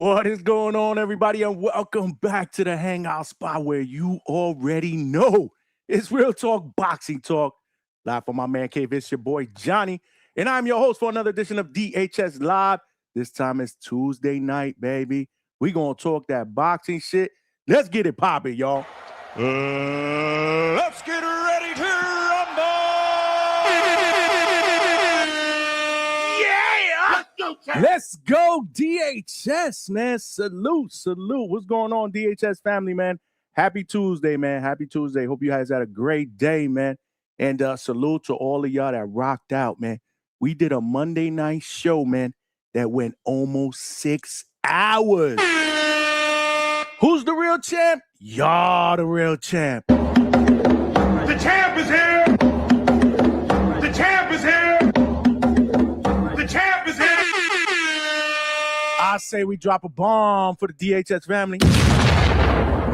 What is going on, everybody, and welcome back to the Hangout spot where you already know it's real talk, boxing talk. Live from my man cave, it's your boy Johnny, and I'm your host for another edition of DHS Live. This time it's Tuesday night, baby. We gonna talk that boxing shit. Let's get it popping, y'all. Let's get ready to rumble! Let's go, DHS, man. Salute. What's going on, DHS family, man? Happy Tuesday, man. Happy Tuesday. Hope you guys had a great day, man. And salute to all of y'all that rocked out, man. We did a Monday night show, man, that went almost 6 hours. Who's the real champ? Y'all the real champ. The champ is here! The champ is here! The champ is here! I say we drop a bomb for the DHS family.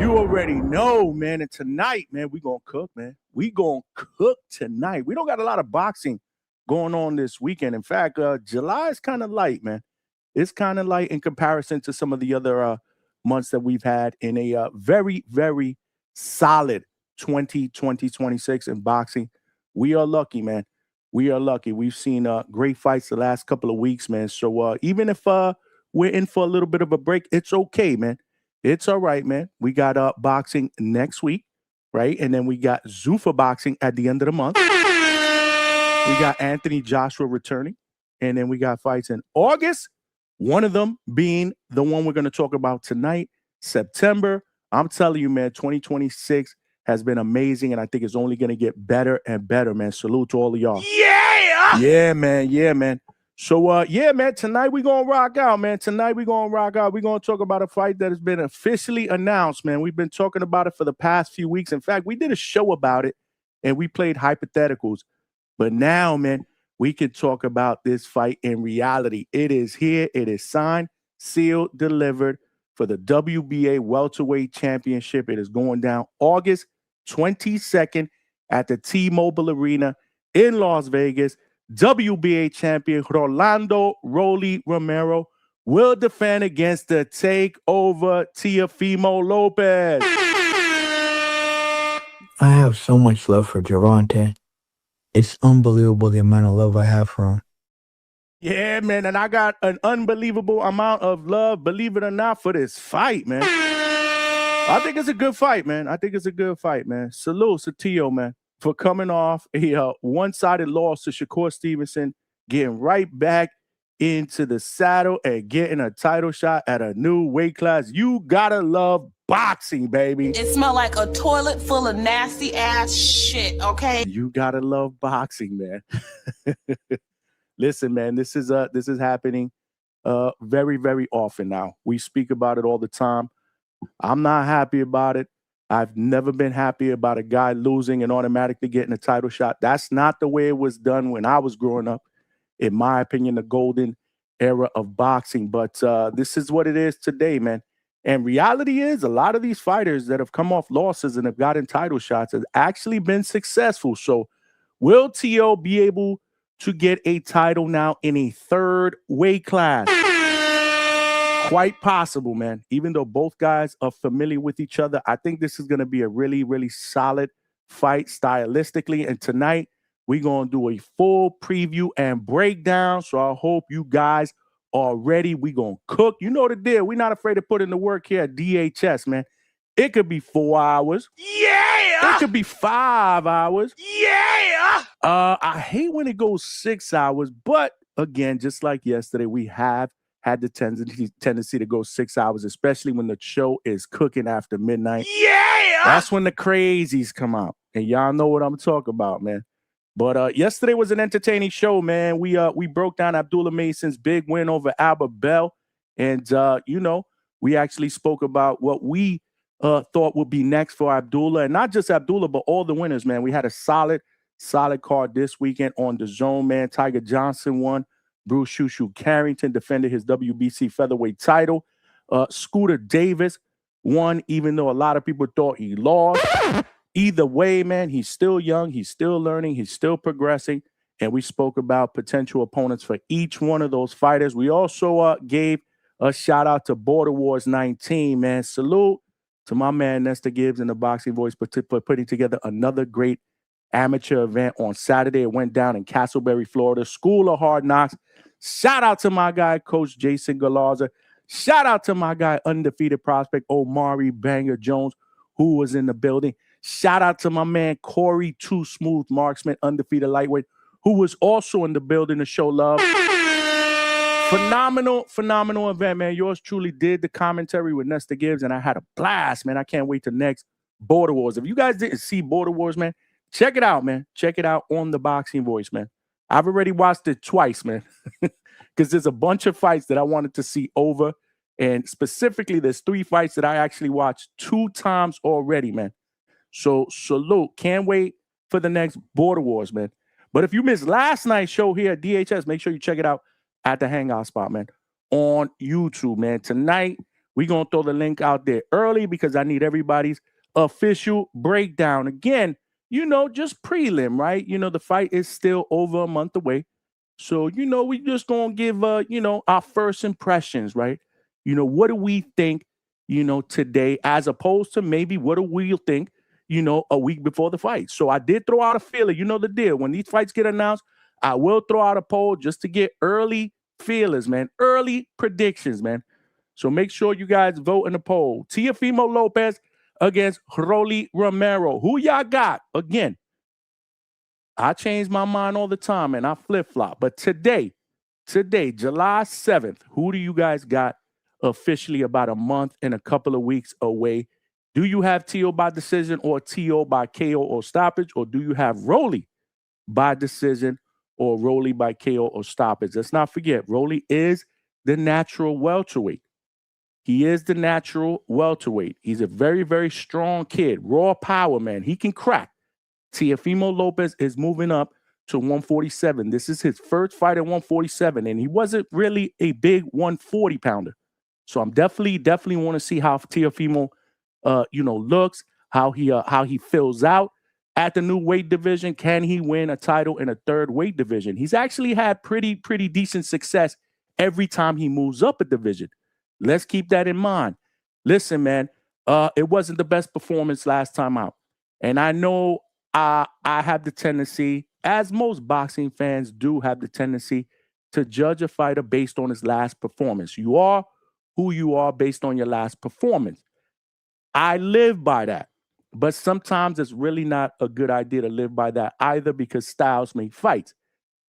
You already know, man. And tonight, man, we gonna cook, man. We gonna cook tonight. We don't got a lot of boxing going on this weekend. In fact, July is kind of light, man. It's kind of light in comparison to some of the other months that we've had in a very, very solid 2026 in boxing. We are lucky, man. We are lucky. We've seen great fights the last couple of weeks, man. So even if we're in for a little bit of a break, it's okay, man. It's all right, man. We got boxing next week, right? And then we got Zuffa boxing at the end of the month. We got Anthony Joshua returning. And then we got fights in August. One of them being the one we're going to talk about tonight, September. I'm telling you, man, 2026 has been amazing, and I think it's only going to get better and better, man. Salute to all of y'all. Yeah! Yeah, man. Yeah, man. So, yeah, man, tonight we're going to rock out, man. Tonight we're going to rock out. We're going to talk about a fight that has been officially announced, man. We've been talking about it for the past few weeks. In fact, we did a show about it, and we played hypotheticals. But now, man, we can talk about this fight in reality. It is here. It is signed, sealed, delivered for the WBA Welterweight Championship. It is going down August 22nd at the T-Mobile Arena in Las Vegas. WBA champion Rolando Rolly Romero will defend against the Takeover Teofimo Lopez. I have so much love for Gervonta. It's unbelievable the amount of love I have for him. Yeah, man, and I got an unbelievable amount of love, believe it or not, for this fight, man. I think it's a good fight, man. I think it's a good fight, man. Salute to Teo, man, for coming off a one-sided loss to Shakur Stevenson, getting right back into the saddle and getting a title shot at a new weight class. You gotta love boxing, baby. It smelled like a toilet full of nasty ass shit, okay? You gotta love boxing, man. Listen, man, this is happening very, very often now. We speak about it all the time. I'm not happy about it. I've never been happy about a guy losing and automatically getting a title shot. That's not the way it was done when I was growing up. In my opinion, the golden era of boxing. But this is what it is today, man. And reality is a lot of these fighters that have come off losses and have gotten title shots have actually been successful. So will T.O. be able to get a title now in a third weight class? Quite possible, man. Even though both guys are familiar with each other, I think this is going to be a really, really solid fight stylistically. And tonight, we're going to do a full preview and breakdown. So I hope you guys are ready. We're going to cook. You know the deal. We're not afraid to put in the work here at DHS, man. It could be 4 hours. Yeah! It could be 5 hours. Yeah! I hate when it goes 6 hours. But again, just like yesterday, we have had the tendency to go 6 hours, especially when the show is cooking after midnight. Yeah! That's when the crazies come out. And y'all know what I'm talking about, man. But yesterday was an entertaining show, man. We broke down Abdullah Mason's big win over Albert Bell. And, we actually spoke about what we thought would be next for Abdullah. And not just Abdullah, but all the winners, man. We had a solid card this weekend on the zone, man. Tiger Johnson won. Bruce Shushu Carrington defended his WBC featherweight title. Scooter Davis won, even though a lot of people thought he lost. Either way, man, he's still young. He's still learning. He's still progressing. And we spoke about potential opponents for each one of those fighters. We also gave A shout out to Border Wars 19, man. Salute to my man Nestor Gibbs in the Boxing Voice for putting together another great amateur event on Saturday. It went down in Castleberry, Florida. School of Hard Knocks. Shout out to my guy, Coach Jason Galarza. Shout out to my guy, undefeated prospect Omari Banger Jones, who was in the building. Shout out to my man, Corey Too Smooth Marksman, undefeated lightweight, who was also in the building to show love. Phenomenal event, man. Yours truly did the commentary with Nestor Gibbs, and I had a blast, man. I can't wait to next Border Wars. If you guys didn't see Border Wars, man, check it out, man. Check it out on the Boxing Voice, man. I've already watched it twice, man, because there's a bunch of fights that I wanted to see over, and specifically, there's 3 fights that I actually watched 2 times already, man. So salute. Can't wait for the next Border Wars, man. But if you missed last night's show here at DHS, make sure you check it out at the Hangout spot, man, on YouTube, man. Tonight, we're going to throw the link out there early because I need everybody's official breakdown. Again, just prelim, right? The fight is still over a month away. So, we just going to give, our first impressions, right? What do we think, today, as opposed to maybe what do we think, a week before the fight. So I did throw out a feeler. You know the deal. When these fights get announced, I will throw out a poll just to get early feelers, man. Early predictions, man. So make sure you guys vote in the poll. Teofimo Lopez against Rolly Romero. Who y'all got? Again, I change my mind all the time, and I flip-flop. But today, July 7th, who do you guys got officially about a month and a couple of weeks away? Do you have Teo by decision or Teo by KO or stoppage? Or do you have Rolly by decision or Rolly by KO or stoppage? Let's not forget, Rolly is the natural welterweight. He is the natural welterweight. He's a very, very strong kid. Raw power, man. He can crack. Teofimo Lopez is moving up to 147. This is his first fight at 147, and he wasn't really a big 140-pounder. So I'm definitely want to see how Teofimo looks, how he fills out at the new weight division. Can he win a title in a third weight division? He's actually had pretty decent success every time he moves up a division. Let's keep that in mind. Listen, man, it wasn't the best performance last time out. And I know I have the tendency, as most boxing fans do have the tendency, to judge a fighter based on his last performance. You are who you are based on your last performance. I live by that, but sometimes it's really not a good idea to live by that either, because styles make fights.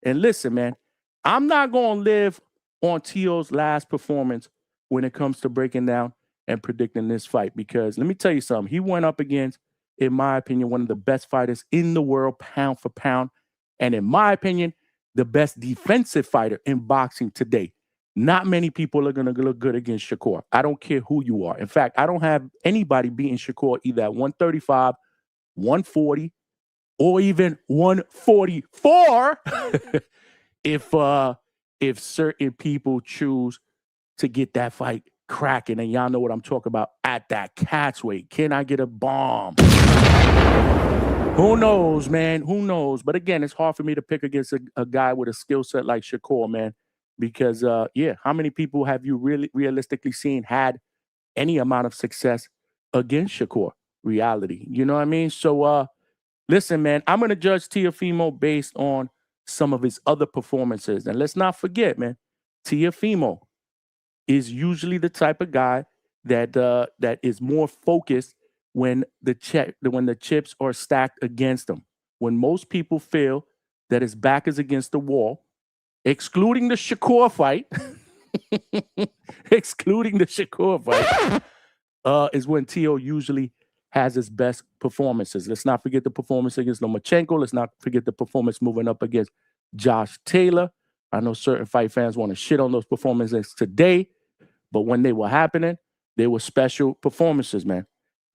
And listen, man, I'm not going to live on Teo's last performance when it comes to breaking down and predicting this fight, because let me tell you something. He went up against, in my opinion, one of the best fighters in the world, pound for pound, and in my opinion, the best defensive fighter in boxing today. Not many people are going to look good against Shakur. I don't care who you are. In fact, I don't have anybody beating Shakur either at 135, 140, or even 144 if certain people choose to get that fight cracking. And y'all know what I'm talking about at that catch weight. Can I get a bomb? Who knows, man? Who knows? But again, it's hard for me to pick against a guy with a skill set like Shakur, man. Because, how many people have you really realistically seen had any amount of success against Shakur? Reality. You know what I mean? So, listen, man, I'm going to judge Teofimo based on some of his other performances. And let's not forget, man, Teofimo is usually the type of guy that is more focused when the chips are stacked against him. When most people feel that his back is against the wall, excluding the Shakur fight, is when Teo usually has his best performances. Let's not forget the performance against Lomachenko. Let's not forget the performance moving up against Josh Taylor. I know certain fight fans want to shit on those performances today, but when they were happening, they were special performances, man.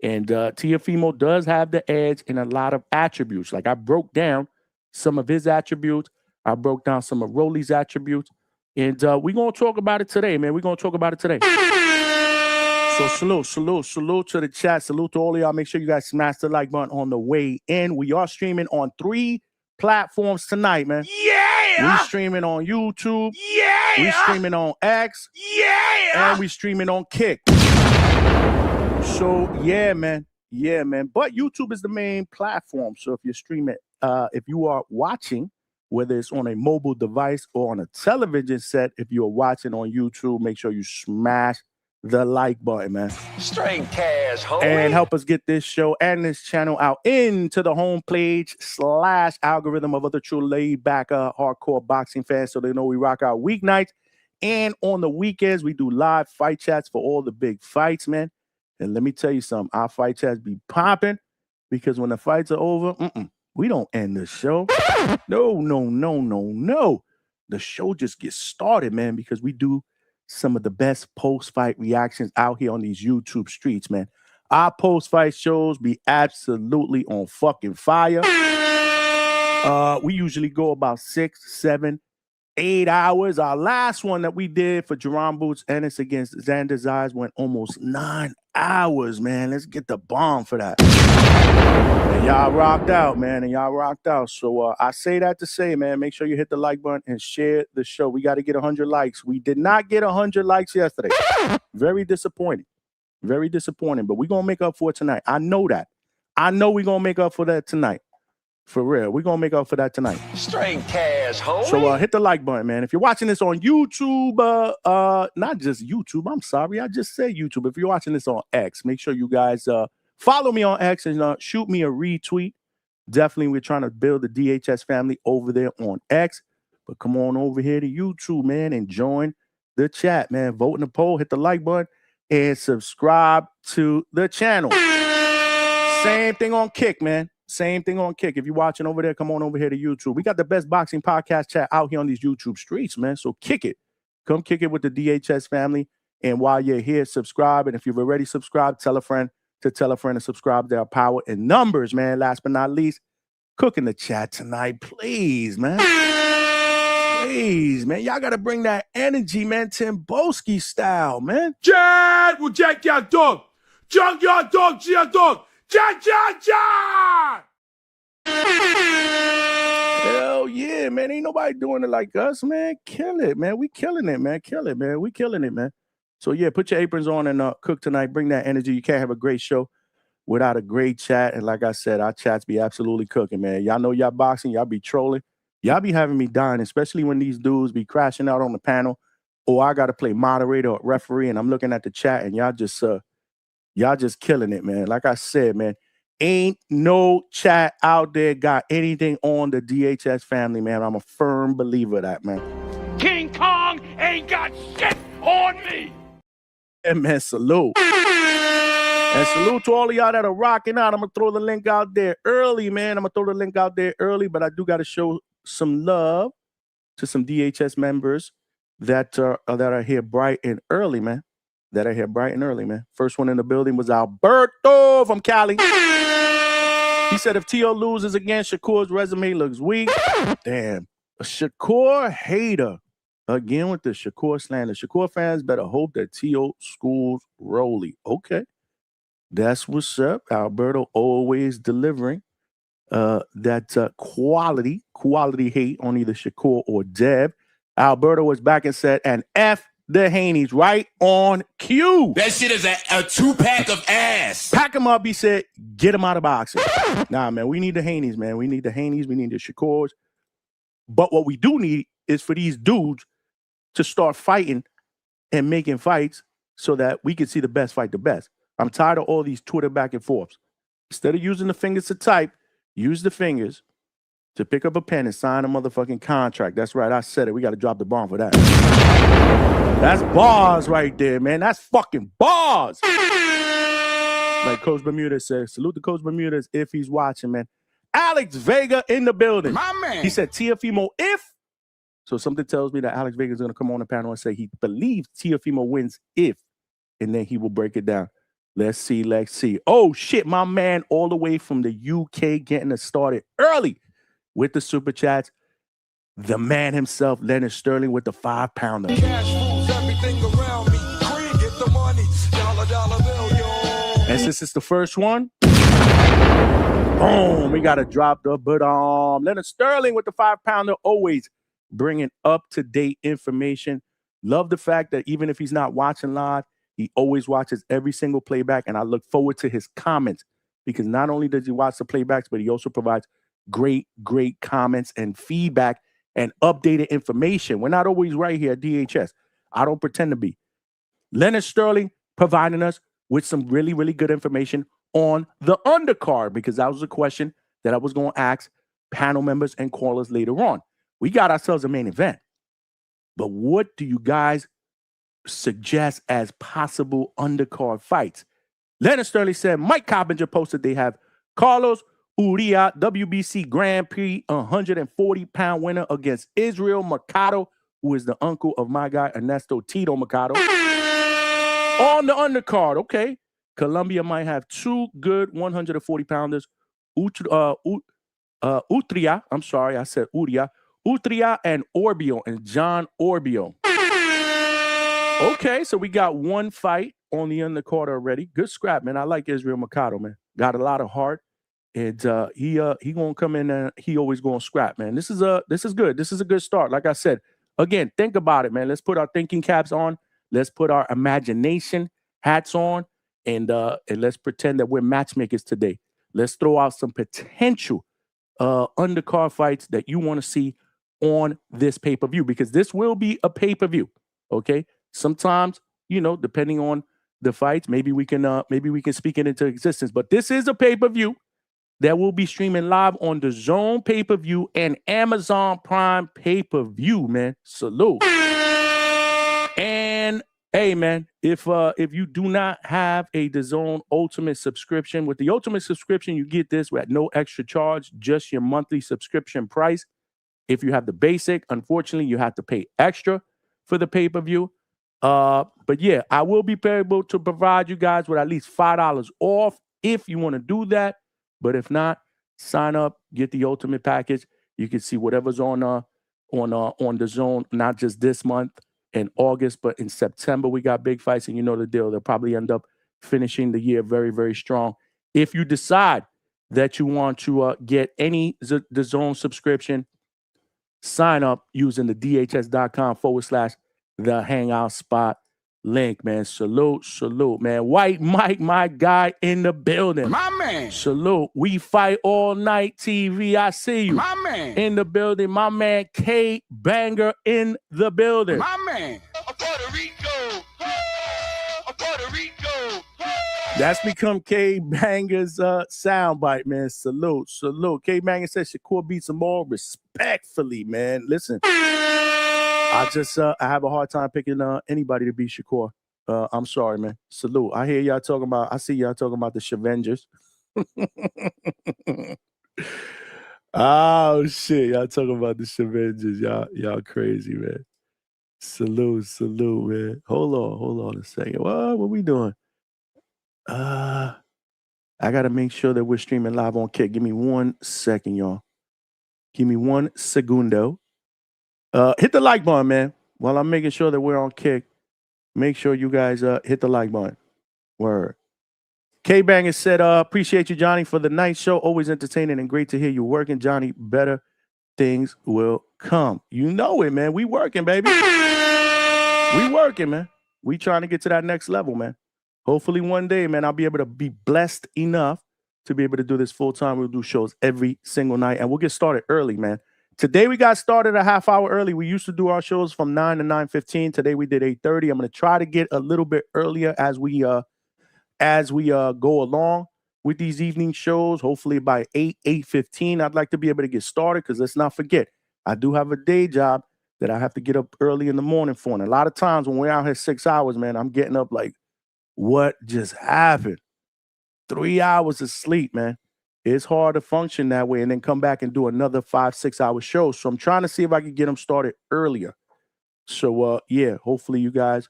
And Teofimo does have the edge in a lot of attributes. Like, I broke down some of his attributes. I broke down some of Rolly's attributes. And we're going to talk about it today, man. We're going to talk about it today. So salute to the chat. Salute to all of y'all. Make sure you guys smash the like button on the way in. We are streaming on 3 platforms tonight, man. Yeah! We streaming on YouTube. Yeah! We streaming on X. Yeah! And we streaming on Kick. So, yeah, man. Yeah, man. But YouTube is the main platform. So if you're streaming, if you are watching, whether it's on a mobile device or on a television set, if you're watching on YouTube, make sure you smash the like button, man. Straight cash, homie. And help us get this show and this channel out into the homepage / algorithm of other true laid-back hardcore boxing fans so they know we rock out weeknights. And on the weekends, we do live fight chats for all the big fights, man. And let me tell you something. Our fight chats be popping because when the fights are over, we don't end the show. No. The show just gets started, man, because we do some of the best post-fight reactions out here on these YouTube streets, man. Our post-fight shows be absolutely on fucking fire. We usually go about 6, 7, 8 hours. Our last one that we did for Jerome Boots Ennis against Xander Zayas went almost 9 hours, man. Let's get the bomb for that. And y'all rocked out, man. So I say that to say, man, make sure you hit the like button and share the show. We got to get 100 likes. We did not get 100 likes yesterday. Very disappointing. But we're going to make up for it tonight. I know that. I know we're going to make up for that tonight. For real. We're going to make up for that tonight. Straight cash, homie. So hit the like button, man. If you're watching this on YouTube, not just YouTube, I'm sorry. I just said YouTube. If you're watching this on X, make sure you guys follow me on X and shoot me a retweet. Definitely, we're trying to build the DHS family over there on X. But come on over here to YouTube, man, and join the chat, man. Vote in the poll, hit the like button, and subscribe to the channel. Same thing on Kick, man. Same thing on Kick. If you're watching over there, come on over here to YouTube. We got the best boxing podcast chat out here on these YouTube streets, man. So kick it. Come kick it with the DHS family. And while you're here, subscribe. And if you've already subscribed, tell a friend to subscribe. There are power in numbers, man. Last but not least, cook in the chat tonight, please, man. Please, man. Y'all got to bring that energy, man. Tim Boski style, man. Chad will jack your dog. Junkyard dog, G dog. Chad. Hell yeah, man. Ain't nobody doing it like us, man. Kill it, man. We killing it, man. We killing it, man. So, yeah, put your aprons on and cook tonight. Bring that energy. You can't have a great show without a great chat. And like I said, our chats be absolutely cooking, man. Y'all know y'all boxing. Y'all be trolling. Y'all be having me dying, especially when these dudes be crashing out on the panel. Or I got to play moderator or referee, and I'm looking at the chat, and y'all just killing it, man. Like I said, man, ain't no chat out there got anything on the DHS family, man. I'm a firm believer of that, man. King Kong ain't got shit on me. And man, salute. And salute to all of y'all that are rocking out. I'm going to throw the link out there early, man. But I do got to show some love to some DHS members that are here bright and early, man. First one in the building was Alberto from Cali. He said if Teo loses again, Shakur's resume looks weak. Damn. A Shakur hater. Again with the Shakur slander. Shakur fans better hope that Teo schools Rolly. Okay. That's what's up. Alberto always delivering that quality hate on either Shakur or Deb. Alberto was back and said, and F the Haneys, right on cue. That shit is a 2-pack of ass. Pack him up, he said, get him out of boxing. Nah, man, we need the Haneys, man. We need the Shakurs. But what we do need is for these dudes to start fighting and making fights so that we can see the best fight the best. I'm tired of all these Twitter back and forths. Instead of using the fingers to type, use the fingers to pick up a pen and sign a motherfucking contract. That's right, I said it. We got to drop the bomb for that. That's bars right there, man. That's fucking bars. Like Coach Bermuda says, salute to Coach Bermuda if he's watching, man. Alex Vega in the building. My man. He said Teofimo if. So something tells me that Alex Vega is going to come on the panel and say he believes Teofimo wins if. And then he will break it down. Let's see. Oh, shit, my man all the way from the UK getting us started early with the super chats. The man himself, Leonard Sterling, with the 5-pounder. Cash rules everything around me. Green, get the money. Dollar bill, yo. And since it's the first one, Boom. We got to drop the Leonard Sterling with the 5-pounder, always bringing up-to-date information. Love the fact that even if he's not watching live, he always watches every single playback, and I look forward to his comments because not only does he watch the playbacks, but he also provides great comments and feedback and updated information. We're not always right here at DHS. I don't pretend to be. Leonard Sterling providing us with some really good information on the undercard, because that was a question that I was going to ask panel members and callers later on. We got ourselves a main event, but what do you guys suggest as possible undercard fights? Leonard Sterling said Mike Coppinger posted they have Carlos Uria, WBC Grand Prix 140-pound winner against Israel Mercado, who is the uncle of my guy Ernesto Tito Mercado. On the undercard, okay. Colombia might have two good 140-pounders. Utria, I'm sorry, I said Uria. Utria and Orbio, and John Orbio. Okay, so we got one fight on the undercard already. Good scrap, man. I like Israel Mercado, man. Got a lot of heart. And he gonna come in and he always gonna scrap, man. This is good. This is a good start. Like I said, again, think about it, man. Let's put our thinking caps on. Let's put our imagination hats on, and let's pretend that we're matchmakers today. Let's throw out some potential undercard fights that you want to see on this pay-per-view, because this will be a pay-per-view. Okay. Sometimes, depending on the fights, maybe we can speak it into existence. But this is a pay-per-view that will be streaming live on the Zone pay-per-view and Amazon Prime pay-per-view, man. Salute. And hey, man, if you do not have a DAZN Ultimate subscription, with the Ultimate subscription, you get this at no extra charge, just your monthly subscription price. If you have the basic, unfortunately, you have to pay extra for the pay-per-view. But yeah, I will be able to provide you guys with at least $5 off if you want to do that. But if not, sign up, get the Ultimate package. You can see whatever's on DAZN, not just this month in August, but in September we got big fights, and you know the deal. They'll probably end up finishing the year very, very strong. If you decide that you want to get any DAZN subscription, sign up using the dhs.com/the Hangout spot link, man. Salute, man. White Mike, my guy in the building. My man. Salute. We Fight All Night TV. I see you. My man. In the building. My man K Banger in the building. My man. Puerto Rico. Puerto Rico. That's become K Banger's soundbite, man. Salute. K Banger says Shakur beats them all respectfully, man. Listen, I have a hard time picking anybody to beat Shakur. I'm sorry, man. Salute. I see y'all talking about the Shavengers. Oh shit, y'all talking about the Shavengers. Y'all crazy, man. Salute, man. Hold on a second. What we doing? I gotta make sure that we're streaming live on Kick. Give me 1 second, y'all. Give me 1 segundo. Hit the like button, man. While I'm making sure that we're on Kick, make sure you guys hit the like button. Word. K-Banger said, appreciate you, Johnny, for the night show. Always entertaining and great to hear you working, Johnny. Better things will come. You know it, man. We working, baby. We working, man. We trying to get to that next level, man. Hopefully one day, man, I'll be able to be blessed enough to be able to do this full time. We'll do shows every single night, and we'll get started early, man. Today we got started a half hour early. We used to do our shows from 9 to 9:15. Today we did 8:30. I'm going to try to get a little bit earlier as we go along with these evening shows. Hopefully by 8:15, I'd like to be able to get started, because let's not forget, I do have a day job that I have to get up early in the morning for. And a lot of times when we're out here 6 hours, man, I'm getting up like, what just happened? 3 hours of sleep, man. It's hard to function that way and then come back and do another 5-6 hour show. So I'm trying to see if I can get them started earlier. So yeah, hopefully you guys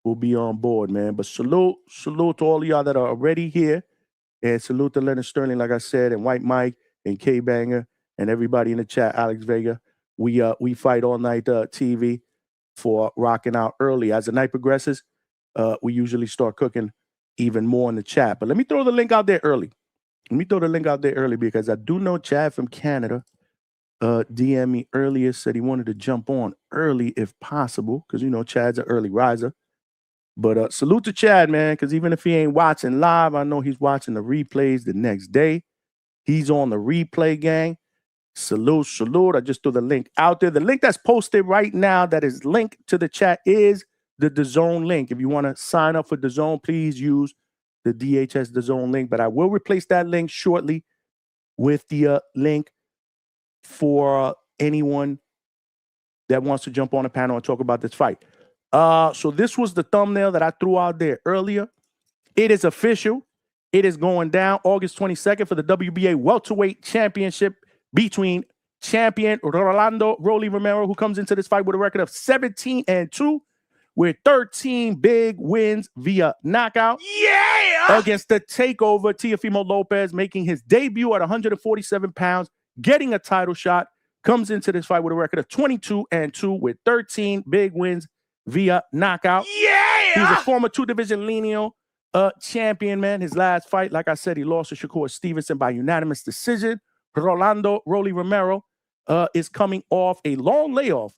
will be on board, man. But salute to all of y'all that are already here, and salute to Leonard Sterling, like I said, and White Mike and K Banger and everybody in the chat. Alex Vega, we Fight All Night TV for rocking out early. As the night progresses, we usually start cooking even more in the chat. But let me throw the link out there early. Let me throw the link out there early because I do know Chad from Canada DM me earlier, said he wanted to jump on early if possible because, you know, Chad's an early riser. But salute to Chad, man, because even if he ain't watching live, I know he's watching the replays the next day. He's on the replay, gang. Salute, salute. I just threw the link out there. The link that's posted right now that is linked to the chat is the DAZN link. If you want to sign up for DAZN, please use the DHS DAZN link. But I will replace that link shortly with the link for anyone that wants to jump on a panel and talk about this fight. So this was the thumbnail that I threw out there earlier. It is official. It is going down August 22nd for the WBA welterweight championship between champion Rolando Rolly Romero, who comes into this fight with a record of 17-2 with 13 big wins via knockout. Yeah! Against the takeover Teofimo Lopez, making his debut at 147 pounds, getting a title shot, comes into this fight with a record of 22-2 with 13 big wins via knockout. Yeah! He's a former two-division lineal champion, man. His last fight, like I said, he lost to Shakur Stevenson by unanimous decision. Rolando Rolly Romero is coming off a long layoff.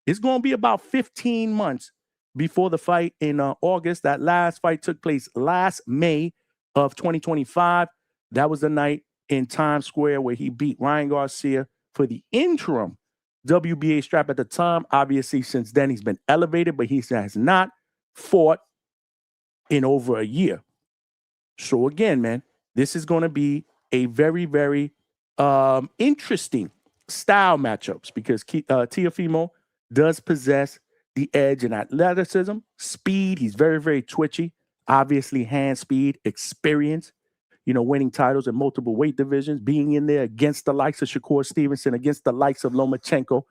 It's going to be about 15 months before the fight in August. That last fight took place last May of 2025. That was the night in Times Square where he beat Ryan Garcia for the interim WBA strap at the time. Obviously, since then, he's been elevated, but he has not fought in over a year. So again, man, this is going to be a very, very interesting style matchups because Teofimo does possess the edge in athleticism, speed. He's very, very twitchy. Obviously, hand speed, experience, you know, winning titles in multiple weight divisions, being in there against the likes of Shakur Stevenson, against the likes of Lomachenko,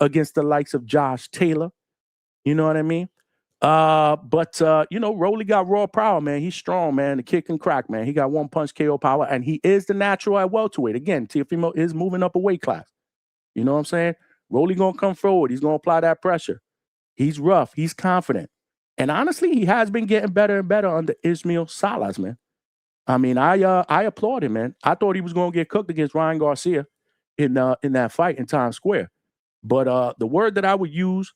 against the likes of Josh Taylor. You know what I mean? But you know, Rolly got raw power, man. He's strong, man. The kid can crack, man. He got one punch KO power, and he is the natural at welterweight. Again, Teofimo is moving up a weight class. You know what I'm saying? Rolly gonna come forward. He's gonna apply that pressure. He's rough. He's confident. And honestly, he has been getting better and better under Ismail Salas, man. I mean, I applaud him, man. I thought he was gonna get cooked against Ryan Garcia in that fight in Times Square. But the word that I would use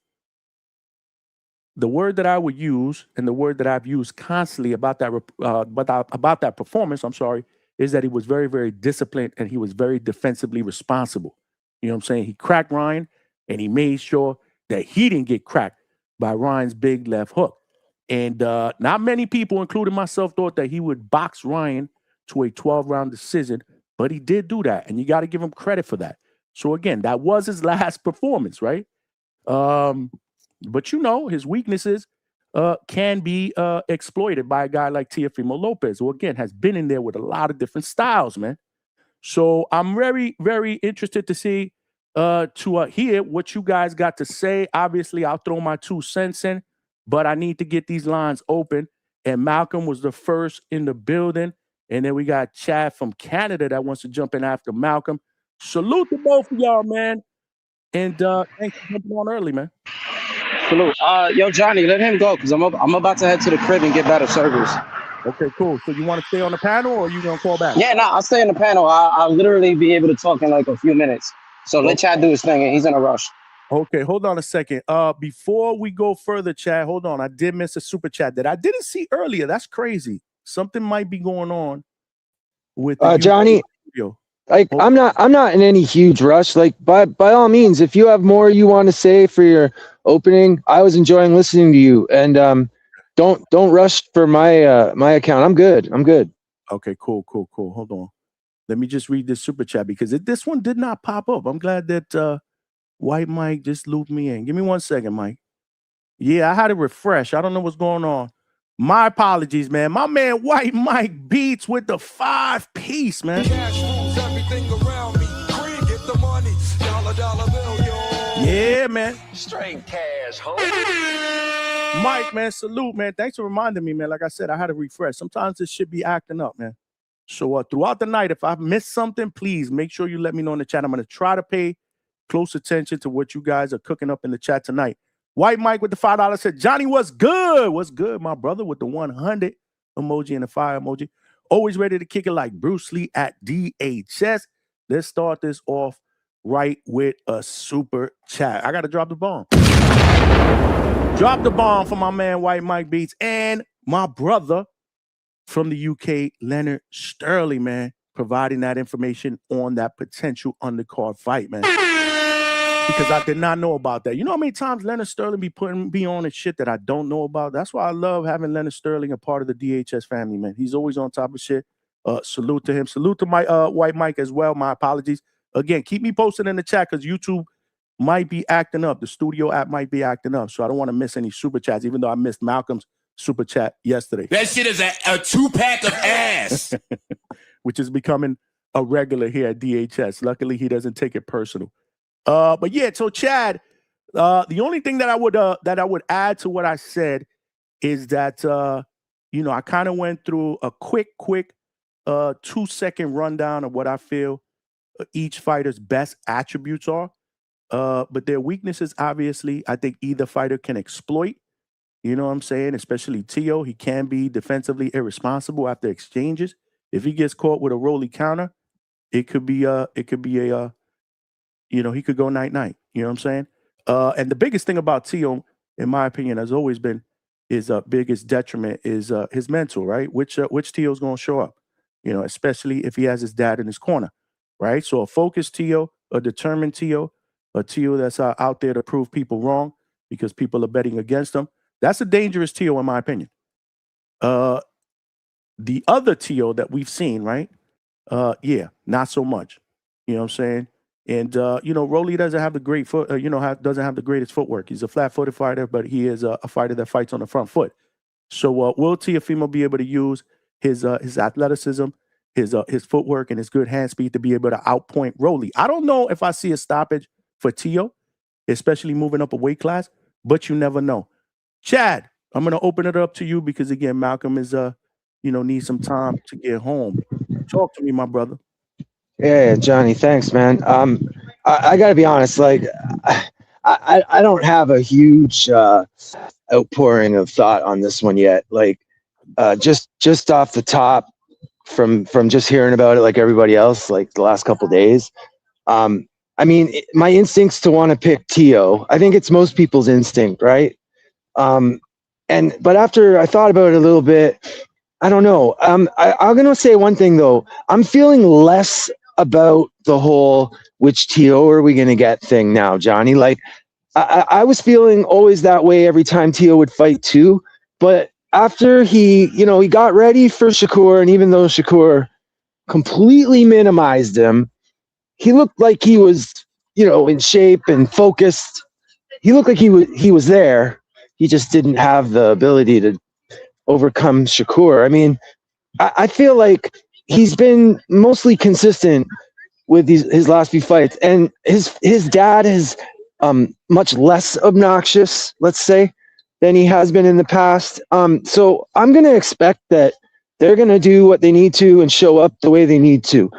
and the word that I've used constantly about that performance, I'm sorry, is that he was very, very disciplined and he was very defensively responsible. You know what I'm saying? He cracked Ryan and he made sure that he didn't get cracked by Ryan's big left hook. And not many people, including myself, thought that he would box Ryan to a 12-round decision, but he did do that, and you got to give him credit for that. So again, that was his last performance, right? But you know, his weaknesses can be exploited by a guy like Teofimo Lopez, who again has been in there with a lot of different styles, man. So I'm very, very interested to see to hear what you guys got to say. Obviously, I'll throw my 2 cents in, but I need to get these lines open. And Malcolm was the first in the building. And then we got Chad from Canada that wants to jump in after Malcolm. Salute to both of y'all, man. And thanks for jumping on early, man. Salute. Yo, Johnny, let him go because I'm about to head to the crib and get better service. Okay, cool. So you want to stay on the panel or are you going to call back? Yeah, no, I'll stay in the panel. I'll literally be able to talk in like a few minutes. So let Chad do his thing, and he's in a rush. Okay, hold on a second. Before we go further, Chad, hold on. I did miss a super chat that I didn't see earlier. That's crazy. Something might be going on with Johnny. Like I'm not in any huge rush. Like by all means, if you have more you want to say for your opening, I was enjoying listening to you. And don't rush for my my account. I'm good. Okay, cool. Hold on. Let me just read this super chat because this one did not pop up. I'm glad that White Mike just looped me in. Give me 1 second, Mike. Yeah, I had to refresh. I don't know what's going on. My apologies, man. My man White Mike Beats with the 5-piece, man. Cash rules everything around me. Cream, get the money. Dollar bill, yo. Yeah, man. Straight cash, ho. Mike, man, salute, man. Thanks for reminding me, man. Like I said, I had to refresh. Sometimes this should be acting up, man. So throughout the night, if I missed something, please make sure you let me know in the chat. I'm going to try to pay close attention to what you guys are cooking up in the chat tonight. White Mike with the $5 said, Johnny, what's good? What's good, my brother, with the 100 emoji and the fire emoji. Always ready to kick it like Bruce Lee at DHS. Let's start this off right with a super chat. I got to drop the bomb. Drop the bomb for my man White Mike Beats and my brother from the UK, Leonard Sterling, man, providing that information on that potential undercard fight, man. Because I did not know about that. You know how many times Leonard Sterling be putting me on and shit that I don't know about? That's why I love having Leonard Sterling a part of the DHS family, man. He's always on top of shit. Salute to him. Salute to my White Mike as well. My apologies. Again, keep me posted in the chat because YouTube might be acting up. The studio app might be acting up. So I don't want to miss any super chats, even though I missed Malcolm's super chat yesterday. That shit is a 2-pack of ass. Which is becoming a regular here at DHS. Luckily, he doesn't take it personal. But yeah, so Chad, the only thing that I would add to what I said is that I kind of went through a quick 2-second rundown of what I feel each fighter's best attributes are. But their weaknesses, obviously, I think either fighter can exploit. You know what I'm saying? Especially Teo, he can be defensively irresponsible after exchanges. If he gets caught with a Rolly counter, it could be he could go night-night. You know what I'm saying? And the biggest thing about Teo, in my opinion, has always been his biggest detriment is his mental, right? Which Teo's going to show up, especially if he has his dad in his corner, right? So a focused Teo, a determined Teo, a Teo that's out there to prove people wrong because people are betting against him. That's a dangerous Teo, in my opinion. The other Teo that we've seen, right? Not so much. You know what I'm saying? And, Rolly doesn't have the great foot, doesn't have the greatest footwork. He's a flat-footed fighter, but he is a fighter that fights on the front foot. So will Teofimo be able to use his athleticism, his footwork, and his good hand speed to be able to outpoint Rolly? I don't know if I see a stoppage for Teo, especially moving up a weight class, but you never know. Chad, I'm going to open it up to you because, again, Malcolm is, needs some time to get home. Talk to me, my brother. Yeah, Johnny, thanks, man. I got to be honest, like, I don't have a huge outpouring of thought on this one yet. Like, just off the top, from just hearing about it, like everybody else, like the last couple of days. I mean, my instinct's to want to pick Teo. I think it's most people's instinct, right? But after I thought about it a little bit, I don't know. I'm gonna say one thing though. I'm feeling less about the whole which Teo are we gonna get thing now, Johnny. Like I was feeling always that way every time Teo would fight too. But after he got ready for Shakur, and even though Shakur completely minimized him, he looked like he was, in shape and focused. He looked like he was there. He just didn't have the ability to overcome Shakur. I mean, I feel like he's been mostly consistent with his last few fights, and his dad is much less obnoxious, let's say, than he has been in the past. So I'm going to expect that they're going to do what they need to and show up the way they need to.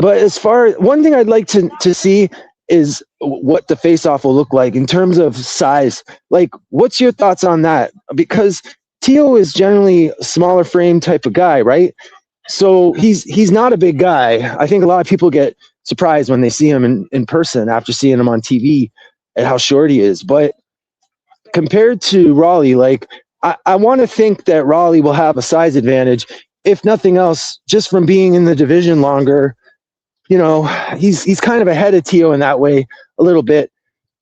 But one thing I'd like to see is what the face-off will look like in terms of size. Like, what's your thoughts on that? Because Teo is generally a smaller frame type of guy, right? So he's not a big guy. I think a lot of people get surprised when they see him in person after seeing him on TV and how short he is. But compared to Rolly, like, I want to think that Rolly will have a size advantage, if nothing else, just from being in the division longer. He's kind of ahead of Teo in that way a little bit.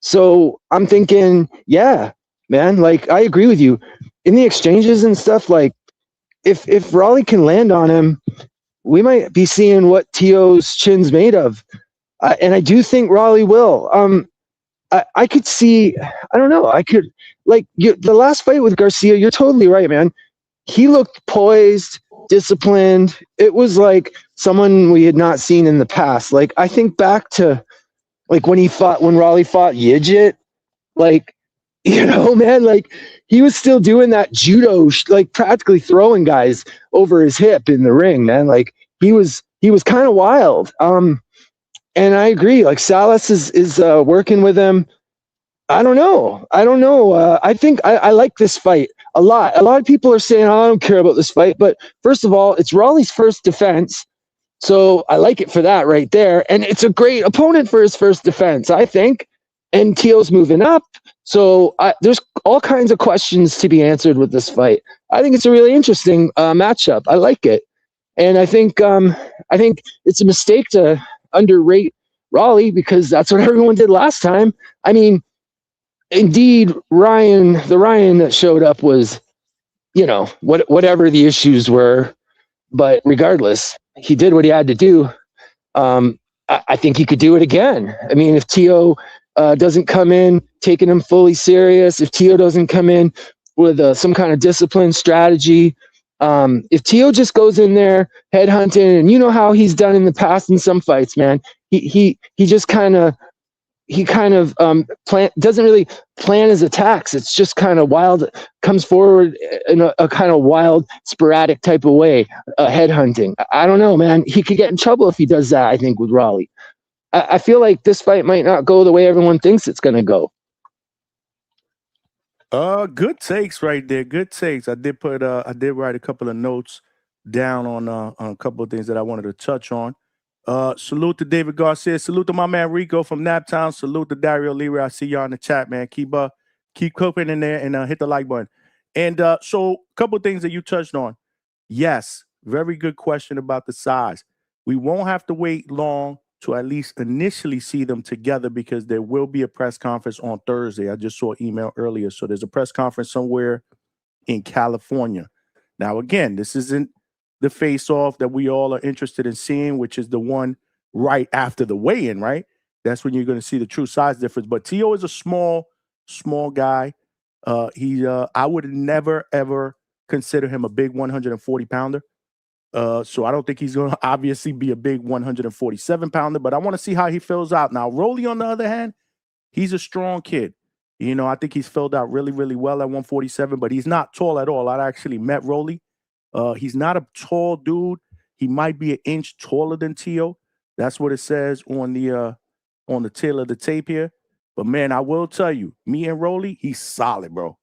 So I'm thinking, yeah, man, like, I agree with you. In the exchanges and stuff, like, if Rolly can land on him, we might be seeing what Teo's chin's made of. And I do think Rolly will. I could see, I don't know, the last fight with Garcia, you're totally right, man. He looked poised, disciplined. It was like someone we had not seen in the past. Like, I think back to like when Rolly fought Yijit, like, man, like, he was still doing that judo, like practically throwing guys over his hip in the ring, man. Like, he was kind of wild. And I agree, like, Salas is working with him. I don't know. I think I like this fight a lot. A lot of people are saying, oh, I don't care about this fight. But first of all, it's Rolly's first defense. So I like it for that right there. And it's a great opponent for his first defense, I think. And Teo's moving up. So there's all kinds of questions to be answered with this fight. I think it's a really interesting matchup. I like it. And I think it's a mistake to underrate Rolly because that's what everyone did last time. I mean, indeed, the Ryan that showed up was, whatever the issues were. But regardless, he did what he had to do. I think he could do it again. I mean, if Teo doesn't come in taking him fully serious, if Teo doesn't come in with some kind of disciplined strategy, if Teo just goes in there headhunting, and you know how he's done in the past in some fights, man, he just kind of doesn't really plan his attacks. It's just kind of wild, comes forward in a kind of wild, sporadic type of way, headhunting. I don't know, man. He could get in trouble if he does that, I think, with Rolly. I feel like this fight might not go the way everyone thinks it's going to go. Good takes right there. Good takes. I did write a couple of notes down on a couple of things that I wanted to touch on. Salute to David Garcia. Salute to my man Rico from Naptown. Salute to Dario Lira. I see y'all in the chat, man. Keep cooking in there and hit the like button. And so a couple of things that you touched on. Yes, very good question about the size. We won't have to wait long to at least initially see them together because there will be a press conference on Thursday. I just saw an email earlier. So there's a press conference somewhere in California. Now, again, this isn't the face-off that we all are interested in seeing, which is the one right after the weigh-in, right? That's when you're going to see the true size difference. But Teo is a small guy. I would never, ever consider him a big 140-pounder. So I don't think he's going to obviously be a big 147-pounder, but I want to see how he fills out. Now, Rolly, on the other hand, he's a strong kid. I think he's filled out really, really well at 147, but he's not tall at all. I actually met Rolly. He's not a tall dude. He might be an inch taller than Teo. That's what it says on the tail of the tape here. But man, I will tell you, me and Rolly, he's solid, bro.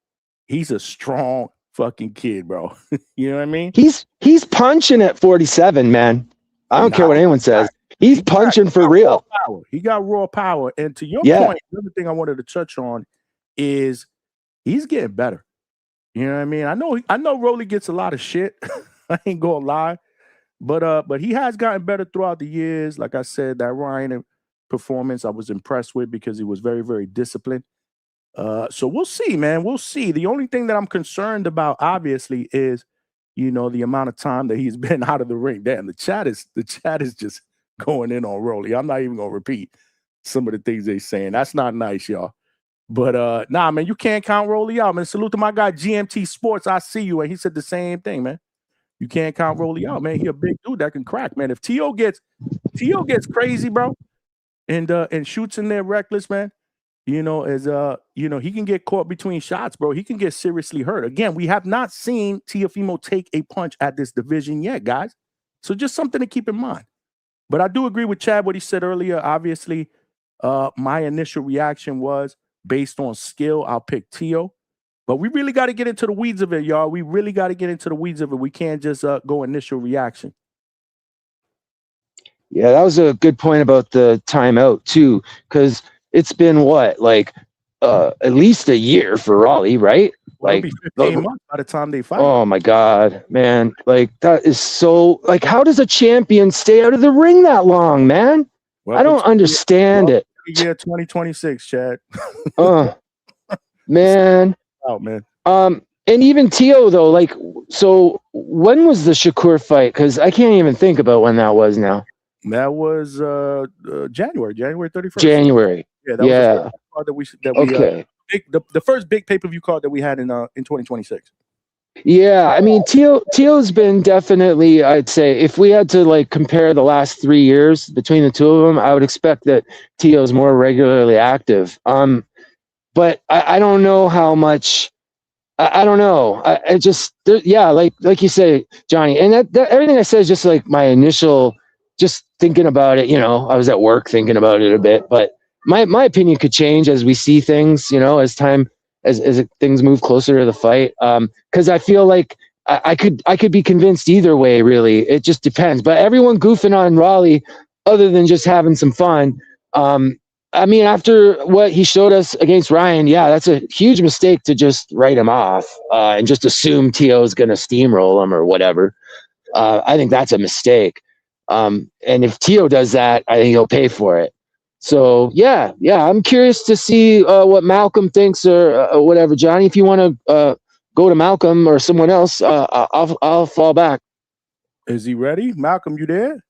He's a strong fucking kid, bro. You know what I mean? He's punching at 47, man. I don't care what anyone says. He's punching for real. He got raw power. And to your point, another thing I wanted to touch on is he's getting better. You know what I mean? I know Rolly gets a lot of shit. I ain't gonna lie. But he has gotten better throughout the years. Like I said, that Ryan performance I was impressed with because he was very, very disciplined. So we'll see, man. We'll see. The only thing that I'm concerned about, obviously, is the amount of time that he's been out of the ring. Damn, the chat is just going in on Rolly. I'm not even gonna repeat some of the things they're saying. That's not nice, y'all. But nah, man, you can't count Rolly out, man. Salute to my guy GMT Sports. I see you, and he said the same thing, man. You can't count Rolly out, man. He a big dude that can crack, man. If Teo gets crazy, bro, and shoots in there reckless, man, he can get caught between shots, bro. He can get seriously hurt. Again, we have not seen Teofimo take a punch at this division yet, guys. So just something to keep in mind. But I do agree with Chad what he said earlier. Obviously, my initial reaction was, based on skill, I'll pick Teo. But we really got to get into the weeds of it, y'all. We really got to get into the weeds of it. We can't just go initial reaction. Yeah, that was a good point about the timeout, too, because it's been at least a year for Rolly, right? It'll be 15 months by the time they fight. Oh, my God, man. That is so... how does a champion stay out of the ring that long, man? Well, I don't understand it. Year 2026, Chad. Man. Oh, man. And even Teo, though, so when was the Shakur fight? Because I can't even think about when that was now. That was January 31st. January. Yeah, that was the card the first big pay-per-view card that we had in 2026. Yeah, I mean, Teo's been definitely, I'd say, if we had to compare the last 3 years between the two of them, I would expect that Teo's more regularly active. But I don't know how much. I don't know. I just like you say, Johnny, and that everything I said is just my initial, just thinking about it. I was at work thinking about it a bit, but my opinion could change as we see things, as time as things move closer to the fight. Because I feel like I could be convinced either way. Really, it just depends. But everyone goofing on Rolly, other than just having some fun. I mean, after what he showed us against Ryan, yeah, that's a huge mistake to just write him off and just assume Tio's going to steamroll him or whatever. I think that's a mistake. And if Tio does that, I think he'll pay for it. So yeah, I'm curious to see what Malcolm thinks or whatever. Johnny, if you want to go to Malcolm or someone else, I'll fall back. Is he ready? Malcolm, you there?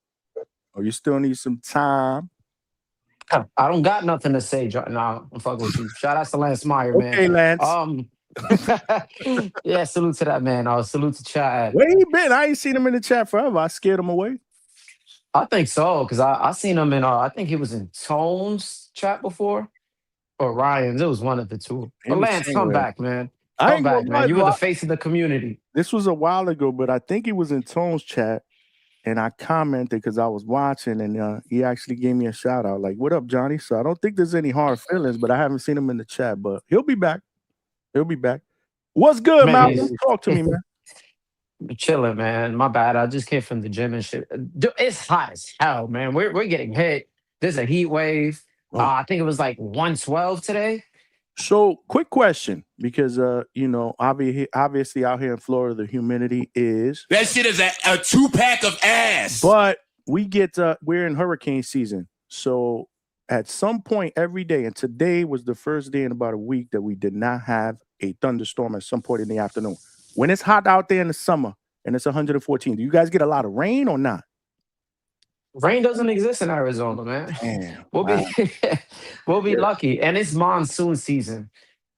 Or you still need some time? I don't got nothing to say, John. Nah, I'm fucking with you. Shout out to Lance Meyer, man. Okay, Lance. Yeah, salute to that man. Salute to Chad. Where he been? I ain't seen him in the chat forever. I scared him away. I think so, because I seen him in I think he was in Tone's chat before. Or Ryan's. It was one of the two. But Lance, come back, man. Come back, man. You were the face of the community. This was a while ago, but I think he was in Tone's chat. And I commented because I was watching, and he actually gave me a shout out, like, "What up, Johnny?" So I don't think there's any hard feelings, but I haven't seen him in the chat. But he'll be back. He'll be back. What's good, man? Malcolm? Talk to me, man. Chilling, man. My bad. I just came from the gym and shit. Dude, it's hot as hell, man. We're getting hit. There's a heat wave. I think it was like 112 today. So, quick question, because obviously out here in Florida, the humidity is that shit is a 2-pack of ass. But we're in hurricane season, so at some point every day, and today was the first day in about a week that we did not have a thunderstorm at some point in the afternoon. When it's hot out there in the summer and it's 114, do you guys get a lot of rain or not? Rain doesn't exist in Arizona, man. Damn, we'll be lucky. And it's monsoon season.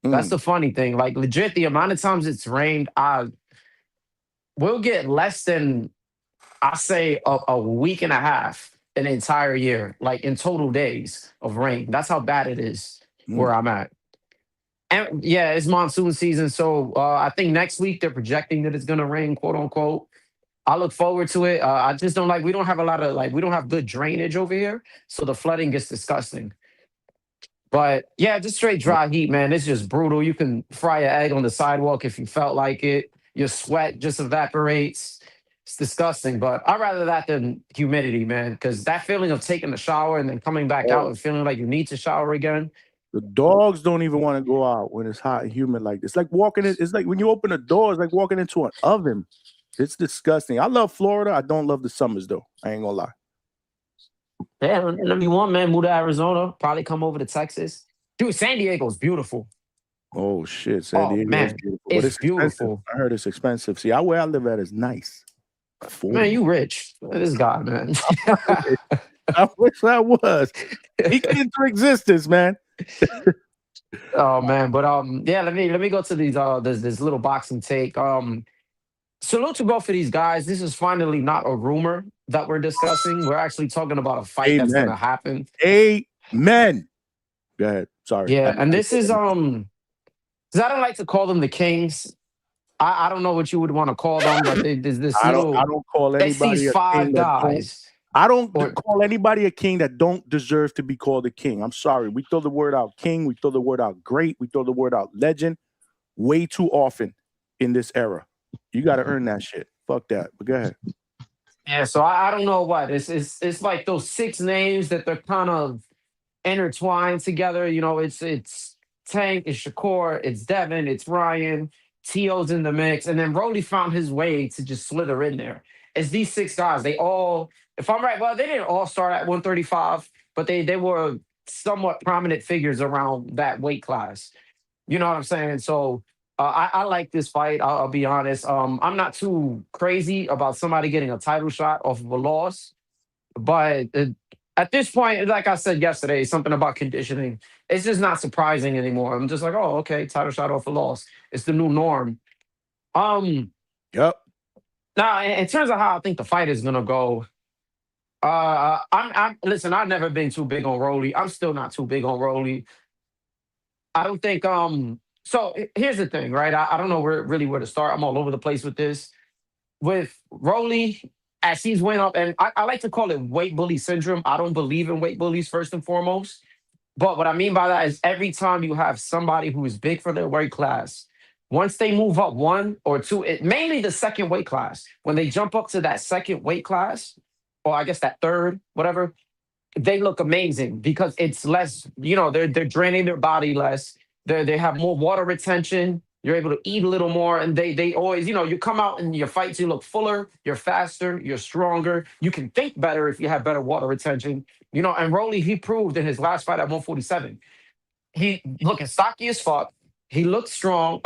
That's the funny thing. Like, legit, the amount of times it's rained, we'll get less than, I say, a week and a half an entire year, like in total days of rain. That's how bad it is where I'm at. And yeah, it's monsoon season. So I think next week they're projecting that it's going to rain, quote unquote. I look forward to it. I just don't we don't have we don't have good drainage over here. So the flooding gets disgusting. But yeah, just straight dry heat, man. It's just brutal. You can fry an egg on the sidewalk if you felt like it. Your sweat just evaporates. It's disgusting. But I'd rather that than humidity, man. Because that feeling of taking a shower and then coming back out and feeling like you need to shower again. The dogs don't even want to go out when it's hot and humid like this. Like it's like when you open a door, it's like walking into an oven. It's disgusting. I love Florida. I don't love the summers, though. I ain't gonna lie. Yeah, let me want, man. Move to Arizona. Probably come over to Texas. Dude, San Diego's beautiful. Oh, shit. San Diego is beautiful. It's beautiful. I heard it's expensive. See, where I live at is nice. Man, you rich. This guy, man. I wish I was. He came into existence, man. Oh, man. But yeah, let me go to these this little boxing take. Salute to both of these guys. This is finally not a rumor that we're discussing. We're actually talking about a fight that's going to happen. Amen. Go ahead. Sorry. Yeah, and this is because I don't like to call them the Kings. I don't know what you would want to call them, but there's this. I don't call anybody these five guys. I don't call anybody a king that don't deserve to be called a king. I'm sorry. We throw the word out king. We throw the word out great. We throw the word out legend way too often in this era. You got to earn that shit. Fuck that. But go ahead. Yeah, so I don't know what. It's like those 6 names that they're kind of intertwined together. You know, it's Tank, it's Shakur, it's Devin, it's Ryan, Tio's in the mix, and then Rolly found his way to just slither in there. It's these 6 guys. They all, if I'm right, well, they didn't all start at 135, but they were somewhat prominent figures around that weight class. You know what I'm saying? So I like this fight. I'll be honest. I'm not too crazy about somebody getting a title shot off of a loss. But at this point, like I said yesterday, something about conditioning. It's just not surprising anymore. I'm just like, oh, okay, title shot off a loss. It's the new norm. Yep. Now, in terms of how I think the fight is going to go, listen, I've never been too big on Rolly. I'm still not too big on Rolly. I don't think so here's the thing, right? I don't know where to start. I'm all over the place with this. With Rolly, as he's went up, and I like to call it weight bully syndrome. I don't believe in weight bullies first and foremost. But what I mean by that is every time you have somebody who is big for their weight class, once they move up one or two, mainly the second weight class, when they jump up to that second weight class, or I guess that third, whatever, they look amazing because it's less, they're draining their body less. They have more water retention. You're able to eat a little more, and they always, you come out in your fights, you look fuller, you're faster, you're stronger. You can think better if you have better water retention. And Rolly, he proved in his last fight at 147. He looking stocky as fuck. He looked strong.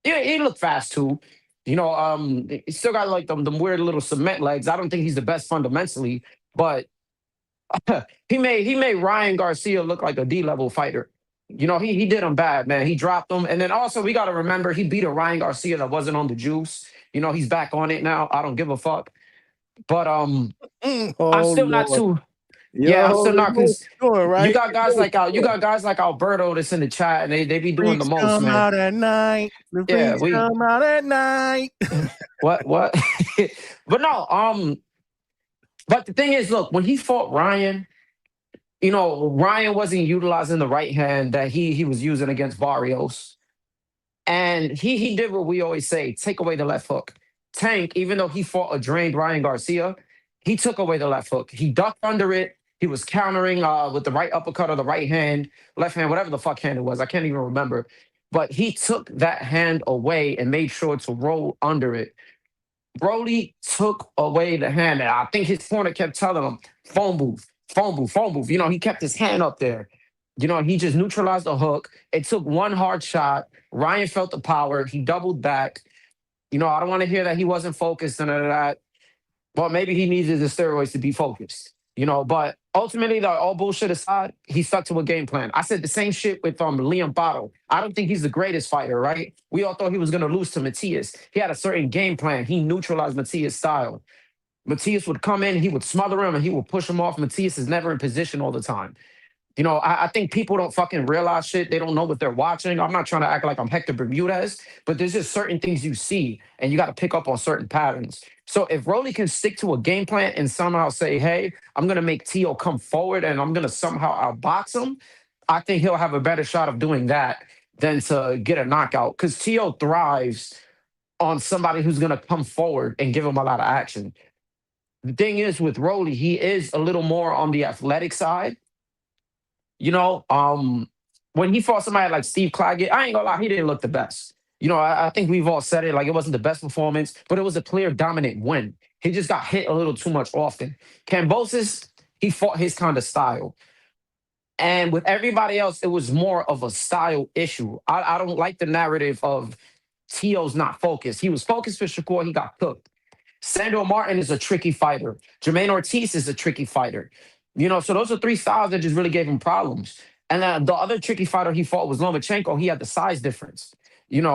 Yeah, he looked fast too. He still got like them weird little cement legs. I don't think he's the best fundamentally, but he made Ryan Garcia look like a D-level fighter. He did him bad, man. He dropped him. And then also we gotta remember he beat a Ryan Garcia that wasn't on the juice. He's back on it now. I don't give a fuck. But I'm Oh still not Lord. too. Yeah, I'm still not because Sure, right? you got guys like Alberto that's in the chat and they be doing the Freaks most, come man. out at night. The Yeah, freaks come out at night. what? But no, but the thing is, look, when he fought Ryan, Ryan wasn't utilizing the right hand that he was using against Barrios. And he did what we always say, take away the left hook. Tank, even though he fought a drained Ryan Garcia, he took away the left hook. He ducked under it. He was countering with the right uppercut or the right hand, left hand, whatever the fuck hand it was. I can't even remember. But he took that hand away and made sure to roll under it. Brody took away the hand. And I think his corner kept telling him, phone booth, phone booth, phone booth. He kept his hand up there. He just neutralized the hook. It took one hard shot. Ryan felt the power. He doubled back. I don't want to hear that he wasn't focused and none of that. Well, maybe he needed the steroids to be focused. But ultimately, all bullshit aside, he stuck to a game plan. I said the same shit with Liam Botto. I don't think he's the greatest fighter, right? We all thought he was going to lose to Matias. He had a certain game plan. He neutralized Matias' style. Matias would come in, he would smother him, and he would push him off. Matias is never in position all the time. I think people don't fucking realize shit. They don't know what they're watching. I'm not trying to act like I'm Hector Bermudez, but there's just certain things you see, and you got to pick up on certain patterns. So if Rolly can stick to a game plan and somehow say, hey, I'm going to make Teo come forward and I'm going to somehow outbox him, I think he'll have a better shot of doing that than to get a knockout. Because Teo thrives on somebody who's going to come forward and give him a lot of action. The thing is with Rolly, he is a little more on the athletic side. When he fought somebody like Steve Claggett, I ain't gonna lie, he didn't look the best. I think we've all said it, like it wasn't the best performance, but it was a clear dominant win. He just got hit a little too much often. Kambosos, he fought his kind of style. And with everybody else, it was more of a style issue. I don't like the narrative of Teo's not focused. He was focused for Shakur, he got cooked. Sandor Martin is a tricky fighter. Jermaine Ortiz is a tricky fighter. So those are three styles that just really gave him problems. And then the other tricky fighter he fought was Lomachenko. He had the size difference.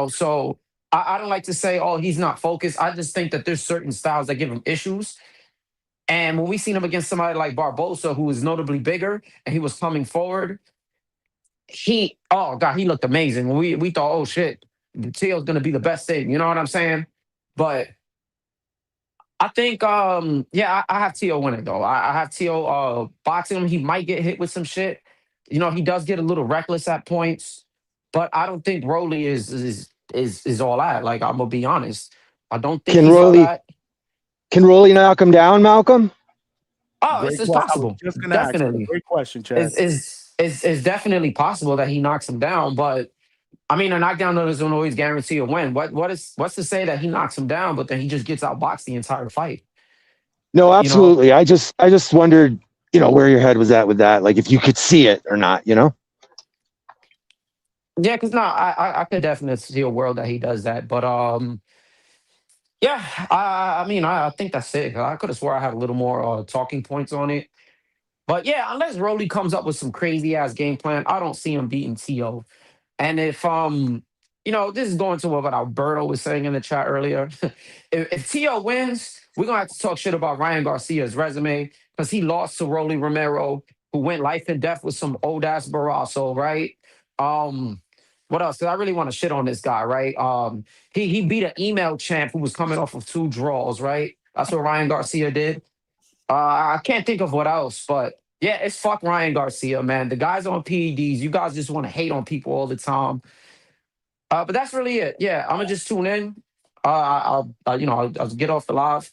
So I don't like to say, oh, he's not focused. I just think that there's certain styles that give him issues. And when we seen him against somebody like Barbosa, who was notably bigger, and he was coming forward, he looked amazing. We thought, oh shit, Teo's gonna be the best thing. You know what I'm saying? But I think, I have Teo winning though. I have Teo boxing him. He might get hit with some shit. He does get a little reckless at points, but I don't think Rolly is all that. Like I'm gonna be honest, I don't think he's all that. Can Rolly knock him down, Malcolm? Oh, it's possible. Just gonna definitely. Ask. Great question, Chad. It's definitely possible that he knocks him down, but I mean, a knockdown doesn't always guarantee a win. What's to say that he knocks him down, but then he just gets outboxed the entire fight? No, absolutely. I just wondered, where your head was at with that, like if you could see it or not, Yeah, because I could definitely see a world that he does that, but yeah, I think that's it. I could have swore I had a little more talking points on it, but yeah, unless Rolly comes up with some crazy ass game plan, I don't see him beating Teo. And if this is going to what Alberto was saying in the chat earlier. if Teo wins, we're gonna have to talk shit about Ryan Garcia's resume because he lost to Rolly Romero, who went life and death with some old ass Barroso, right? What else? 'Cause I really want to shit on this guy, right? He beat an email champ who was coming off of 2 draws, right? That's what Ryan Garcia did. I can't think of what else, but Yeah, it's fuck Ryan Garcia, man. The guys on PEDs, you guys just want to hate on people all the time. But that's really it. Yeah, I'm gonna just tune in. I'll get off the live.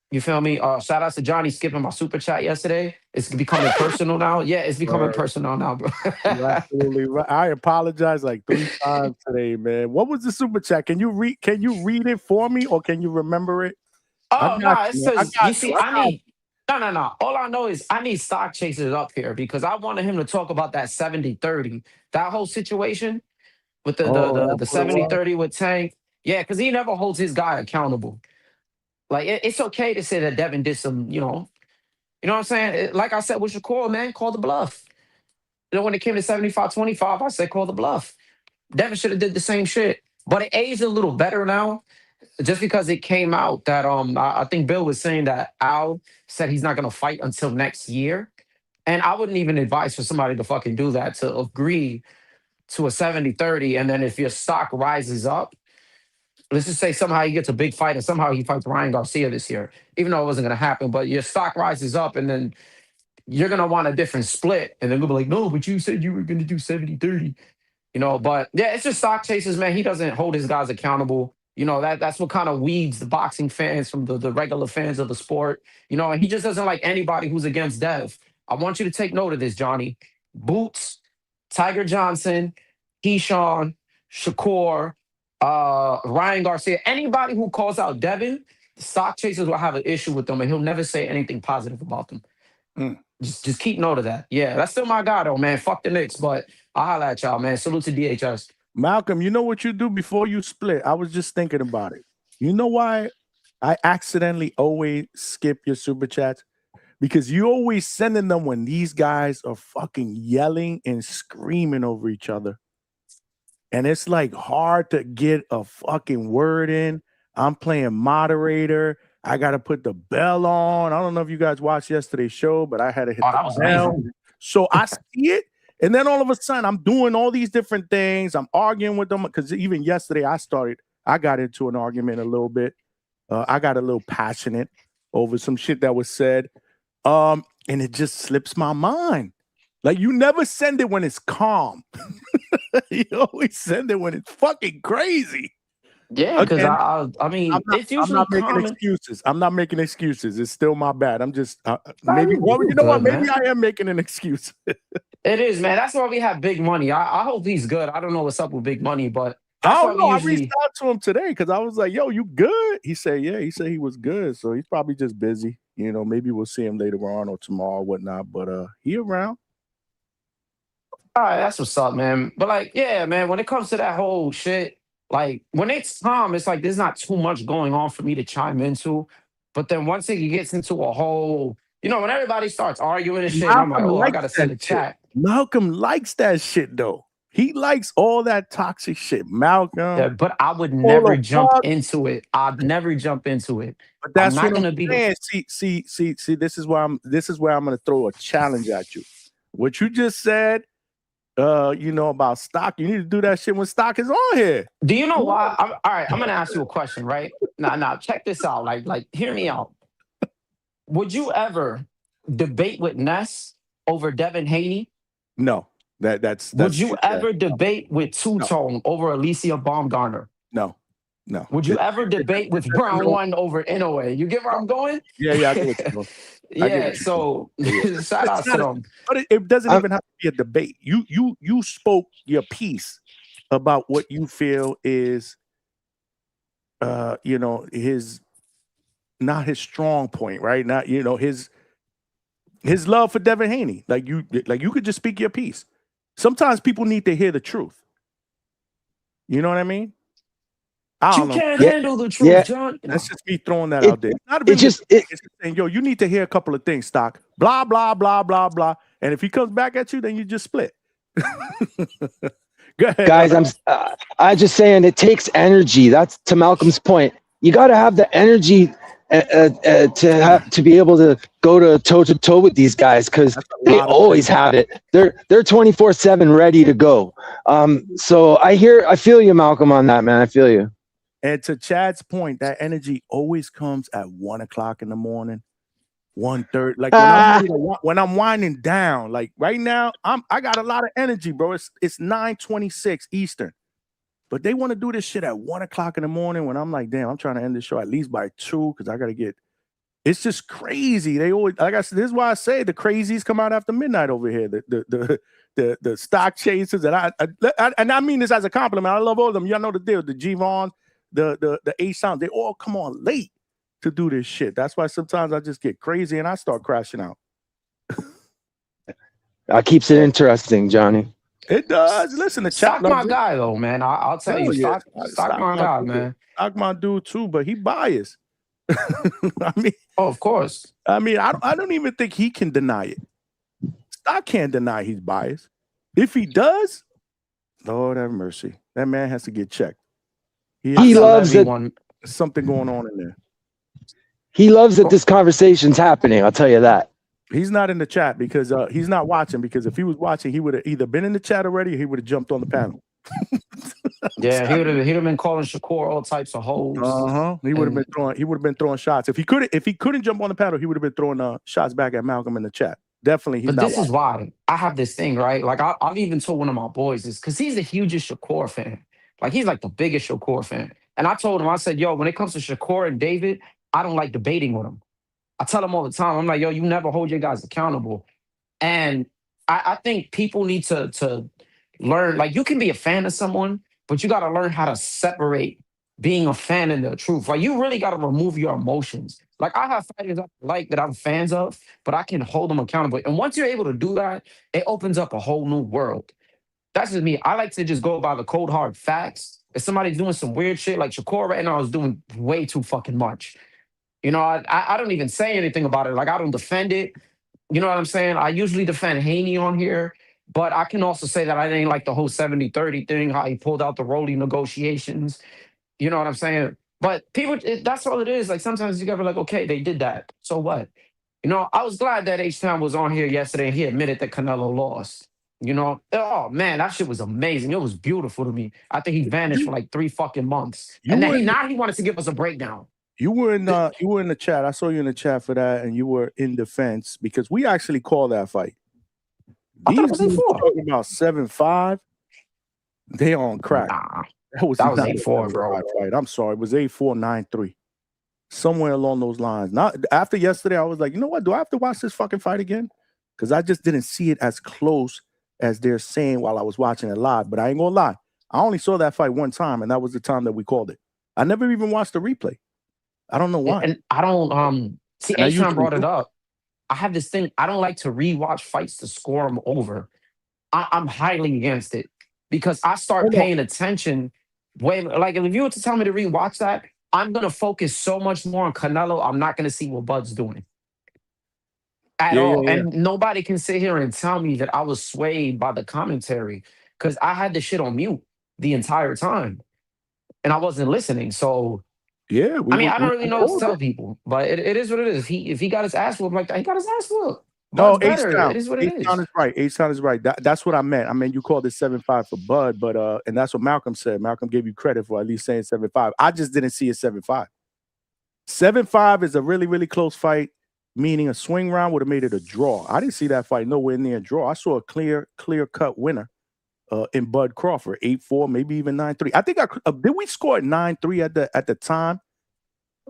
You feel me? Shout out to Johnny skipping my super chat yesterday. It's becoming personal now. Yeah, it's becoming personal now, bro. You're absolutely right. I apologize like 3 times today, man. What was the super chat? Can you read it for me, or can you remember it? Oh no, it's because you see, I need no. All I know is I need stock chasers up here because I wanted him to talk about that 70-30, that whole situation with the that's what it was? 70-30 with Tank. Yeah, because he never holds his guy accountable. Like it's okay to say that Devin did some, you know what I'm saying? Like I said with Shakur, man, call the bluff. You know, when it came to 75-25, I said call the bluff. Devin should have did the same shit. But it aged a little better now. Just because it came out that I think Bill was saying that Al said he's not gonna fight until next year. And I wouldn't even advise for somebody to fucking do that, to agree to a 70-30, and then if your stock rises up, let's just say somehow he gets a big fight and somehow he fights Ryan Garcia this year, even though it wasn't gonna happen, but your stock rises up and then you're gonna want a different split, and then we'll be like, no, but you said you were gonna do 70-30. But yeah, it's just stock chasers, man. He doesn't hold his guys accountable. That's what kind of weeds the boxing fans from the regular fans of the sport. And he just doesn't like anybody who's against Dev. I want you to take note of this, Johnny. Boots, Tiger Johnson, Keyshawn, Shakur, Ryan Garcia, anybody who calls out Devin, the stock chasers will have an issue with them, and he'll never say anything positive about them. Just keep note of that. Yeah, that's still my guy, though, man. Fuck the Knicks, but I'll holla at y'all, man. Salute to DHS. Malcolm, you know what you do before you split? I was just thinking about it. You know why I accidentally always skip your super chats? Because you always sending them when these guys are fucking yelling and screaming over each other. And it's like hard to get a fucking word in. I'm playing moderator. I got to put the bell on. I don't know if you guys watched yesterday's show, but I had to hit the bell. Amazing. So I see it. And then all of a sudden, I'm doing all these different things. I'm arguing with them because even yesterday I got into an argument a little bit. I got a little passionate over some shit that was said. And it just slips my mind. Like, you never send it when it's calm. You always send it when it's fucking crazy. Yeah, because I mean, it's usually I'm not making excuses. I'm not making excuses. It's still my bad. I'm just maybe. Well, you know what? Maybe I am making an excuse. It is, man. That's why we have Big Money. I hope he's good. I don't know what's up with Big Money, but I don't know. I reached out to him today because I was like, "Yo, you good?" He said, "Yeah." He said he was good, so he's probably just busy. Maybe we'll see him later on or tomorrow or whatnot. But he around. All right, that's what's up, man. But like, yeah, man. When it comes to that whole shit. Like, when it's calm, it's like there's not too much going on for me to chime into. But then once it gets into a whole, when everybody starts arguing and shit, I'm like, I got to send a chat. Malcolm likes that shit, though. He likes all that toxic shit, Malcolm. Yeah, but I would never jump into it. I'd never jump into it. But that's not going to be. See, this is where I'm going to throw a challenge at you. What you just said. About stock. You need to do that shit when stock is on here. Do you know why? All right, I'm gonna ask you a question, right? Now, check this out. Like, hear me out. Would you ever debate with Ness over Devin Haney? No. That's Would you ever debate with Two-Tone over Alicia Baumgartner? No. Would you ever debate with Brown One over Inoue? You get where I'm going? Yeah, I get what you're Yeah, so shout out to them. But it doesn't even have to be a debate. You spoke your piece about what you feel is his not his strong point, right? Not his love for Devin Haney. Like you could just speak your piece. Sometimes people need to hear the truth. You know what I mean? You can't handle the truth, John. That's just me throwing that out there. It's just saying, yo, you need to hear a couple of things, Stock. Blah, blah, blah, blah, blah. And if he comes back at you, then you just split. Go ahead. Guys, I'm just saying it takes energy. That's to Malcolm's point. You got to have the energy to be able to go toe to toe with these guys because they always have it. They're 24/7 ready to go. So I feel you, Malcolm, on that, man. I feel you. And to Chad's point, that energy always comes at 1:00 in the morning, 1:30. Like when I'm ready when I'm winding down, like right now, I got a lot of energy, bro. It's 9:26 Eastern. But they want to do this shit at 1 o'clock in the morning when I'm like, damn, I'm trying to end the show at least by 2 because I gotta get. It's just crazy. They always, like I said, this is why I say the crazies come out after midnight over here. The stock chasers, and I mean this as a compliment. I love all of them. Y'all know the deal. The G-Vons, the A-Sounds, they all come on late to do this shit. That's why sometimes I just get crazy and I start crashing out. That keeps it interesting, Johnny. It does. Listen, the chat. Stock my guy though, man. I'll tell you, Yeah. stock my guy, man. Stock my dude too, but he biased. I mean, oh, of course. I mean, I don't even think he can deny it. Stock can't deny he's biased. If he does, Lord have mercy, that man has to get checked. He loves it. Something going on in there. He loves that this conversation's happening. I'll tell you that. He's not in the chat because he's not watching. Because if he was watching, he would have either been in the chat already or he would have jumped on the panel. Yeah, he would have been calling Shakur all types of hoes. He would have been throwing shots. If he couldn't jump on the panel, he would have been throwing shots back at Malcolm in the chat. Definitely. But this is why I have this thing, right? Like I've even told one of my boys this because he's the hugest Shakur fan. Like he's like the biggest Shakur fan. And I told him, I said, yo, when it comes to Shakur and David, I don't like debating with him. I tell him all the time, I'm like, yo, you never hold your guys accountable. And I think people need to learn, like you can be a fan of someone, but you got to learn how to separate being a fan and the truth. Like you really got to remove your emotions. Like I have fighters I like that I'm fans of, but I can hold them accountable. And once you're able to do that, it opens up a whole new world. That's just me. I like to just go by the cold hard facts. If somebody's doing some weird shit, like Shakur right now is doing way too fucking much. You know, I don't even say anything about it. Like I don't defend it. You know what I'm saying? I usually defend Haney on here, but I can also say that I didn't like the whole 70-30 thing, how he pulled out the Rolly negotiations. You know what I'm saying? But people, that's all it is. Like sometimes you gotta be like, okay, they did that. So what? You know, I was glad that H-Town was on here yesterday and he admitted that Canelo lost. You know, oh man, that shit was amazing. It was beautiful to me. I think he vanished for like 3 fucking months. And then now he wanted to give us a breakdown. You were in the chat. I saw you in the chat for that, and you were in defense because we actually called that fight. I thought it was talking about 7-5. They on crack. Nah, that was 8-4, bro. Fight. I'm sorry, it was 8-4, 9-3, somewhere along those lines. Not after yesterday, I was like, you know what? Do I have to watch this fucking fight again? Because I just didn't see it as close as they're saying while I was watching it live. But I ain't gonna lie, I only saw that fight one time, and that was the time that we called it. I never even watched the replay. I don't know why. And I don't see H-Town brought it up. I have this thing. I don't like to rewatch fights to score them over. I'm highly against it because I start paying attention. Like if you were to tell me to rewatch that, I'm gonna focus so much more on Canelo. I'm not gonna see what Bud's doing at all. And nobody can sit here and tell me that I was swayed by the commentary because I had the shit on mute the entire time and I wasn't listening. So. Yeah, I don't really know what to tell people, but it is what it is. If he got his ass whooped like that, he got his ass whooped. No, H-Town. It is what it is. H-Town is right. H-Town is right. That's what I meant. I mean, you called it 7-5 for Bud, but and that's what Malcolm said. Malcolm gave you credit for at least saying 7-5. I just didn't see it 7-5. 7-5 is a really, really close fight, meaning a swing round would have made it a draw. I didn't see that fight nowhere near a draw. I saw a clear-cut winner in Bud Crawford, 8-4, maybe even 9-3. I think did we score at 9-3 at the time?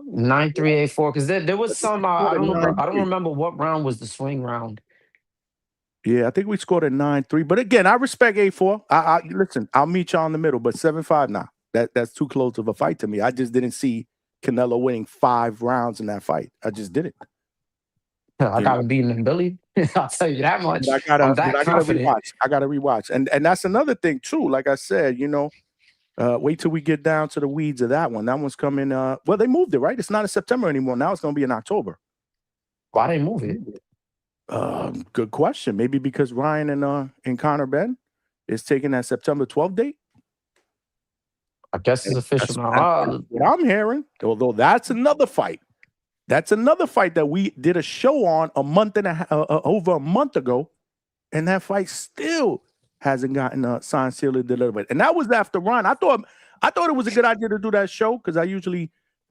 9-3, 8-4. Because there was some. I don't remember what round was the swing round. Yeah, I think we scored at 9-3. But again, I respect 8-4. Listen, I'll meet y'all in the middle, but 7-5 now. That's too close of a fight to me. I just didn't see Canelo winning 5 rounds in that fight. I just didn't. I got him beating him, Billy. I'll tell you that much. I gotta rewatch. And that's another thing too. Like I said, you know, wait till we get down to the weeds of that one. That one's coming. Well, they moved it, right? It's not in September anymore. Now it's going to be in October. Why they move it? Good question. Maybe because Ryan and Conor Ben is taking that September 12th date. I guess it's official now. That's what I'm hearing. Although that's another fight. That's another fight that we did a show on over a month ago, and that fight still hasn't gotten signed, sealed, and delivered. And that was after Ryan. I thought it was a good idea to do that show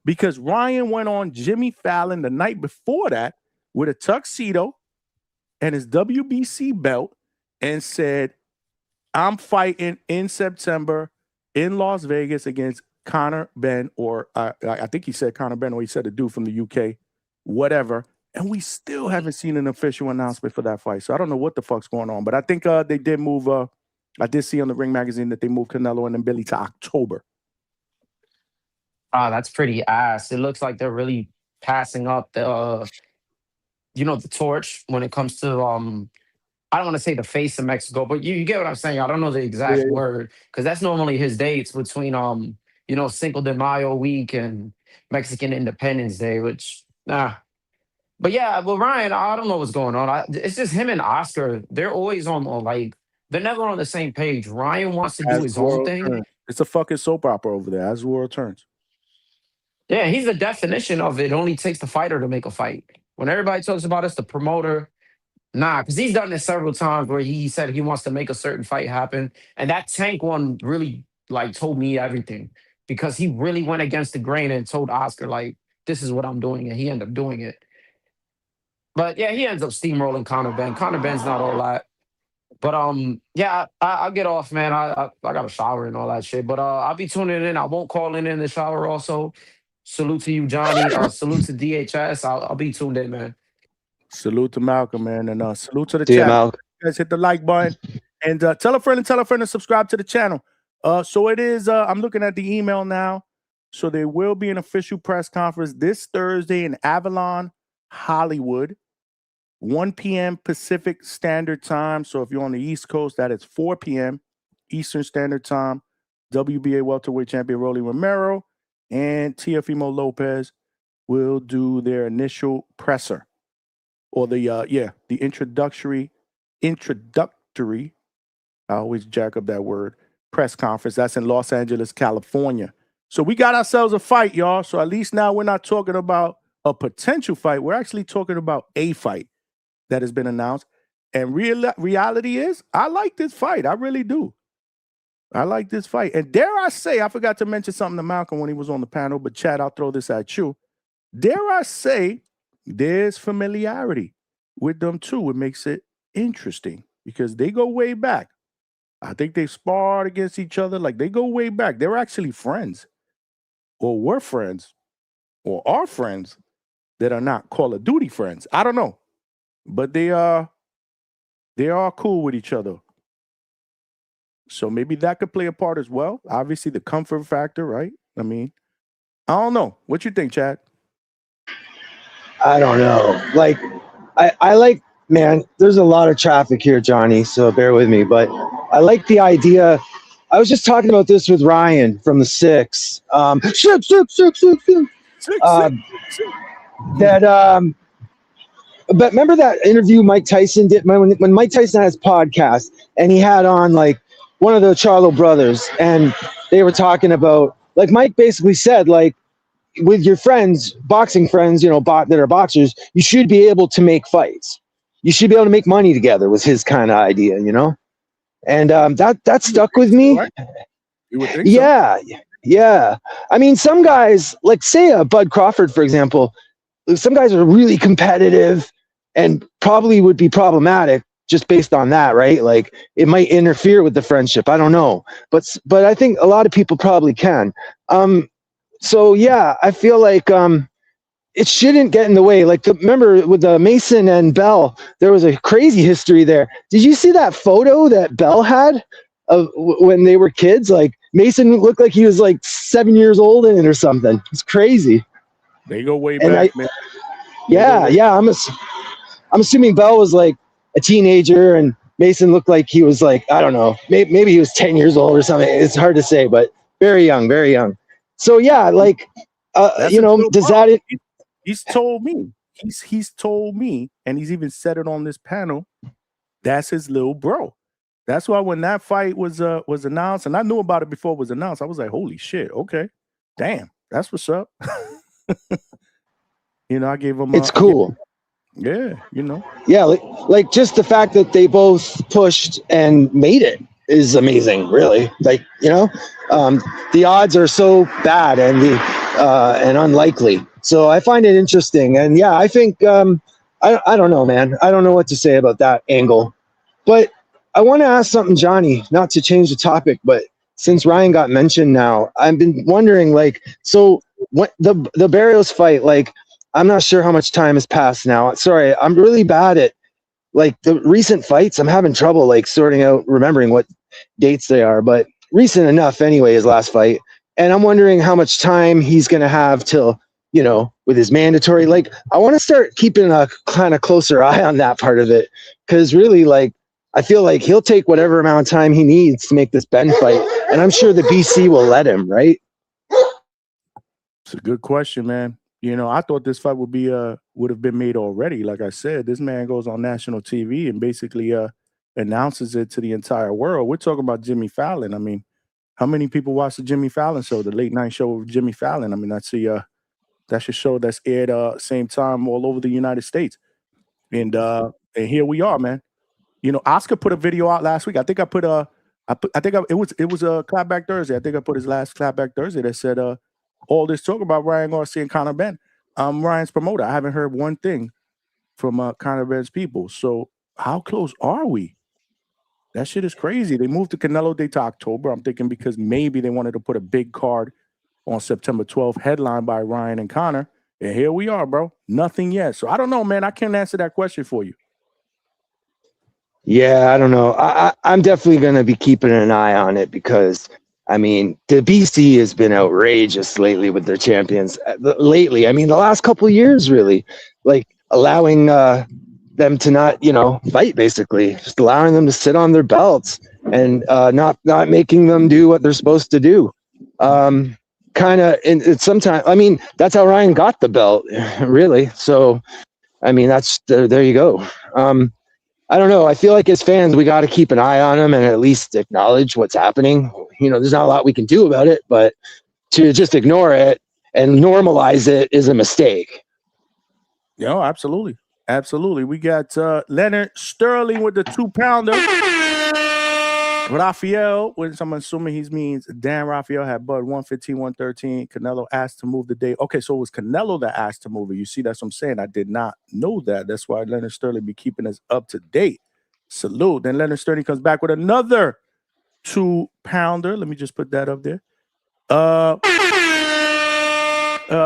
because Ryan went on Jimmy Fallon the night before that with a tuxedo and his WBC belt and said, I'm fighting in September in Las Vegas against Conor Benn, or I think he said Conor Benn, or he said a dude from the UK, whatever. And we still haven't seen an official announcement for that fight. So I don't know what the fuck's going on. But I think they did move, I did see on the Ring Magazine that they moved Canelo and then Billy to October. That's pretty ass. It looks like they're really passing up the, the torch when it comes to, I don't want to say the face of Mexico, but you get what I'm saying. I don't know the exact word, because that's normally his dates between, Cinco de Mayo week and Mexican Independence Day, which, nah. But yeah, well, Ryan, I don't know what's going on. It's just him and Oscar. They're always they're never on the same page. Ryan wants to do his own thing. It's a fucking soap opera over there, as the world turns. Yeah, he's the definition of it only takes the fighter to make a fight. When everybody talks about it's the promoter, nah, because he's done this several times where he said he wants to make a certain fight happen. And that Tank one really told me everything, because he really went against the grain and told Oscar, this is what I'm doing. And he ended up doing it. But yeah, he ends up steamrolling Conor Benn. Conor Benn's not all that. But yeah, I'll get off, man. I got a shower and all that shit. But I'll be tuning in. I won't call in the shower also. Salute to you, Johnny. Salute to DHS. I'll be tuned in, man. Salute to Malcolm, man. And salute to the See chat. Malcolm. You guys hit the like button. And tell a friend to subscribe to the channel. So it is, I'm looking at the email now. So there will be an official press conference this Thursday in Avalon, Hollywood. 1 p.m. Pacific Standard Time. So if you're on the East Coast, that is 4 p.m. Eastern Standard Time. WBA welterweight champion Rolly Romero and Teofimo Lopez will do their initial presser, or the introductory. I always jack up that word. Press conference. That's in Los Angeles, California. So we got ourselves a fight, y'all. So at least now we're not talking about a potential fight. We're actually talking about a fight that has been announced. And reality is, I like this fight. I really do. I like this fight. And dare I say, I forgot to mention something to Malcolm when he was on the panel, but Chad, I'll throw this at you. Dare I say, there's familiarity with them too. It makes it interesting because they go way back. I think they sparred against each other. They go way back. They're actually friends, or were friends, or are friends that are not Call of Duty friends. I don't know. But they are cool with each other. So maybe that could play a part as well. Obviously, the comfort factor, right? I mean, I don't know. What you think, Chad? I don't know. I like, man, there's a lot of traffic here, Johnny, so bear with me. But I like the idea. I was just talking about this with Ryan from the Six. But remember that interview Mike Tyson did when Mike Tyson had his podcast and he had on one of the Charlo brothers, and they were talking about, Mike basically said, with your friends, boxing friends, that are boxers, you should be able to make fights. You should be able to make money together, was his kind of idea, And that stuck with me. You would think so. Yeah. I mean, some guys, say Bud Crawford, for example, some guys are really competitive and probably would be problematic just based on that, right? It might interfere with the friendship. I don't know. But I think a lot of people probably can. So yeah, I feel like it shouldn't get in the way. Remember with Mason and Bell, there was a crazy history there. Did you see that photo that Bell had of when they were kids? Mason looked like he was 7 years old in it or something. It's crazy. They go way back, man. Yeah. I'm assuming Bell was a teenager and Mason looked like he was I don't know, maybe he was 10 years old or something. It's hard to say, but very young, very young. So yeah, does that? He's told me. He's told me, and he's even said it on this panel. That's his little bro. That's why when that fight was announced, and I knew about it before it was announced, I was like, holy shit, okay, damn, that's what's up. I gave him. It's cool. Yeah, Yeah, just the fact that they both pushed and made it is amazing, really. The odds are so bad and unlikely. So I find it interesting, and yeah, I think I don't know, man. I don't know what to say about that angle. But I want to ask something, Johnny, not to change the topic, but since Ryan got mentioned now, I've been wondering, like, so what the Barrios fight, like, I'm not sure how much time has passed now. Sorry, I'm really bad at like the recent fights. I'm having trouble like sorting out, remembering what dates they are, but recent enough anyway, his last fight. And I'm wondering how much time he's going to have till, you know, with his mandatory. Like, I want to start keeping a kind of closer eye on that part of it, because really, like, I feel like he'll take whatever amount of time he needs to make this Ben fight, and I'm sure the BC will let him, right? It's a good question, man. You know, I thought this fight would have been made already. Like I said, this man goes on national TV and basically announces it to the entire world. We're talking about Jimmy Fallon. I mean, how many people watch the Jimmy Fallon show, the late night show with Jimmy Fallon? I mean, that's a show that's aired same time all over the United States. And here we are, man. You know, Oscar put a video out last week. I think it was a Clapback Thursday. I think I put his last Clapback Thursday that said all this talk about Ryan Garcia and Conor Benn. I'm Ryan's promoter. I haven't heard one thing from Conor Benn's people. So how close are we? That shit is crazy. They moved the Canelo Day to October. I'm thinking because maybe they wanted to put a big card on September 12th, headlined by Ryan and Conor. And here we are, bro. Nothing yet. So I don't know, man. I can't answer that question for you. Yeah, I don't know. I'm definitely going to be keeping an eye on it because, I mean, the BC has been outrageous lately with their champions. Lately, I mean, the last couple of years, really, like allowing them to not, you know, fight, basically, just allowing them to sit on their belts and not making them do what they're supposed to do. Kind of, and sometimes, I mean, that's how Ryan got the belt, really. So, I mean, that's there you go. I don't know. I feel like as fans, we got to keep an eye on him and at least acknowledge what's happening. You know, there's not a lot we can do about it, but to just ignore it and normalize it is a mistake. Yeah, absolutely. Absolutely. We got Leonard Sterling with the 2-pounder. Rafael, which I'm assuming he means Dan Rafael, had Bud 115, 113. Canelo asked to move the day. Okay, so it was Canelo that asked to move it. You see, that's what I'm saying. I did not know that. That's why Leonard Sterling be keeping us up to date. Salute. Then Leonard Sterling comes back with another 2-pounder. Let me just put that up there.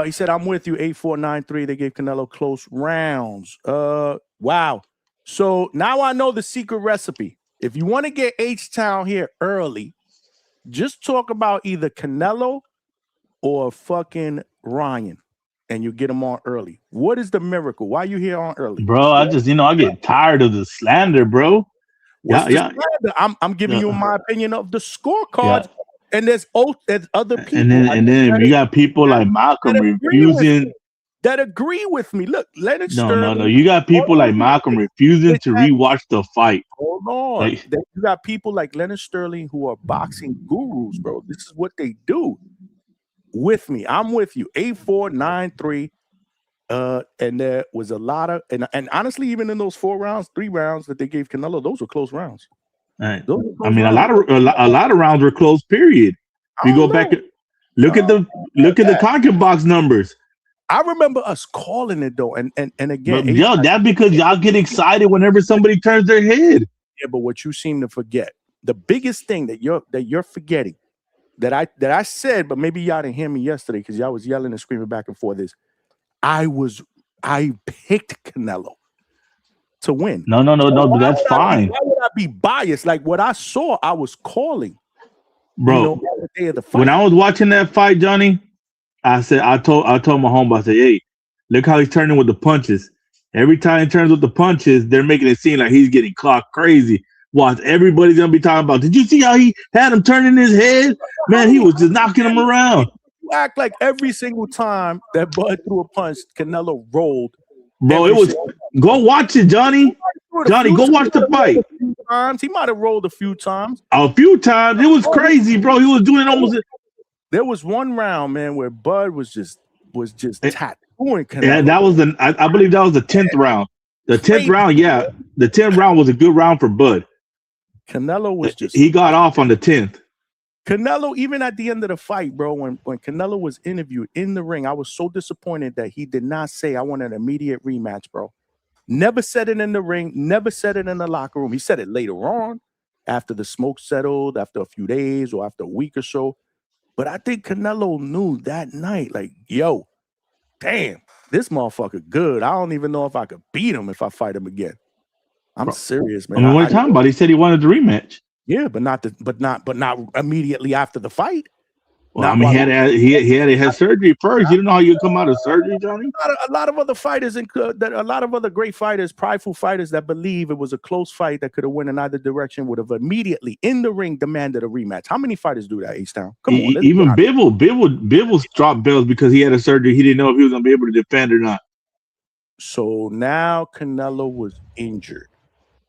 He said, I'm with you, 8-4-9-3. They gave Canelo close rounds. Wow. So now I know the secret recipe. If you want to get H-Town here early, just talk about either Canelo or fucking Ryan, and you get him on early. What is the miracle? Why you here on early? Bro, I just, I get tired of the slander, bro. Yeah. I'm giving you my opinion of the scorecards, and there's other people. And then you got people like Malcolm refusing. That agree with me. Look, Leonard Sterling. No. You got people like Malcolm refusing to rewatch the fight. Hold on. You got people like Leonard Sterling who are boxing gurus, bro. This is what they do. With me. I'm with you. 8-4-9-3. And there was a lot of, and honestly, even in those 4 rounds, 3 rounds that they gave Canelo, those were close rounds. Right. I mean, a lot of rounds were close, period. If you go back, look at the Conker box numbers. I remember us calling it though, and again, but, that's because y'all get excited whenever somebody turns their head. Yeah, but what you seem to forget, the biggest thing that you're forgetting, that I said, but maybe y'all didn't hear me yesterday because y'all was yelling and screaming back and forth. Is I picked Canelo to win. No, but that's fine. Why would I be biased? Like what I saw, I was calling, bro. The day of the fight. When I was watching that fight, Johnny, I told my homeboy, I said, hey, look how he's turning with the punches. Every time he turns with the punches, they're making it seem like he's getting clocked crazy. Watch, everybody's gonna be talking about. Did you see how he had him turning his head? Man, he was just knocking him around. You act like every single time that Bud threw a punch, Canelo rolled. Bro, it was. Go watch it, Johnny. Johnny, go watch the fight. He might have rolled a few times. A few times. It was crazy, bro. He was doing almost. There was one round, man, where Bud was just tattooing Canelo. Yeah, that was I believe that was the 10th round. The 10th round, yeah. The 10th round was a good round for Bud. Canelo was he got off on the 10th. Canelo, even at the end of the fight, bro, when Canelo was interviewed in the ring, I was so disappointed that he did not say, I want an immediate rematch, bro. Never said it in the ring, never said it in the locker room. He said it later on, after the smoke settled, after a few days or after a week or so. But I think Canelo knew that night, like, yo, damn, this motherfucker good. I don't even know if I could beat him if I fight him again. I'm serious, man. I mean, what are you talking about? He said he wanted the rematch. Yeah, but not immediately after the fight. Well, I mean, he had to have surgery first. You don't know how you come out of surgery, Johnny. A lot of other fighters, a lot of other great fighters, prideful fighters that believe it was a close fight that could have went in either direction would have immediately in the ring demanded a rematch. How many fighters do that, H-Town? Come on. Even Bivol dropped belts because he had a surgery. He didn't know if he was going to be able to defend or not. So now Canelo was injured.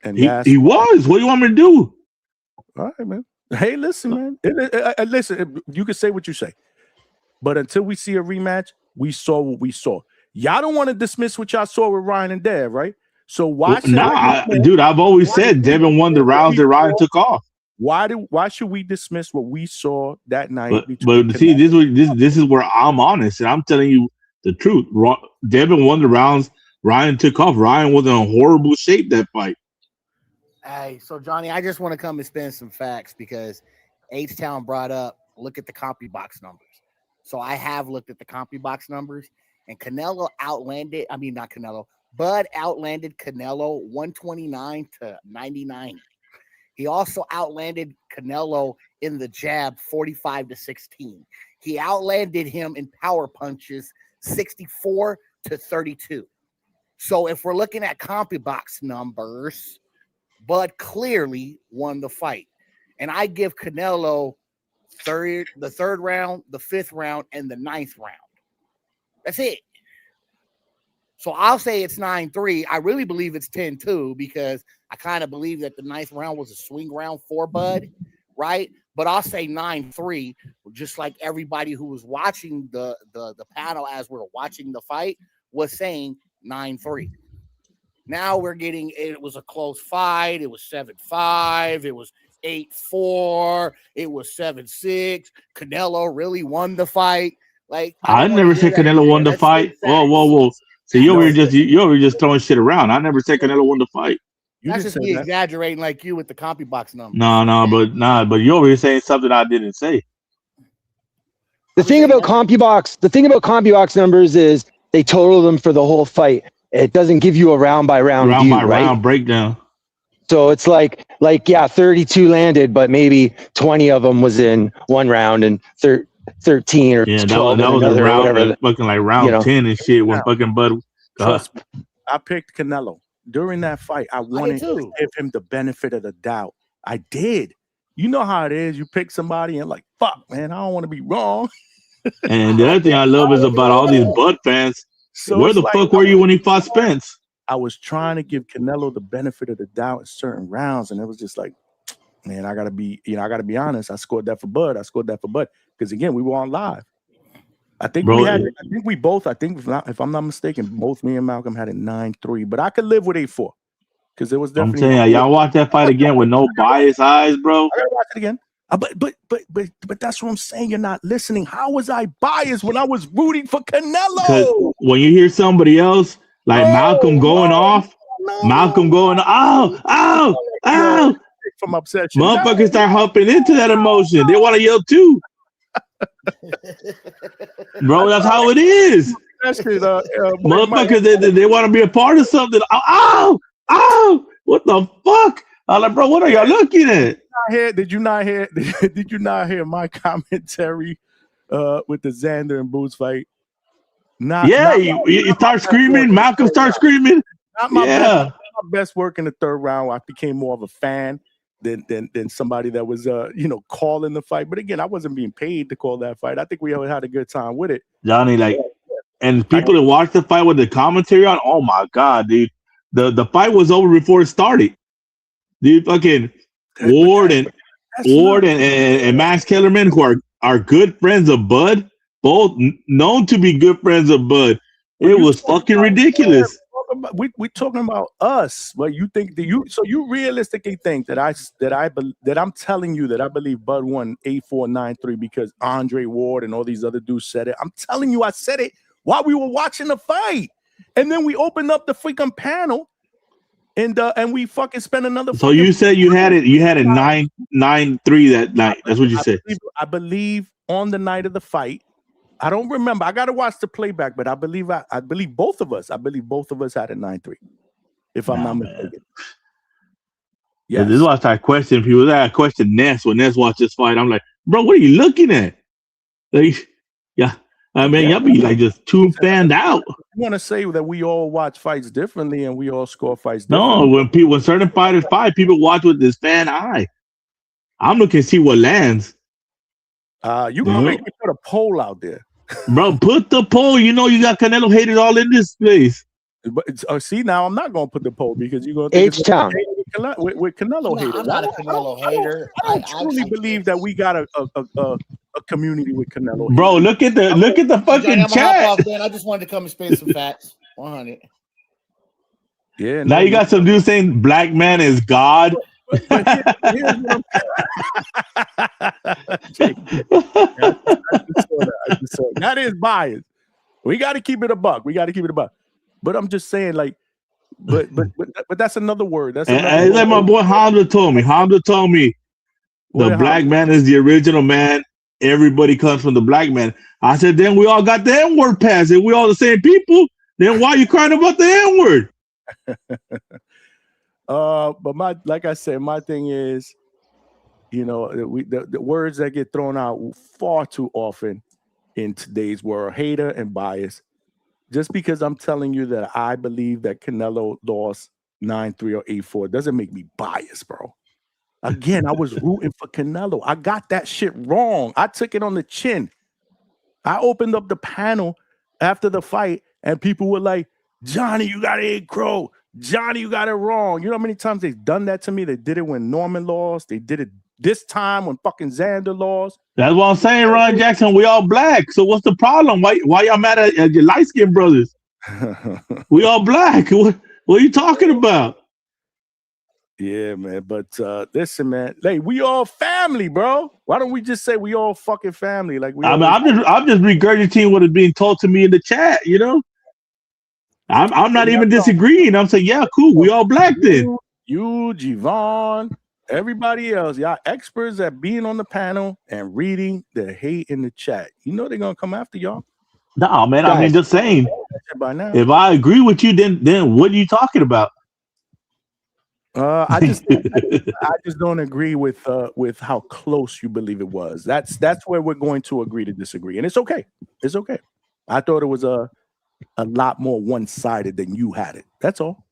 And he was. What do you want me to do? All right, man. Hey, listen, man. Listen, you can say what you say. But until we see a rematch, we saw what we saw. Y'all don't want to dismiss what y'all saw with Ryan and Dev, right? So why? Dude, I've always said Devin won the rounds that Ryan took off. Why should we dismiss what we saw that night? But see, this is where I'm honest, and I'm telling you the truth. Devin won the rounds. Ryan took off. Ryan was in a horrible shape that fight. Hey, so Johnny, I just want to come and spin some facts because H-Town brought up, look at the CompuBox numbers. So I have looked at the CompuBox numbers, and Bud outlanded Canelo 129 to 99. He also outlanded Canelo in the jab 45 to 16. He outlanded him in power punches 64 to 32. So if we're looking at CompuBox numbers, Bud clearly won the fight. And I give Canelo the third round, the fifth round, and the ninth round. That's it. So I'll say it's 9-3. I really believe it's 10-2 because I kind of believe that the ninth round was a swing round for Bud, right? But I'll say 9-3, just like everybody who was watching the panel as we're watching the fight was saying 9-3. Now we're getting, it was a close fight. It was 7-5. It was 8-4. It was 7-6. Canelo really won the fight. Like I never said Canelo won the fight. Whoa. So you were just throwing shit around. I never said Canelo won the fight. That's just me exaggerating like you with the CompuBox number. But you over here saying something I didn't say. The thing about CompuBox numbers is they total them for the whole fight. It doesn't give you a round by round round breakdown. So it's like 32 landed, but maybe 20 of them was in one round and 13 or 12. That was a round, fucking like round 10 and shit when fucking Bud. Trust me, I picked Canelo during that fight. I wanted to give him the benefit of the doubt. I did. You know how it is. You pick somebody and like, fuck, man, I don't want to be wrong. And the other thing I love is about all these Bud fans. So where the fuck were you when he fought Spence? I was trying to give Canelo the benefit of the doubt in certain rounds, and it was just like, man, I gotta be honest. I scored that for Bud. Because again, we were on live. I think if I'm not mistaken, both me and Malcolm had it 9-3, but I could live with 8-4 because it was definitely. I'm saying, y'all watch that fight again with no biased eyes, bro. I gotta watch it again. But that's what I'm saying. You're not listening. How was I biased when I was rooting for Canelo? When you hear somebody else like Malcolm going off, Malcolm going, ow, from obsession, motherfuckers start hopping into that emotion. They want to yell too, bro. That's how it is. Motherfuckers, they want to be a part of something. Ow! What the fuck? I'm like, bro, what are y'all looking at? Did you not hear my commentary with the Xander and Boots fight? You start screaming. Malcolm starts screaming. Not my best work in the third round. I became more of a fan than somebody that was calling the fight. But again, I wasn't being paid to call that fight. I think we always had a good time with it. Johnny, and people that watched the fight with the commentary on, oh my god, dude, the fight was over before it started. Dude, fucking Ward and Max Kellerman, who are good friends of Bud, both known to be good friends of Bud. It was fucking ridiculous. We're talking about us. Well, you think so you realistically think that I'm telling you that I believe Bud won 8-4, 9-3 because Andre Ward and all these other dudes said it. I'm telling you, I said it while we were watching the fight. And then we opened up the freaking panel and we fucking spent another. So you said you had it 9-3 that night. That's what you said. I believe on the night of the fight. I don't remember. I got to watch the playback, but I believe both of us. I believe both of us had a 9-3. If I'm not mistaken. Yeah, this is why I started questioning people. I question Ness when Ness watched this fight. I'm like, bro, what are you looking at? Like, yeah. I mean, y'all be like just too fanned out. I want to say that we all watch fights differently and we all score fights differently. No, when certain fighters fight, people watch with this fan eye. I'm looking to see what lands. You're gonna make me put a poll out there. Bro, put the poll. You know you got Canelo haters all in this place. But see, now I'm not gonna put the poll because you're gonna think H-Town with Canelo haters. I'm not a Canelo hater. I truly believe that we got a community with Canelo. Bro, look at the fucking chat. I just wanted to come and spit some facts. 100. Yeah. Now you got some dudes saying black man is God. Here's what that is bias. We got to keep it a buck. But I'm just saying, like, but that's another word. That's like my boy Hamza told me. The black man is the original man. Everybody comes from the black man. I said, then we all got the N-word pass. If we all the same people, then why are you crying about the N-word? But like I said, my thing is, you know, the words that get thrown out far too often in today's world, hater and bias. Just because I'm telling you that I believe that Canelo lost 9-3 or 8-4 doesn't make me biased, bro. Again, I was rooting for Canelo. I got that shit wrong. I took it on the chin. I opened up the panel after the fight, and people were like, Johnny, you got 8 crow. Johnny, you got it wrong. You know how many times they've done that to me? They did it when Norman lost. They did it this time when fucking Xander lost. That's what I'm saying, Ron Jackson. We all black. So what's the problem? Why y'all mad at your light-skinned brothers? We all black. What are you talking about? Yeah, man. But listen, man. Hey, we all family, bro. Why don't we just say we all fucking family? Like I'm just regurgitating what is being told to me in the chat. You know, I'm not even disagreeing. I'm saying, yeah, cool. We all black then. You, Javon, everybody else, y'all experts at being on the panel and reading the hate in the chat. You know they're gonna come after y'all. No, man. I mean, just saying. By now. If I agree with you, then what are you talking about? I just don't agree with how close you believe it was. That's where we're going to agree to disagree, and it's okay. It's okay. I thought it was a lot more one-sided than you had it. That's all.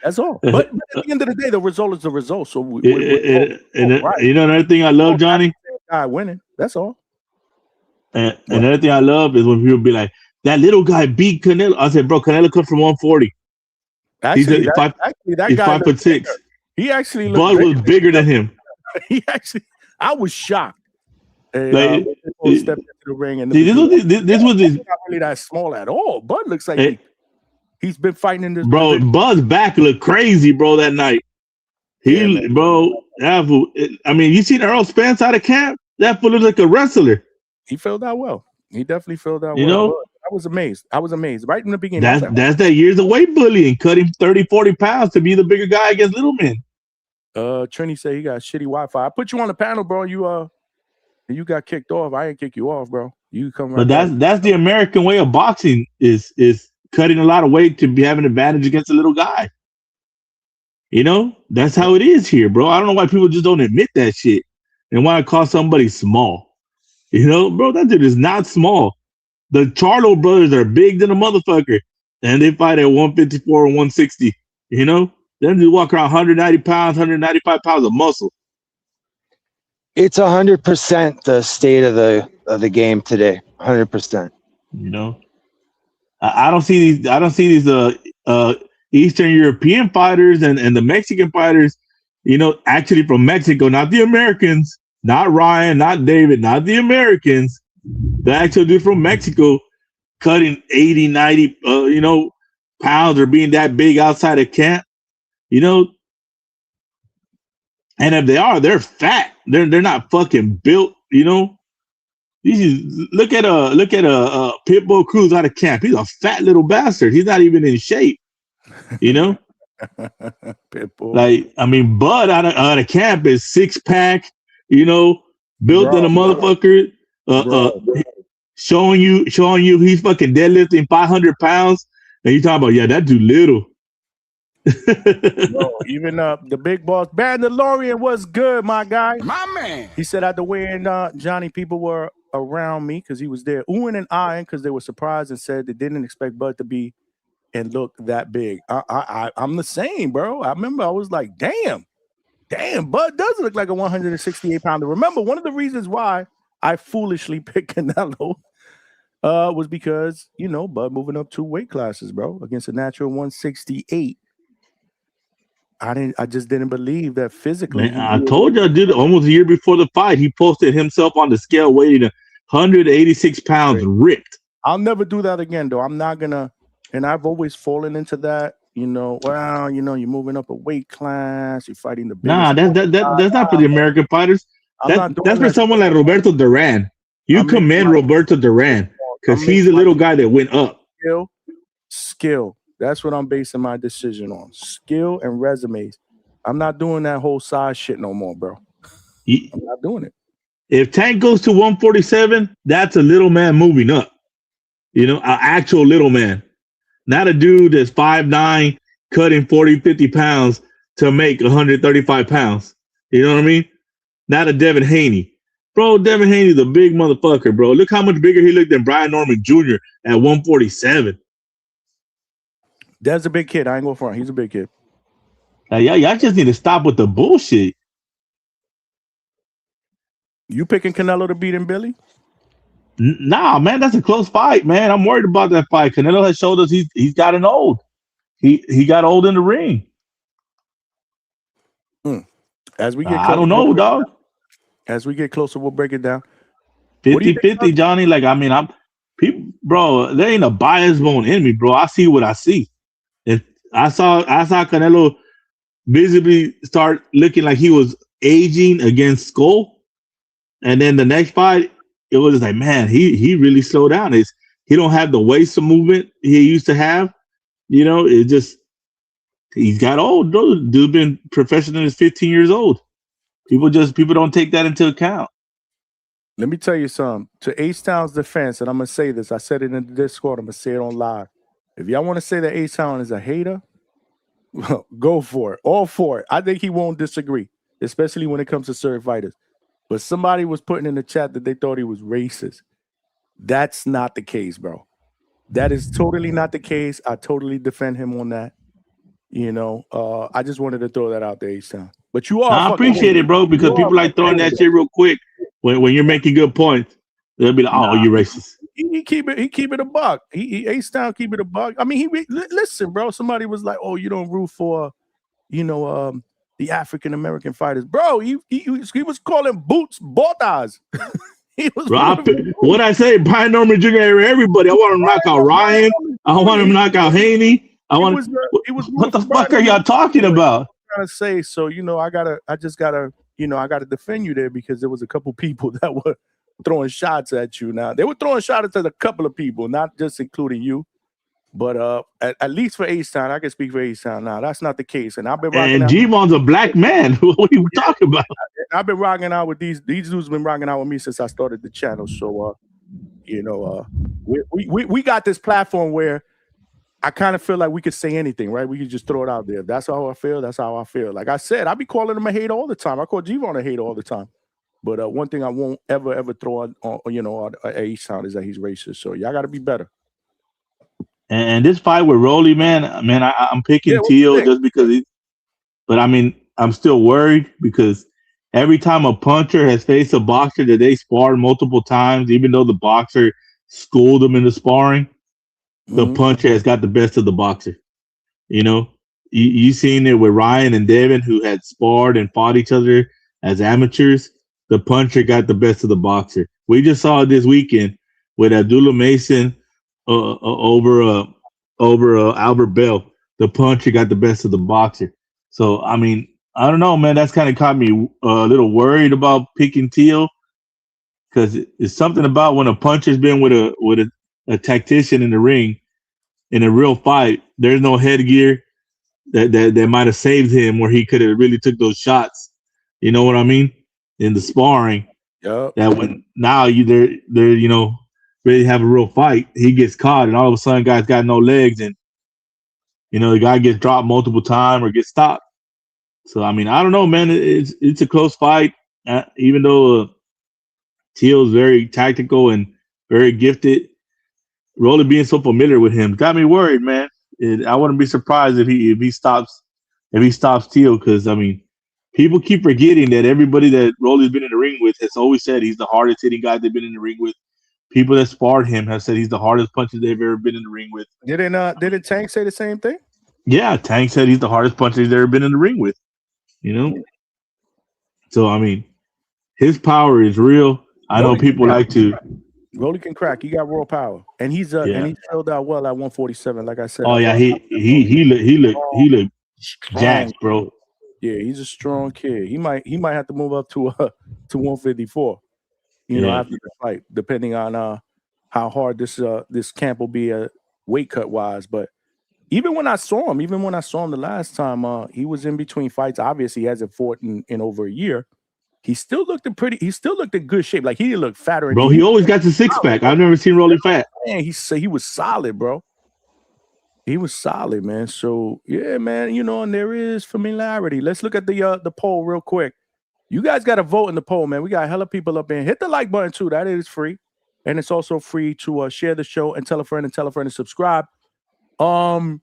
That's all. But at the end of the day, the result is the result. So right. You know another thing I love, Johnny? Guy winning. That's all. And another thing I love is when people be like, "That little guy beat Canelo." I said, "Bro, Canelo comes from 140." Actually, he's that he's guy 5'6". He actually Bud was bigger than him. I was shocked. Like, stepped into the ring and this was not really that small at all. Bud looks like he's been fighting in this. Bro, division. Bud's back looked crazy, bro. That night, I mean, you seen Earl Spence out of camp? That fool looked like a wrestler. He filled out well. He definitely filled out well. You know, I was amazed. Right in the beginning. That's that years of weight bullying. Cut him 30-40 pounds to be the bigger guy against little men. Trini said he got shitty Wi-Fi. I put you on the panel, bro. You got kicked off. I ain't kick you off, bro. You come right. But that's the American way of boxing is cutting a lot of weight to be having an advantage against a little guy. You know, that's how it is here, bro. I don't know why people just don't admit that shit and why I call somebody small. You know, bro, that dude is not small. The Charlo brothers are big than a motherfucker, and they fight at 154 or 160. You know, then they walk around 190 pounds, 195 pounds of muscle. It's 100% the state of the game today. 100%. You know, I don't see these Eastern European fighters and the Mexican fighters. You know, actually from Mexico, not the Americans, not Ryan, not David, not the Americans. The actual dude from Mexico cutting 80, 90, pounds or being that big outside of camp, you know. And if they are, they're fat. They're not fucking built, you know. Look at a Pitbull Cruz out of camp. He's a fat little bastard. He's not even in shape, you know. Pitbull. Like, I mean, Bud out of camp is 6-pack, you know, built in a motherfucker, showing you he's fucking deadlifting 500 pounds, and you talking about, yeah, that dude little. Bro, even the big boss Bandalorian was good, my guy. My man. He said at the weigh-in, Johnny, people were around me because he was there, oohing and eyeing because they were surprised and said they didn't expect Bud to be and look that big. I'm the same, bro. I remember I was like, damn, Bud does look like a 168 pounder. Remember, one of the reasons why I foolishly picked Canelo was because, you know, Bud moving up 2 weight classes, bro, against a natural 168. I just didn't believe that physically. Man, I told you I did it almost a year before the fight. He posted himself on the scale weighing 186 pounds ripped. I'll never do that again, though. I'm not gonna, and I've always fallen into that. You know, well, you know, you're moving up a weight class, you're fighting the Nah, that's not for the American fighters. That's for someone like Roberto Duran. You commend Roberto Duran because he's a little guy that went up. Skill. That's what I'm basing my decision on. Skill and resumes. I'm not doing that whole size shit no more, bro. I'm not doing it. If Tank goes to 147, that's a little man moving up. You know, an actual little man. Not a dude that's 5'9", cutting 40, 50 pounds to make 135 pounds. You know what I mean? Not a Devin Haney. Bro, Devin Haney's a big motherfucker, bro. Look how much bigger he looked than Brian Norman Jr. at 147. Dev's a big kid. I ain't going front. He's a big kid. Y'all just need to stop with the bullshit. You picking Canelo to beat him, Billy? Nah, man, that's a close fight, man. I'm worried about that fight. Canelo has showed us he's gotten old. He got old in the ring. As we get closer, I don't know, dog. As we get closer, we'll break it down. 50-50, Johnny. Like, I mean, bro, there ain't a bias bone in me, bro. I see what I see. If I saw Canelo visibly start looking like he was aging against Skull, and then the next fight, it was like, man, he really slowed down. He don't have the waist of movement he used to have. You know, it just he's got old. Dude been professional since 15 years old. People don't take that into account. Let me tell you something. To H-Town's defense, and I'm gonna say this. I said it in the Discord. I'm gonna say it on live. If y'all want to say that H-Town is a hater, well, go for it. All for it. I think he won't disagree, especially when it comes to certain fighters. But somebody was putting in the chat that they thought he was racist. That's not the case, bro. That is totally not the case. I totally defend him on that. You know, I just wanted to throw that out there, H-Town. But you are. I appreciate it, bro, because people like throwing that shit real quick when you're making good points. They'll be like, "Oh, you racist." He keep it a buck. He H-Town keep it a buck. I mean, listen, bro. Somebody was like, "Oh, you don't root for, you know, the African American fighters, bro." He was calling boots botas. He was. Bro, what I say, Brian Norman Jr. Everybody. I want him to knock out Ryan. I want him to knock out Haney. What the fuck are y'all talking about? Trying to say, so you know, I gotta defend you there because there was a couple people that were throwing shots at you. Now they were throwing shots at a couple of people, not just including you, but at least for H-Town, I can speak for H-Town. Now that's not the case, and I've been rocking. And G-Von's a black man. What are you talking about? I've been rocking out with these dudes. Been rocking out with me since I started the channel. So you know, we got this platform where I kind of feel like we could say anything, right? We could just throw it out there. If that's how I feel. That's how I feel. Like I said, I be calling him a hater all the time. I call G-Von a hater all the time. But one thing I won't ever throw on you know, H-Town is that he's racist. So y'all got to be better. And this fight with Rolly, man, I'm picking Teo just because but I mean, I'm still worried because every time a puncher has faced a boxer that they sparred multiple times, even though the boxer schooled them in the sparring, the puncher has got the best of the boxer. You know, you seen it with Ryan and Devin, who had sparred and fought each other as amateurs. The puncher got the best of the boxer. We just saw it this weekend with Abdullah Mason over Albert Bell. The puncher got the best of the boxer. So I mean, I don't know, man. That's kind of caught me a little worried about picking Teo because it's something about when a puncher's been with a tactician in the ring in a real fight. There's no headgear. that might have saved him, where he could have really took those shots. You know what I mean? In the sparring. Yep. That when now they're ready to have a real fight, he gets caught, and all of a sudden, guy's got no legs, and the guy gets dropped multiple times or gets stopped. So I mean, I don't know, man. It's a close fight, even though Teal's very tactical and very gifted. Rolly being so familiar with him got me worried, man. I wouldn't be surprised if he stops Teal, because I mean, people keep forgetting that everybody that Rolly's been in the ring with has always said he's the hardest hitting guy they've been in the ring with. People that sparred him have said he's the hardest puncher they've ever been in the ring with. Didn't Tank say the same thing? Yeah, Tank said he's the hardest puncher he's ever been in the ring with. So I mean, his power is real. I know people like to. Rolly can crack. He got raw power, and he's filled out well at 147. Like I said. Oh yeah, he looked jacked, bro. Yeah, he's a strong kid. He might have to move up to 154. After the fight, depending on how hard this camp will be weight cut wise. But even when I saw him the last time, he was in between fights. Obviously, he hasn't fought in over a year. He still looked in good shape. Like, he didn't look fatter. Bro, he always got the six pack. I've never seen Rolly fat. Man, he was solid, bro. He was solid, man. So yeah, man. And there is familiarity. Let's look at the poll real quick. You guys got to vote in the poll, man. We got hella people up in. Hit the like button too. That is free, and it's also free to share the show and tell a friend and subscribe. So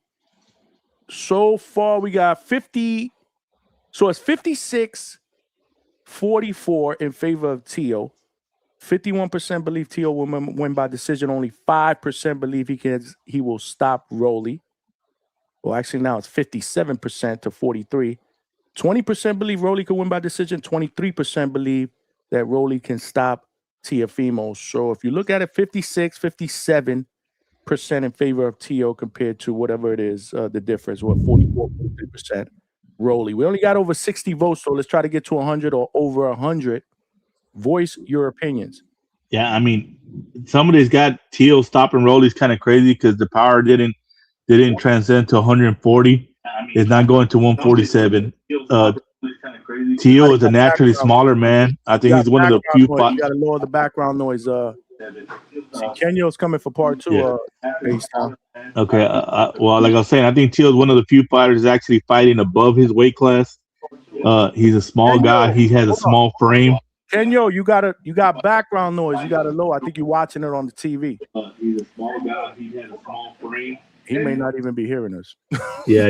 far we got 50. So it's 56-44 in favor of Teo. 51% believe Teo will win by decision. Only 5% believe he will stop Rolly. Well, actually now it's 57% to 43. 20% believe Rolly could win by decision. 23% believe that Rolly can stop Teofimo. So if you look at it, 57% in favor of Teo compared to whatever it is, the difference, 44%. Rolly. We only got over 60 votes, so let's try to get to 100 or over 100. Voice your opinions. Yeah, I mean, somebody's got Teo stopping Rolly's kind of crazy because the power didn't transcend to 140. It's not going to 147. Teo is a naturally smaller man. I think he's one of the few. You got to lower the background noise. Kenyo's coming for part 2. Okay. Well, like I was saying, I think Teo's one of the few fighters actually fighting above his weight class. He's a small guy. He has a small frame. Kenyo, you got background noise. You got to lower. I think you're watching it on the TV. He's a small guy. He has a small frame. He may not even be hearing us. Yeah.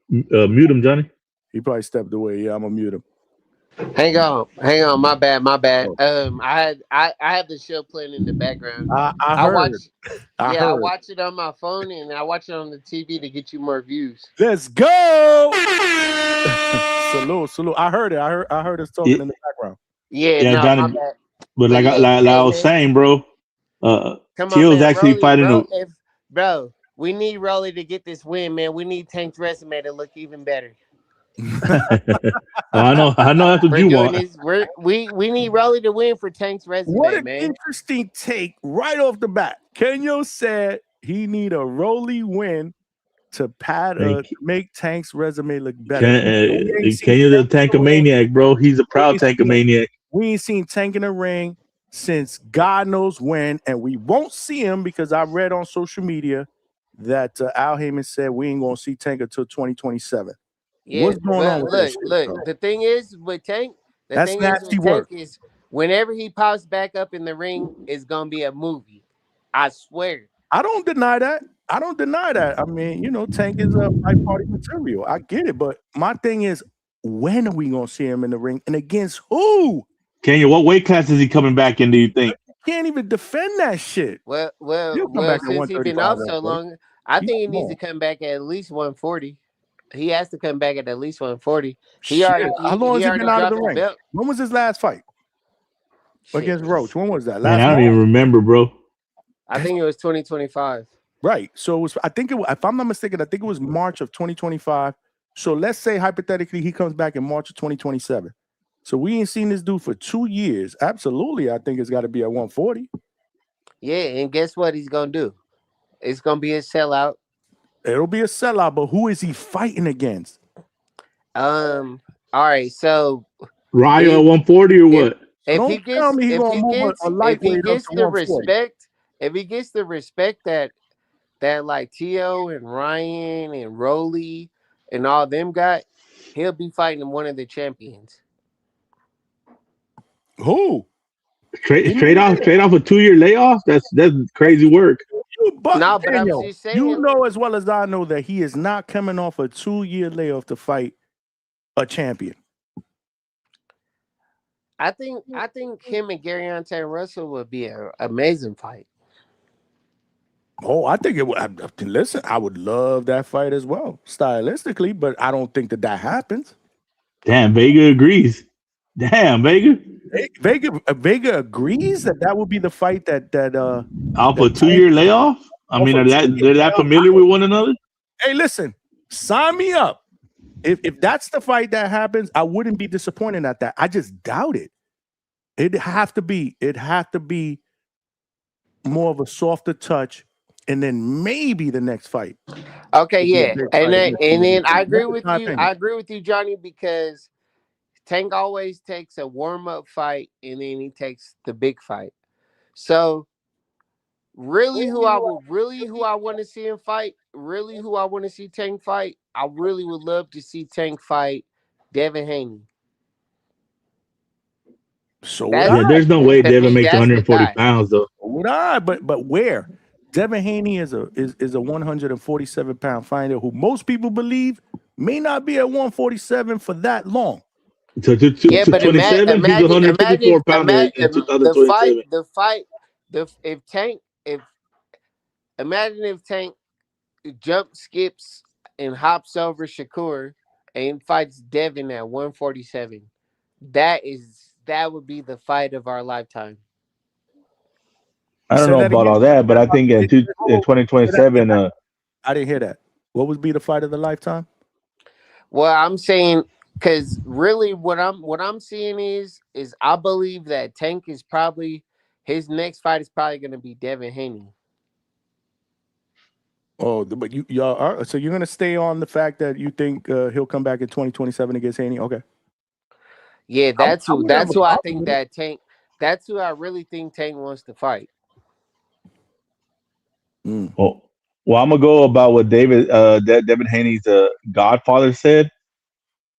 Mute him, Johnny. He probably stepped away. Yeah, I'm gonna mute him. Hang on. My bad. I have the show playing in the background. I watch it on my phone and I watch it on the TV to get you more views. Let's go. Salute. I heard it. I heard us talking in the background. Yeah, Johnny. But like I was saying, bro, Teo's actually fighting. Bro, we need Rolly to get this win, man. We need Tank's resume to look even better. I know that's what you want. We need Rolly to win for Tank's resume. What an man. Interesting take right off the bat. Kenyo said he need a Rolly win to make Tank's resume look better. Kenyo's a Tankomaniac, bro. He's a proud Tankomaniac. We ain't seen Tank in the ring since God knows when, and we won't see him because I read on social media that Al Heyman said we ain't gonna see Tank until 2027. Yeah, what's going on with that shit, bro? The thing is with Tank, that's nasty work. Tank is whenever he pops back up in the ring, it's gonna be a movie. I swear. I don't deny that. I mean, Tank is a fight party material. I get it, but my thing is, when are we gonna see him in the ring and against who? Kenya, what weight class is he coming back in? Do you think? Can't even defend that shit. Well, since he's been off so long, I think he needs to come back at least 140. He has to come back at least 140. How long has he been out of the ring? When was his last fight? Against Roach. When was that? I don't even remember, bro. I think it was 2025. Right. So if I'm not mistaken, I think it was March of 2025. So let's say hypothetically he comes back in March of 2027. So we ain't seen this dude for 2 years. Absolutely, I think it's got to be at 140. Yeah, and guess what he's gonna do? It's gonna be a sellout. It'll be a sellout, but who is he fighting against? All right, so Ryan at 140 or what? if Don't he tell gets me he's gonna move a lightweight up to 140. if he gets the respect that like Teo and Ryan and Rolly and all them got, he'll be fighting one of the champions. Who? Straight off a 2-year layoff? That's crazy work. No, but Daniel, I'm just saying. you know as well as I know that he is not coming off a 2-year layoff to fight a champion. I think him and Gary Russell would be an amazing fight. Oh, I think it would. Listen, I would love that fight as well, stylistically, but I don't think that happens. Damn, Vega agrees. Damn, Vega. Vega agrees that would be the fight that off a 2-year layoff. I mean, they're that familiar with one another. Hey, listen, sign me up. If that's the fight that happens, I wouldn't be disappointed at that. I just doubt it. It'd have to be more of a softer touch, and then maybe the next fight. Okay, yeah, and then I agree with you. I agree with you, Johnny, because Tank always takes a warm-up fight, and then he takes the big fight. So, really, who I want to see him fight, really who I want to see Tank fight, I really would love to see Tank fight Devin Haney. So there's no way Devin makes 140 pounds though. Would I? But where? Devin Haney is a 147-pound fighter who most people believe may not be at 147 for that long. To 27, he's 154 pounds in 2027. Imagine if Tank jump skips and hops over Shakur and fights Devin at 147. That would be the fight of our lifetime. I don't know about all that, but I think in 2027, I didn't hear that. What would be the fight of the lifetime? Well, I'm saying because really what I'm seeing is I believe that Tank is probably his next fight is probably going to be Devin Haney. Oh, but y'all are, so you're going to stay on the fact that you think he'll come back in 2027 against Haney? Okay. Yeah, that's who I think that Tank. That's who I really think Tank wants to fight. Well, I'm gonna go about what Devin Haney's godfather said.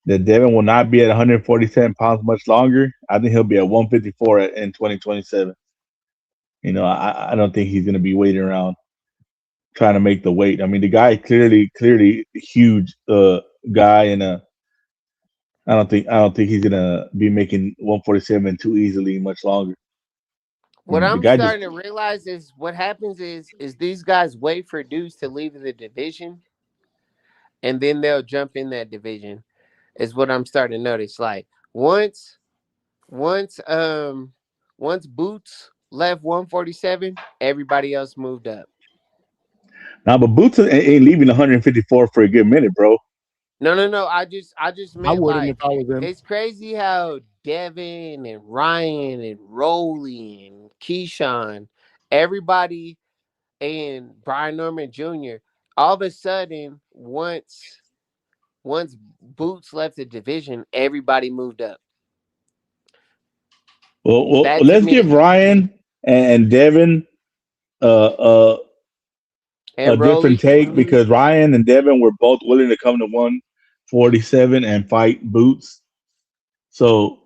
That Devin will not be at 147 pounds much longer. I think he'll be at 154 in 2027. You know, I don't think he's gonna be waiting around trying to make the weight. I mean, the guy clearly huge guy, and I don't think he's gonna be making 147 too easily much longer. What I'm starting to realize is what happens is these guys wait for dudes to leave the division, and then they'll jump in that division. Is what I'm starting to notice. Like once Boots left 147, everybody else moved up. Nah, but Boots ain't leaving 154 for a good minute, bro. No. I just meant I wouldn't like if I was him. it's crazy how Devin and Ryan and Rolly and Keyshawn, everybody, and Brian Norman Jr. all of a sudden once Boots left the division, everybody moved up. Well, let's give Ryan and Devin a different take, because Ryan and Devin were both willing to come to 147 and fight Boots. So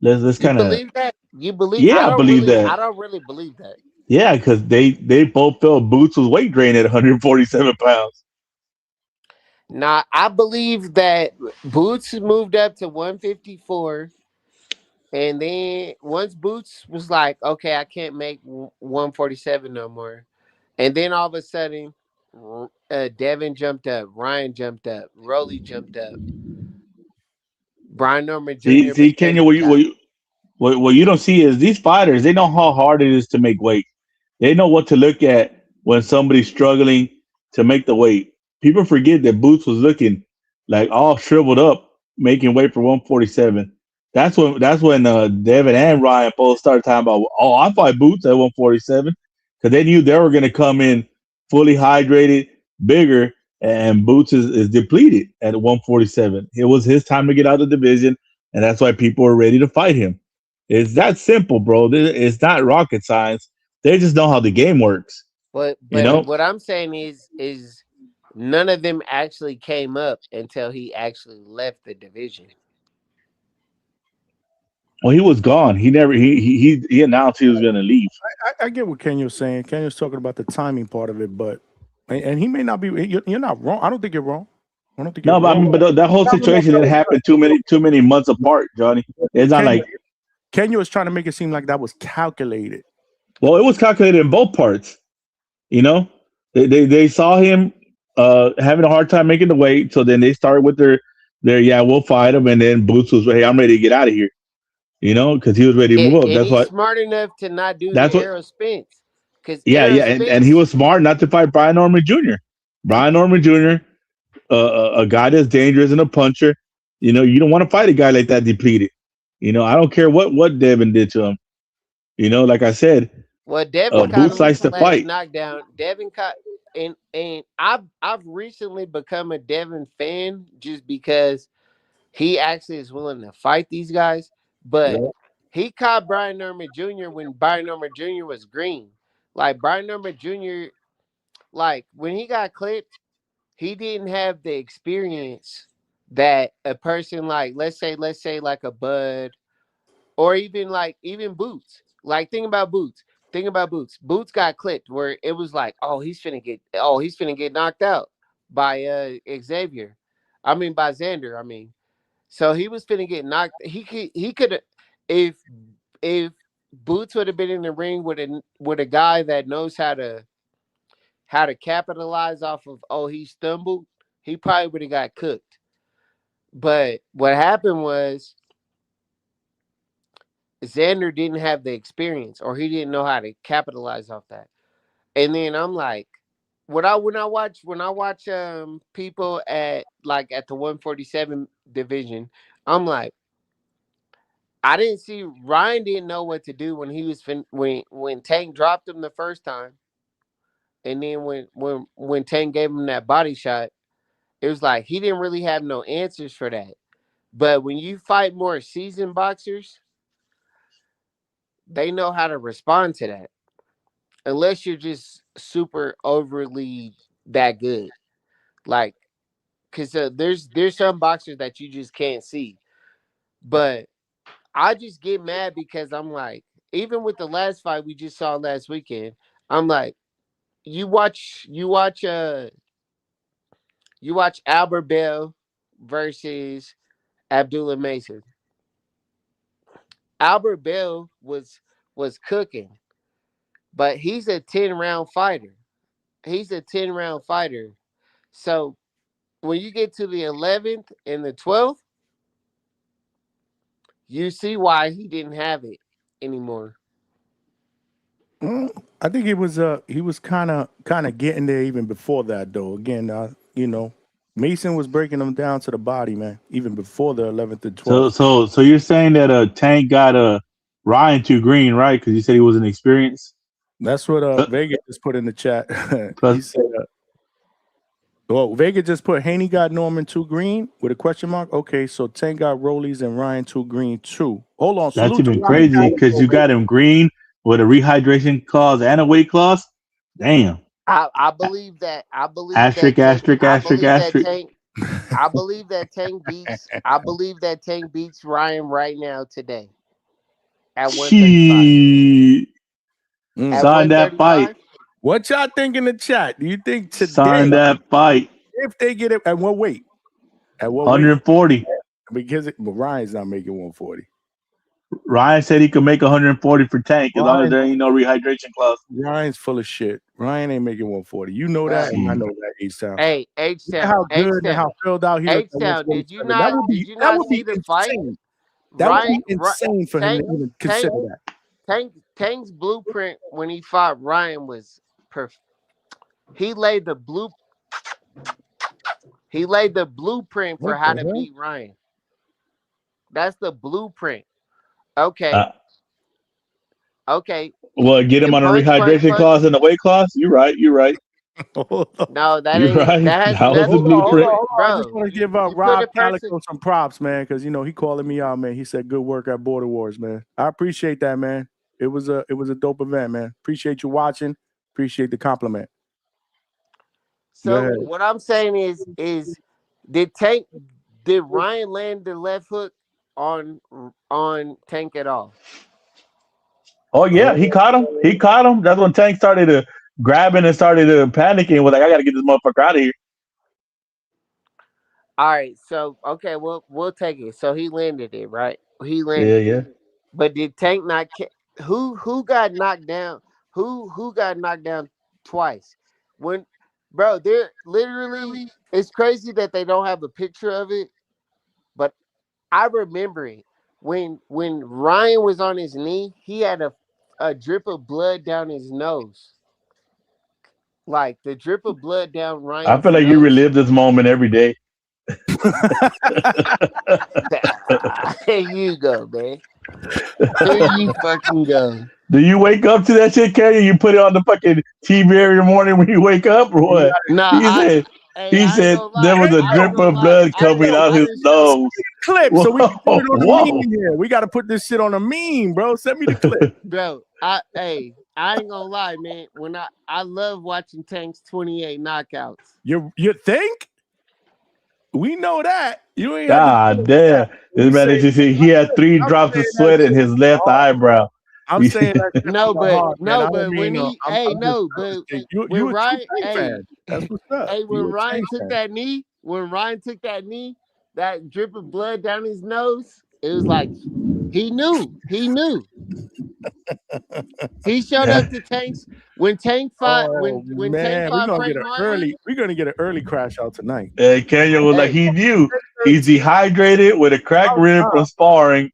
let's kind of believe that. You believe? Yeah, I believe that. I don't really believe that. Yeah, because they both felt Boots was weight drained at 147 pounds. Nah, I believe that Boots moved up to 154, and then once Boots was like, okay, I can't make 147 no more, and then all of a sudden, Devin jumped up, Ryan jumped up, Rolly jumped up, Brian Norman Jr. See, Kenya, what you don't see is these fighters, they know how hard it is to make weight. They know what to look at when somebody's struggling to make the weight. People forget that Boots was looking like all shriveled up, making weight for 147. That's when Devin and Ryan both started talking about, oh, I fight Boots at 147, because they knew they were going to come in fully hydrated, bigger, and Boots is depleted at 147. It was his time to get out of the division, and that's why people are ready to fight him. It's that simple, bro. It's not rocket science. They just know how the game works. But You know? what I'm saying is none of them actually came up until he actually left the division. Well, he was gone. He never he announced he was going to leave. I get what Kenyo's saying. Kenyo's talking about the timing part of it, but and he may not be. You're not wrong. I don't think you're wrong. I don't think you're No, but I wrong. mean, but that whole situation didn't happen too many months apart, Johnny. It's not like Kenyo is trying to make it seem like that was calculated. Well, it was calculated in both parts. You know, they saw him having a hard time making the weight, so then they started with their we'll fight him, and then Boots was, hey, I'm ready to get out of here. You know, because he was ready to move up. And That's he's why smart enough to not do the Errol Spence. And he was smart not to fight Brian Norman Jr. Brian Norman Jr., a guy that's dangerous and a puncher. You know, you don't want to fight a guy like that depleted. You know, I don't care what Devin did to him. You know, like I said, well, Devin Boots likes to fight. Knockdown. Devin caught, and I've recently become a Devin fan just because he actually is willing to fight these guys. But he caught Brian Norman Jr. when Brian Norman Jr. was green. Like Brian Norman Jr., like when he got clipped, he didn't have the experience that a person like let's say like a Bud or even Boots. Like think about Boots. Boots got clipped where it was like, he's finna get knocked out by Xavier. I mean by Xander, I mean. So he was finna get knocked. He could have if Boots would have been in the ring with a guy that knows how to capitalize off of he stumbled, he probably would have got cooked. But what happened was Xander didn't have the experience or he didn't know how to capitalize off that. And then I'm like, when I watch people at the 147 division, I'm like, I didn't see Ryan didn't know what to do when he was when Tank dropped him the first time, and then when Tank gave him that body shot, it was like he didn't really have no answers for that. But when you fight more seasoned boxers, they know how to respond to that. Unless you're just super overly that good, like, because there's some boxers that you just can't see. But I just get mad because I'm like, even with the last fight we just saw last weekend, I'm like, you watch Albert Bell versus Abdullah Mason. Albert Bell was cooking, but he's a 10-round fighter. So when you get to the 11th and the 12th, you see why he didn't have it anymore. I think he was kind of getting there even before that, though. Again, you know, Mason was breaking him down to the body, man, even before the 11th and 12th. So you're saying that Tank got Ryan too green, right? Because you said he wasn't experienced. That's what Vega just put in the chat. He said, Vega just put Haney got Norman too green with a question mark. Okay, so Tank got Rollies and Ryan too green too. Hold on, that's even crazy because you got him green with a rehydration clause and a weight clause. Damn. I believe that. I believe asterisk. I believe that Tank beats Ryan right now today at 135. Sign that fight. What y'all think in the chat? Do you think today? Sign that fight. If they get it at what weight? At what 140. Weight? Because Ryan's not making 140. Ryan said he could make 140 for Tank as long as there ain't no rehydration clause. Ryan's full of shit. Ryan ain't making 140. You know that, and I know that. H-Town. Hey, H-Town. How good and how filled out here. H-Town. Did you not see the fight? That would be insane for him to even consider that. Tank's blueprint when he fought Ryan was perfect. He laid the blueprint for how to beat Ryan. That's the blueprint. Okay. Well, get him on a rehydration clause and a weight clause. You're right. No, that You're ain't. right. That has That was the nothing to do blueprint. with, I just bro. want to You, give you put Rob a person. Calico some props, man, because he calling me out, man. He said good work at Border Wars, man. I appreciate that, man. It was a dope event, man. Appreciate you watching. Appreciate the compliment. Go So ahead. what I'm saying is did Ryan land the left hook on Tank at all? Oh yeah, he caught him. He caught him. That's when Tank started to grabbing and started to panicking. And was like, I got to get this motherfucker out of here. All right, so okay, we'll take it. So he landed it, right? He landed. Yeah, it. yeah. But did Tank not? Who got knocked down? Who got knocked down twice? When, bro, they're literally. It's crazy that they don't have a picture of it, but I remember it when Ryan was on his knee. He had a drip of blood down his nose, like the drip of blood down I Ryan's feel like you nose. relive this moment every day. Here you go, man. Here you fucking go. Do you wake up to that shit, Kenny? You put it on the fucking TV every morning when you wake up, or what? Nah, He said there was a drip of blood coming out his nose. Clip, so we can put it on the Whoa. meme here. We got to put this shit on a meme, bro. Send me the clip. Bro, I ain't gonna lie, man. When I love watching Tank's 28 knockouts. You think? We know that. You ain't God damn. This man, did you see he had 3 drops of sweat in his left eyebrow. I'm saying that shit no, from my but heart, man. no, I don't but mean when no. he, I'm hey, just- no, I'm but just- you when a Ryan, true Tank fan. That's what's up. hey, You when a Ryan Tank took fan. that knee, that drip of blood down his nose, it was like he knew. He showed up to Tank's when Tank fought when Tank Man, fought Frank Martin. we're gonna get an early crash out tonight. Kenyon was like, he knew. He's dehydrated with a cracked rib from sparring.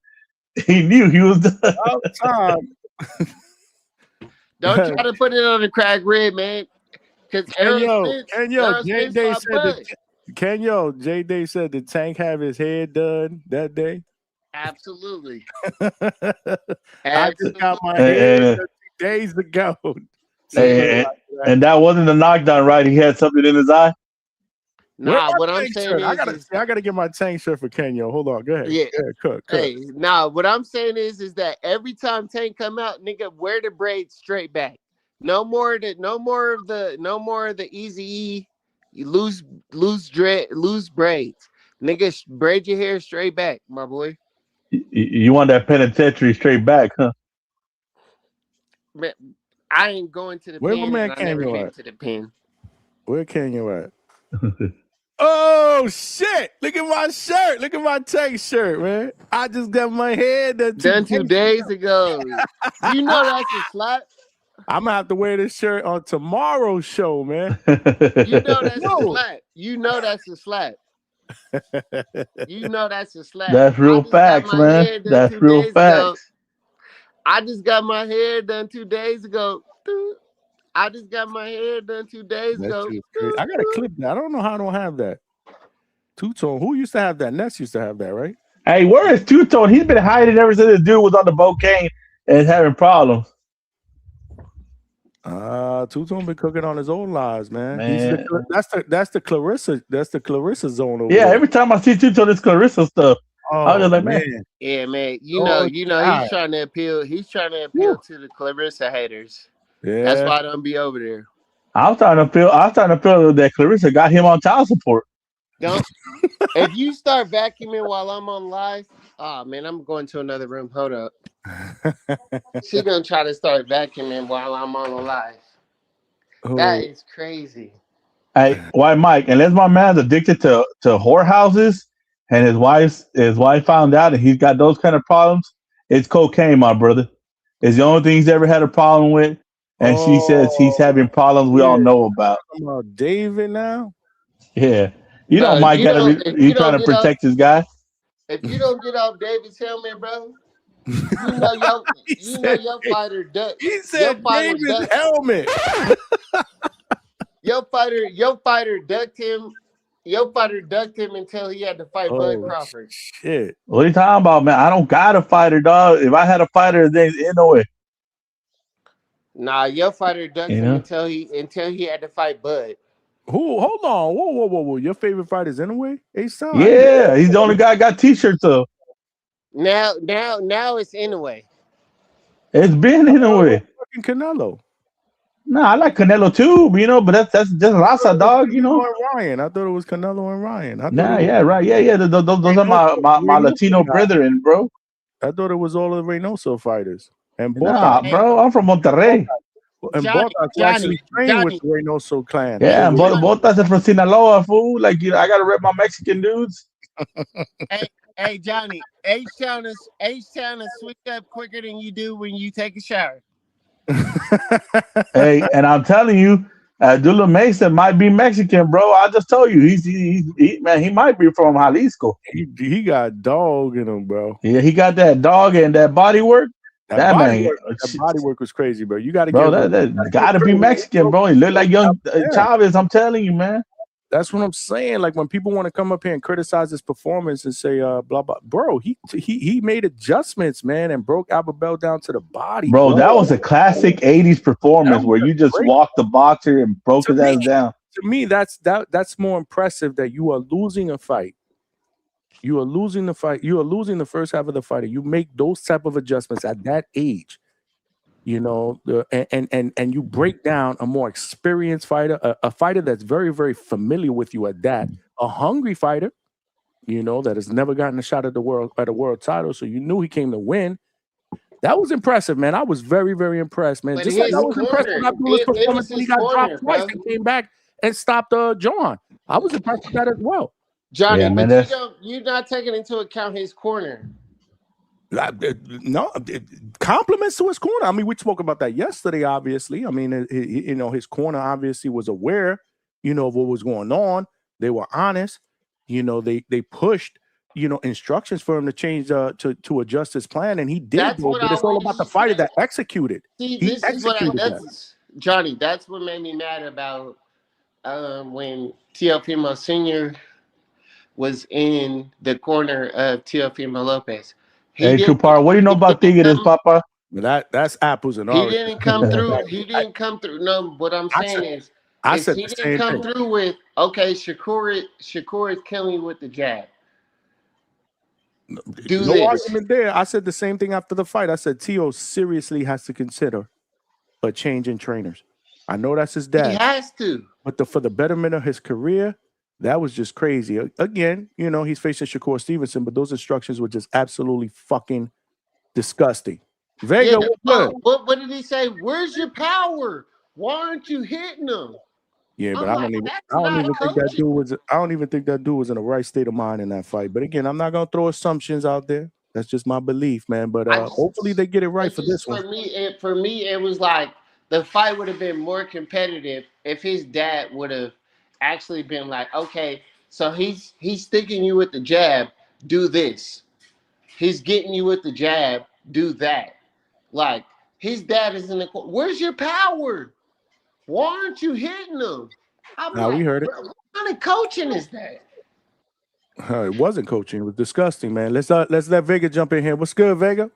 He knew he was done. Time. Don't try to put it on the crack rib, man. Because Kenyo, J Day Spence said J Day said the Tank have his head done that day. Absolutely. I just got my head 2 days ago. And that wasn't a knockdown, right? He had something in his eye. Nah, what I'm saying is, I gotta get my Tank shirt for Kenyo. Hold on, go ahead. Yeah, cook. Hey, what I'm saying is that every time Tank come out, nigga, wear the braids straight back. No more of the easy E, loose braids. Nigga, braid your hair straight back, my boy. You want that penitentiary straight back, huh? Man, I ain't going to the Where pen. my man I never Kenyo been at? to the pen. Where Kenyo at? Oh shit! Look at my shirt. Look at my Tank shirt, man. I just got my hair done 2 days ago. You know that's a slap. I'm gonna have to wear this shirt on tomorrow's show, man. You know that's a slap. You know that's a slap. You know that's a slap. That's real facts, man. That's real facts. I just got my hair done 2 days ago. I just got my hair done 2 days ago. I got a clip that. I don't know how I don't have that. Two-Tone. Who used to have that? Ness used to have that, right? Hey, where is Two-Tone? He's been hiding ever since this dude was on the cocaine and having problems. Two-Tone been cooking on his own lives, man. That's the Clarissa zone over there. every time I see Two-Tone, it's Clarissa stuff. I was just like, man. Yeah, man. You know, he's trying to appeal. He's trying to appeal to the Clarissa haters. Yeah. That's why I don't be over there. I was trying to feel that Clarissa got him on child support. Don't. If you start vacuuming while I'm on live, man, I'm going to another room. Hold up. She gonna try to start vacuuming while I'm on live. That is crazy. Hey, why, Mike? Unless my man's addicted to whorehouses, and his wife found out, and he's got those kind of problems, it's cocaine, my brother. It's the only thing he's ever had a problem with, and she says he's having problems we all know about. About David now? Yeah. You know, Mike he's trying to protect his guy. If you don't get off David's helmet, bro, you know your fighter ducked. He said David's helmet. Your fighter ducked him. Your fighter ducked him until he had to fight Bud Crawford. Shit. What are you talking about, man? I don't got a fighter, dog. If I had a fighter, then ain't no way. Nah, your fighter ducked You him know? until he had to fight Bud. Who? Hold on. Whoa. Your favorite fight is Inoue? A-Star? Yeah, he's the only guy got T-shirts of. Now it's Inoue. It's been in a way. Fucking Canelo. Nah, I like Canelo too, but that's just Raza, dog. Ryan. I thought it was Canelo and Ryan. Nah, yeah, right, yeah. Those are my Latino brethren, bro. I thought it was all of the Reynoso fighters. And Nah, bro, I'm from Monterrey. And Botas actually trained with the Reynoso clan. Yeah, Botas is from Sinaloa, fool. Like, I gotta rep my Mexican dudes. Hey, Johnny, H-Town is switch up quicker than you do when you take a shower. Hey, and I'm telling you, Abdullah Mesa might be Mexican, bro. I just told you, he might be from Jalisco. He got dog in him, bro. Yeah, he got that dog and that body work. That body work was crazy, bro. You got to that gotta be Mexican, bro. He look like young Chavez. I'm telling you, man. That's what I'm saying. Like when people want to come up here and criticize his performance and say blah blah, bro, he made adjustments, man, and broke Albert Bell down to the body. Bro, that was a classic '80s performance where you just walked the boxer and broke his ass down. To me, that's more impressive that you are losing a fight. You are losing the fight. You are losing the first half of the fight. And you make those type of adjustments at that age. And you break down a more experienced fighter, a fighter that's very, very familiar with you at that, a hungry fighter, that has never gotten a shot at a world title. So you knew he came to win. That was impressive, man. I was very, very impressed, man. Just like I was impressed with Abdullah's performance when he got dropped twice and came back and stopped John. I was impressed with that as well. Johnny, yeah, but you're not taking into account his corner. No, compliments to his corner. I mean, we spoke about that yesterday, obviously. I mean, his corner obviously was aware, of what was going on. They were honest. They pushed, instructions for him to change, to adjust his plan, and he did. But it's all about the fighter that executed. See, this is what Johnny. That's what made me mad about when Teofimo Sr. was in the corner of Teofimo Lopez. Hey, Chupar, what do you know about Tigres, Papa? That's apples and oranges. He didn't come through. He didn't come through. No, what I'm saying is he didn't come through with, okay, Shakur is killing you with the jab. No argument there. I said the same thing after the fight. I said Teo seriously has to consider a change in trainers. I know that's his dad. He has to. But for the betterment of his career, that was just crazy. Again, he's facing Shakur Stevenson, but those instructions were just absolutely fucking disgusting. Vega, what did he say? Where's your power? Why aren't you hitting him? Yeah, but I don't even think that dude was in the right state of mind in that fight. But again, I'm not gonna throw assumptions out there. That's just my belief, man. But hopefully they get it right for this one. For me, it was like the fight would have been more competitive if his dad would have actually been like, okay, so he's sticking you with the jab, do this. He's getting you with the jab, do that. Like, his dad is in the corner. Where's your power? Why aren't you hitting him? We heard it. What kind of coaching is that? It wasn't coaching. It was disgusting, man. Let's let Vega jump in here. What's good, Vega?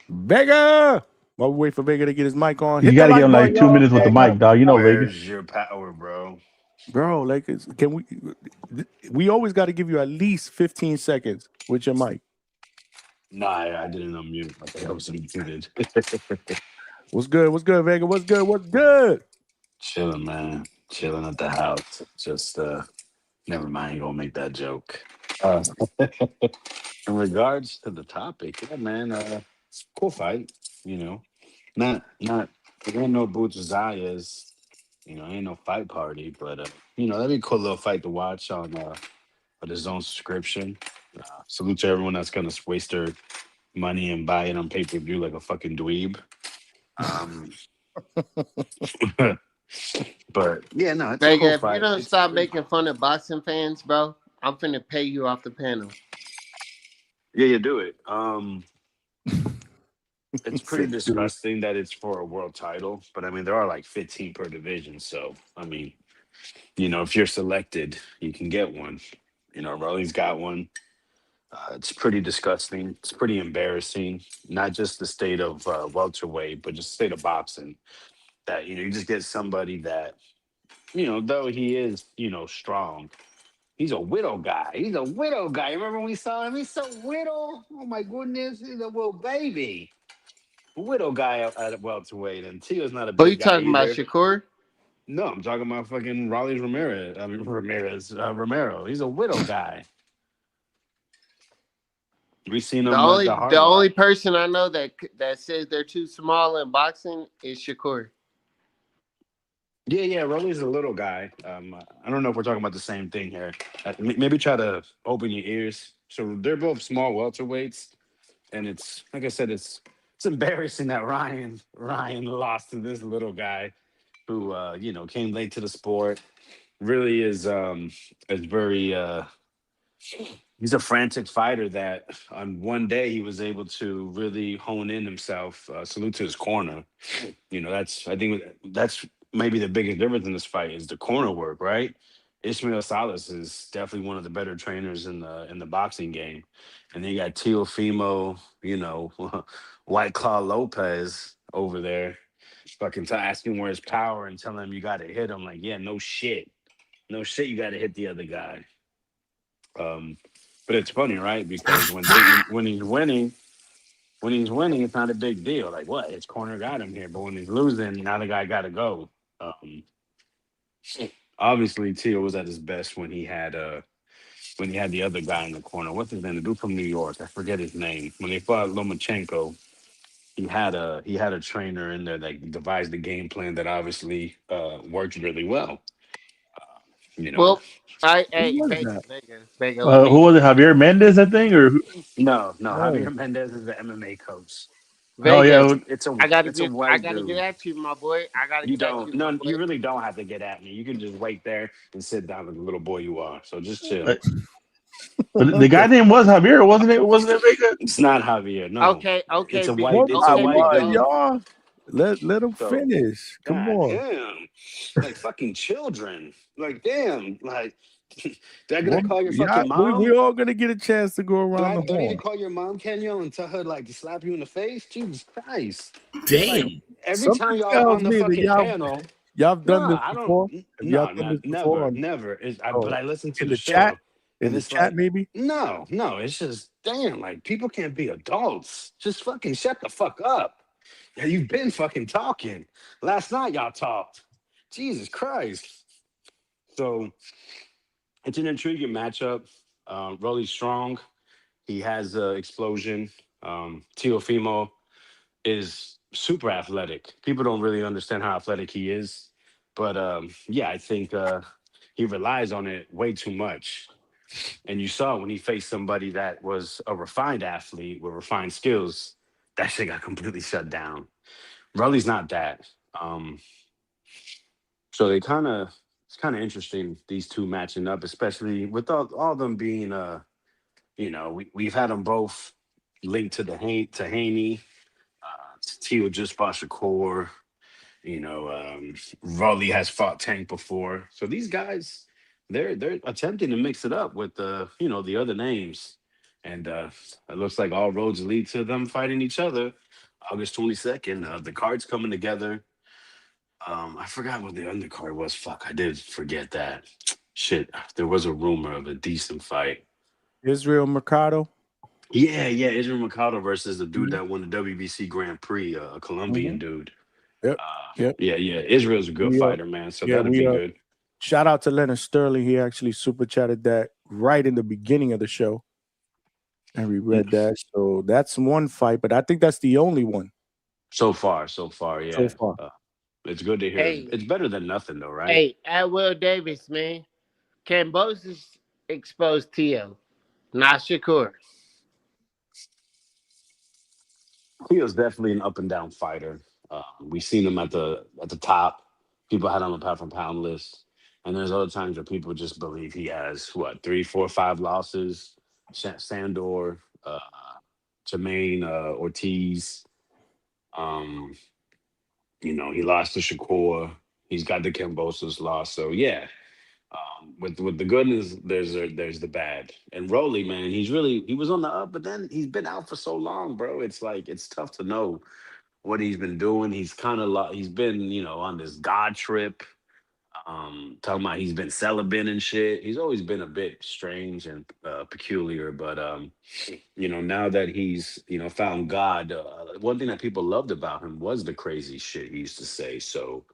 Vega! While we wait for Vega to get his mic on. You got to give him like 2 minutes with the mic, dog. Vega. Where's your power, bro? Bro, like, can we always got to give you at least 15 seconds with your mic. Nah, I didn't unmute. I think I was muted. What's good, Vega? What's good? Chilling, man. Chilling at the house. Just, never mind. You gonna make that joke. In regards to the topic, yeah, man, cool fight, Not there ain't no Boots Zayas, ain't no fight party, but that'd be a cool little fight to watch on the zone subscription. Salute to everyone that's gonna waste their money and buy it on pay-per-view like a fucking dweeb. But yeah, no, it's a cool if fight. you don't stop making fun of boxing fans, bro, I'm finna pay you off the panel. Yeah, you do it. It's pretty disgusting that it's for a world title, but I mean there are like 15 per division, so I mean, if you're selected, you can get one. Rolly's got one. It's pretty disgusting. It's pretty embarrassing. Not just the state of welterweight, but just the state of boxing. That you just get somebody that though he is strong. He's a widow guy. He's a widow guy. Remember when we saw him? He's so widow. Oh my goodness, he's a little baby. Widow guy at welterweight, and Tio's not a Who you big guy talking about, either. Shakur? No, I'm talking about fucking Raleigh Ramirez. I mean Ramirez Romero. He's a widow guy. We seen The him at the only Hard the Rock. only person I know that says they're too small in boxing is Shakur. Yeah, Rolly's a little guy. I don't know if we're talking about the same thing here. Maybe try to open your ears. So they're both small welterweights, and it's like I said, it's embarrassing that Ryan lost to this little guy who came late to the sport. Really is very he's a frantic fighter that on one day he was able to really hone in himself. Salute to his corner. That's I think that's maybe the biggest difference in this fight is the corner work, right? Ismail Salas is definitely one of the better trainers in the boxing game, and then you got Teofimo, White Claw Lopez over there, fucking asking where his power and telling him you got to hit him. Like, yeah, no shit, no shit, you got to hit the other guy. Um, but it's funny, right? Because when he's winning, it's not a big deal. Like, what? His corner got him here. But when he's losing, now the guy got to go. Um, Obviously, Tio was at his best when he had the other guy in the corner. What's his name? The dude from New York. I forget his name. When they fought Lomachenko, he had a trainer in there that devised the game plan that obviously worked really well. You know, Well, Who hey, was Vega, that? Vega, Vega. Let Who me, was it? Javier Mendez, I think, or no, No. Javier Mendez is the MMA coach. oh Vega. yeah, It's a I white gotta get dude. at you, my boy. I gotta You get at don't you, my no, boy. you really don't have to get at me. You can just wait there and sit down like the little boy you are. So just chill. uh, but the guy name was Javier, wasn't it? Wasn't it Vega? It's not Javier. No, Okay, okay, it's a big, white. One It's a by okay, white big one, dog. dude. y'all. Let him So, finish. Come god on. damn, like fucking children. Like damn, like do I gotta One, call your yeah, fucking we mom? all gonna get a chance to go around the Do I need to horn. call your mom, Kenyo, and tell her like to slap you in the face? Jesus Christ! Like Damn. every time Something y'all tells on the me that fucking panel. y'all have done this Nah, I don't. before. Have y'all No, done not this before? never, never. But Oh, I listen to in the the chat, show, in and the it's chat, like, maybe. no. It's just damn. Like people can't be adults. Just fucking shut the fuck up. Yeah, you've been fucking talking. Last night y'all talked. Jesus Christ. So it's an intriguing matchup. Really strong. He has explosion. Teofimo is super athletic. People don't really understand how athletic he is, but yeah, I think he relies on it way too much. And you saw when he faced somebody that was a refined athlete with refined skills, that shit got completely shut down. Rully's not that. Um, so it's kind of interesting these two matching up, especially with all them being we've had them both linked to to Haney. Teal just fought Shakur. Raleigh has fought Tank before. So these guys, they're attempting to mix it up with the other names. And it looks like all roads lead to them fighting each other. August 22nd. The card's coming together. I forgot what the undercard was. Fuck, I did forget that. Shit, there was a rumor of a decent fight. Israel Mercado. Yeah, Israel Mikado versus the dude Mhm. that won the WBC Grand Prix, a Colombian Mhm. dude. Yep. Yep. Yeah. Israel's a good We fighter, man. So yeah, that'd we be good. shout out to Leonard Sterling. He actually super chatted that right in the beginning of the show. And we read that. So that's one fight, but I think that's the only one So far, so yeah. far. It's good to hear. Hey, It's better than nothing, though, right? hey, at Will Davis, man. Cambosis exposed Tio, not Shakur. Cleo's definitely an up and down fighter. We've seen him at the top. People had him on the pound for pound list, and there's other times where people just believe he has what 3, 4, 5 losses. Sandor, Jermaine Ortiz. Um, he lost to Shakur. He's got the Cambosos loss. So yeah, With the goodness, there's the bad. And Rolly, man, he was on the up, but then he's been out for so long, bro. It's like it's tough to know what he's been doing. He's kind of like he's been, on this God trip. Talking about he's been celibate and shit. He's always been a bit strange and peculiar, but now that he's found God, one thing that people loved about him was the crazy shit he used to say. So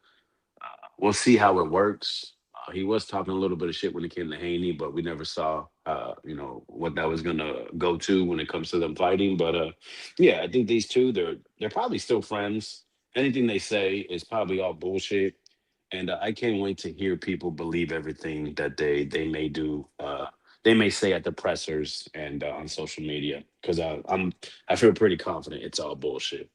we'll see how it works. He was talking a little bit of shit when it came to Haney, but we never saw, what that was gonna go to when it comes to them fighting. But yeah, I think these two, they're probably still friends. Anything they say is probably all bullshit, and I can't wait to hear people believe everything that they may do. They may say at the pressers and on social media because I feel pretty confident it's all bullshit.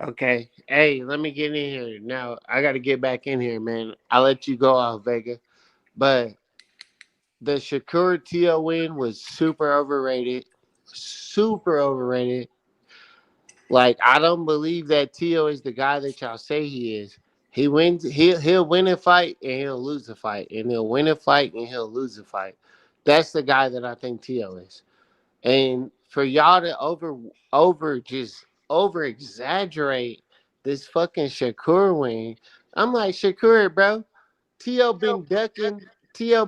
Okay. Hey, let me get in here. Now, I got to get back in here, man. I'll let you go off, Vega. But the Shakur Tio win was super overrated. Super overrated. Like, I don't believe that Tio is the guy that y'all say he is. He wins. He'll win a fight and he'll lose a fight. And he'll win a fight and he'll lose a fight. That's the guy that I think Tio is. And for y'all to over exaggerate this fucking Shakur win, I'm like, Shakur, bro. Tio been ducking. Tio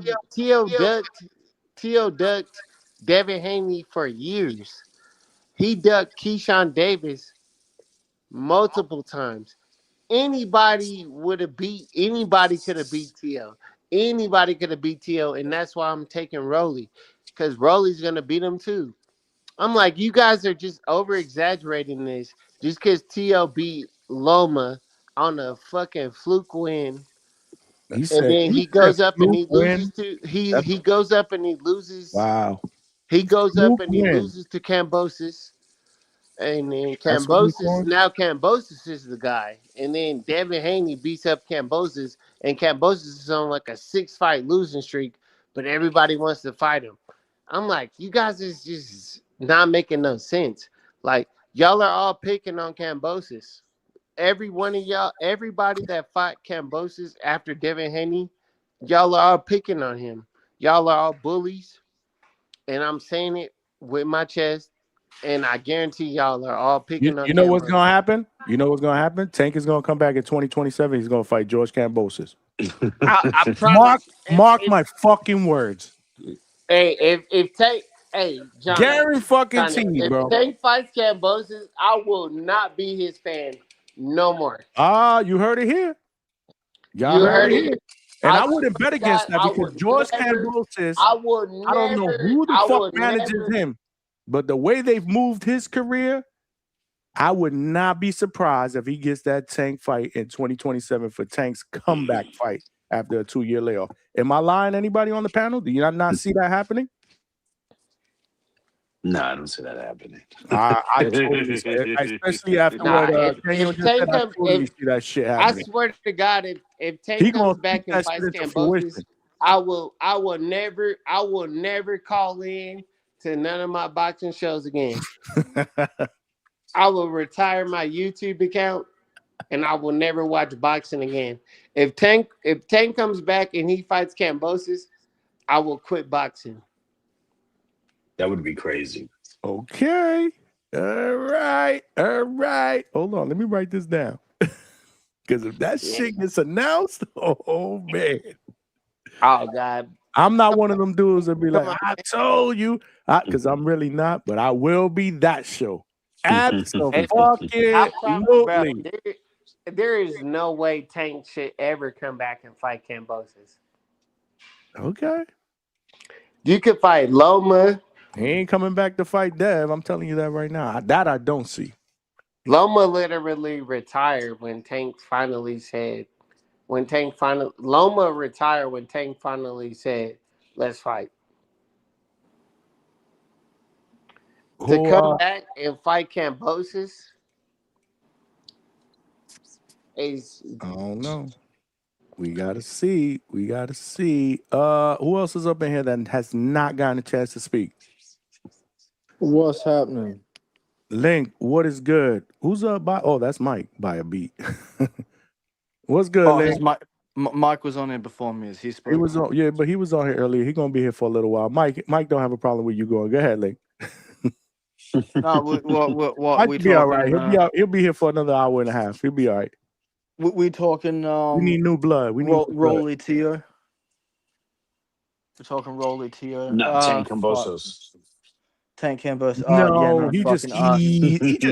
ducked Devin Haney for years. He ducked Keyshawn Davis multiple times. Anybody could have beat Tio. Anybody could have beat Tio, and that's why I'm taking Rolly. Because Rolly's gonna beat him too. I'm like, you guys are just over exaggerating this just because Tio beat Loma on a fucking fluke win. He And said, then he goes up and he fluke win. loses to he goes up and he loses. Wow. He goes up Fluke and he win. loses to Cambosis. And then That's what we call Cambosis is the guy. And then Devin Haney beats up Cambosis, and Cambosis is on like a 6-fight losing streak, but everybody wants to fight him. I'm like, you guys is just not making no sense. Like, y'all are all picking on Cambosis. Every one of y'all, everybody that fought Cambosis after Devin Haney, y'all are all picking on him. Y'all are all bullies. And I'm saying it with my chest. And I guarantee y'all are all picking on You know what's Cambosis. gonna happen? You know what's gonna happen? Tank is gonna come back in 2027. He's gonna fight George Cambosis. I promise. Mark my fucking words. Hey, if Tank, hey, Johnny, Guarantee, bro. if Tank fights Cambosis, I will not be his fan no more. You heard it here. Y'all heard it here. And I wouldn't bet against that because George Cambosis, I don't know who the fuck manages him, but the way they've moved his career, I would not be surprised if he gets that Tank fight in 2027 for Tank's comeback fight after a 2-year layoff. Am I lying? Anybody on the panel? Do you not see that happening? No, I don't see that happening. I totally see it, especially after what Daniel just said. I totally see that shit happening. I swear to God, if Tank comes back and fights Cambosis, I will never call in to none of my boxing shows again. I will retire my YouTube account and I will never watch boxing again. If Tank comes back and he fights Cambosis, I will quit boxing. That would be crazy. Okay. All right. Hold on. Let me write this down. Because if that shit gets announced, oh man. Oh God. I'm not one of them dudes that be like, I told you. Because I'm really not, but I will be that show. Absolutely. There is no way Tank should ever come back and fight Cambosis. Okay. You could fight Loma. He ain't coming back to fight Dev. I'm telling you that right now. That I don't see. Loma literally retired when Tank finally said, Loma retired when Tank finally said, let's fight. To come back and fight Cambosis is... I don't know. We gotta see. Who else is up in here that has not gotten a chance to speak? What's happening? Link, what is good? Who's up by? Oh, that's Mike by a beat. What's good, Link? Mike was on here before me. He spoke. He was on, yeah, but he was on here earlier. He's gonna be here for a little while. Mike don't have a problem with you going. Go ahead, Link. No, what Mike we will be all talking? right. He'll be here for another hour and a half. He'll be all right. We talking. We need new blood. We need new blood. Rolly Tio. We're talking Rolly Tio. No, Tank Cambosos. Tank Cambosos. No, he just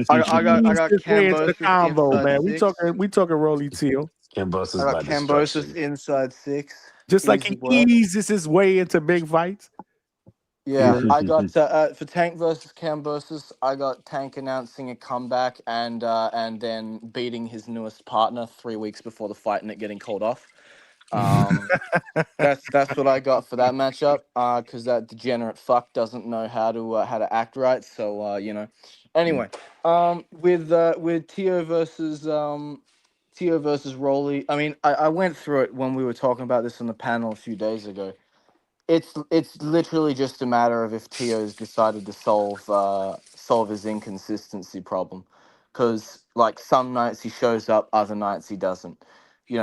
I got his way into the Cambosos convo, man. inside We talking Rolly Teal. Cambosos I by got Cambosos destruction. inside 6. Just like Easy he work. eases his way into big fights. Yeah, I got for Tank versus Cambosos. I got Tank announcing a comeback and then beating his newest partner 3 weeks before the fight and it getting called off. That's what I got for that matchup. Because that degenerate fuck doesn't know how to act right. So Anyway, with Tio versus Rolly. I mean, I went through it when we were talking about this on the panel a few days ago. It's literally just a matter of if Tio's decided to solve his inconsistency problem, because like some nights he shows up, other nights he doesn't.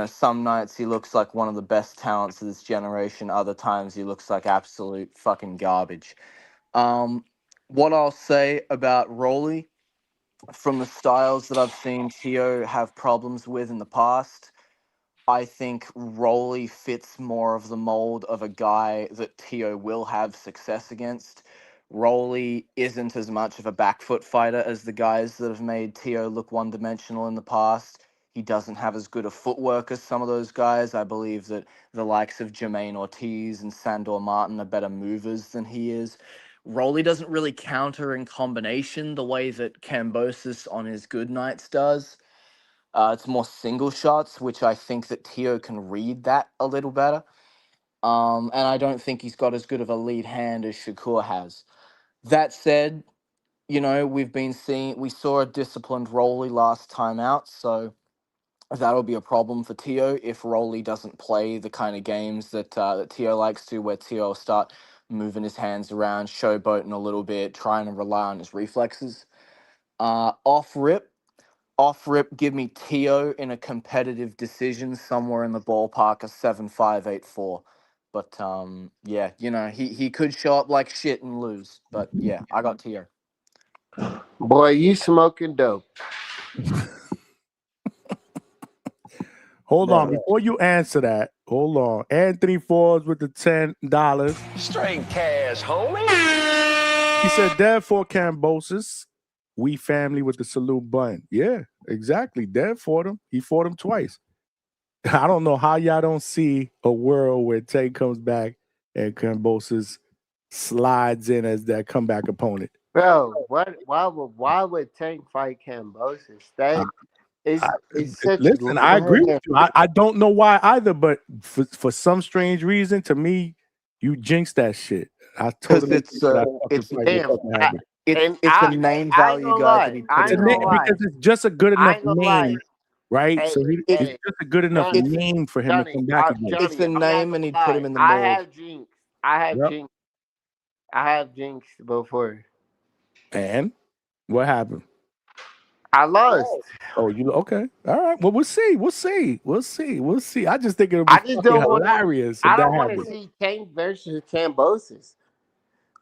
Some nights he looks like one of the best talents of this generation. Other times he looks like absolute fucking garbage. What I'll say about Rolly, from the styles that I've seen Tio have problems with in the past, I think Rolly fits more of the mold of a guy that Tio will have success against. Rolly isn't as much of a back foot fighter as the guys that have made Tio look one-dimensional in the past. He doesn't have as good a footwork as some of those guys. I believe that the likes of Jermaine Ortiz and Sandor Martin are better movers than he is. Rolly doesn't really counter in combination the way that Cambosos on his good nights does. It's more single shots, which I think that Tio can read that a little better. And I don't think he's got as good of a lead hand as Shakur has. That said, we saw a disciplined Rolly last time out, so that'll be a problem for Tio if Rolly doesn't play the kind of games that Tio likes to, where Tio will start moving his hands around, showboating a little bit, trying to rely on his reflexes. Off rip, give me Tio in a competitive decision somewhere in the ballpark of 7-5-8-4. But he could show up like shit and lose. But yeah, I got Tio. Boy, you smoking dope. Hold on, before you answer that, hold on. Anthony Forbes with the $10. Straight cash, homie. He said, "Dead for Cambosos. We family with the salute button." Yeah, exactly. Dead fought him. He fought him twice. I don't know how y'all don't see a world where Tank comes back and Cambosos slides in as that comeback opponent. Bro, why would Tank fight Cambosos? Listen, I agree with you. I don't know why either, but for some strange reason, to me, you jinxed that shit. I totally it's a name value guy that he put in. Because it's just a good enough name, right? So it's just a good enough name for him to come back again. It's a name, and he'd put him in the mold. I have Jinx before. And what happened? I lost. Oh, you okay? All right. Well, we'll see. I just think it'll be hilarious. I don't want to see Tank versus Cambosos.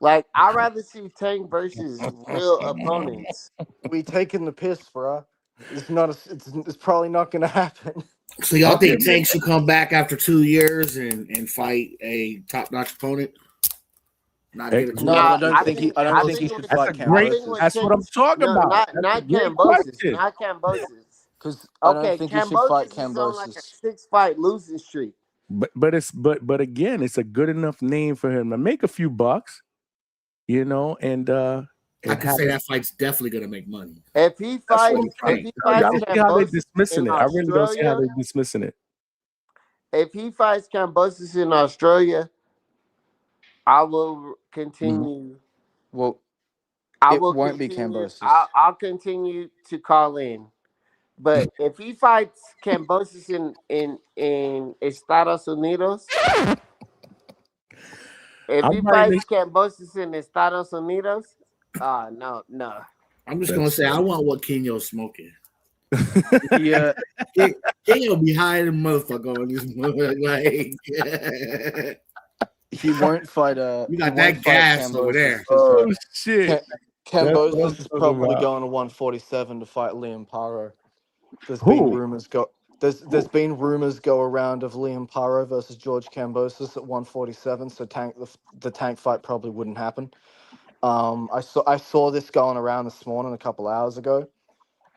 Like, I'd rather see Tank versus real opponents. We taking the piss, bro. It's probably not going to happen. So y'all think Tank should come back after 2 years and fight a top-notch opponent? I don't think he should fight Cambosos. That's what I'm talking about. Not Cambosos. Not Cambosos. Because I don't think he should fight Cambosos. Like a 6-fight losing streak. But again, it's a good enough name for him to make a few bucks, and I can say that fight's definitely gonna make money. If he fights, I don't see how they're dismissing it. I really don't see how they're dismissing it. If he fights Cambosos in Australia, I will continue. Well, I it will won't be continue. Cambosos. I'll continue to call in. But if he fights Cambosos in Estados Unidos, Cambosos in Estados Unidos, no. I'm just gonna say I want what Kenyo's smoking. Yeah, He'll be higher than motherfucker on this motherfucker. Like, he won't fight. you got that gas over there. Oh shit! That's what I'm Cambosis is talking probably about. going to 147 to fight Liam Paro. There's been Who? rumors go. There's been rumors go around of Liam Paro versus George Cambosis at 147. So the tank fight probably wouldn't happen. I saw this going around this morning a couple hours ago.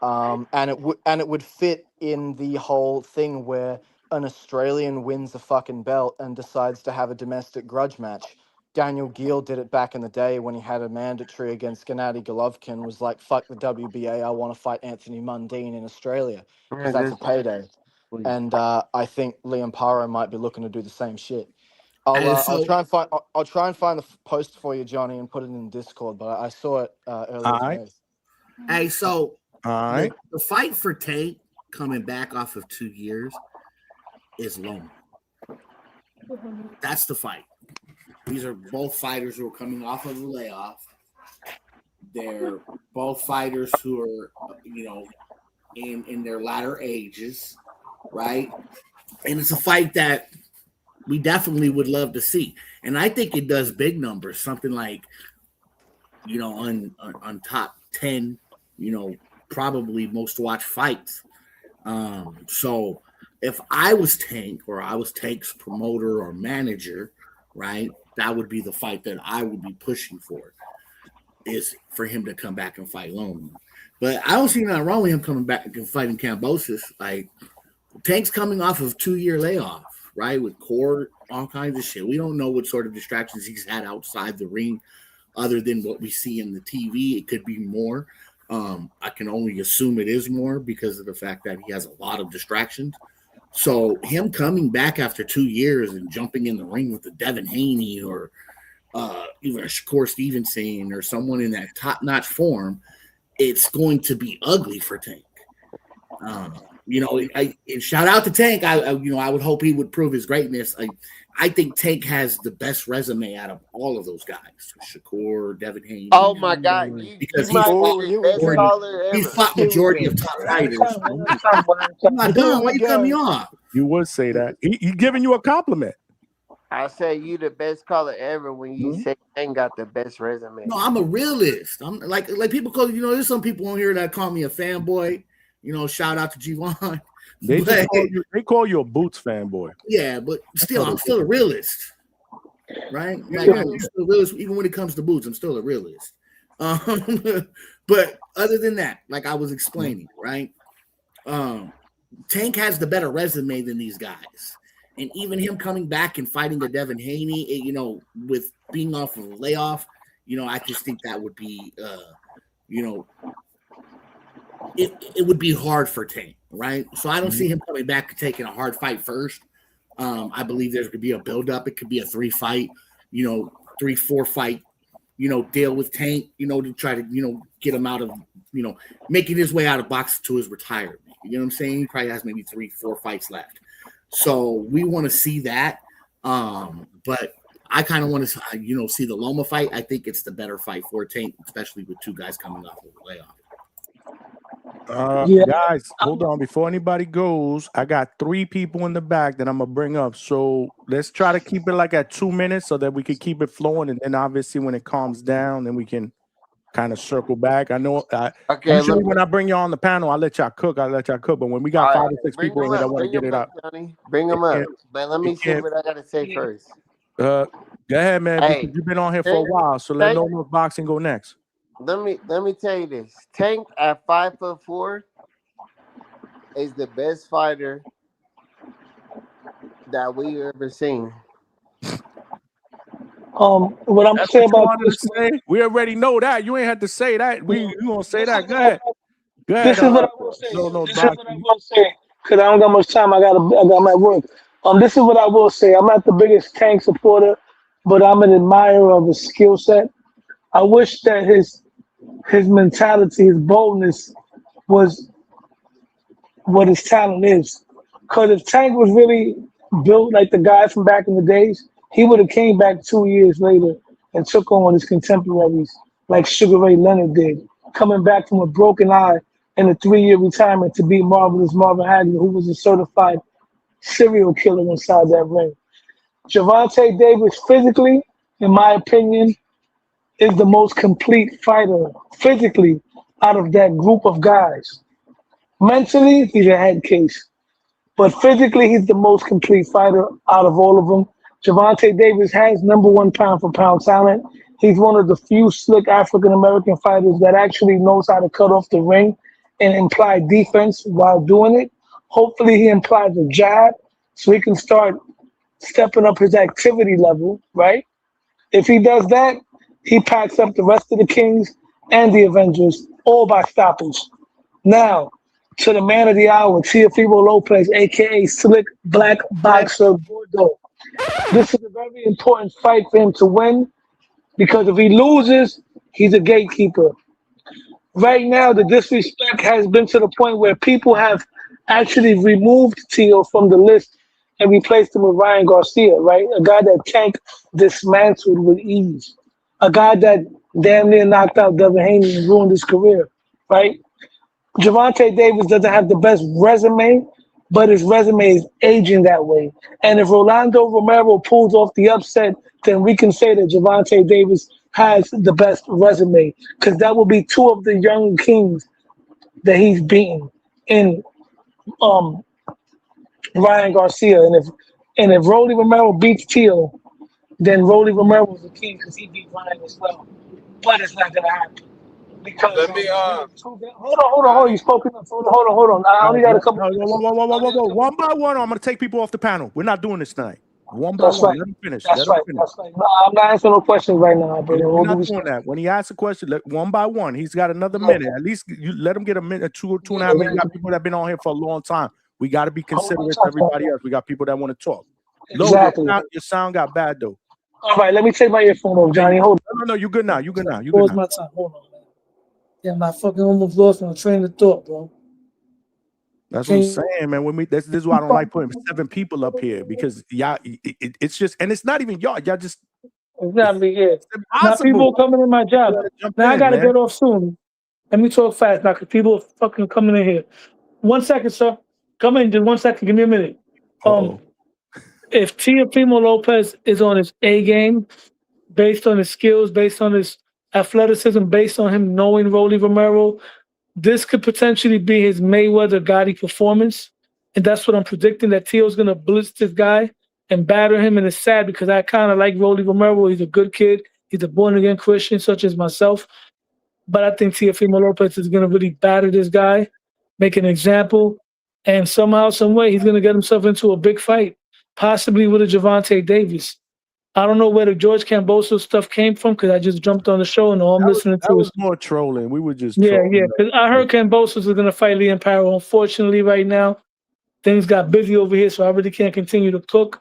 And it would fit in the whole thing where an Australian wins a fucking belt and decides to have a domestic grudge match. Daniel Geale did it back in the day when he had a mandatory against Gennady Golovkin. Was like, fuck the WBA, I want to fight Anthony Mundine in Australia because that's a payday. And I think Liam Paro might be looking to do the same shit. I'll try and find the post for you, Johnny, and put it in Discord. But I saw it earlier today. Hey, so all right, the fight for Tank coming back off of 2 years is Loma. That's the fight. These are both fighters who are coming off of a layoff. They're both fighters who are, in their latter ages, right? And it's a fight that we definitely would love to see. And I think it does big numbers, something like, on top 10, probably most watched fights. So if I was Tank or I was Tank's promoter or manager, right, that would be the fight that I would be pushing for, is for him to come back and fight Loma. But I don't see nothing wrong with him coming back and fighting Cambosis. Like, Tank's coming off of 2-year layoff, right, with cord, all kinds of shit. We don't know what sort of distractions he's had outside the ring other than what we see in the TV. It could be more. I can only assume it is more because of the fact that he has a lot of distractions. So him coming back after 2 years and jumping in the ring with the Devin Haney or even a Shakur Stevenson or someone in that top-notch form, it's going to be ugly for Tank. And shout out to Tank. I would hope he would prove his greatness. I think Tank has the best resume out of all of those guys. Shakur, Devin Haney. Oh my God! Because he's fought majority of top fighters. I'm not done. Why you cut me off? You would say that. He giving you a compliment. I say you the best caller ever when you say Tank got the best resume. No, I'm a realist. I'm like people call there's some people on here that call me a fanboy. Shout out to G1. They call you a Boots fanboy. Yeah, but still, I'm still a realist, right? Like, I'm still a realist. Even when it comes to Boots, I'm still a realist. But other than that, like I was explaining, right? Tank has the better resume than these guys. And even him coming back and fighting the Devin Haney, with being off of a layoff, I just think that would be, it would be hard for Tank, right? So I don't see him coming back and taking a hard fight first. I believe there could be a buildup. It could be a 3-fight, 3-4 fight, deal with Tank, to try to, get him out of, making his way out of boxing to his retirement. You know what I'm saying? He probably has maybe 3-4 fights left. So we want to see that. But I kind of want to, see the Loma fight. I think it's the better fight for Tank, especially with two guys coming off of the layoff. Guys, hold on. Before anybody goes, I got 3 people in the back that I'm going to bring up. So let's try to keep it like at 2 minutes so that we can keep it flowing. And then obviously when it calms down, then we can kind of circle back. I know usually when I bring you on the panel, I let y'all cook. But when we got 5 or 6 people in here that want to get it out. Bring them up. But let me see what I got to say first. Go ahead, man. Because you've been on here for a while. So let No More Boxing go next. Let me tell you this. Tank at 5'4" is the best fighter that we ever seen. What I'm That's saying what about you this, wanted to say? We already know that. You ain't had to say that. You gonna say that? Go ahead. Go ahead. this is what I will say. This is what I will say. Cause I don't got much time. I got my work. This is what I will say. I'm not the biggest Tank supporter, but I'm an admirer of his skill set. I wish that his mentality, his boldness was what his talent is. Because if Tank was really built like the guy from back in the days, he would have came back 2 years later and took on his contemporaries like Sugar Ray Leonard did, coming back from a broken eye in a 3-year retirement to beat Marvelous Marvin Hagler, who was a certified serial killer inside that ring. Gervonta Davis, physically, in my opinion, is the most complete fighter physically out of that group of guys. Mentally, he's a head case, but physically, he's the most complete fighter out of all of them. Gervonta Davis has number one pound for pound talent. He's one of the few slick African American fighters that actually knows how to cut off the ring and imply defense while doing it. Hopefully, he implies a jab so he can start stepping up his activity level, right? If he does that, he packs up the rest of the Kings and the Avengers, all by stoppage. Now, to the man of the hour, Teofimo Lopez, aka Slick Black Boxer Gordo. This is a very important fight for him to win because if he loses, he's a gatekeeper. Right now, the disrespect has been to the point where people have actually removed Teo from the list and replaced him with Ryan Garcia, right? A guy that Tank dismantled with ease. A guy that damn near knocked out Devin Haney and ruined his career, right? Gervonta Davis doesn't have the best resume, but his resume is aging that way. And if Rolando Romero pulls off the upset, then we can say that Gervonta Davis has the best resume because that will be two of the young kings that he's beaten in Ryan Garcia. And if Rolly Romero beats Teo, then Rolly Romero is the king because he beat Ryan as well. But it's not gonna happen. Because Let me hold on. You spoke enough. Hold on. I only got a couple. Whoa. One by one, I'm gonna take people off the panel. We're not doing this tonight. One by That's one. right. Let him finish. That's right. No, I'm not answering no questions right now, brother. We're not doing that. When he asks a question, one by one, he's got another minute. At least you let him get a minute, two and a half minutes. We got people that have been on here for a long time. We got to be considerate to everybody else. We got people that want to talk. Exactly. Your sound got bad though. All right, let me take my earphone off, Johnny. Hold on. No, you good now. You good now. Pause my time. Hold on, man. Yeah, my fucking almost lost my train of thought, bro. That's what I'm saying, man. This is why I don't like putting 7 people up here because y'all, it's just, and it's not even y'all just. Exactly, yeah. Now people coming in my job. Now I gotta get off soon. Let me talk fast now because people are fucking coming in here. 1 second, sir. Come in, just 1 second. Give me a minute. If Teofimo Lopez is on his A game, based on his skills, based on his athleticism, based on him knowing Rolly Romero, this could potentially be his Mayweather Gotti performance. And that's what I'm predicting, that Teo's going to blitz this guy and batter him. And it's sad because I kind of like Rolly Romero. He's a good kid. He's a born-again Christian, such as myself. But I think Teofimo Lopez is going to really batter this guy, make an example, and somehow, some way, he's going to get himself into a big fight, possibly with a Gervonta Davis. I don't know where the George Camboso stuff came from because I just jumped on the show and all I'm listening to that was more trolling. We were just trolling. Because I heard Cambosos was going to fight Liam Parrow. Unfortunately, right now, things got busy over here, so I really can't continue to cook.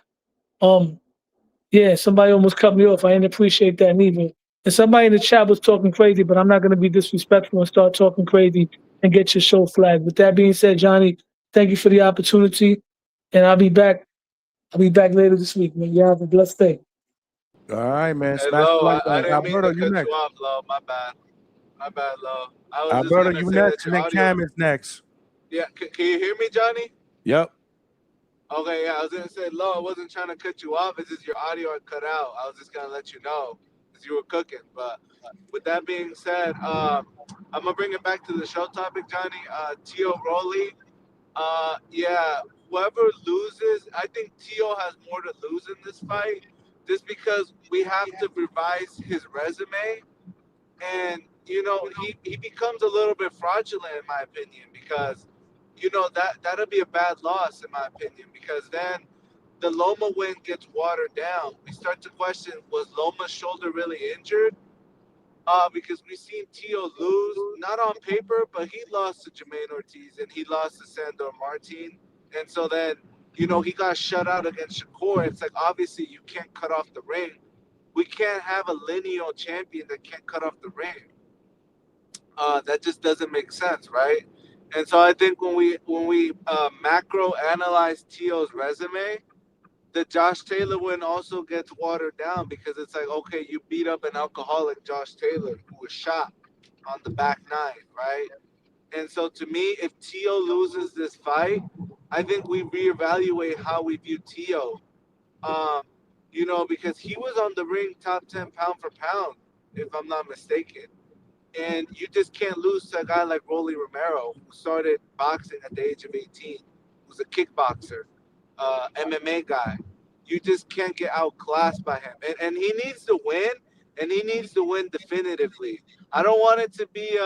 Somebody almost cut me off. I didn't appreciate that neither. And somebody in the chat was talking crazy, but I'm not going to be disrespectful and start talking crazy and get your show flagged. With that being said, Johnny, thank you for the opportunity, and I'll be back. I'll be back later this week, man. You have a blessed day. All right, man. Hey, Lo, I didn't mean to cut you off, Lo. My bad, Lo. Alberto, you next, and then Cam is next. Yeah, can you hear me, Johnny? Yep. Okay, yeah, I was gonna say, Lo, I wasn't trying to cut you off. It's just your audio had cut out. I was just gonna let you know because you were cooking. But with that being said, I'm gonna bring it back to the show topic, Johnny. Teo Rolly. Whoever loses, I think Teo has more to lose in this fight. Just because we have to revise his resume, and he becomes a little bit fraudulent in my opinion because that'll be a bad loss in my opinion because then the Loma win gets watered down. We start to question, was Loma's shoulder really injured? Because we've seen Teo lose, not on paper, but he lost to Jermaine Ortiz and he lost to Sandor Martin, and so then. He got shut out against Shakur. It's like, obviously, you can't cut off the ring. We can't have a lineal champion that can't cut off the ring. That just doesn't make sense, right? And so I think when we macro analyze Teo's resume, the Josh Taylor win also gets watered down because it's like, okay, you beat up an alcoholic Josh Taylor who was shot on the back nine, right? And so to me, if Tio loses this fight, I think we reevaluate how we view Tio. You know, because he was on the ring top 10 pound for pound, if I'm not mistaken. And you just can't lose to a guy like Rolly Romero, who started boxing at the age of 18, who's a kickboxer, MMA guy. You just can't get outclassed by him. And he needs to win, and he needs to win definitively. I don't want it to be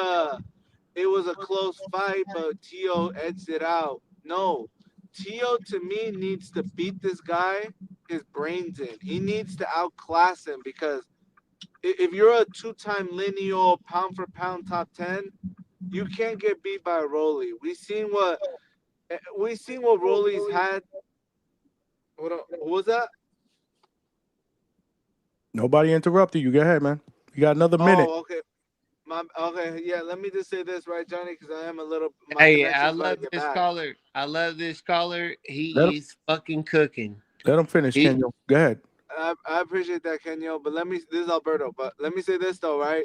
it was a close fight, but Tio edged it out. No, Tio to me needs to beat this guy his brains in. He needs to outclass him because if you're a two-time lineal pound for pound top 10, you can't get beat by Rolly. We seen what Rolly's had. What was that? Nobody interrupted you. Go ahead, man. You got another minute. Oh, okay. Okay, yeah. Let me just say this, right, Johnny? Because I am a little. Hey, I love this caller. I love this caller. He's fucking cooking. Let him finish, Kenyo. Go ahead. I appreciate that, Kenyo. But this is Alberto. But let me say this though, right?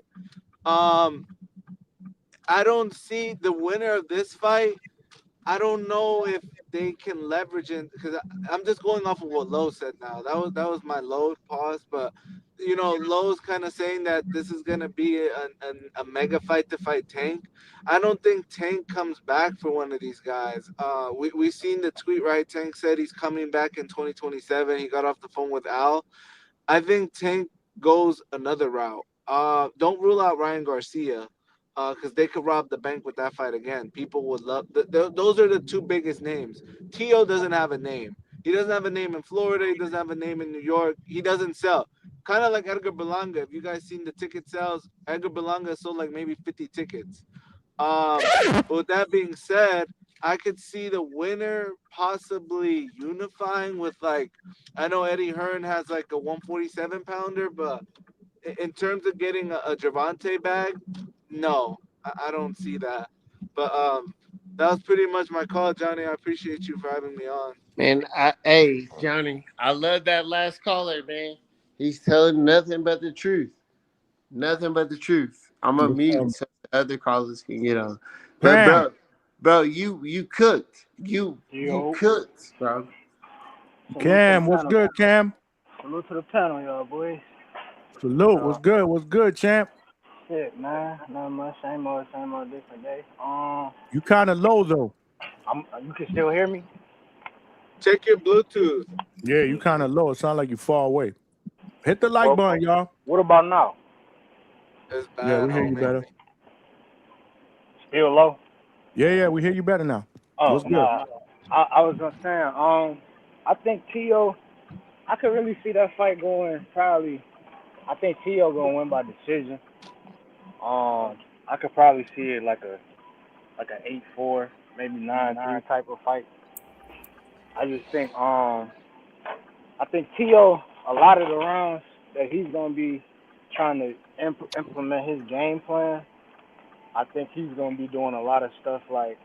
I don't see the winner of this fight. I don't know if they can leverage it because I'm just going off of what Lowe said now. That was my Lowe pause, but you know, Lowe's kind of saying that this is gonna be a mega fight to fight Tank. I don't think Tank comes back for one of these guys. We seen the tweet, right? Tank said he's coming back in 2027. He got off the phone with Al. I think Tank goes another route. Don't rule out Ryan Garcia. Because they could rob the bank with that fight again. People would love those are the two biggest names. Tio doesn't have a name. He doesn't have a name in Florida. He doesn't have a name in New York. He doesn't sell. Kind of like Edgar Berlanga. If you guys seen the ticket sales, Edgar Berlanga sold like maybe 50 tickets. But with that being said, I could see the winner possibly unifying with like, I know Eddie Hearn has like a 147 pounder, but in terms of getting a Gervonta bag, no, I don't see that. But that was pretty much my call, Johnny. I appreciate you for having me on. Man, hey, Johnny, I love that last caller, man. He's telling nothing but the truth. Nothing but the truth. I'm gonna mute so the other callers can get on. But bro, you cooked. You cooked, bro. Cam, what's good, Cam? Salute to the panel, y'all boys. Salute. What's good? What's good, champ? Shit, man. Not much. Same old, different day. You kind of low though. You can still hear me? Check your Bluetooth. Yeah, you kind of low. It sounds like you're far away. Hit the like button, y'all. What about now? It's bad. Yeah, we hear you better. Still low? Yeah, we hear you better now. Oh, what's good? Nah, I was gonna say, I think Tio, I could really see that fight going probably. I think Tio gonna win by decision. I could probably see it like an 8-4, maybe 9-3 type of fight. I just think I think Tio, a lot of the rounds that he's gonna be trying to implement his game plan, I think he's gonna be doing a lot of stuff like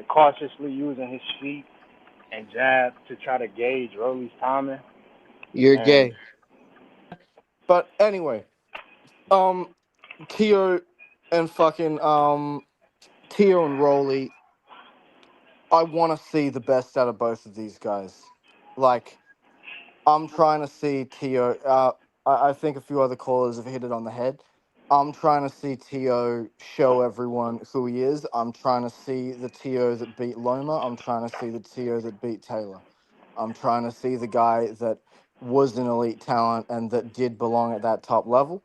cautiously using his feet and jab to try to gauge Rolly's timing. You're gay. But anyway, Tio and fucking Tio and Rolly, I want to see the best out of both of these guys. Like, I'm trying to see Tio. I think a few other callers have hit it on the head. I'm trying to see Tio show everyone who he is. I'm trying to see the Tio that beat Loma. I'm trying to see the Tio that beat Taylor. I'm trying to see the guy that was an elite talent and that did belong at that top level.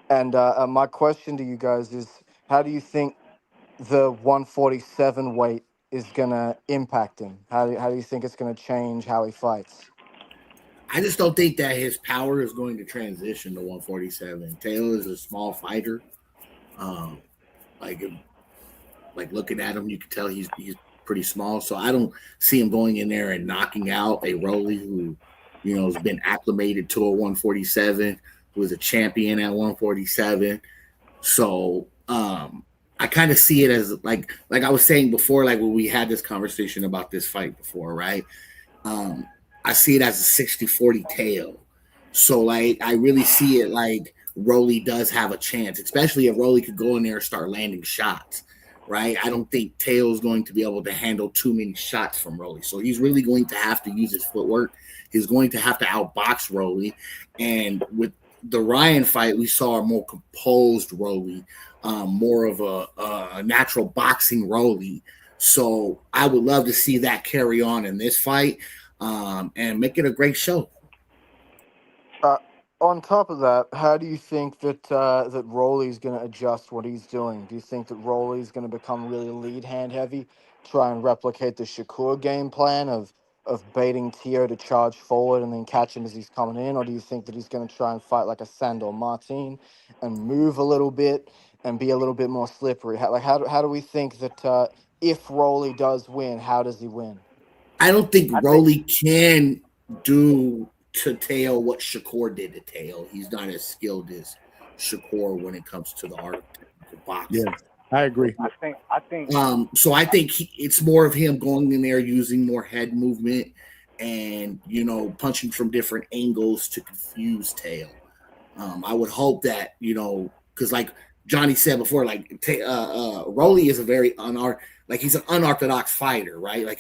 And my question to you guys is, how do you think the 147 weight is going to impact him? How do you think it's going to change how he fights? I just don't think that his power is going to transition to 147. Taylor is a small fighter. Like looking at him, you can tell he's pretty small. So I don't see him going in there and knocking out a Rolly who, has been acclimated to a 147, who was a champion at 147. So I kind of see it as like I was saying before, like when we had this conversation about this fight before, right? I see it as a 60-40 tail. So, like, I really see it like Rolly does have a chance, especially if Rolly could go in there and start landing shots. right? I don't think Teo's going to be able to handle too many shots from Rolly. So he's really going to have to use his footwork. He's going to have to outbox Rolly. And with the Ryan fight, we saw a more composed Rolly, more of a natural boxing Rolly. So I would love to see that carry on in this fight and make it a great show. On top of that, how do you think that that Rolly's going to adjust what he's doing? Do you think that Rolly's going to become really lead hand heavy, try and replicate the Shakur game plan of baiting Teo to charge forward and then catch him as he's coming in, or do you think that he's going to try and fight like a Sandor Martin and move a little bit and be a little bit more slippery? How do we think that if Rolly does win, how does he win? I don't think Rolly can do to Teo what Shakur did to Teo. He's not as skilled as Shakur when it comes to the art of technical boxing. Yeah, I agree. I think. So I think it's more of him going in there using more head movement and punching from different angles to confuse Teo. I would hope that because like Johnny said before, like Rolly is a very he's an unorthodox fighter, right? Like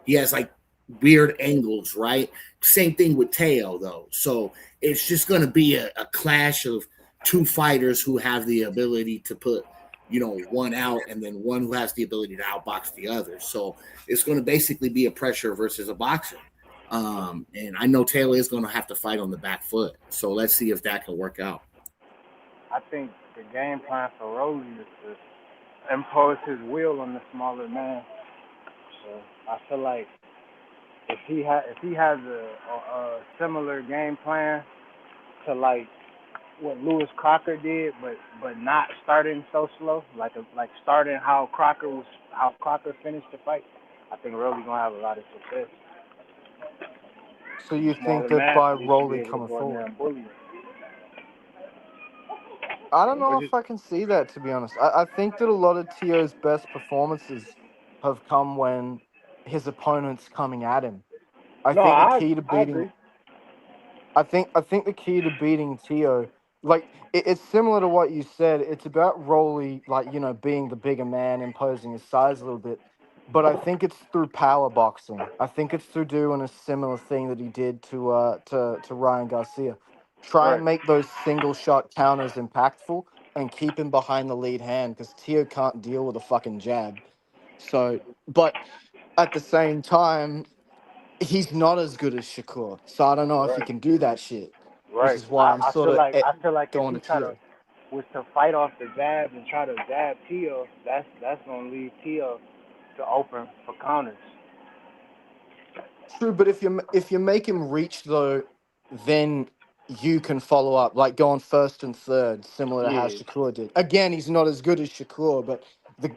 he has like weird angles, right? Same thing with Teo, though. So it's just going to be a clash of two fighters who have the ability to put, one out and then one who has the ability to outbox the other. So it's going to basically be a pressure versus a boxer. And I know Teo is going to have to fight on the back foot. So let's see if that can work out. I think the game plan for Rolly is to impose his will on the smaller man. So I feel like if he has a similar game plan to like what Lewis Crocker did, but not starting so slow, like starting how Crocker finished the fight, I think Rolly gonna have a lot of success. So you think that by Rolly coming forward? I don't know if I can see that, to be honest. I think that a lot of Teo's best performances have come when his opponent's coming at him. I think the key to beating Teo, like it's similar to what you said. It's about Rolly, being the bigger man, imposing his size a little bit. But I think it's through power boxing. I think it's through doing a similar thing that he did to Ryan Garcia. Try and make those single shot counters impactful and keep him behind the lead hand because Teo can't deal with a fucking jab. So, but at the same time, he's not as good as Shakur. So I don't know if he can do that shit. Right. Which is why I feel like going if to Teo. was to fight off the jab and try to jab Teo, that's gonna leave Teo to open for counters. True, but if you make him reach though, then you can follow up, like going first and third, similar to how Shakur did. Again, he's not as good as Shakur, but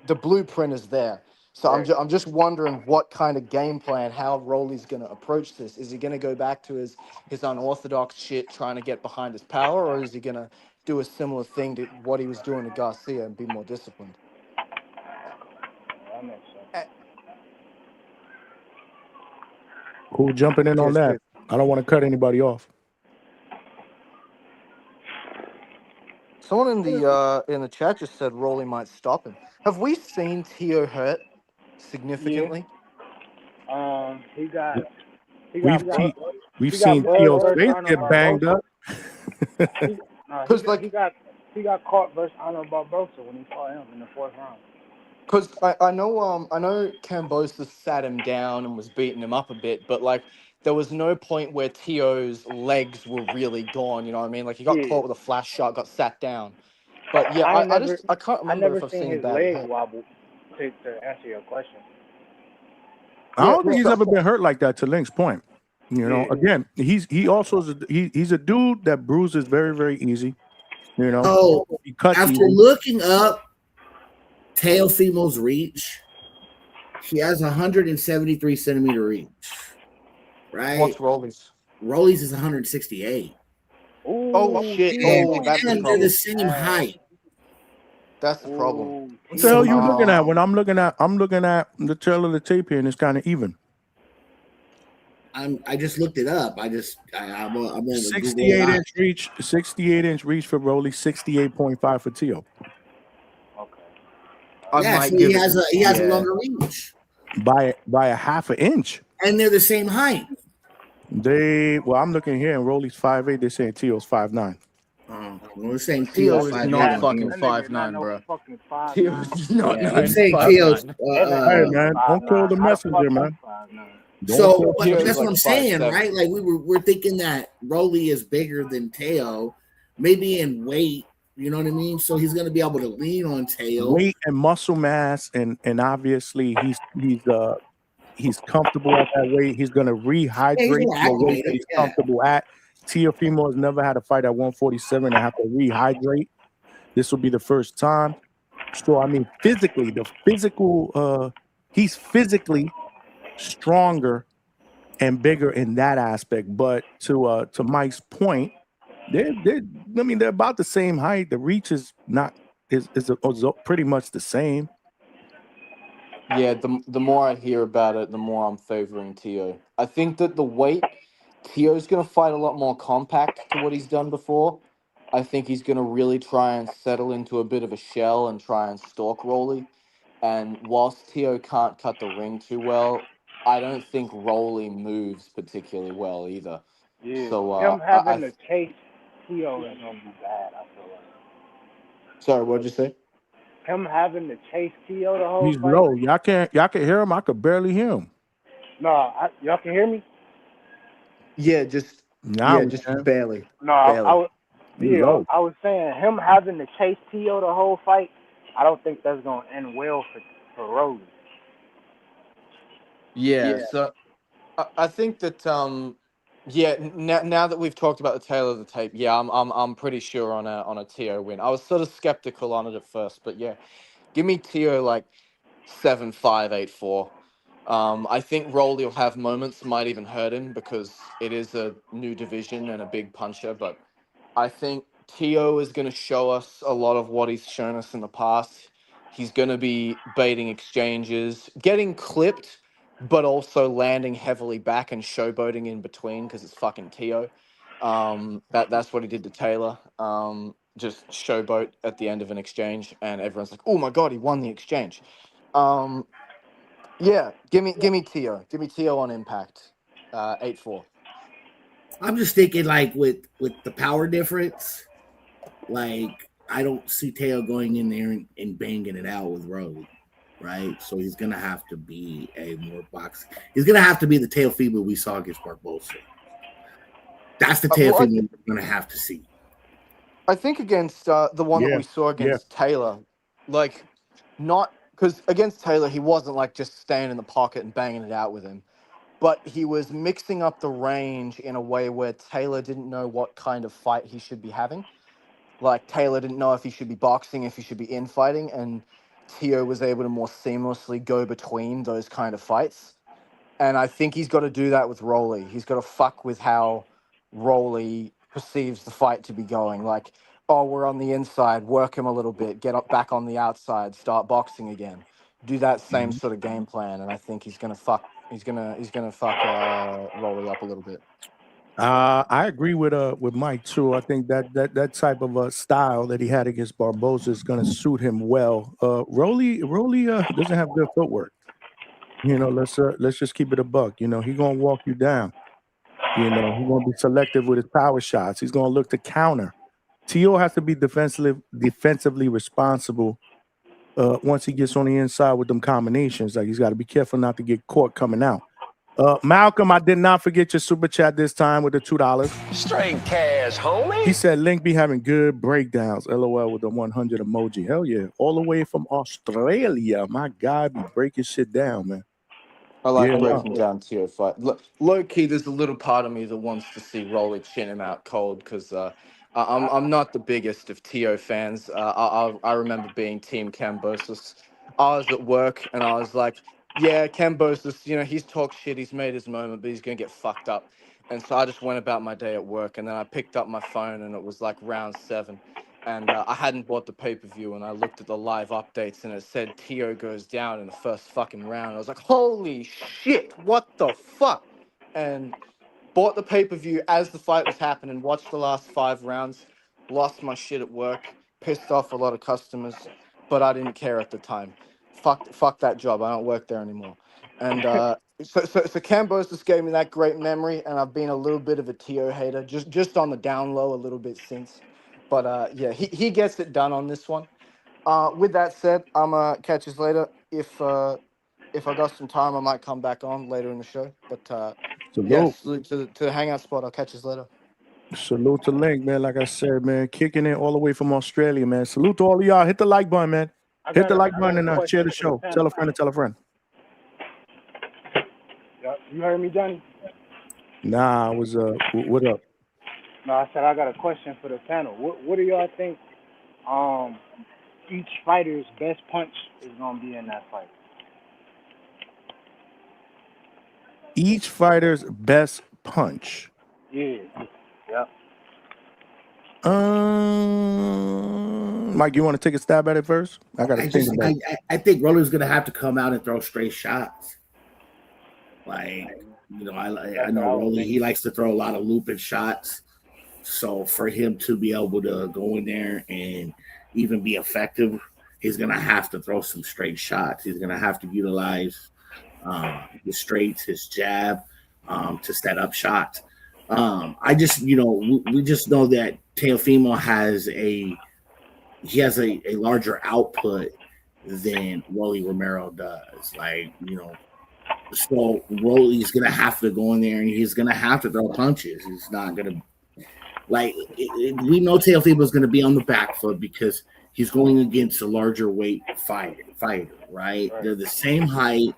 the blueprint is there. So I'm just wondering what kind of game plan, how Rolly's going to approach this. Is he going to go back to his unorthodox shit, trying to get behind his power, or is he going to do a similar thing to what he was doing to Garcia and be more disciplined? That makes sense. Who jumping in on that? I don't want to cut anybody off. Someone in the chat just said Rolly might stop him. Have we seen Teo hurt significantly? Yeah. We've seen Teo's face get banged up. Because he got caught versus Honor Barbosa when he fought him in the 4th round. Because I know Cambosa sat him down and was beating him up a bit, but like there was no point where Teo's legs were really gone. You know what I mean? Like he got caught with a flash shot, got sat down. But yeah, I can't remember if I've seen his leg wobble. To answer your question, I don't think he's ever been hurt like that. To Link's point, again, he also is he's a dude that bruises very, very easy. So after looking up Teofimo's reach, he has 173 centimeter reach. Right? What's Rolly's? Rolly's is 168. Oh shit! That's they're the same height. That's the problem. What the hell are you looking at? When I'm looking at the tail of the tape here, and it's kind of even. I just looked it up. I'm on 68-inch reach, 68-inch reach for Rolly, 68.5 for Teo. I Yeah, might so give he it has to a longer reach, by a half an inch. and they're the same height. I'm looking here, and Rolly's 5'8". They're saying Teo's 5'9". We're saying Tio Teo's is 5'8". not That fucking nigga not 5'9", no bro. fucking 5'9". Tio is not Yeah, I'm nine saying five Teo's. nine. That Hey nigga ain't man, don't kill 5'9". the How the fuck messenger, he man. 5'9"? Don't So, kill but Tio's that's what like I'm saying, 5'7". right? Like we're thinking that Rolly is bigger than Teo, maybe in weight. You know what I mean? So he's gonna be able to lean on Teo. weight and muscle mass, and obviously he's comfortable at that weight. He's gonna Yeah, he's rehydrate more to a weight that acclimated. he's Yeah. comfortable at. Teofimo has never had a fight at 147 and have to rehydrate. This will be the first time. So I mean, he's physically stronger and bigger in that aspect. But to Mike's point, they're about the same height. The reach is not is pretty much the same. Yeah, the more I hear about it, the more I'm favoring Tio. I think that the weight, Tio's going to fight a lot more compact to what he's done before. I think he's going to really try and settle into a bit of a shell and try and stalk Rolly. And whilst Tio can't cut the ring too well, I don't think Rolly moves particularly well either. Yeah, So, him having to chase Tio is gonna be bad. I feel like sorry, what'd you say? him having to chase Tio the whole He's fight. low. Y'all can hear him. I could barely hear him. No, y'all can hear me. Yeah, just Now we just can. barely, No, I barely. was You low. I was saying him having to chase Tio the whole fight. I don't think that's gonna end well for Rolly. Yeah, so I think that yeah, now that we've talked about the tail of the tape, yeah, I'm pretty sure on a Tio win. I was sort of skeptical on it at first, but yeah, give me Tio like 7-5, 8-4. I think Rolly will have moments, might even hurt him because it is a new division and a big puncher, but I think Tio is going to show us a lot of what he's shown us in the past. He's going to be baiting exchanges, getting clipped, but also landing heavily back and showboating in between because it's fucking Tio. That's what he did to Taylor. Just showboat at the end of an exchange, and everyone's like, "Oh my god, he won the exchange." Um, yeah, give me Tio. Give me Tio on Impact. 8-4. I'm just thinking like with the power difference, like I don't see Teo going in there and banging it out with Rolly, right? So he's gonna have to be a more boxing. He's gonna have to be the Teofimo we saw against Barbosa. That's the Teofimo we're gonna have to see. I think against the one that Yeah, we saw yeah. against Taylor, like not because against Taylor he wasn't like just staying in the pocket and banging it out with him, but he was mixing up the range in a way where Taylor didn't know what kind of fight he should be having. Like Taylor didn't know if he should be boxing, if he should be infighting, and Tio was able to more seamlessly go between those kind of fights. And I think he's got to do that with Rolly. He's got to fuck with how Rolly perceives the fight to be going. Like, oh, we're on the inside, work him a little bit, get up back on the outside, start boxing again. Do that same Mhm. sort of game plan, and I think he's gonna fuck. He's gonna fuck Rolly up a little bit. I agree with Mike too. I think that type of style that he had against Barbosa is going to suit him well. Rolly doesn't have good footwork. You know, let's just keep it a buck. You know, he's gonna walk you down. You know, he's gonna be selective with his power shots. He's gonna look to counter. Tio has to be defensively responsible once he gets on the inside with them combinations. Like he's got to be careful not to get caught coming out. Malcolm, I did not forget your super chat this time with the $2. Straight cash, homie. He said Link be having good breakdowns. LOL with the 100 emoji. Hell yeah. All the way from Australia. My guy be breaking shit down, man. I like Yeah, breaking down Tio fight. Low key, there's a little part of me that wants to see Rolly chin him out cold because I'm not the biggest of Tio fans. I remember being Team Cambosis. I was at work and I was like, yeah, Cambosis, you know, he's talked shit, he's made his moment, but he's gonna get fucked up. And so I just went about my day at work, and then I picked up my phone and it was like round 7. And I hadn't bought the pay-per-view, and I looked at the live updates, and it said Tio goes down in the first fucking round. I was like, holy shit, what the fuck? And bought the pay-per-view as the fight was happening, watched the last 5 rounds, lost my shit at work, pissed off a lot of customers. but I didn't care at the time. Fuck that job. I don't work there anymore. And so Cambo's just gave me that great memory, and I've been a little bit of a Teo hater, just on the down low a little bit since. But yeah, he gets it done on this one. With that said, I'm catch us later. If I got some time, I might come back on later in the show. But Salute. yes, to the hangout spot. I'll catch us later. Salute to Link, man. Like I said, man, kicking it all the way from Australia, man. Salute to all of y'all. Hit the like button, man. Hit the like button and share the show. Tell a friend and tell a friend. You heard me, Johnny? Nah, I was what up? No, I said I got a question for the panel. What do y'all think each fighter's best punch is gonna be in that fight? Each fighter's best punch. Yeah. Yep. Mike, you want to take a stab at it first? I got to think about it. I think Rolly's gonna have to come out and throw straight shots. Like, you know, I know Rolly, he likes to throw a lot of looping shots. So for him to be able to go in there and even be effective, he's gonna have to throw some straight shots. He's gonna have to utilize his straights, his jab, to set up shots. I just, you know, we just know that Teofimo has a larger output than Rolly Romero does. Like, you know, so Rolly's gonna have to go in there and he's gonna have to throw punches. He's not gonna we know Teofimo's gonna be on the back foot because he's going against a larger weight fighter, right? They're the same height,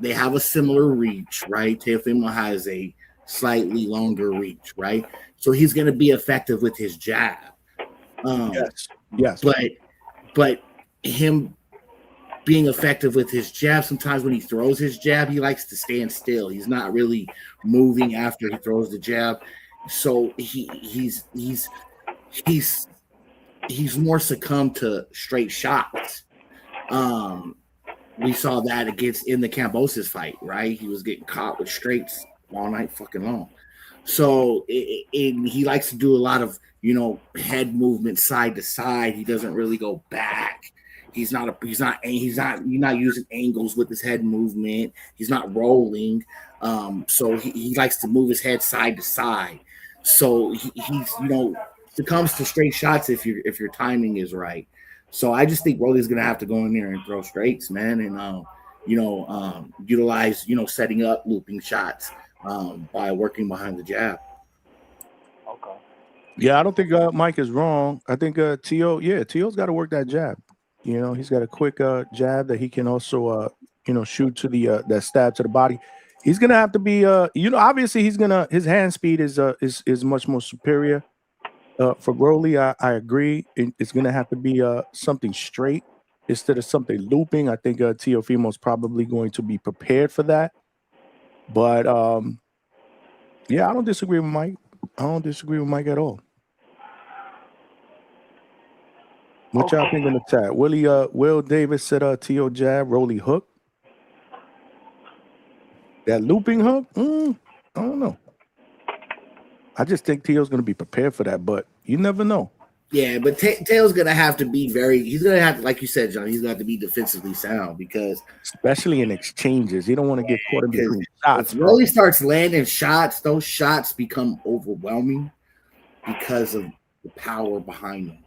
they have a similar reach, right? Teofimo has a slightly longer reach, right? So he's gonna be effective with his jab. Yes. But him being effective with his jab, sometimes when he throws his jab, he likes to stand still. He's not really moving after he throws the jab. So he's more succumbed to straight shots. We saw that in the Kambosos fight, right? He was getting caught with straights all night fucking long. So he likes to do a lot of, you know, head movement side to side. He doesn't really go back. He's not using angles with his head movement. He's not rolling. So he likes to move his head side to side. So he's, you know, succumbs to straight shots if your timing is right. So I just think Rolly's gonna have to go in there and throw straights, man, and utilize, you know, setting up looping shots by working behind the jab. Okay. Yeah, I don't think Mike is wrong. I think Teo's got to work that jab. You know, he's got a quick jab that he can also shoot to the that stab to the body. He's gonna have to be obviously his hand speed is much more superior. For Rolly, I agree. It's gonna have to be something straight instead of something looping. I think Teofimo's probably going to be prepared for that. But yeah, I don't disagree with Mike. I don't disagree with Mike at all. What y'all think in the chat? Will Davis said Teo jab, Rolly hook. That looping hook? I don't know. I just think Teo's going to be prepared for that, but you never know. Yeah, but Teo's going to have to be he's going to have to, like you said, John, he's going to have to be defensively sound because... Especially in exchanges. You don't want to get caught in between shots. If Rolly starts landing shots, those shots become overwhelming because of the power behind them.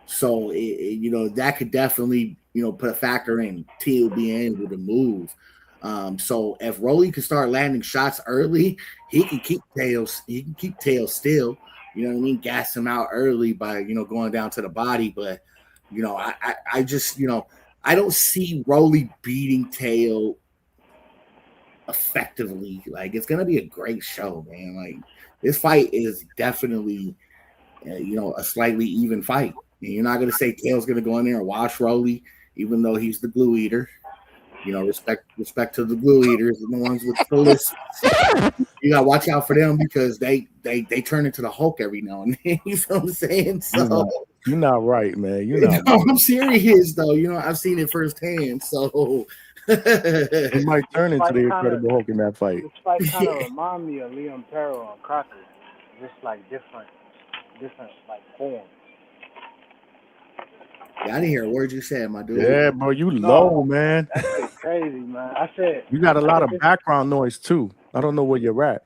So, that could definitely, put a factor in Teo being able to move. So if Rolly could start landing shots early, he can keep Teo still, you know what I mean? Gas him out early by, going down to the body. But, I just, I don't see Rolly beating Teo effectively. Like, it's going to be a great show, man. Like, this fight is definitely, a slightly even fight. And you're not going to say Teo's going to go in there and wash Rolly, even though he's the glue eater. Respect to the glue eaters and the ones with the list. You gotta watch out for them because they turn into the Hulk every now and then. You know what I'm saying? So you're not right, man. You're not. No, I'm serious though. I've seen it firsthand. So he might turn into the Incredible Hulk in that fight. This fight kind of remind me of Liam Perro and Crocker, just like different like forms. I didn't hear a word you said, my dude. Yeah, bro, you low, man. That shit crazy, man. I said You got a lot of background noise too. I don't know where you're at.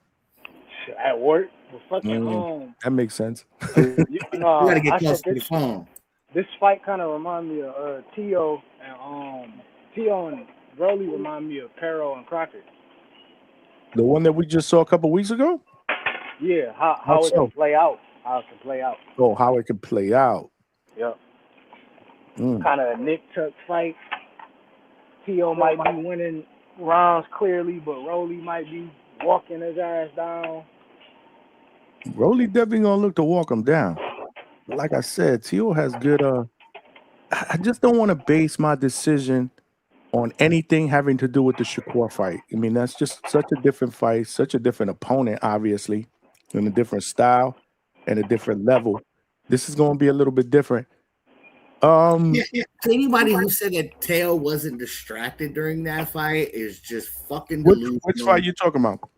at work. Well, fucking That makes sense. You gotta get close to the phone. This fight kind of remind me of Teo and Rolly remind me of Pero and Crockett. The one that we just saw a couple weeks ago? Yeah, how it can play out. How it can play out. Oh, how it can play out. Yep. Kind of a Nick Tuck fight. Teo might be winning rounds clearly, but Rolly might be walking his ass down. Rolly definitely gonna look to walk him down. Like I said, Teo has good. I just don't want to base my decision on anything having to do with the Shakur fight. I mean, that's just such a different fight, such a different opponent, obviously, and a different style and a different level. This is going to be a little bit different. To anybody who said that Teo wasn't distracted during that fight is just fucking delusional. Which fight you talking about?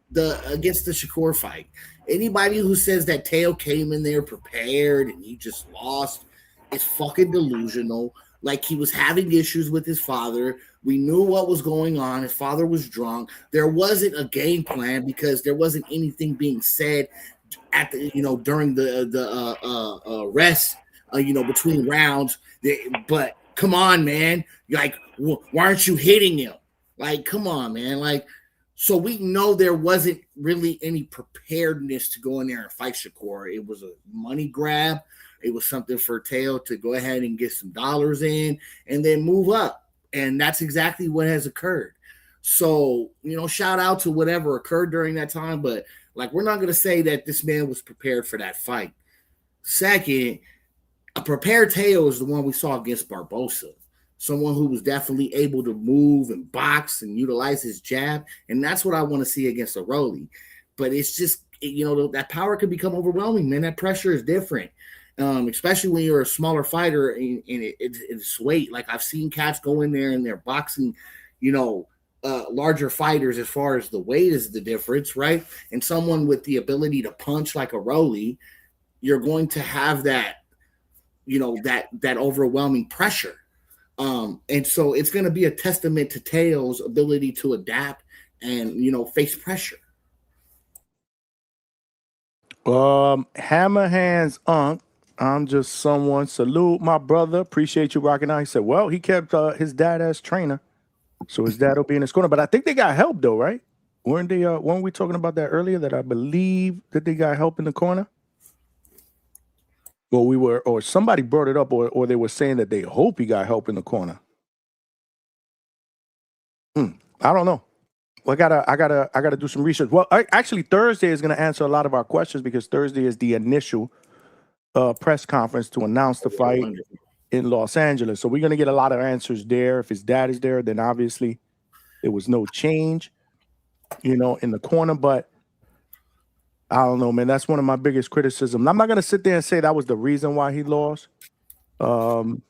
Against the Shakur fight. Anybody who says that Teo came in there prepared and he just lost is fucking delusional. Like, he was having issues with his father. We knew what was going on. His father was drunk. There wasn't a game plan because there wasn't anything being said at the during the rest between rounds. But come on, man. Like, why aren't you hitting him? Like, come on, man. Like, so we know there wasn't really any preparedness to go in there and fight Shakur. It was a money grab. It was something for Teo to go ahead and get some dollars in and then move up. And that's exactly what has occurred. So, shout out to whatever occurred during that time. But, like, we're not going to say that this man was prepared for that fight. Second, a prepared Teo is the one we saw against Barbosa. Someone who was definitely able to move and box and utilize his jab. And that's what I want to see against a Rolly. But it's just, that power can become overwhelming, man. That pressure is different. Especially when you're a smaller fighter and it's weight. Like, I've seen cats go in there and they're boxing, larger fighters as far as the weight is the difference, right? And someone with the ability to punch like a Rolly, you're going to have that, that overwhelming pressure. And so it's going to be a testament to Teo's ability to adapt and, face pressure. Hammer Hands Unk. I'm just someone. Salute my brother. Appreciate you rocking out. He said, well, he kept his dad as trainer. So his dad will be in his corner. But I think they got help though, right? Weren't we talking about that earlier? That I believe that they got help in the corner? Well, or somebody brought it up, or they were saying that they hope he got help in the corner. I don't know. Well, I gotta do some research. Well, actually, Thursday is going to answer a lot of our questions because Thursday is the initial press conference to announce the fight in Los Angeles. So we're going to get a lot of answers there. If his dad is there, then obviously there was no change, in the corner. But I don't know, man. That's one of my biggest criticisms. I'm not going to sit there and say that was the reason why he lost. I'm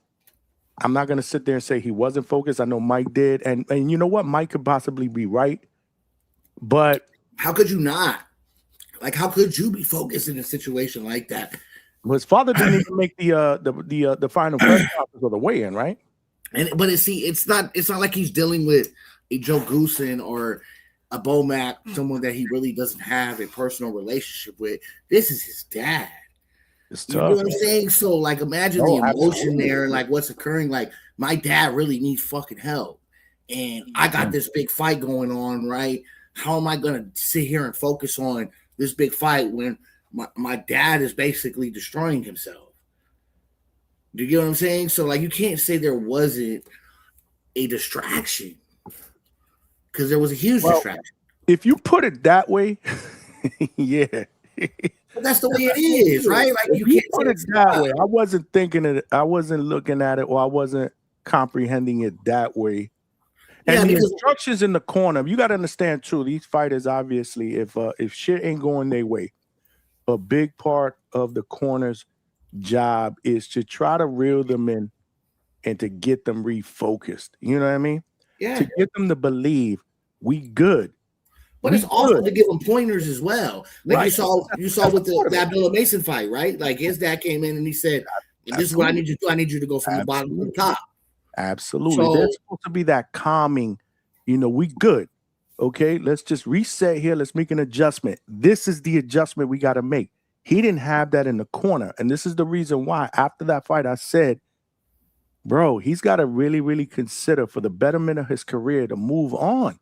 not going to sit there and say he wasn't focused. I know Mike did. And you know what? Mike could possibly be right. But how could you not? Like, how could you be focused in a situation like that? Well, his father didn't even make the final press conference or the weigh-in, right? But it's not like he's dealing with a Joe Goosen or a Bomac, someone that he really doesn't have a personal relationship with. This is his dad. It's tough. You know what I'm saying? So, like, imagine the emotion there and, like, what's occurring. Like, my dad really needs fucking help. And I got this big fight going on, right? How am I going to sit here and focus on this big fight when my dad is basically destroying himself? Do you get what I'm saying? So, like, you can't say there wasn't a distraction because there was a huge distraction. If you put it that way, yeah. But that's the way it is, right? Like, you can't put it that way. I wasn't thinking it. I wasn't looking at it, or I wasn't comprehending it that way. And the instructions in the corner, you got to understand too. These fighters, obviously, if shit ain't going their way, a big part of the corner's job is to try to reel them in and to get them refocused. You know what I mean? Yeah. To get them to believe we good. But it's also to give them pointers as well. Like, right. You saw with the Abdullah Mason fight, right? Like, his dad came in and he said, And this is what I need you to do. I need you to go from the bottom to the top. Absolutely. So, There's supposed to be that calming, we good. Okay, let's just reset here. Let's make an adjustment. This is the adjustment we got to make. He didn't have that in the corner. And this is the reason why after that fight, I said, bro, he's got to really, really consider for the betterment of his career to move on.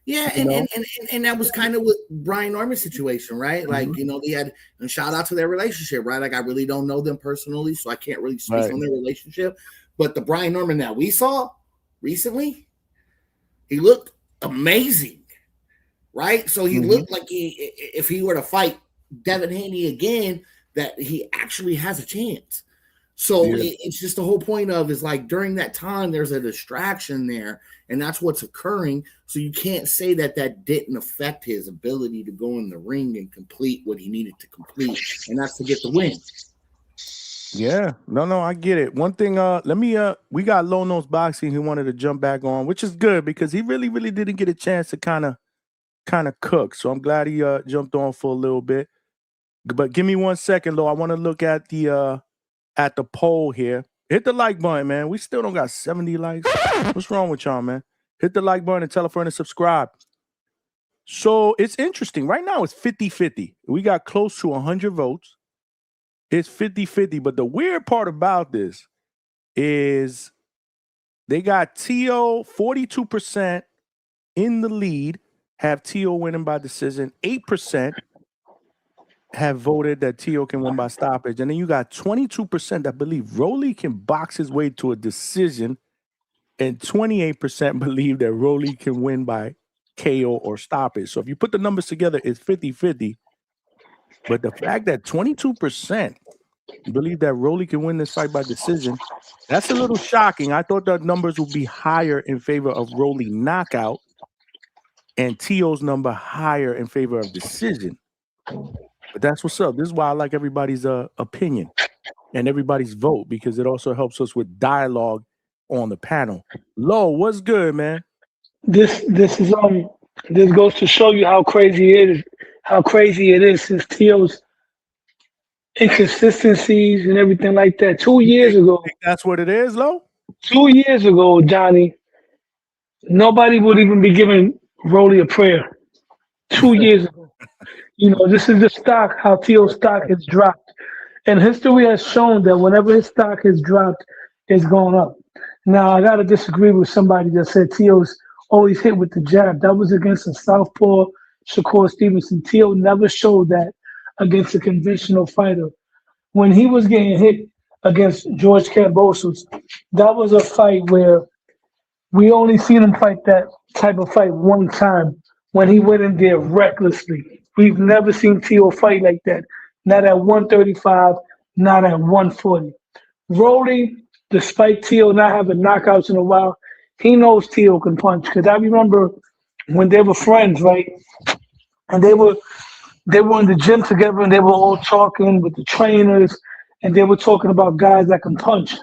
Yeah, and that was kind of with Brian Norman's situation, right? Like, they had, and shout out to their relationship, right? Like, I really don't know them personally, so I can't really speak on their relationship. But the Brian Norman that we saw recently, he looked amazing, right? So he looked like if he were to fight Devin Haney again, that he actually has a chance. So it's just the whole point of is like during that time, there's a distraction there, and that's what's occurring. So you can't say that didn't affect his ability to go in the ring and complete what he needed to complete, and that's to get the win. Yeah, no, I get it. One thing, we got Low Nose Boxing who wanted to jump back on, which is good because he really, really didn't get a chance to kind of cook. So I'm glad he jumped on for a little bit. But give me 1 second, Lo. I want to look at the poll here. Hit the like button, man. We still don't got 70 likes. What's wrong with y'all, man? Hit the like button and tell a friend to subscribe. So it's interesting. Right now it's 50-50. We got close to 100 votes. It's 50-50. But the weird part about this is they got Teo 42% in the lead, have Teo winning by decision. 8% have voted that Teo can win by stoppage. And then you got 22% that believe Rolly can box his way to a decision. And 28% believe that Rolly can win by KO or stoppage. So if you put the numbers together, it's 50-50. But the fact that 22% believe that Rolly can win this fight by decision, that's a little shocking. I thought the numbers would be higher in favor of Rolly knockout and Teo's number higher in favor of decision. But that's what's up. This is why I like everybody's opinion and everybody's vote, because it also helps us with dialogue on the panel. Lo, what's good, man? This goes to show you how crazy it is since Teo's inconsistencies and everything like that. 2 years ago. That's what it is, Lo? 2 years ago, Johnny, nobody would even be giving Rolly a prayer. 2 years ago. This is the stock, how Teo's stock has dropped. And history has shown that whenever his stock has dropped, it's gone up. Now, I got to disagree with somebody that said Teo's always hit with the jab. That was against a southpaw, Shakur Stevenson. Teo never showed that against a conventional fighter. When he was getting hit against George Kambosos, that was a fight where we only seen him fight that type of fight one time when he went in there recklessly. We've never seen Teo fight like that. Not at 135, not at 140. Rolly, despite Teo not having knockouts in a while, he knows Teo can punch. Because I remember when they were friends, right? And they were in the gym together and they were all talking with the trainers and they were talking about guys that can punch.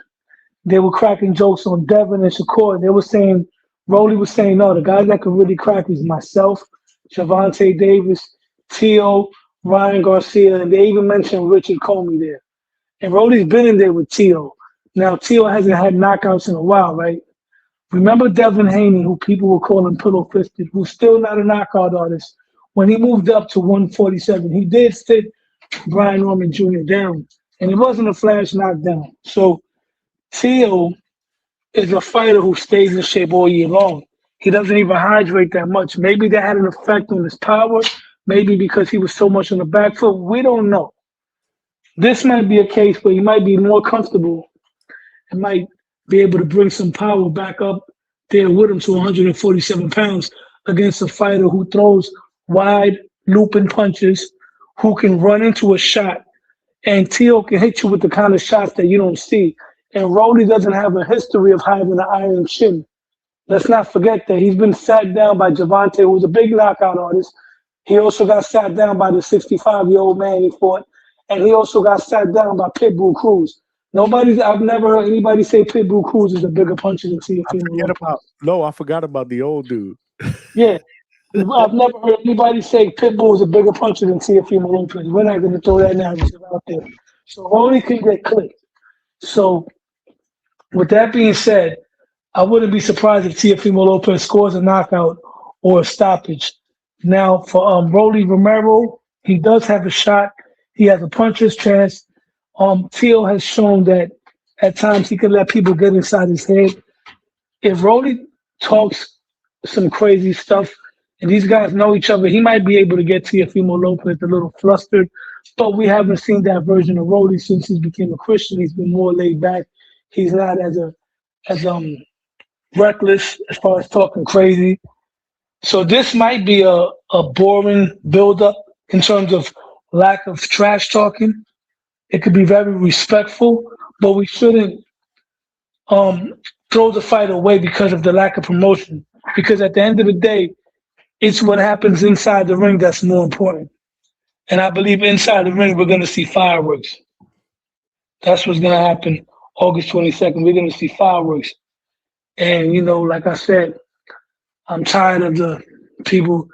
They were cracking jokes on Devin and Shakur. They were saying, Rolly was saying, no, the guys that can really crack is myself, Gervonta Davis, Teo, Ryan Garcia, and they even mentioned Richard Comey there. And Rolly's been in there with Teo. Now, Teo hasn't had knockouts in a while, right? Remember Devin Haney, who people were calling pillow-fisted, who's still not a knockout artist. When he moved up to 147, he did sit Brian Norman Jr. down, and it wasn't a flash knockdown. So Teo is a fighter who stays in shape all year long. He doesn't even hydrate that much. Maybe that had an effect on his power. Maybe because he was so much on the back foot. We don't know. This might be a case where he might be more comfortable and might be able to bring some power back up there with him to 147 pounds against a fighter who throws wide looping punches, who can run into a shot, and Teo can hit you with the kind of shots that you don't see. And Rolly doesn't have a history of having an iron chin. Let's not forget that he's been sat down by Gervonta, who was a big knockout artist. He also got sat down by the 65-year-old man he fought, and he also got sat down by Pitbull Cruz. I've never heard anybody say Pitbull Cruz is a bigger puncher than Teofimo Lopez. I forgot about the old dude. Yeah. I've never heard anybody say Pitbull is a bigger puncher than Teofimo Lopez. We're not going to throw that narrative out there. So Rolly can get clipped. So, with that being said, I wouldn't be surprised if Teofimo Lopez scores a knockout or a stoppage. Now, for Rolly Romero, he does have a shot. He has a puncher's chance. Teo has shown that at times he can let people get inside his head. If Rolly talks some crazy stuff, and these guys know each other, he might be able to get Teofimo Lopez a little flustered. But we haven't seen that version of Rolly since he became a Christian. He's been more laid back. He's not as reckless as far as talking crazy. So this might be a boring build-up in terms of lack of trash talking. It could be very respectful, but we shouldn't throw the fight away because of the lack of promotion. Because at the end of the day, it's what happens inside the ring that's more important. And I believe inside the ring, we're going to see fireworks. That's what's going to happen August 22nd. We're going to see fireworks. And, like I said, I'm tired of the people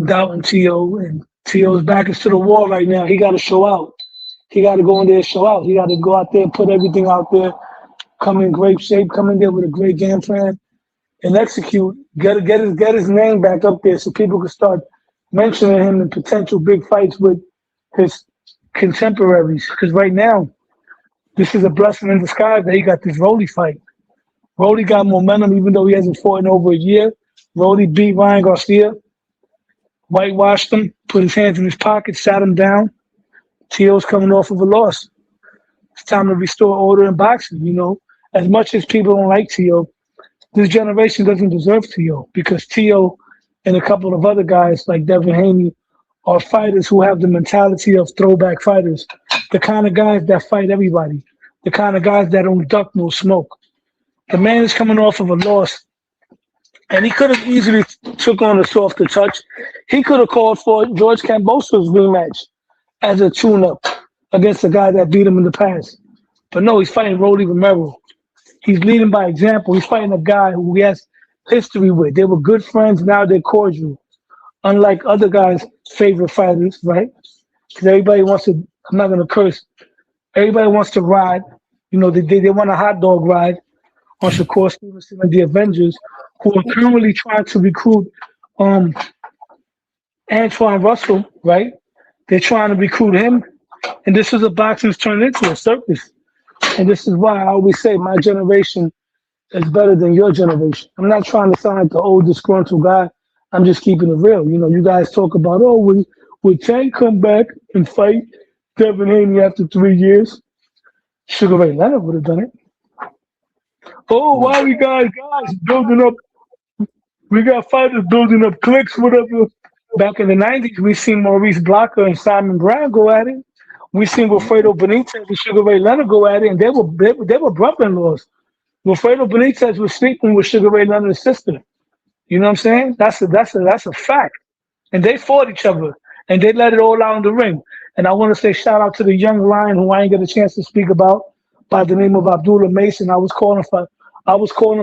doubting Teo. And Teo's back is to the wall right now. He got to show out. He got to go in there and show out. He got to go out there and put everything out there, come in great shape, come in there with a great game plan, and execute. Get his name back up there so people can start mentioning him in potential big fights with his contemporaries. Because right now, this is a blessing in disguise that he got this Rolly fight. Rolly got momentum even though he hasn't fought in over a year. Rolly beat Ryan Garcia, whitewashed him, put his hands in his pocket, sat him down. Teo's coming off of a loss. It's time to restore order in boxing, As much as people don't like Teo, this generation doesn't deserve Teo because Teo and a couple of other guys like Devin Haney are fighters who have the mentality of throwback fighters, the kind of guys that fight everybody, the kind of guys that don't duck no smoke. The man is coming off of a loss, and he could have easily took on a softer touch. He could have called for George Kambosos' rematch as a tune-up against a guy that beat him in the past. But no, he's fighting Rolly Romero. He's leading by example. He's fighting a guy who he has history with. They were good friends, now they're cordial. Unlike other guys' favorite fighters, right? Because everybody wants to, I'm not going to curse, everybody wants to ride. They want a hot dog ride on Shakur Stevenson and the Avengers, who are currently trying to recruit Antoine Russell, right? They're trying to recruit him. And this is a boxing's turned into a circus. And this is why I always say my generation is better than your generation. I'm not trying to sound like the old disgruntled guy. I'm just keeping it real. You guys talk about, would Tank come back and fight Devin Haney after 3 years? Sugar Ray Leonard would have done it. Oh, why we got guys building up? We got fighters building up cliques, whatever. Back in the 90s, we seen Maurice Blocker and Simon Brown go at it. We seen Wilfredo Benitez and Sugar Ray Leonard go at it, and they were brother-in-laws. Wilfredo Benitez was sleeping with Sugar Ray Leonard's sister. You know what I'm saying? That's a fact. And they fought each other, and they let it all out in the ring. And I want to say shout out to the young lion who I ain't get a chance to speak about by the name of Abdullah Mason. I was calling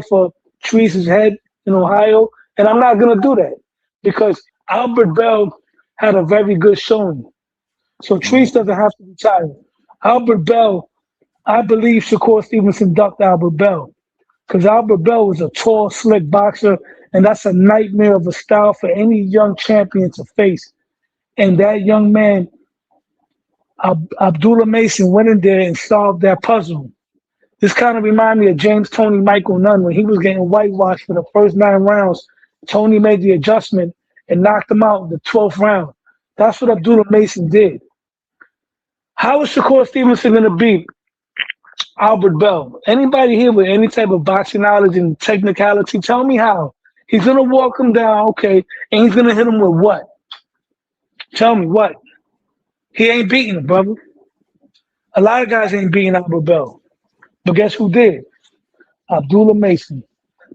for Treese's head in Ohio, and I'm not gonna do that because Albert Bell had a very good showing. So Treese doesn't have to retire. Albert Bell, I believe Shakur Stevenson ducked Albert Bell because Albert Bell was a tall, slick boxer, and that's a nightmare of a style for any young champion to face. And that young man, Abdullah Mason, went in there and solved that puzzle. This kind of reminded me of James Tony Michael Nunn when he was getting whitewashed for the first 9 rounds. Tony made the adjustment and knocked him out in the 12th round. That's what Abdullah Mason did. How is Shakur Stevenson going to beat Albert Bell? Anybody here with any type of boxing knowledge and technicality, tell me how. He's going to walk him down, okay, and he's going to hit him with what? Tell me what? He ain't beating him, brother. A lot of guys ain't beating Albert Bell. But guess who did? Abdullah Mason.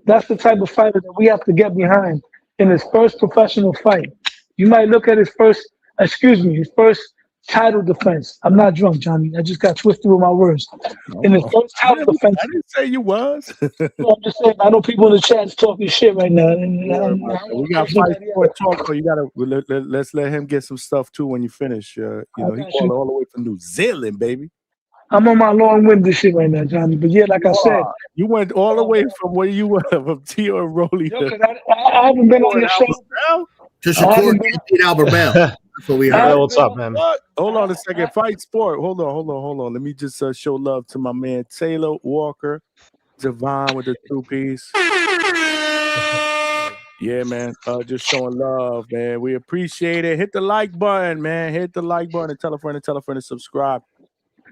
That's the type of fighter that we have to get behind in his first professional fight. You might look at his first title defense. I'm not drunk, Johnny. I just got twisted with my words. In his first title defense. I didn't say you was. I'm just saying, I know people in the chat is talking shit right now. We got 5 more talk, so you gotta let's let him get some stuff too when you finish. He called all the way from New Zealand, baby. I'm on my long-winded shit right now, Johnny. But yeah, like I said, you went all the way from where you were from Tio and Rolly. Yo, I haven't been on your show. To Shakur Can't Albert Bell. That's what we heard. What's up, man? Hold on a second. Fight Sport. Hold on. Let me just show love to my man Taylor Walker, Javon with the 2-piece. Yeah, man. Just showing love, man. We appreciate it. Hit the like button, man. Hit the like button and tell a friend to subscribe.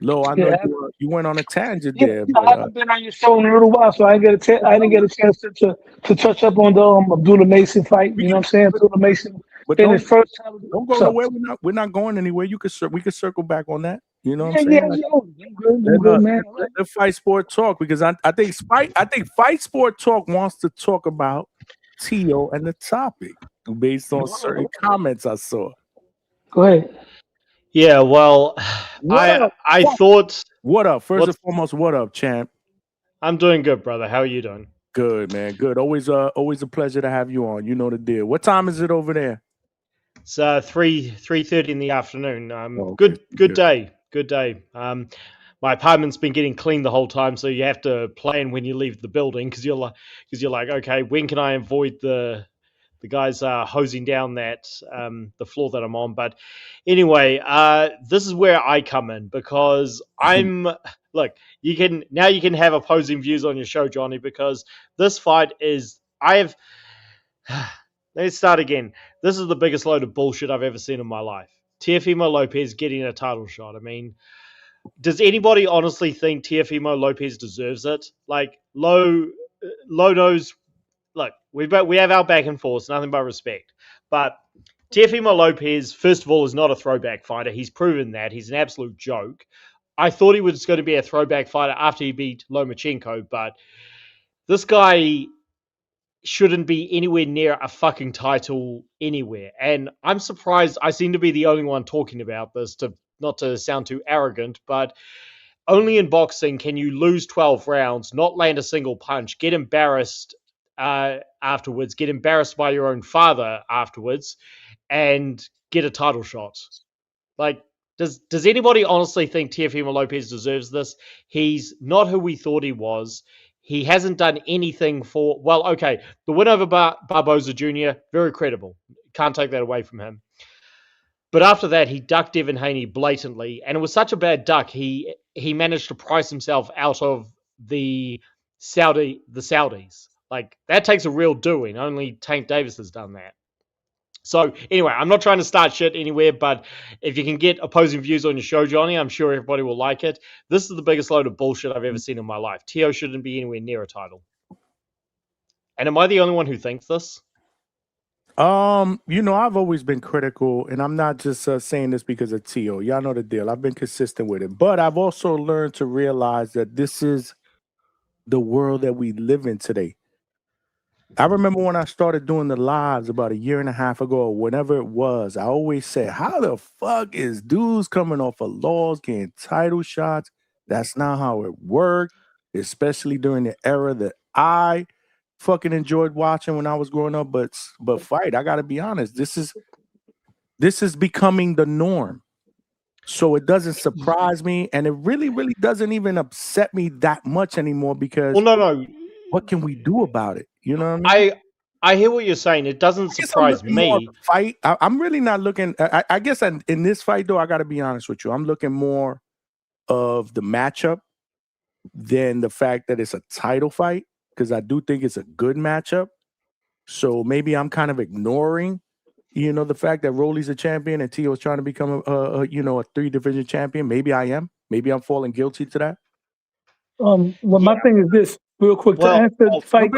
Lo, I know you went on a tangent there. But, I haven't been on your show in a little while, so I didn't get a chance to touch up on the Abdullah Mason fight. You know what I'm saying? Abdullah Mason. But in his first time. Don't go nowhere. We're not going anywhere. We could circle back on that. You know what I'm saying? I'm good, man. The Fight Sport Talk, because I think Fight Sport Talk wants to talk about Tio and the topic based on certain comments I saw. Go ahead. Yeah, well, I thought. What up? First and foremost, what up, champ? I'm doing good, brother. How are you doing? Good, man. Good. Always a pleasure to have you on. You know the deal. What time is it over there? It's 3:30 in the afternoon. Good day. Good day. My apartment's been getting cleaned the whole time, so you have to plan when you leave the building because you're like, okay, when can I avoid the guys hosing down that the floor that I'm on? But anyway, this is where I come in because look, you can have opposing views on your show, Johnny, because this fight is let's start again. This is the biggest load of bullshit I've ever seen in my life. Teofimo Lopez getting a title shot. I mean, does anybody honestly think Teofimo Lopez deserves it? Like, Low knows. Look, we have our back and forth, nothing but respect. But Teofimo Lopez, first of all, is not a throwback fighter. He's proven that. He's an absolute joke. I thought he was going to be a throwback fighter after he beat Lomachenko, but this guy shouldn't be anywhere near a fucking title anywhere. And I'm surprised I seem to be the only one talking about this, not to sound too arrogant, but only in boxing can you lose 12 rounds, not land a single punch, get embarrassed afterwards, get embarrassed by your own father afterwards, and get a title shot. Like, does anybody honestly think Teofimo Lopez deserves this? He's not who we thought he was. He hasn't done anything for... Well, okay, the win over Barboza Jr., very credible. Can't take that away from him. But after that, he ducked Devin Haney blatantly, and it was such a bad duck, he managed to price himself out of the Saudis. Like, that takes a real doing. Only Tank Davis has done that. So, anyway, I'm not trying to start shit anywhere, but if you can get opposing views on your show, Johnny, I'm sure everybody will like it. This is the biggest load of bullshit I've ever seen in my life. Tio shouldn't be anywhere near a title. And am I the only one who thinks this? I've always been critical, and I'm not just saying this because of Tio. Y'all know the deal. I've been consistent with it. But I've also learned to realize that this is the world that we live in today. I remember when I started doing the lives about a year and a half ago, or whenever it was, I always said, how the fuck is dudes coming off of laws getting title shots? That's not how it worked, especially during the era that I fucking enjoyed watching when I was growing up. But fight, I gotta be honest, this is becoming the norm. So it doesn't surprise me, and it really, really doesn't even upset me that much anymore because what can we do about it? You know what I mean? I hear what you're saying. It doesn't surprise me. Fight. I'm really not looking. I guess in this fight, though, I got to be honest with you. I'm looking more of the matchup than the fact that it's a title fight, because I do think it's a good matchup. So maybe I'm kind of ignoring, the fact that Rolly's a champion and Tio's trying to become a 3-division champion. Maybe I am. Maybe I'm falling guilty to that. Well, my thing is this, real quick, to answer the fight.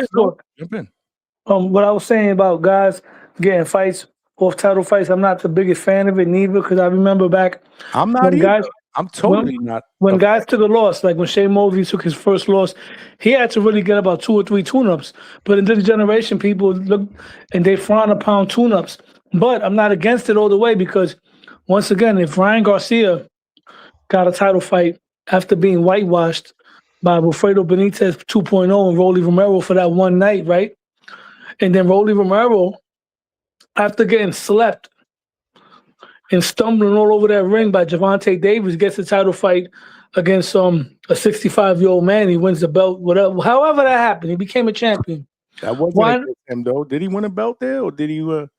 What I was saying about guys getting fights off title fights, I'm not the biggest fan of it neither, because I remember back. I'm not either. I'm totally not. When guys took a loss, like when Shane Mosley took his first loss, he had to really get about 2 or 3 tune-ups. But in this generation, people look and they frown upon tune-ups. But I'm not against it all the way, because once again, if Ryan Garcia got a title fight after being whitewashed by Wilfredo Benitez 2.0 and Rolly Romero for that one night, right? And then Rolly Romero, after getting slept and stumbling all over that ring by Gervonta Davis, gets the title fight against a 65-year-old man. He wins the belt, whatever. However that happened, he became a champion. That wasn't against him though. Did he win a belt there, or did he win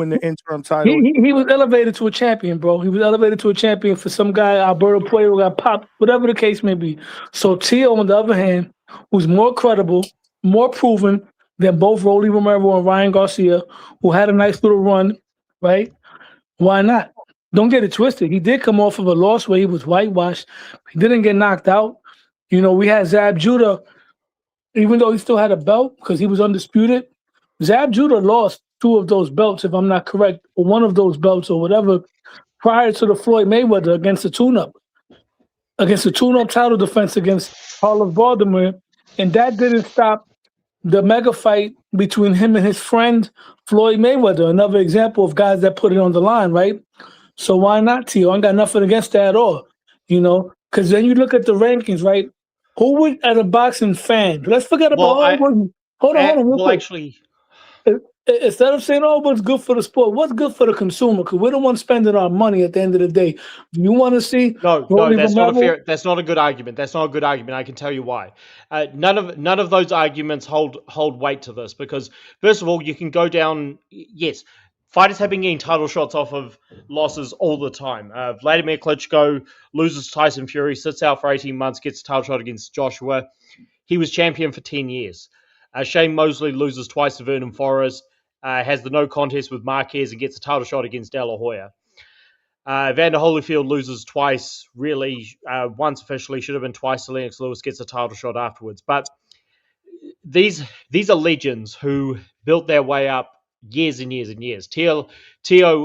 the interim title? He was elevated to a champion, bro. He was elevated to a champion for some guy, Alberto Puello, got popped, whatever the case may be. So Tio, on the other hand, who's more credible, more proven than both Rolly Romero and Ryan Garcia, who had a nice little run, right? Why not? Don't get it twisted. He did come off of a loss where he was whitewashed. He didn't get knocked out. You know, we had Zab Judah, even though he still had a belt because he was undisputed. Zab Judah lost 2 of those belts, if I'm not correct, or 1 of those belts or whatever, prior to the Floyd Mayweather against the tune-up title defense against Carlos Baldomir. And that didn't stop the mega fight between him and his friend Floyd Mayweather, another example of guys that put it on the line, right? So why not, Tio? I ain't got nothing against that at all, you know? Because then you look at the rankings, right? Who would, as a boxing fan, let's forget about hold on. Well, actually, instead of saying, oh, what's good for the sport, what's good for the consumer? Because we're the ones spending our money at the end of the day. Do you want to see? No, that's not a fair. That's not a good argument. That's not a good argument. I can tell you why. None of those arguments hold weight to this because, first of all, you can go down. Yes, fighters have been getting title shots off of losses all the time. Vladimir Klitschko loses to Tyson Fury, sits out for 18 months, gets a title shot against Joshua. He was champion for 10 years. Shane Mosley loses twice to Vernon Forrest. Has the no contest with Marquez and gets a title shot against De La Hoya. Evander Holyfield loses twice, really. Once officially, should have been twice to Lennox Lewis, gets a title shot afterwards. But these are legends who built their way up years and years and years. Tio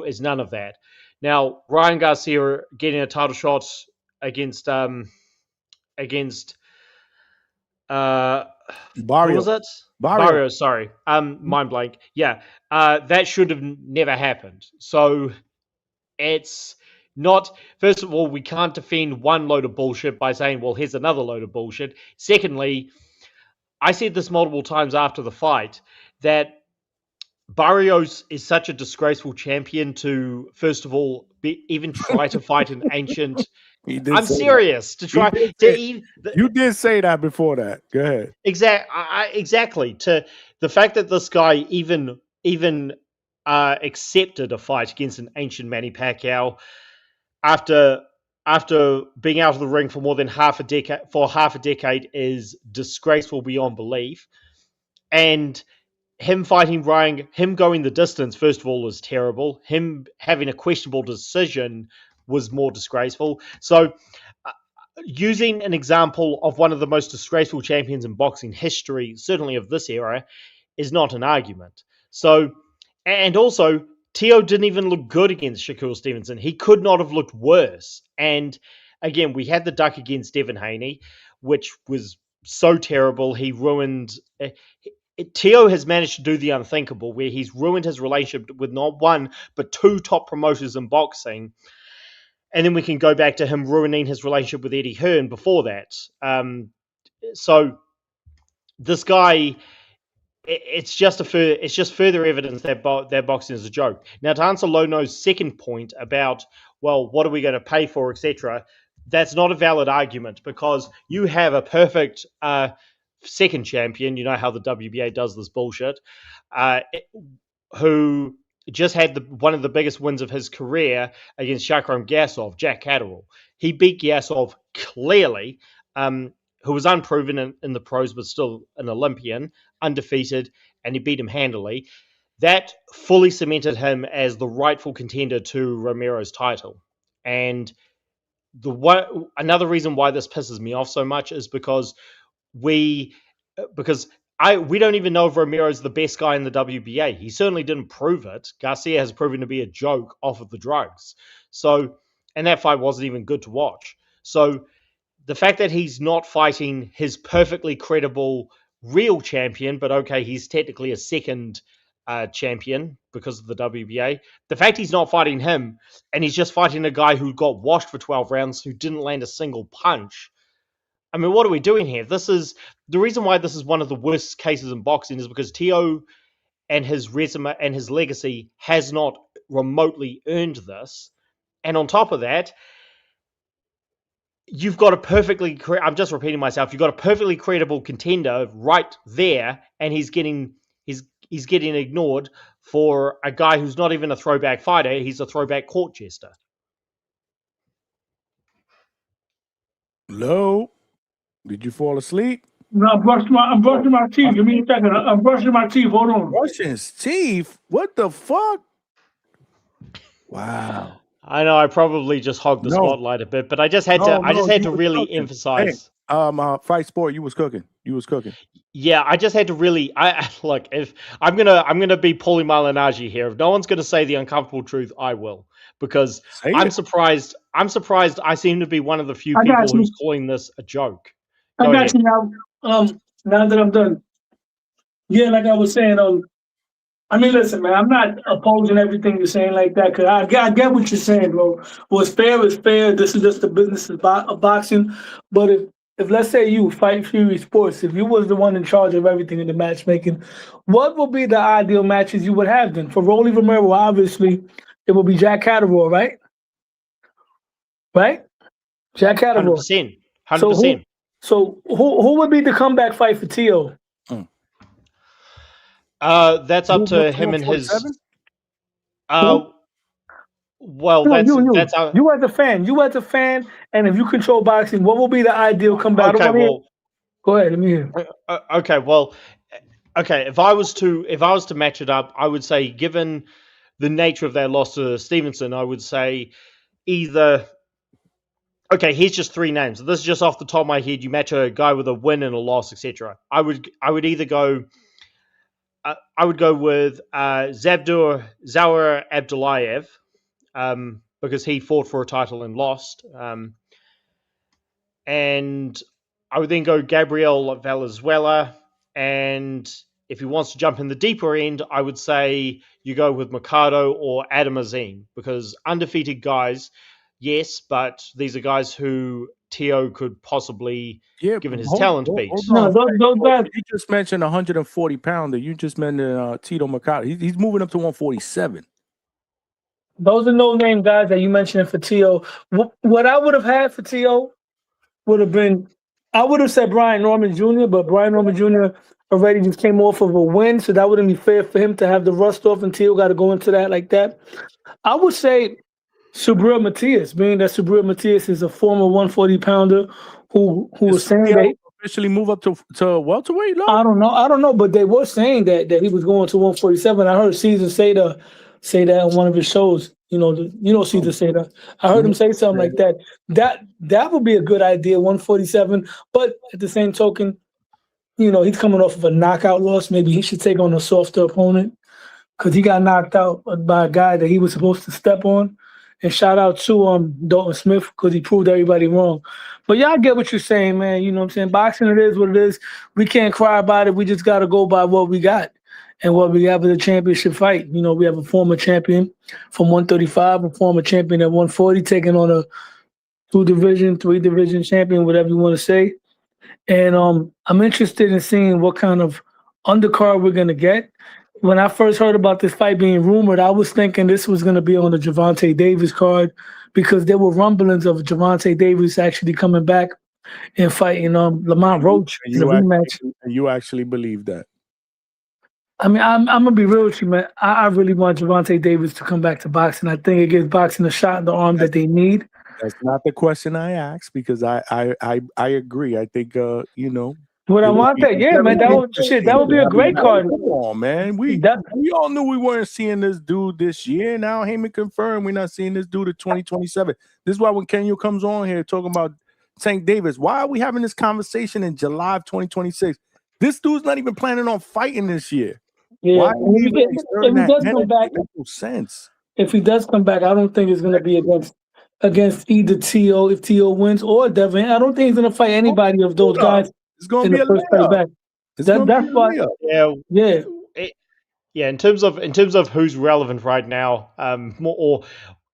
is none of that. Now, Ryan Garcia getting a title shot against Barrio. Who was it? Barrio, sorry. Mind blank. Yeah. That should have never happened. So it's not, first of all, we can't defend one load of bullshit by saying, well, here's another load of bullshit. Secondly, I said this multiple times after the fight, that Barrios is such a disgraceful champion to, first of all, even try to fight an ancient... I'm serious. That. To try to you did say that before that. Go ahead. Exactly. To the fact that this guy even accepted a fight against an ancient Manny Pacquiao after being out of the ring for more than half a decade is disgraceful beyond belief. And him fighting Ryan, him going the distance, first of all, was terrible. Him having a questionable decision was more disgraceful. So using an example of one of the most disgraceful champions in boxing history, certainly of this era, is not an argument. So, and also, Tio didn't even look good against Shakur Stevenson. He could not have looked worse. And again, we had the duck against Devin Haney, which was so terrible. He ruined... Tio has managed to do the unthinkable, where he's ruined his relationship with not one, but 2 top promoters in boxing. And then we can go back to him ruining his relationship with Eddie Hearn before that. So this guy, it's just further evidence that boxing is a joke. Now, to answer Lono's second point about, well, what are we going to pay for, etc., that's not a valid argument because you have a perfect second champion. You know how the WBA does this bullshit, who just had one of the biggest wins of his career against Shakram Gasov, Jack Catterall. He beat Gasov clearly, who was unproven in the pros, but still an Olympian, undefeated, and he beat him handily. That fully cemented him as the rightful contender to Romero's title. And another reason why this pisses me off so much is because we don't even know if Romero's the best guy in the WBA. He certainly didn't prove it. Garcia has proven to be a joke off of the drugs. So, and that fight wasn't even good to watch. So the fact that he's not fighting his perfectly credible real champion, but okay, he's technically a second champion because of the WBA. The fact he's not fighting him and he's just fighting a guy who got washed for 12 rounds, who didn't land a single punch. I mean, what are we doing here? This is the reason why this is one of the worst cases in boxing is because Tio and his resume and his legacy has not remotely earned this. And on top of that, you've got a perfectly, I'm just repeating myself, you've got a perfectly credible contender right there, and he's getting ignored for a guy who's not even a throwback fighter. He's a throwback court jester. Low, did you fall asleep? No, I'm brushing my teeth. Give me a second. I'm brushing my teeth. Hold on. Brushing his teeth? What the fuck? Wow. I know I probably just hogged the spotlight a bit, but I just had to really emphasize. Hey, Fight Sport, you was cooking. Yeah, I just had to really. Look, if I'm gonna be Paulie Malignaggi here. If no one's gonna say the uncomfortable truth, I will, because I'm surprised. I seem to be one of the few people who's calling this a joke. I got you now. Now that I'm done. Yeah, like I was saying, I mean, listen, man, I'm not opposing everything you're saying like that, because I get what you're saying, bro. What's fair is fair. This is just the business of boxing. But if let's say you Fight Fury Sports, if you was the one in charge of everything in the matchmaking, what would be the ideal matches you would have then? For Rolly Romero, obviously, it would be Jack Catterall, right? Right? Jack Catterall. 100%. So who would be the comeback fight for Tio? That's up to him and his. Well, that's you as a fan, and if you control boxing, what will be the ideal comeback? Okay, well, go ahead. Let me hear. If I was to match it up, I would say, given the nature of that loss to Stevenson, I would say either. Okay, here's just three names. This is just off the top of my head. You match a guy with a win and a loss, etc. I would either go. I would go with Zawar Abdullayev, because he fought for a title and lost. And I would then go Gabriel Valenzuela. And if he wants to jump in the deeper end, I would say you go with Mercado or Adam Azim, because undefeated guys, yes, but these are guys who Teo could possibly, given his talent, beat. No, those guys. You just mentioned 140 pounder. You just mentioned Tito Mercado. He's moving up to 147. Those are no-name guys that you mentioned for Teo. What I would have had for Teo would have been, I would have said Brian Norman Jr., but Brian Norman Jr. already just came off of a win, so that wouldn't be fair for him to have the rust off, and Teo got to go into that like that. I would say Subriel Matias, being that Subriel Matias is a former 140-pounder who was saying that officially move up to welterweight. No? I don't know, but they were saying that he was going to 147. I heard Caesar say that on one of his shows. Caesar say that. I heard him say something like that. That would be a good idea, 147. But at the same token, he's coming off of a knockout loss. Maybe he should take on a softer opponent, because he got knocked out by a guy that he was supposed to step on. And shout out to Dalton Smith, because he proved everybody wrong. But yeah, I get what you're saying, man. You know what I'm saying? Boxing, it is what it is. We can't cry about it. We just got to go by what we got. And what we have is a championship fight. We have a former champion from 135, a former champion at 140, taking on a 2-division, 3-division champion, whatever you want to say. And I'm interested in seeing what kind of undercard we're going to get. When I first heard about this fight being rumored, I was thinking this was going to be on the Gervonta Davis card, because there were rumblings of Gervonta Davis actually coming back and fighting Lamont Roach in a rematch. And you actually believe that? I mean, I'm gonna be real with you, man. I really want Gervonta Davis to come back to boxing. I think it gives boxing a shot in the arm that they need. That's not the question I asked, because I agree. I think What I want that, yeah, man. That would be a great card. Come on, man. We all knew we weren't seeing this dude this year. Now Heyman confirmed we're not seeing this dude in 2027. This is why when Kenyo comes on here talking about Tank Davis, why are we having this conversation in July of 2026? This dude's not even planning on fighting this year. Yeah, why if he does come back, makes no sense. If he does come back, I don't think it's going to be against either Tio, if Tio wins, or Devin. I don't think he's going to fight anybody of those guys. It's going to be a first fight back. That's why. Yeah. In terms of who's relevant right now, or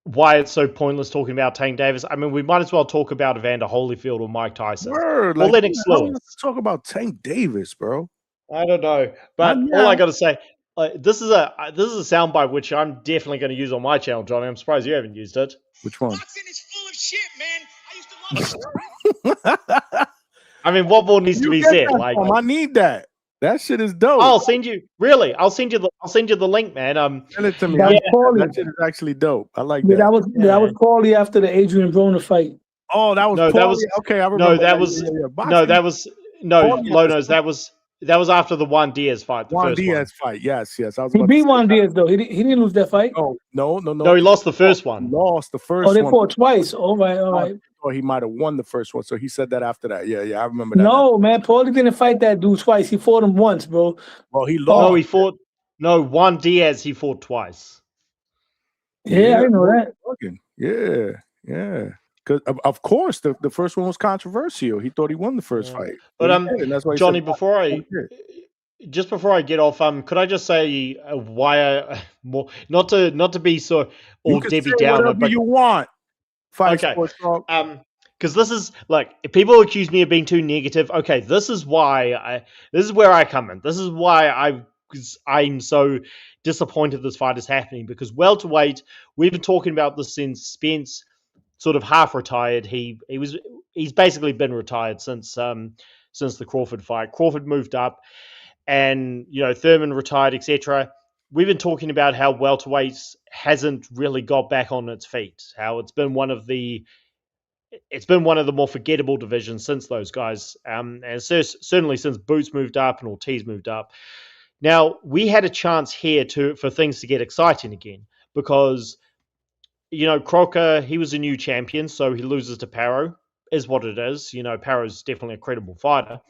why it's so pointless talking about Tank Davis. I mean, we might as well talk about Evander Holyfield or Mike Tyson. Or Lennox Lewis. Talk about Tank Davis, bro. I don't know, but all I got to say, this is a soundbite which I'm definitely going to use on my channel, Johnny. I'm surprised you haven't used it. Which one? I mean, what more needs to be said? Like, I need that. That shit is dope. I'll send you. Really, I'll send you the link, man. Send it to me. That shit is actually dope. I like Yeah, that. that was Paulie after the Adrian Broner fight. Oh, that was No, that was okay. I remember. no, that was Lonos. That was after the Juan Diaz fight. The Juan first Diaz fight. Yes. I was. He beat Juan Diaz though. He didn't lose that fight. No. No, he lost the first one. Lost the first one. Oh, they one. fought twice. All right. Or he might have won the first one. So he said that after that. Yeah, I remember that. No, man, Paulie didn't fight that dude twice. He fought him once, bro. Well, he lost. Juan Diaz. He fought twice. Yeah, I know that. Yeah. Because of course the first one was controversial. He thought he won the first fight, but and that's why Johnny, said, before I get off, could I just say why not to be so all Debbie Downer, but you want. Fight okay. Sports Talk. Because this is like, if people accuse me of being too negative, okay, this is where I come in. This is why I'm so disappointed this fight is happening, because welterweight, we've been talking about this since Spence sort of half retired. He's basically been retired since the Crawford fight. Crawford moved up, and Thurman retired, etc. We've been talking about how welterweight hasn't really got back on its feet. How it's been one of the more forgettable divisions since those guys, and certainly since Boots moved up and Ortiz moved up. Now we had a chance here for things to get exciting again, because Croker, he was a new champion, so he loses to Paro, is what it is. Paro's definitely a credible fighter.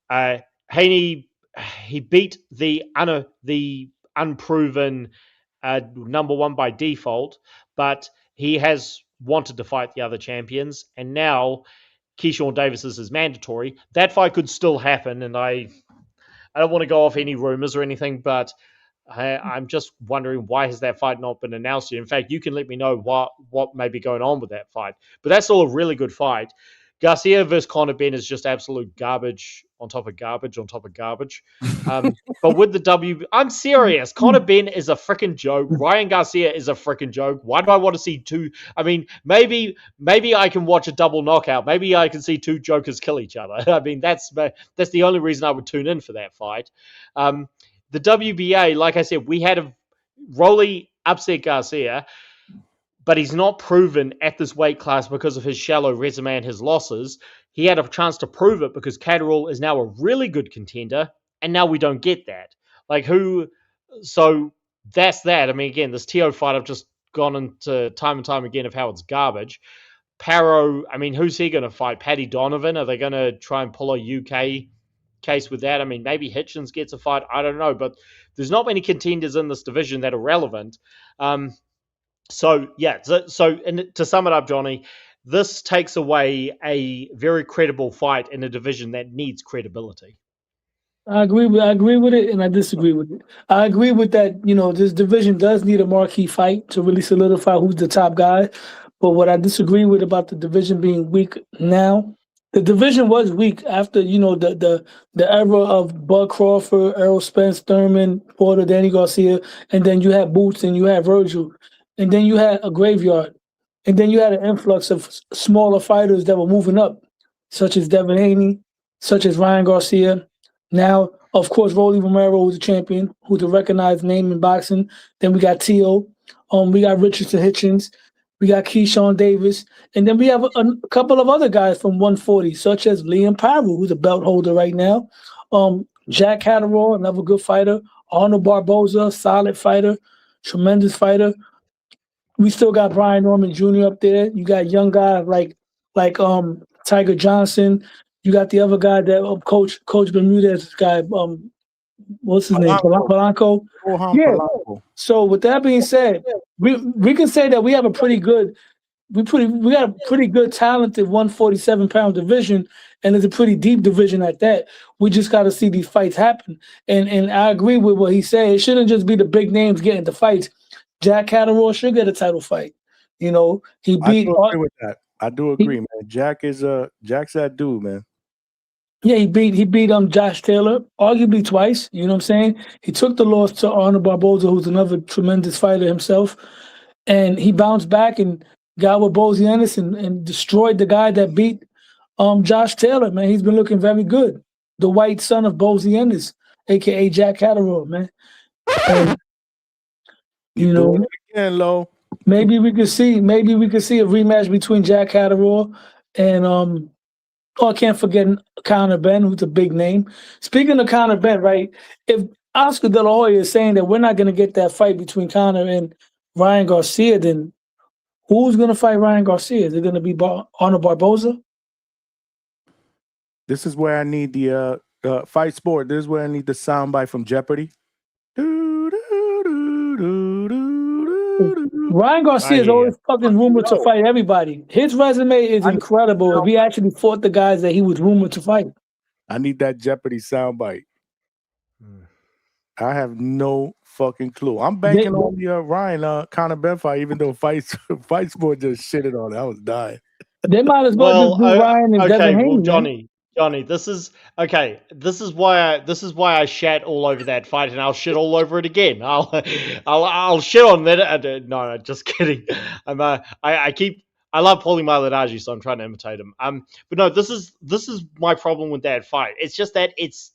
Haney, he beat the unproven number one by default, but he has wanted to fight the other champions, and now Keyshawn Davis is mandatory. That fight could still happen, and I don't want to go off any rumors or anything, but I'm just wondering, why has that fight not been announced yet? In fact, you can let me know what may be going on with that fight. But that's still a really good fight. Garcia versus Conor Ben is just absolute garbage on top of garbage on top of garbage. But with the I'm serious. Conor Ben is a freaking joke. Ryan Garcia is a freaking joke. Why do I want to see two? I mean, maybe I can watch a double knockout. Maybe I can see two jokers kill each other. I mean, that's the only reason I would tune in for that fight. The WBA, like I said, we had a Rolly upset Garcia, but he's not proven at this weight class because of his shallow resume and his losses. He had a chance to prove it because Catterall is now a really good contender, and now we don't get that. So that's that. I mean, again, this Teo fight, I've just gone into time and time again of how it's garbage. Paro, I mean, who's he going to fight? Paddy Donovan? Are they going to try and pull a UK case with that? I mean, maybe Hitchens gets a fight. I don't know, but there's not many contenders in this division that are relevant. So and to sum it up, Johnny, this takes away a very credible fight in a division that needs credibility. I agree with it, and I disagree with it. I agree with that. This division does need a marquee fight to really solidify who's the top guy. But what I disagree with about the division being weak now, the division was weak after the era of Bud Crawford, Errol Spence, Thurman, Porter, Danny Garcia, and then you had Boots and you had Virgil, and then you had a graveyard, and then you had an influx of smaller fighters that were moving up, such as Devin Haney, such as Ryan Garcia. Now, of course, Rolly Romero, who's a champion, who's a recognized name in boxing. Then we got Teo. We got Richardson Hitchens. We got Keyshawn Davis. And then we have a couple of other guys from 140, such as Liam Paru, who's a belt holder right now. Jack Catterall, another good fighter. Arnold Barboza, solid fighter, tremendous fighter. We still got Brian Norman Jr. up there. You got young guys like Tiger Johnson. You got the other guy that Coach Bermudez guy. What's his name? Polanco. Yeah. Polanco. So with that being said, we can say that we have a pretty good, we got a pretty good talented 147-pound division, and it's a pretty deep division at that. We just got to see these fights happen. And I agree with what he said. It shouldn't just be the big names getting the fights. Jack Catterall should get a title fight. He beat. I do agree with that. I do agree, man. Jack's that dude, man. Yeah, he beat Josh Taylor, arguably twice. You know what I'm saying? He took the loss to Arnold Barboza, who's another tremendous fighter himself, and he bounced back and got with Bozy Anderson and destroyed the guy that beat Josh Taylor. Man, he's been looking very good. The white son of Bozy Anderson, aka Jack Catterall, man. And you know, doing it again, Lo. maybe we could see a rematch between Jack Catterall and I can't forget Conor Ben, who's a big name. Speaking of Conor Ben, right? If Oscar De La Hoya is saying that we're not going to get that fight between Conor and Ryan Garcia, then who's going to fight Ryan Garcia? Is it going to be Arnold Barboza? This is where I need the Fight Sport. This is where I need the soundbite from Jeopardy. Ryan Garcia is always fucking rumored to fight everybody. His resume is incredible. If he actually fought the guys that he was rumored to fight. I need that Jeopardy soundbite. I have no fucking clue. I'm banking on the Ryan Conor Ben fight, even though Fight Sport just shitted on it. I was dying. They might as well just do Ryan and Devin Haney. Johnny, this is okay. This is why I shat all over that fight, and I'll shit all over it again. I'll shit on that. No, just kidding. I love Paulie Malignaggi, so I'm trying to imitate him. But no, this is my problem with that fight. It's just that it's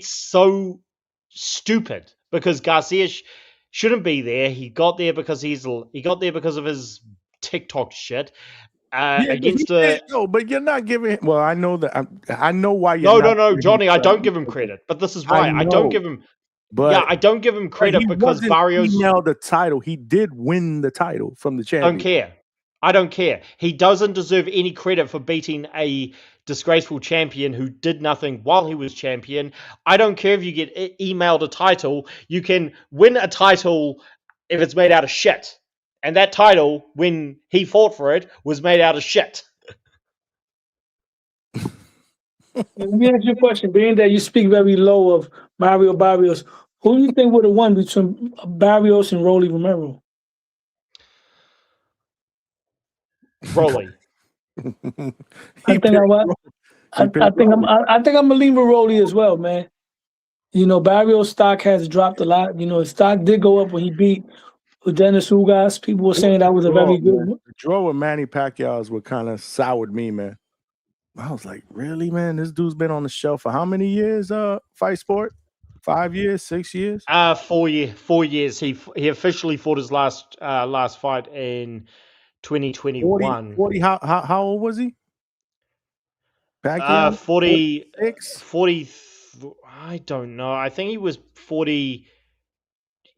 so stupid because Garcia shouldn't be there. He got there because of his TikTok shit. But you're not giving. Well, I know that. I know why you're. No, Johnny. I don't give him credit, but this is why I don't give him. But I don't give him credit because Barrios emailed the title. He did win the title from the champion. I don't care. He doesn't deserve any credit for beating a disgraceful champion who did nothing while he was champion. I don't care if you get emailed a title. You can win a title if it's made out of shit. And that title, when he fought for it, was made out of shit. Let me ask you a question. Being that you speak very low of Mario Barrios, who do you think would have won between Barrios and Rolly Romero? Rolly. I think I'm gonna lean with Rolly as well, man. You know, Barrios' stock has dropped a lot. You know, his stock did go up when he beat Dennis Ugas. People were saying that was a very good one. The draw with Manny Pacquiao is what kind of soured me, man. I was like, really, man? This dude's been on the shelf for how many years? Fight Sport? 5 years? 6 years? 4 years. He officially fought his last fight in 2021. 40 how old was he? Pacquiao? 40. I don't know. I think he was 40.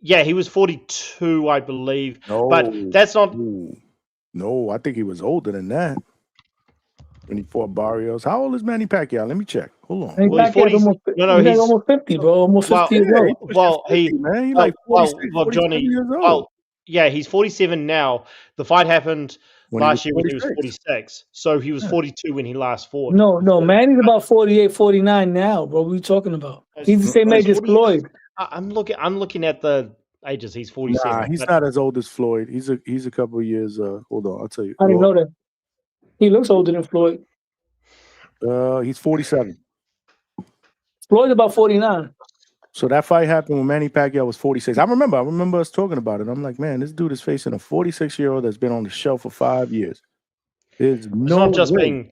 Yeah, he was 42, I believe. No, but that's not. No, I think he was older than that when he fought Barrios. How old is Manny Pacquiao? Let me check. Hold on. Well, he's 40. He's almost 50, bro. Almost 50 years old. He's like 46, Johnny. years old. Yeah, he's 47 now. The fight happened last year when he was 46. So he was 42 when he last fought. No, Manny's about 48, 49 now, bro. What are you talking about? He's the same age as Floyd. I'm looking at the ages. He's 47. Nah, he's not as old as Floyd. He's a couple of years. Hold on, I'll tell you. I didn't know that. He looks older than Floyd. He's 47. Floyd's about 49. So that fight happened when Manny Pacquiao was 46. I remember us talking about it. I'm like, man, this dude is facing a 46-year-old that's been on the shelf for 5 years. There's no way.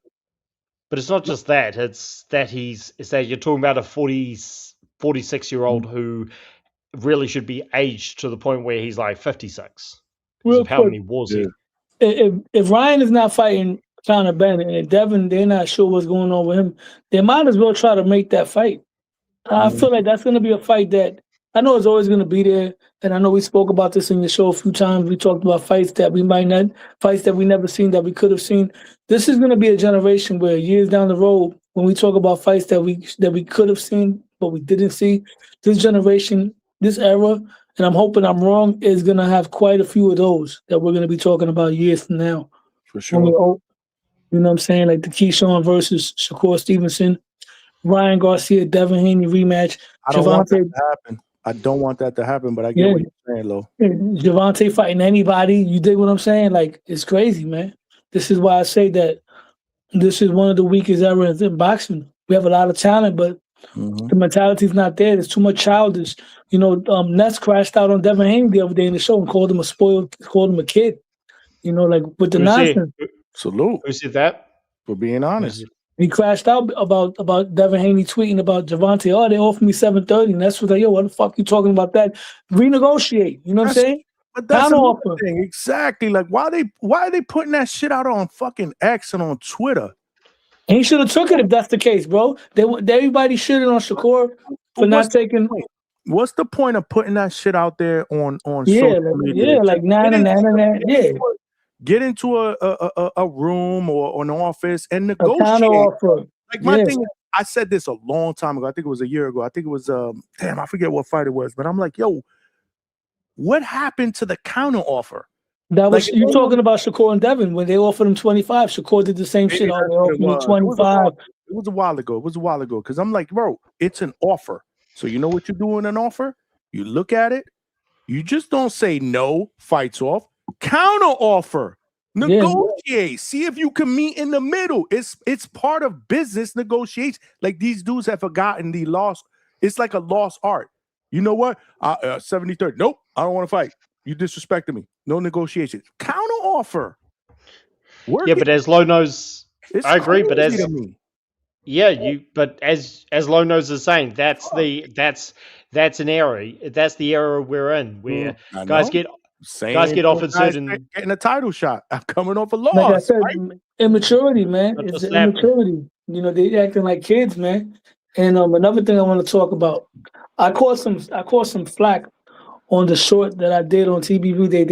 But it's not just that. It's that you're talking about a 46-year-old who really should be aged to the point where he's like 56. Because of how many wars he. If Ryan is not fighting Conor Ben and Devin, they're not sure what's going on with him, they might as well try to make that fight. I feel like that's going to be a fight that I know is always going to be there. And I know we spoke about this in the show a few times. We talked about fights that we never seen that we could have seen. This is going to be a generation where years down the road, when we talk about fights that we could have seen but we didn't see, this generation, this era, and I'm hoping I'm wrong, is going to have quite a few of those that we're going to be talking about years from now. For sure. You know what I'm saying? Like the Keyshawn versus Shakur Stevenson, Ryan Garcia, Devin Haney rematch. I don't want that to happen. I don't want that to happen, but I get what you're saying, Lo. Javante fighting anybody. You dig what I'm saying? Like, it's crazy, man. This is why I say that this is one of the weakest eras in boxing. We have a lot of talent, but the mentality's not there. There's too much childish. You know, Ness crashed out on Devin Haney the other day in the show and called him a kid. You know, like with the nonsense. Salute. Who said that? For being honest. He crashed out about Devin Haney tweeting about Javante. Oh, they offered me 730, and that's what like, yo, what the fuck you talking about that? Renegotiate. You know what I'm saying? But that's Counter another offer. thing. Exactly. Like why are they putting that shit out on fucking X and on Twitter? And he should have took it if that's the case, bro. Everybody shitted on Shakur for not taking. What's the point of putting that shit out there on Yeah, social media? like Get into a room or an office and A counter negotiate. offer. Like my thing is, I said this a long time ago. I think it was a year ago. I think it was damn, I forget what fight it was, but I'm like, yo, what happened to the counter offer? That was Like, you talking about Shakur and Devin when they offered him 25. Shakur did the same shit. Oh, they offered me 25. It was a while ago. Because I'm like, bro, it's an offer. So you know what you do in an offer? You look at it. You just don't say no, fights off. Counter offer. Negotiate. See if you can meet in the middle. It's part of business negotiation. Like these dudes have forgotten the lost. It's like a lost art. You know what? 70-30. Nope, I don't want to fight. You disrespected me. No negotiations. Counter offer. But as Low Nose, I agree. But as to me. but as Low Nose is saying, that's an era. That's the era we're in where guys get offered certain getting a title shot. I'm coming off a loss. Like I said, immaturity, man. Not It's just the immaturity. You know, they acting like kids, man. And another thing I want to talk about, I caught some flack on the short that I did on TBV. They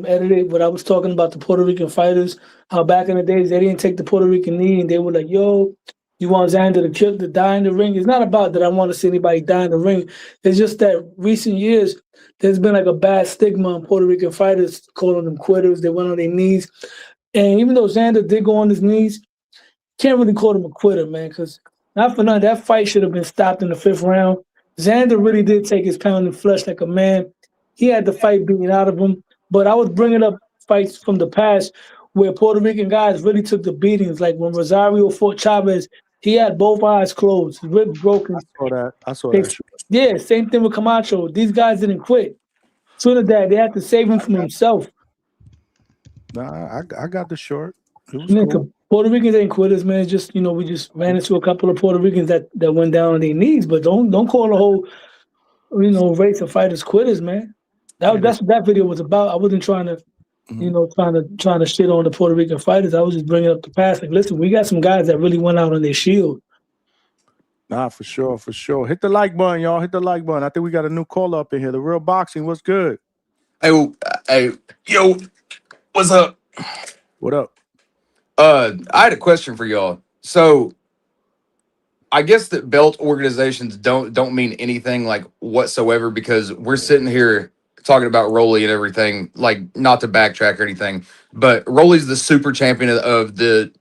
edited, but I was talking about the Puerto Rican fighters. How back in the days they didn't take the Puerto Rican knee, and they were like, "Yo, you want Xander to die in the ring?" It's not about that I want to see anybody die in the ring. It's just that recent years there's been like a bad stigma on Puerto Rican fighters, calling them quitters. They went on their knees, and even though Xander did go on his knees, can't really call him a quitter, man. Because not for nothing, that fight should have been stopped in the 5th round. Xander really did take his pound of flesh like a man. He had the fight beaten out of him. But I was bringing up fights from the past where Puerto Rican guys really took the beatings. Like when Rosario fought Chavez, he had both eyes closed, his ribs broken. I saw that. Yeah, same thing with Camacho. These guys didn't quit. Trinidad, they had to save him from himself. Nah, I got the short. It was cool. Puerto Ricans ain't quitters, man. It's just, we just ran into a couple of Puerto Ricans that went down on their knees, but don't call the whole, race of fighters quitters, man. That's what that video was about. I wasn't trying to, trying to shit on the Puerto Rican fighters. I was just bringing up the past. Like, listen, we got some guys that really went out on their shield. Nah, for sure. Hit the like button, y'all. Hit the like button. I think we got a new caller up in here. The Real Boxing. What's good? Hey, yo, what's up? What up? I had a question for y'all. So, I guess that belt organizations don't mean anything like whatsoever because we're sitting here talking about Rolly and everything. Like, not to backtrack or anything, but Rolly's the super champion of the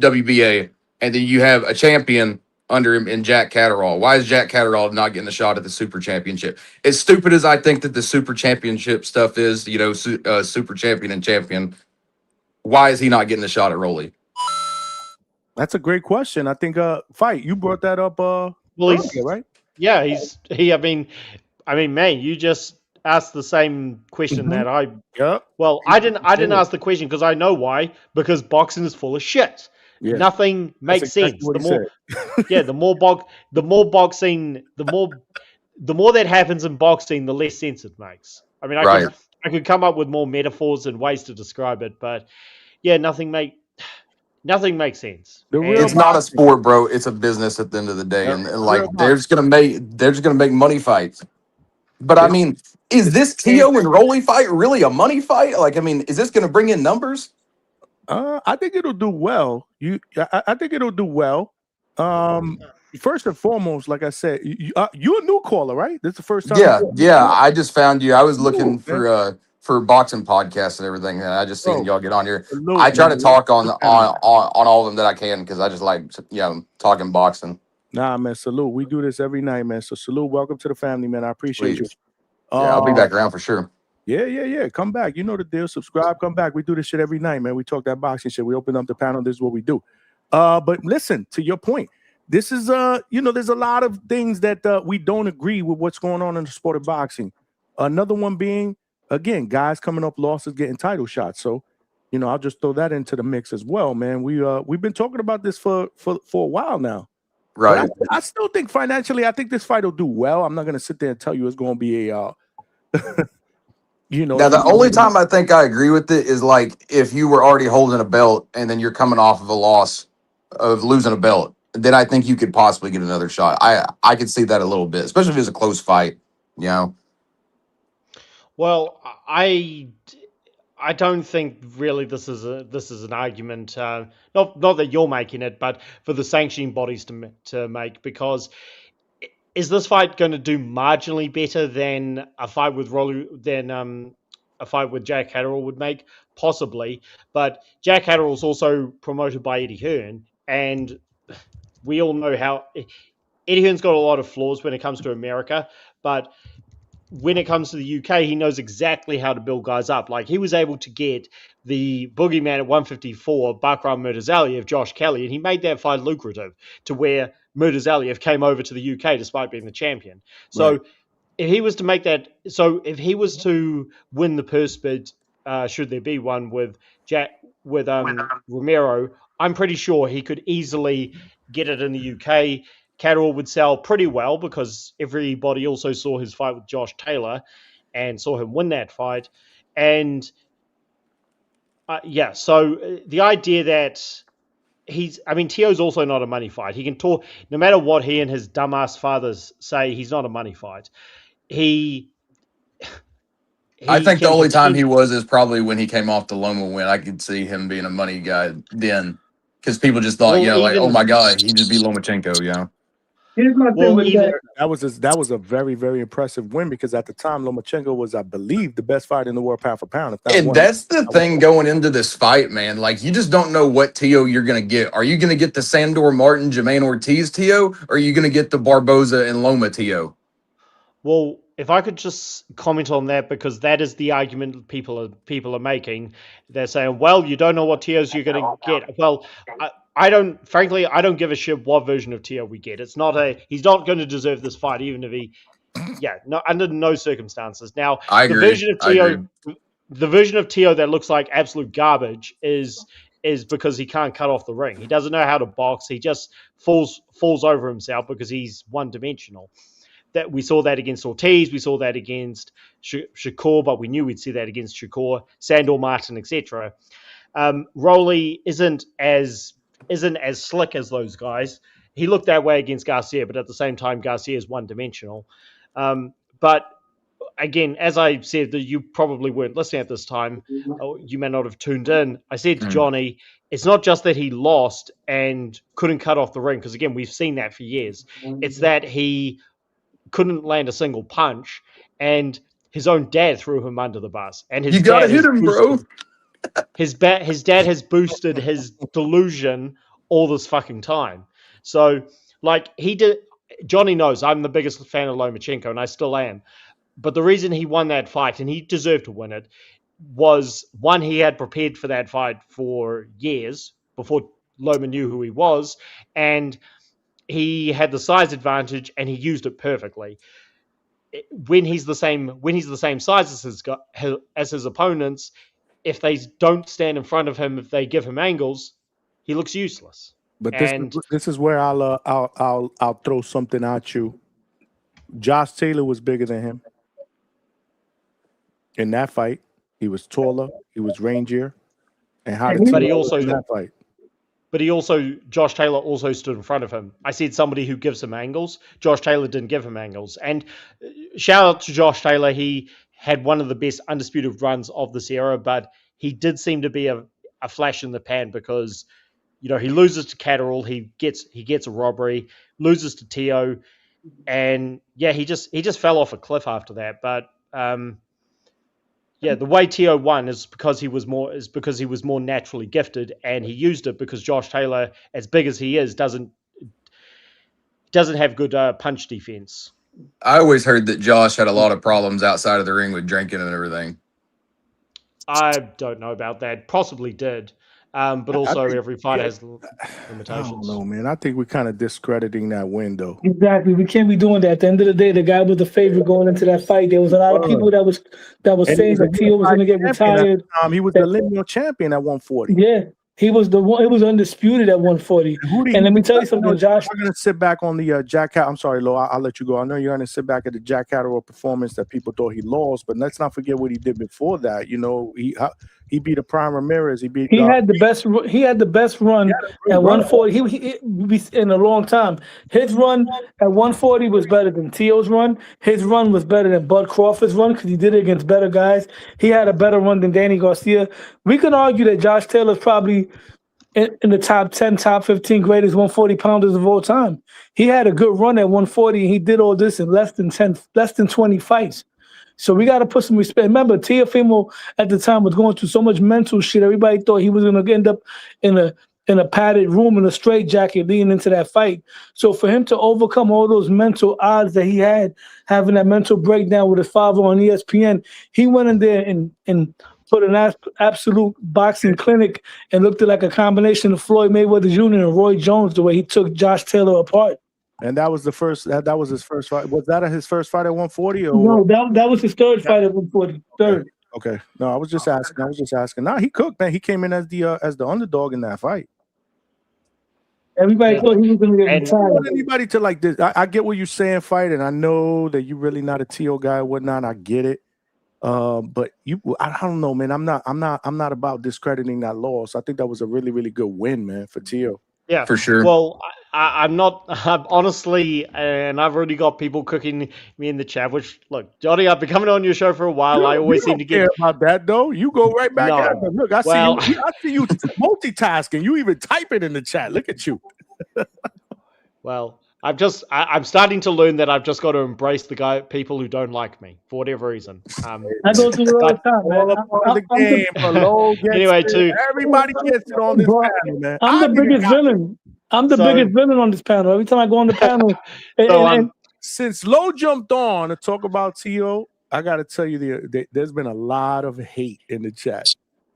WBA, and then you have a champion under him in Jack Catterall. Why is Jack Catterall not getting a shot at the super championship? As stupid as I think that the super championship stuff is, super champion and champion. Why is he not getting a shot at Rolly? That's a great question. I think Fight, you brought that up earlier, right? Yeah, I mean, man, you just asked the same question that I Well, I didn't ask the question because I know why, because boxing is full of shit. Yeah. Nothing makes exactly sense. The more that happens in boxing, the less sense it makes. I mean, I could come up with more metaphors and ways to describe it, but nothing makes sense. It's not a sport, bro. It's a business at the end of the day, and like they're just gonna make money fights. But I mean, is this Teo and Rolly fight really a money fight? Like, I mean, is this gonna bring in numbers? I think it'll do well. I think it'll do well. First and foremost, like I said, you a new caller, right? This is the first time. Yeah. I just found you. I was looking for boxing podcasts and everything, and I just seen y'all get on here. I try to talk on all of them that I can because I just like talking boxing. Nah, man, salute. We do this every night, man. So salute. Welcome to the family, man. I appreciate you. I'll be back around for sure. Yeah. Come back. You know the deal. Subscribe. Come back. We do this shit every night, man. We talk that boxing shit. We open up the panel. This is what we do. But listen, to your point, this is there's a lot of things that we don't agree with what's going on in the sport of boxing. Another one being, again, guys coming up losses, getting title shots. So, I'll just throw that into the mix as well, man. We've been talking about this for a while now. Right. But I still think financially, I think this fight will do well. I'm not going to sit there and tell you it's going to be a Now, the only time I think I agree with it is like if you were already holding a belt and then you're coming off of a loss of losing a belt, then I think you could possibly get another shot. I could see that a little bit, especially if it's a close fight, Well, I don't think really this is an argument. Not that you're making it, but for the sanctioning bodies to make, because is this fight going to do marginally better than a fight with a fight with Jack Catterall would make? Possibly, but Jack Catterall is also promoted by Eddie Hearn, and we all know how Eddie Hearn's got a lot of flaws when it comes to America, but when it comes to the UK, he knows exactly how to build guys up. Like, he was able to get the boogeyman at 154, Bakram Murtazaliev, Josh Kelly, and he made that fight lucrative to where Murtazaliev came over to the UK despite being the champion. So Right. if he was to make that, if he was to win the purse bid, should there be one with Romero, I'm pretty sure he could easily get it in the UK. Catterall would sell pretty well because everybody also saw his fight with Josh Taylor and saw him win that fight. And so the idea that Teo's also not a money fight. He can talk, no matter what he and his dumbass fathers say, he's not a money fight. I think the only time he was is probably when he came off the Loma win. I could see him being a money guy then, because people just thought, oh my God, he just beat Lomachenko, Here's my thing with that. That was a very, very impressive win, because at the time Lomachenko was, I believe, the best fighter in the world pound for pound. If not And one. that's the thing going into this fight, man. Like, you just don't know what Teo you're going to get. Are you going to get the Sandor Martin, Jermaine Ortiz Teo, or are you going to get the Barboza and Loma Teo? Well, if I could just comment on that, because that is the argument people are making. They're saying, well, you don't know what Teos you're going to get. Well, I don't give a shit what version of Teo we get. He's not going to deserve this fight, even if under no circumstances. Now, I agree. The version of Teo that looks like absolute garbage is because he can't cut off the ring. He doesn't know how to box. He just falls over himself because he's one-dimensional. That we saw that against Ortiz, we saw that against Shakur, but we knew we'd see that against Shakur, Sandor Martin, etc. Rolly isn't as slick as those guys. He looked that way against Garcia, but at the same time, Garcia is one-dimensional. But again, as I said, that you probably weren't listening at this time, you may not have tuned in. I said to Johnny, it's not just that he lost and couldn't cut off the ring, because again, we've seen that for years. It's that he couldn't land a single punch, and his own dad threw him under the bus. And his you gotta hit him, bro. His dad has boosted his delusion all this fucking time. So, like, Johnny knows I'm the biggest fan of Lomachenko, and I still am. But the reason he won that fight, and he deserved to win it, was, one, he had prepared for that fight for years before Loma knew who he was, and he had the size advantage, and he used it perfectly. When he's the same size as his opponents, if they don't stand in front of him, if they give him angles, he looks useless. But this is where I'll throw something at you. Josh Taylor was bigger than him in that fight. He was taller. He was rangier. And how did he also in that fight? But Josh Taylor also stood in front of him. I said somebody who gives him angles. Josh Taylor didn't give him angles. And shout out to Josh Taylor. He had one of the best undisputed runs of this era, but he did seem to be a flash in the pan, because, he loses to Catterall. He gets a robbery, loses to Teo. And he just fell off a cliff after that. But the way Teo won is because he was more naturally gifted, and he used it because Josh Taylor, as big as he is, doesn't have good punch defense. I always heard that Josh had a lot of problems outside of the ring with drinking and everything. I don't know about that. Possibly did. But also every fight has I limitations. don't know, man. I think we're kind of discrediting that window. Exactly. We can't be doing that. At the end of the day, the guy was the favorite going into that fight. There was a lot of people that was And he saying was a that Tio was going to get unified champion at retired. the time. He was the lineal champion at 140. Yeah, he was the one. It was undisputed at 140. And let me tell you something, Josh. I'm going to sit back on the Jack. I'm sorry, Lo. I'll let you go. I know you're going to sit back at the Jack Catterall performance that people thought he lost, but let's not forget what he did before that. You know, he beat a Prime Ramirez. He had the best. He had the best run at 140. He in a long time. His run at 140 was better than Tio's run. His run was better than Bud Crawford's run because he did it against better guys. He had a better run than Danny Garcia. We can argue that Josh Taylor's probably in the top 10, top 15 greatest 140 pounders of all time. He had a good run at 140, and he did all this in less than 20 fights. So we got to put some respect. Remember, Teofimo at the time was going through so much mental shit. Everybody thought he was going to end up in a padded room in a straitjacket leading into that fight. So for him to overcome all those mental odds that he had, having that mental breakdown with his father on ESPN, he went in there and put an absolute boxing clinic and looked at like a combination of Floyd Mayweather Jr. and Roy Jones, the way he took Josh Taylor apart. And that was the first. That was his first fight. Was that his first fight at 140? Or no, that was his third fight at 140. Third. Okay. No, I was just asking. No, he cooked, man. He came in as the underdog in that fight. Everybody thought he was going to get I don't retired. want anybody to like this. I get what you're saying, fight, and I know that you're really not a Tio guy or whatnot. I get it. But I don't know, man. I'm not about discrediting that loss. I think that was a really, really good win, man, for Tio. Yeah, for sure. Well, I'm not. I'm honestly, and I've already got people cooking me in the chat. Which, look, Johnny, I've been coming on your show for a while. I always seem to get about that though. You go right back at them. Look, I see you multitasking. You even type it in the chat. Look at you. Well, I'm starting to learn that I've just got to embrace the people who don't like me for whatever reason. I go through it all the time, man. All a part of the game. Anyway, everybody gets it on this panel, man. I'm the biggest villain. I'm the biggest villain on this panel. Every time I go on the panel, since Lo jumped on to talk about Tio, I got to tell you, there's been a lot of hate in the chat.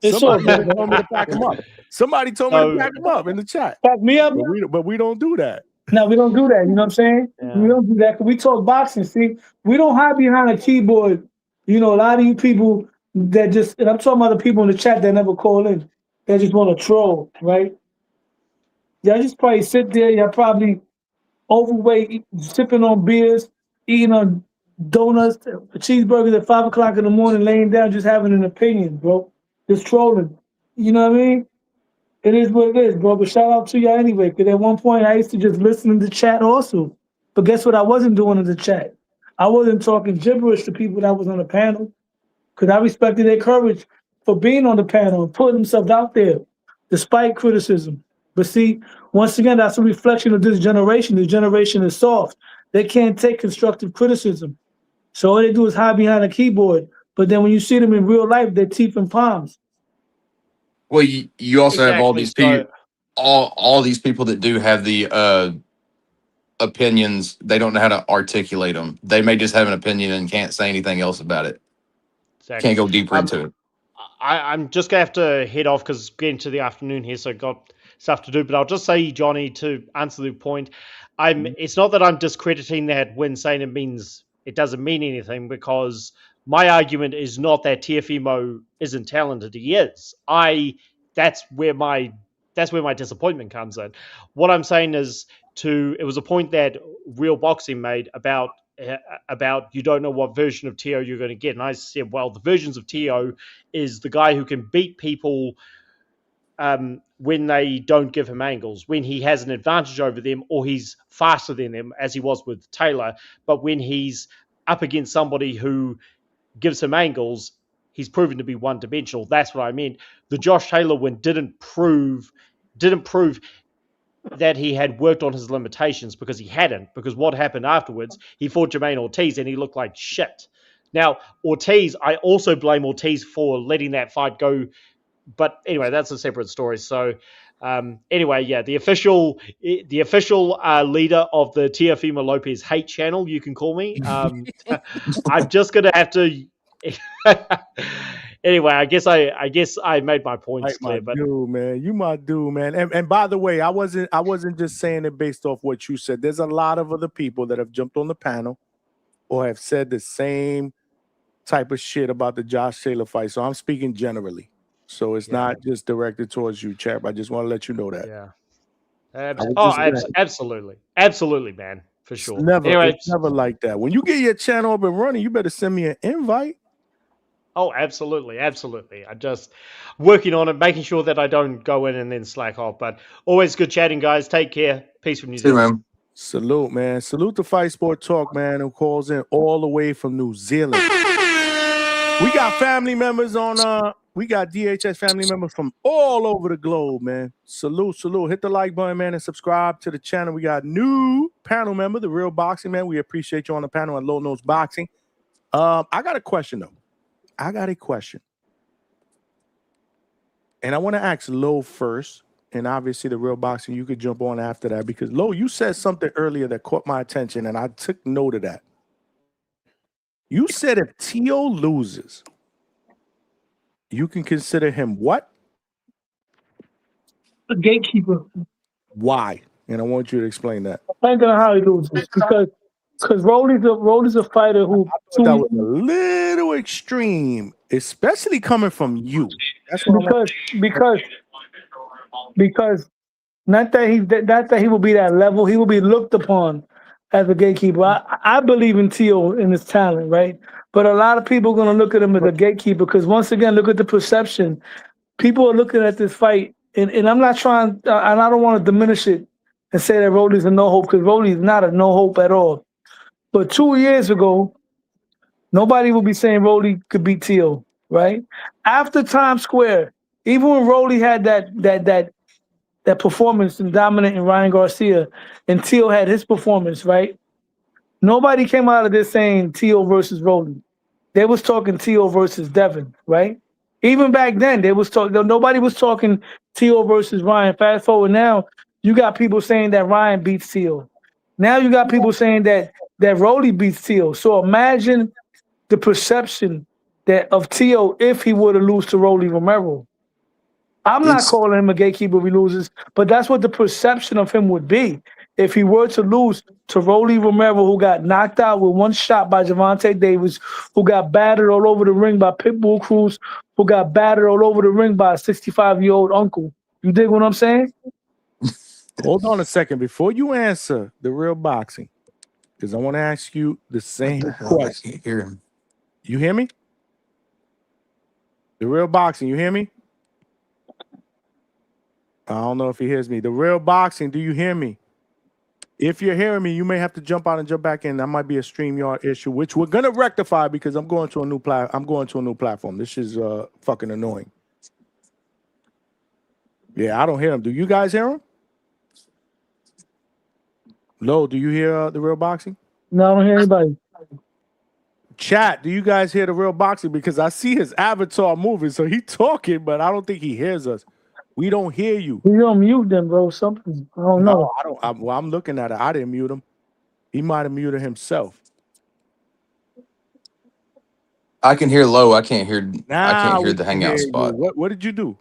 Somebody told me to back him up. Somebody told me to back him up in the chat. Back me up, but we don't do that. No, we don't do that. You know what I'm saying? Yeah. We don't do that because we talk boxing. See, we don't hide behind a keyboard. You know, a lot of you people that just, and I'm talking about the people in the chat that never call in, that just want to troll, right? Y'all just probably sit there. Y'all probably overweight, sipping on beers, eating on donuts, cheeseburgers at 5 o'clock in the morning, laying down, just having an opinion, bro. Just trolling. You know what I mean? It is what it is, bro. But shout out to y'all anyway, because at one point I used to just listen to the chat also. But guess what I wasn't doing in the chat? I wasn't talking gibberish to people that was on the panel, because I respected their courage for being on the panel and putting themselves out there despite criticism. But see, once again, that's a reflection of this generation. This generation is soft. They can't take constructive criticism. So all they do is hide behind a keyboard. But then when you see them in real life, they're teeth and palms. Well, you also have all these people, all these people that do have the opinions. They don't know how to articulate them. They may just have an opinion and can't say anything else about it. Exactly. Can't go deeper into it. I'm just gonna have to head off because it's getting to the afternoon here, so I've got stuff to do. But I'll just say, Johnny, to answer the point, it's not that I'm discrediting that win, saying it doesn't mean anything, because my argument is not that Teofimo isn't talented. He is. That's where my disappointment comes in. What I'm saying is it was a point that Real Boxing made about you don't know what version of Tio you're going to get. And I said, well, the versions of Tio is the guy who can beat people when they don't give him angles, when he has an advantage over them or he's faster than them, as he was with Taylor. But when he's up against somebody who gives him angles, he's proven to be one-dimensional. That's what I meant. The Josh Taylor win didn't prove that he had worked on his limitations, because he hadn't. Because what happened afterwards, he fought Jermaine Ortiz and he looked like shit. Now, Ortiz, I also blame Ortiz for letting that fight go. But anyway, that's a separate story. So anyway, yeah, the official leader of the Teofimo Lopez hate channel, you can call me. I'm just going to have to... Anyway, I guess I made my points clear. But dude, man, you my dude, man. And by the way, I wasn't just saying it based off what you said. There's a lot of other people that have jumped on the panel or have said the same type of shit about the Josh Taylor fight. So I'm speaking generally. So it's not just directed towards you, chap. I just want to let you know that. Yeah. Absolutely, man, for sure. It's never like that. When you get your channel up and running, you better send me an invite. Oh, absolutely. I'm just working on it, making sure that I don't go in and then slack off. But always good chatting, guys. Take care. Peace from New Zealand. Salute, man. Salute to Fight Sport Talk, man, who calls in all the way from New Zealand. We got family members on we got DHS family members from all over the globe, man. Salute. Hit the like button, man, and subscribe to the channel. We got new panel member, The Real Boxing, man. We appreciate you on the panel at Low Nose Boxing. I got a question, though. And I want to ask Low first, and obviously The Real Boxing, you could jump on after that, because Low, you said something earlier that caught my attention, and I took note of that. You said if Teo loses, you can consider him what? A gatekeeper. Why? And I want you to explain that. I ain't gonna how he loses because Rolly's a fighter who that was a little extreme, especially coming from you. That's what because not that he will be that level, he will be looked upon as a gatekeeper. I believe in Teo and his talent, right? But a lot of people are going to look at him as a gatekeeper because, once again, look at the perception. People are looking at this fight, and I'm not trying, and I don't want to diminish it and say that Rolly's a no hope, because Rolly is not a no hope at all. But 2 years ago, nobody would be saying Rolly could beat Teo, right? After Times Square, even when Rolly had that performance in dominating Ryan Garcia, and Teo had his performance, right? Nobody came out of this saying Teo versus Rolly. They was talking Teo versus Devin, right? Even back then, nobody was talking Teo versus Ryan. Fast forward now, you got people saying that Ryan beats Teo. Now you got people saying that Rolly beats Teo. So imagine the perception of Teo if he were to lose to Rolly Romero. I'm not calling him a gatekeeper if he loses, but that's what the perception of him would be. If he were to lose to Rolly Romero, who got knocked out with one shot by Gervonta Davis, who got battered all over the ring by Pitbull Cruz, who got battered all over the ring by a 65-year-old uncle. You dig what I'm saying? Hold on a second. Before you answer The Real Boxing, because I want to ask you the same question. I can't hear him. You hear me? The Real Boxing, you hear me? I don't know if he hears me. The Real Boxing, do you hear me? If you're hearing me, you may have to jump out and jump back in. That might be a StreamYard issue, which we're gonna rectify because I'm going to a new platform. This is fucking annoying. Yeah, I don't hear him. Do you guys hear him? Lo, do you hear The Real Boxing? No, I don't hear anybody. Chat, do you guys hear The Real Boxing? Because I see his avatar moving, so he's talking, but I don't think he hears us. We don't hear you. You don't mute them, bro. Something. I don't know. I'm looking at it. I didn't mute him. He might have muted himself. I can hear Low. I can't hear the Hangout spot. What did you do?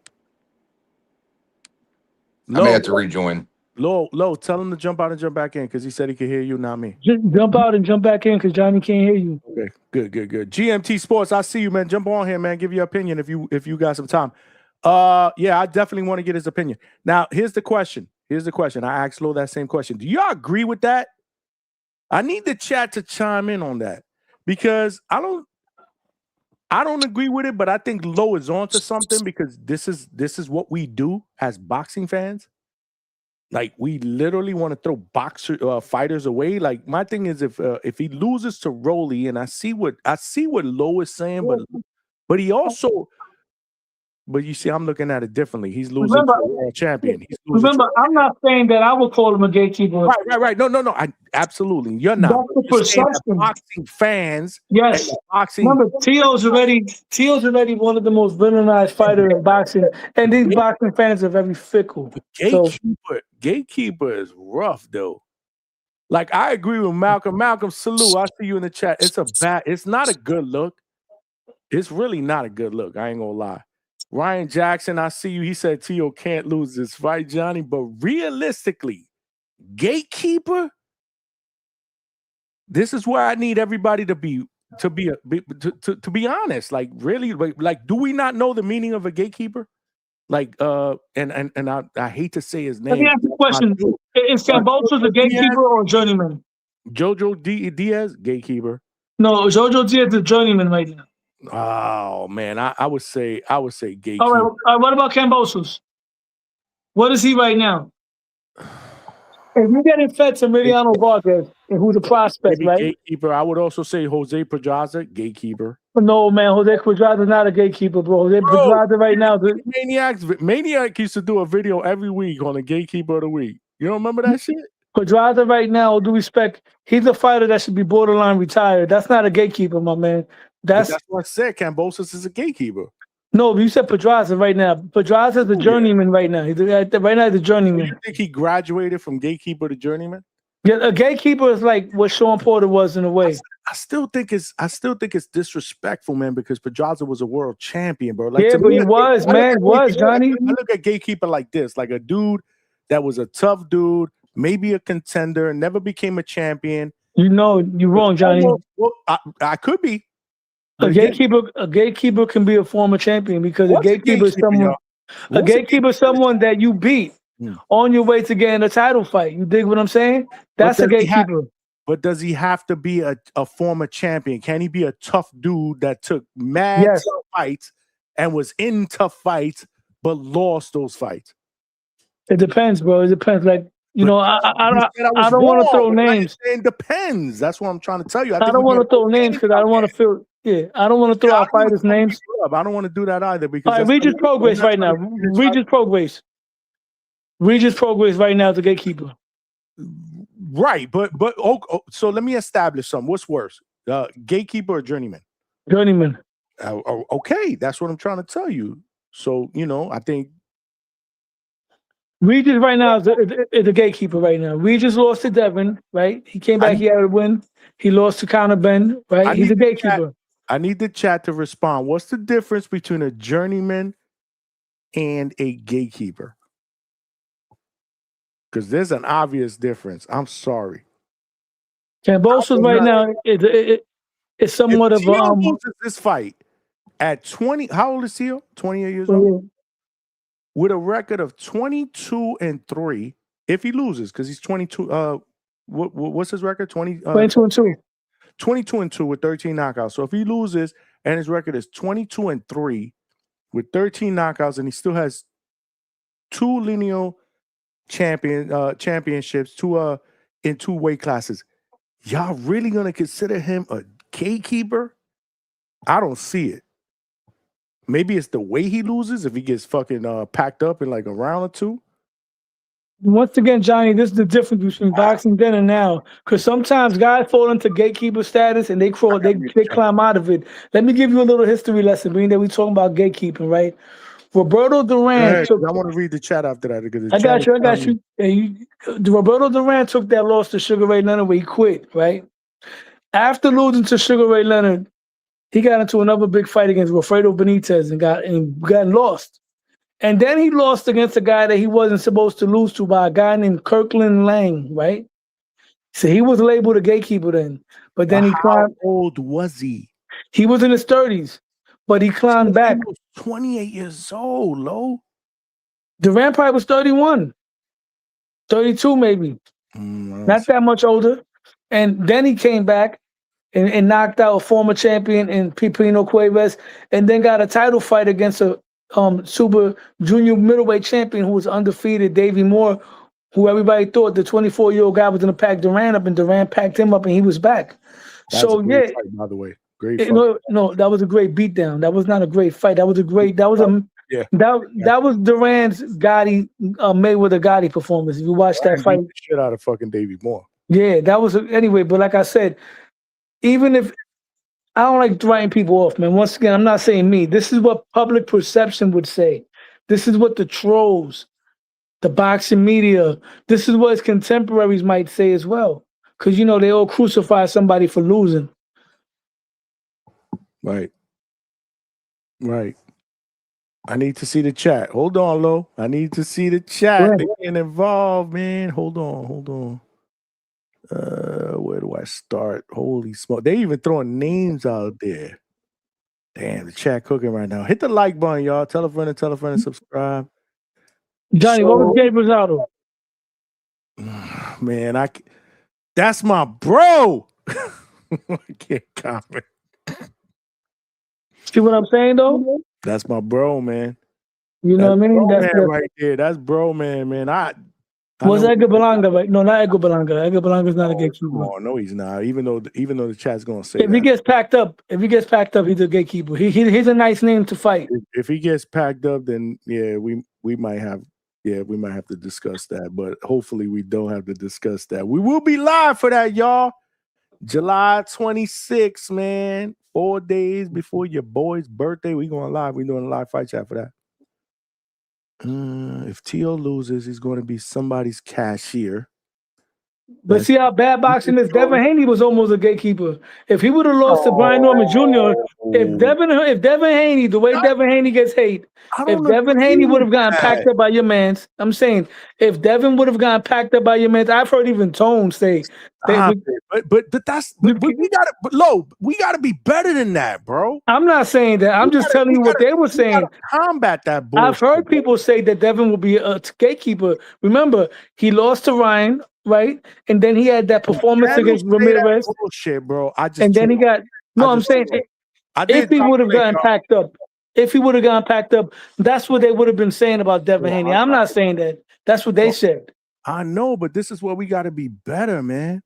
I may have to rejoin. Low, tell him to jump out and jump back in because he said he could hear you, not me. Just jump out and jump back in because Johnny can't hear you. Okay, good. GMT Sports, I see you, man. Jump on here, man. Give your opinion if you got some time. Yeah, I definitely want to get his opinion. Now, here's the question. I asked Lo that same question. Do y'all agree with that? I need the chat to chime in on that because I don't agree with it, but I think Lo is onto something because this is what we do as boxing fans. Like, we literally want to throw fighters away. Like, my thing is if he loses to Rolly, and I see what Lo is saying, but he also. But you see, I'm looking at it differently. He's losing to a world champion. Remember, I'm not saying that I would call him a gatekeeper. Right. No. Absolutely, you're not. That's the perception. Boxing fans. Yes. Remember, Teo's already one of the most villainized fighters in boxing, and these boxing fans are very fickle. Gatekeeper is rough, though. Like, I agree with Malcolm. Malcolm, salute. I see you in the chat. It's not a good look. It's really not a good look. I ain't gonna lie. Ryan Jackson, I see you. He said Tio can't lose this fight, Johnny. But realistically, gatekeeper. This is where I need everybody to be honest. Like, really, like, do we not know the meaning of a gatekeeper? Like, and I hate to say his Let me name. ask you a question. Is Cambosos a gatekeeper or a journeyman? Jojo Diaz, gatekeeper. No, Jojo Diaz is a journeyman right now. Oh man, I would say gatekeeper. All right, what about Cambosos? What is he right now? If you're getting fed to Emiliano Vargas, who's a prospect, Maybe right? Gatekeeper. I would also say Jose Pedraza, gatekeeper. No, man, Jose Pedraza is not a gatekeeper, bro. Jose Pedraza right now. Maniac used to do a video every week on the gatekeeper of the week. You don't remember that shit? Pedraza right now, all due respect, he's a fighter that should be borderline retired. That's not a gatekeeper, my man. That's what I said. Cambosos is a gatekeeper. No, but you said Pedraza right now. Pedraza is a journeyman right now. Right now he's a journeyman. You think he graduated from gatekeeper to journeyman? Yeah, a gatekeeper is like what Sean Porter was in a way. I still think it's disrespectful, man, because Pedraza was a world champion, bro. Like, yeah, but he was, man, Johnny. I look at gatekeeper like this, like a dude that was a tough dude, maybe a contender, never became a champion. You know, you're wrong, Johnny. Well, I could be. A gatekeeper can be a former champion because a gatekeeper is someone. A gatekeeper is someone that you beat on your way to getting a title fight. You dig what I'm saying? That's a gatekeeper. But does he have to be a former champion? Can he be a tough dude that took mad tough fights and was in tough fights but lost those fights? It depends, bro. It depends. Like, you know, I don't want to throw names. It depends. That's what I'm trying to tell you. I don't want to throw names because I don't want to feel. Yeah, I don't want to throw out fighters' names. I don't want to do that either. Because all right, Regis Progress right now. Regis Progress right now is the gatekeeper. Right, but so let me establish something. What's worse, gatekeeper or journeyman? Journeyman. Okay, that's what I'm trying to tell you. So, you know, I think Regis right now is a gatekeeper right now. Regis lost to Devin, right? He came back, he had a win. He lost to Conor Ben, right? He's a gatekeeper. I need the chat to respond. What's the difference between a journeyman and a gatekeeper? Because there's an obvious difference. I'm sorry. Cambosos right now is somewhat of this fight at 20. How old is Tio? 28 years old. With a record of 22-3. If he loses, because he's 22. What's his record? 22-2. 22-2 with 13 knockouts. So if he loses and his record is 22-3 with 13 knockouts, and he still has 2 lineal championships, in 2 weight classes, y'all really gonna consider him a gatekeeper? I don't see it. Maybe it's the way he loses if he gets fucking packed up in like a round or 2. Once again, Johnny, this is the difference between boxing then and now. Because sometimes guys fall into gatekeeper status and they climb out of it. Let me give you a little history lesson, being that we're talking about gatekeeping, right? Roberto Duran. I want to read the chat after that. Because I got you. Roberto Duran took that loss to Sugar Ray Leonard where he quit, right? After losing to Sugar Ray Leonard, he got into another big fight against Wilfredo Benitez and got lost. And then he lost against a guy that he wasn't supposed to lose to by a guy named Kirkland Lang, right? So he was labeled a gatekeeper then. But then how old was he? He was in his 30s, but he climbed back. He was 28 years old, Lo. Durant probably was 31, 32 maybe. Not that much older. And then he came back and knocked out a former champion in Pipino Cuevas, and then got a title fight against a super junior middleweight champion who was undefeated, Davey Moore, who everybody thought the 24-year-old guy was going to pack Durant up, and Durant packed him up, and he was back. That's a great fight, by the way. Great fight. No, that was a great beatdown. That was not a great fight. That was Durant's Gotti Mayweather Gotti performance. If you watch that fight, beat the shit out of fucking Davey Moore. Yeah, that was anyway. But like I said, even if I don't like writing people off, man. Once again, I'm not saying me. This is what public perception would say. This is what the trolls, the boxing media, this is what his contemporaries might say as well. Because, you know, they all crucify somebody for losing. Right. Right. I need to see the chat. Hold on, Lo. I need to see the chat. They getting involved, man. Hold on. Where do I start? Holy smoke. They even throwing names out there. Damn, the chat cooking right now. Hit the like button, y'all. Tell a friend and subscribe. Johnny, what was Gabe Rosado? Man, that's my bro. I can't comment. See what I'm saying, though? That's my bro, man. You know what I mean? That's man right there. That's bro, man. Was Edgar Belanga, right? No, not Edgar Belanga. Edgar Belanga's not a gatekeeper. Come on, no, he's not. Even though the chat's gonna say If he that. gets packed up, he's a gatekeeper. He's a nice name to fight. If he gets packed up, then yeah, we might have to discuss that. But hopefully we don't have to discuss that. We will be live for that, y'all. July 26th, man. 4 days before your boy's birthday. We going live. We doing a live fight chat for that. If Tio loses, he's going to be somebody's cashier. But see how bad boxing is. Devin Haney was almost a gatekeeper. If he would have lost to Brian Norman Jr., if Devin Haney, the way Devin Haney gets hate, if Devin Haney would have gotten packed up by your mans, I'm saying, if Devin would have gotten packed up by your mans, I've heard even Tone say. But we gotta be better than that, bro. I'm not saying that. I'm just telling you what they were saying. Combat that bullshit. I've heard people say that Devin will be a gatekeeper. Remember, he lost to Ryan, right? And then he had that performance against Ramirez. Bullshit, bro. And then he got. No, I'm saying if he would have gotten packed up, that's what they would have been saying about Devin Haney. I'm not saying that. That's what they said. I know, but this is where we got to be better, man.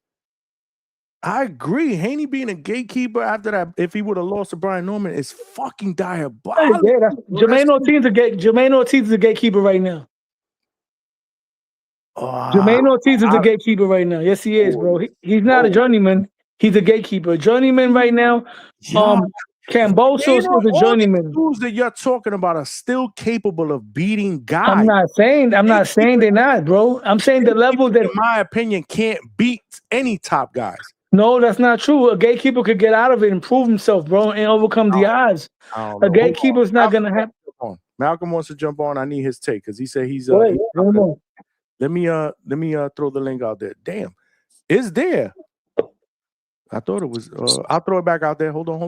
I agree. Haney being a gatekeeper after that, if he would have lost to Brian Norman, is fucking diabolical. Yeah, Jermaine Ortiz is a gatekeeper right now. Jermaine Ortiz is a gatekeeper right now. Yes, he is, bro. He's not a journeyman. He's a gatekeeper. Journeyman right now. Cambosos is a journeyman. Dudes that you're talking about are still capable of beating guys. I'm not saying they're not, bro. I'm saying the level that, in my opinion, can't beat any top guys. No, that's not true. A gatekeeper could get out of it and prove himself, bro, and overcome the odds. A gatekeeper's not gonna happen. Malcolm wants to jump on. I need his take because he said he's let me throw the link out there. Damn, it's there. I thought it was. I'll throw it back out there. Hold on.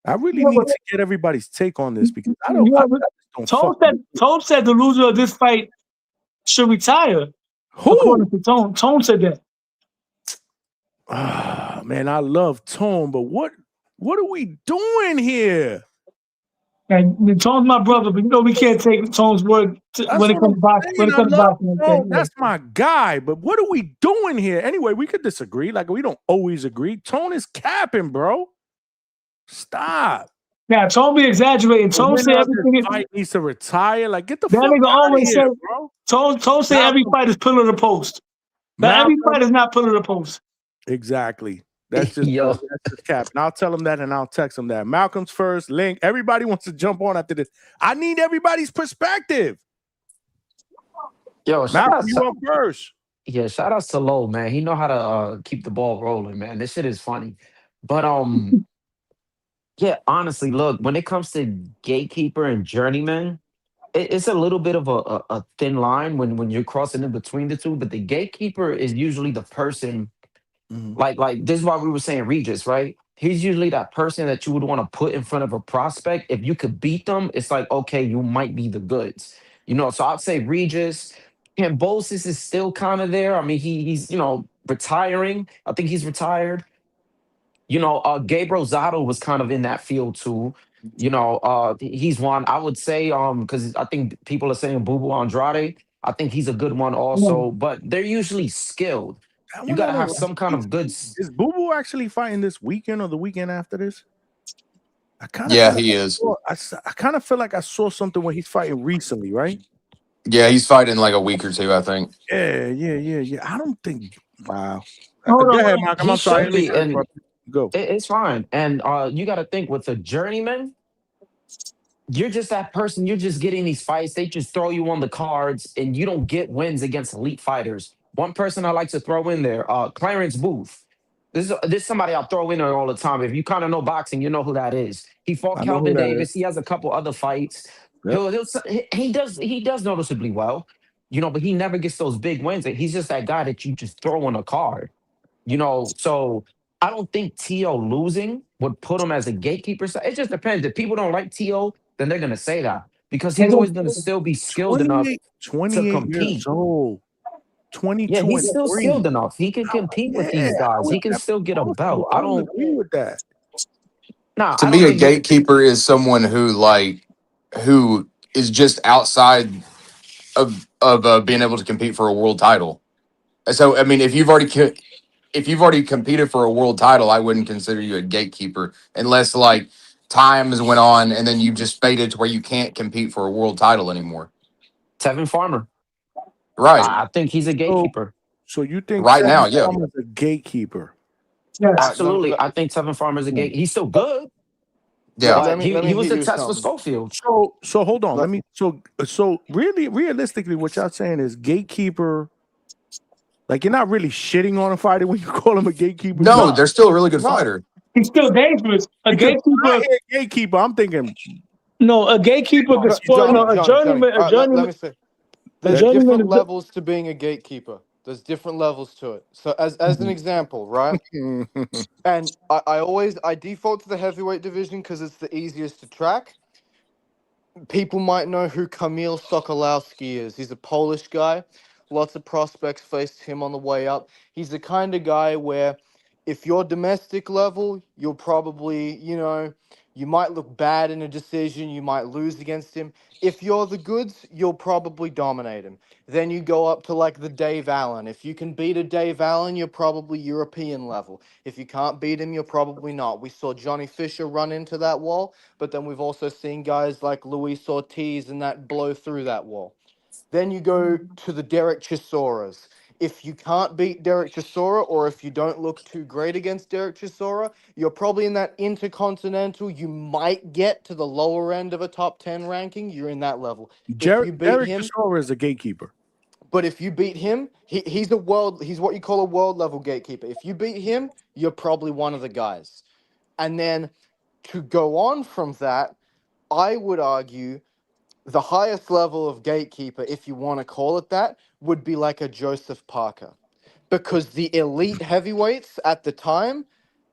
I really need to get everybody's take on this because I don't. Tone said the loser of this fight should retire. Who? According to Tone. Tone said that. Man, I love Tone, but what are we doing here? And Tone's my brother, but you know we can't take Tone's word when it comes to boxing. That's my guy, but what are we doing here? Anyway, we could disagree. Like, we don't always agree. Tone is capping, bro. Stop. Yeah, Tone be exaggerating. Tone say everything fight needs to retire. Like, get the fuck out always of here, say, bro. Tone say every fight is pillar to post. Now every fight is not pillar to post. Exactly. That's just cap. And I'll tell him that and I'll text him that. Malcolm's first link. Everybody wants to jump on after this. I need everybody's perspective. Yo, Malcolm, you up first. Yeah, shout out to Low, man. He know how to keep the ball rolling, man. This shit is funny. But yeah, honestly, look, when it comes to gatekeeper and journeyman, it's a little bit of a thin line when you're crossing in between the two. But the gatekeeper is usually the person. Like this is why we were saying Regis, right? He's usually that person that you would want to put in front of a prospect. If you could beat them, it's like, okay, you might be the goods. So I'd say Regis. Cambosis is still kind of there. I mean, he's retiring. I think he's retired. Gabe Rosado was kind of in that field too. He's one. I would say, because I think people are saying Bubu Andrade. I think he's a good one also, but they're usually skilled. You gotta have some kind of goods. Is Boo Boo actually fighting this weekend or the weekend after this? He is. I kind of feel like I saw something when he's fighting recently, right? Yeah, he's fighting like a week or two, I think. Yeah. I don't think. Wow. Go ahead, Malcolm. I'm sorry. Go. It's fine. And you got to think with a journeyman, you're just that person. You're just getting these fights. They just throw you on the cards, and you don't get wins against elite fighters. One person I like to throw in there, Clarence Booth. This is somebody I'll throw in there all the time. If you kind of know boxing, you know who that is. He fought I know who Calvin that is. Davis. He has a couple other fights. Yep. He does noticeably well, but he never gets those big wins. He's just that guy that you just throw on a card, So I don't think T.O. losing would put him as a gatekeeper. So it just depends. If people don't like T.O., then they're gonna say that because he's always gonna still be skilled enough 28 to years compete. old. 22 Yeah, he's and still 3. skilled enough. He can compete with these guys. He can still get a belt. I don't agree with that. Nah, To I me, don't a think gatekeeper is someone who is just outside of being able to compete for a world title. So, I mean, if you've already competed for a world title, I wouldn't consider you a gatekeeper unless like times went on and then you just faded to where you can't compete for a world title anymore. Tevin Farmer. Right. I think he's a gatekeeper. So you think right now, Tevin yeah. Farmer's a gatekeeper? Absolutely. I think Tevin Farmer's a gate. He's still good. Yeah. But let me he was hit a you with test for something. Schofield. So hold on. So really realistically, what y'all saying is gatekeeper. Like you're not really shitting on a fighter when you call him a gatekeeper. No, they're still a really good fighter. He's still dangerous. A Because when I gatekeeper. hear gatekeeper, I'm thinking No, a gatekeeper could spoil. No, a journeyman. All right, let me say. A There's journeyman different is. levels to being a gatekeeper. There's different levels to it. So as an example, right? And I default to the heavyweight division because it's the easiest to track. People might know who Kamil Sokolowski is. He's a Polish guy. Lots of prospects faced him on the way up. He's the kind of guy where if you're domestic level, you'll probably, you might look bad in a decision. You might lose against him. If you're the goods, you'll probably dominate him. Then you go up to like the Dave Allen. If you can beat a Dave Allen, you're probably European level. If you can't beat him, you're probably not. We saw Johnny Fisher run into that wall, but then we've also seen guys like Luis Ortiz and that blow through that wall. Then you go to the Derek Chisoras. If you can't beat Derek Chisora, or if you don't look too great against Derek Chisora, you're probably in that intercontinental. You might get to the lower end of a top 10 ranking. You're in that level. Derek Chisora is a gatekeeper. But if you beat him, he's what you call a world level gatekeeper. If you beat him, you're probably one of the guys. And then to go on from that, I would argue the highest level of gatekeeper, if you want to call it that, would be like a Joseph Parker. Because the elite heavyweights at the time,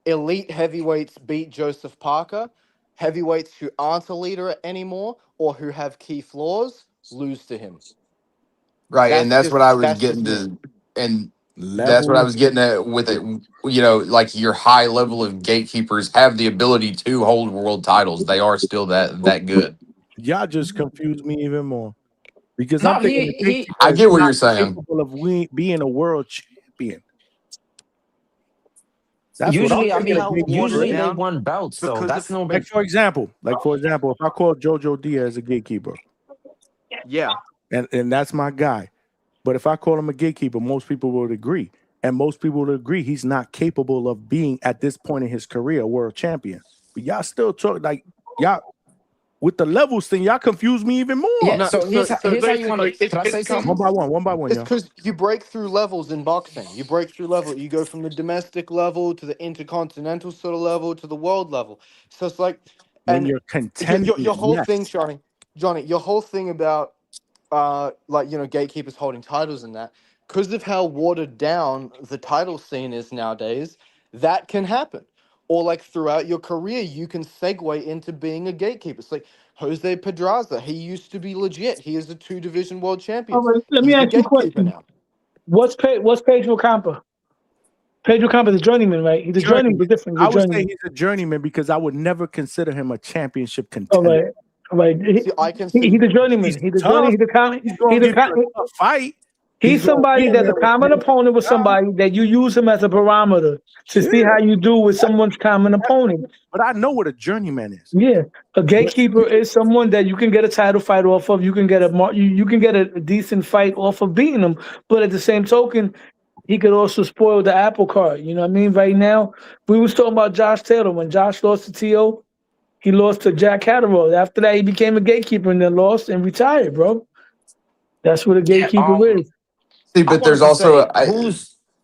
elite heavyweights beat Joseph Parker. Heavyweights who aren't a leader anymore or who have key flaws lose to him. Right, and that's what I was that's getting just to, and that's what I was getting at with it. Like your high level of gatekeepers have the ability to hold world titles. They are still that good. Y'all just confused me even more because No, I'm thinking the gatekeeper I is get what not you're saying. capable of being a world champion. That's Usually, what I'm thinking. usually they won belts, so that's no big. Like for example, if I call Jojo Diaz a gatekeeper, yeah, and that's my guy, but if I call him a gatekeeper, most people would agree, and most people would agree he's not capable of being at this point in his career a world champion. But y'all still talk like y'all with the levels thing. Y'all confuse me even more. Yeah. So here's how you want to. Can I say something? One by one. It's because you break through levels in boxing. You break through level. You go from the domestic level to the intercontinental sort of level to the world level. So it's like, when and you're contending, your whole thing, Johnny, your whole thing about gatekeepers holding titles and that, because of how watered down the title scene is nowadays, that can happen. Or like throughout your career, you can segue into being a gatekeeper. It's like Jose Pedraza. He used to be legit. He is a 2-division world champion. All right, let me He's a ask you a gatekeeper question. now. What's Pedro Campa? Pedro Campa is a journeyman, right? He's a journeyman, but different. I would say he's a journeyman because I would never consider him a championship contender. All right. See, I can see He's a journeyman. He's a journeyman. He's going to give you a fight. He's somebody that's a common opponent with somebody that you use him as a barometer to see how you do with someone's common opponent. But I know what a journeyman is. Yeah, a gatekeeper is someone that you can get a title fight off of. You can get a decent fight off of beating him. But at the same token, he could also spoil the apple cart. You know what I mean? Right now, we was talking about Josh Taylor. When Josh lost to T.O., he lost to Jack Catterall. After that, he became a gatekeeper and then lost and retired, bro. That's what a gatekeeper is. See, but there's also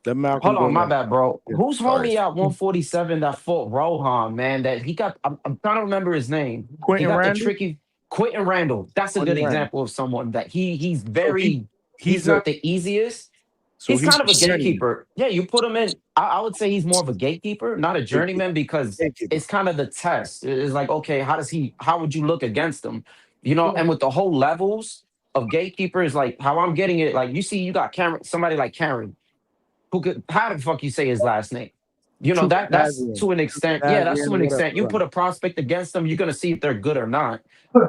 Let Malcolm Hold go on, my next. bad, bro. Yeah. Who's Sorry. homie at 147 that fought Rohan, man? That he got. I'm trying to remember his name. He Quentin got the Randall. tricky Quentin Randall. That's a good Quentin Randall. example of someone that he's So very. He's he's a not the easiest. so He's he's kind of a a journeyman. gatekeeper. Yeah, you put him in. I would say he's more of a gatekeeper, not a Gatekeeper. journeyman, because Gatekeeper. it's kind of the test. It's like, okay, how would you look against him? You know, and with the whole levels of gatekeepers, like how I'm getting it, like you see, you got Cameron, somebody like Karen, who could, how the fuck you say his last name? You know, that's Chukwunazian. to an extent. Yeah, that's to Chukwunazian, an whatever. extent. You put a prospect against them, you're gonna see if they're good or not.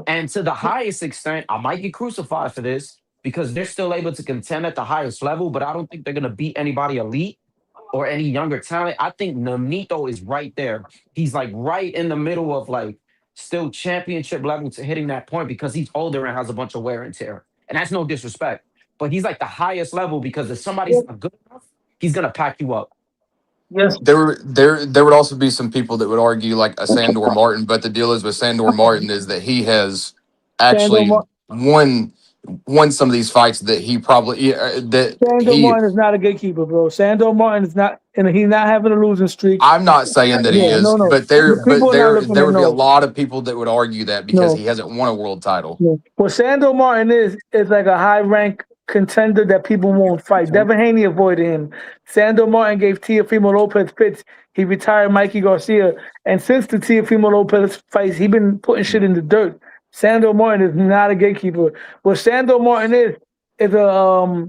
And to the highest extent, I might get crucified for this because they're still able to contend at the highest level, but I don't think they're gonna beat anybody elite or any younger talent. I think Namito is right there. He's like right in the middle of like still championship level to hitting that point because he's older and has a bunch of wear and tear. And that's no disrespect. But he's like the highest level because if somebody's not good enough, he's gonna pack you up. Yes. There would also be some people that would argue like a Sandor Martin, but the deal is with Sandor Martin is that he has Sandor actually won some of these fights that he probably that Sandor he. Martin is not a gatekeeper, bro. Sandor Martin is not, and he's not having a losing streak. I'm not saying that he Yeah, is, no, no. but there People are not looking there at would be a no. lot of people that would argue that because No. he hasn't won a world title. No. What Sandor Martin is like a high rank contender that people won't fight. Devin Haney avoided him. Sandor Martin gave Teofimo Lopez fits. He retired Mikey Garcia, and since the Teofimo Lopez fights, he been putting shit in the dirt. Sandor Martin is not a gatekeeper. What Sandor Martin is a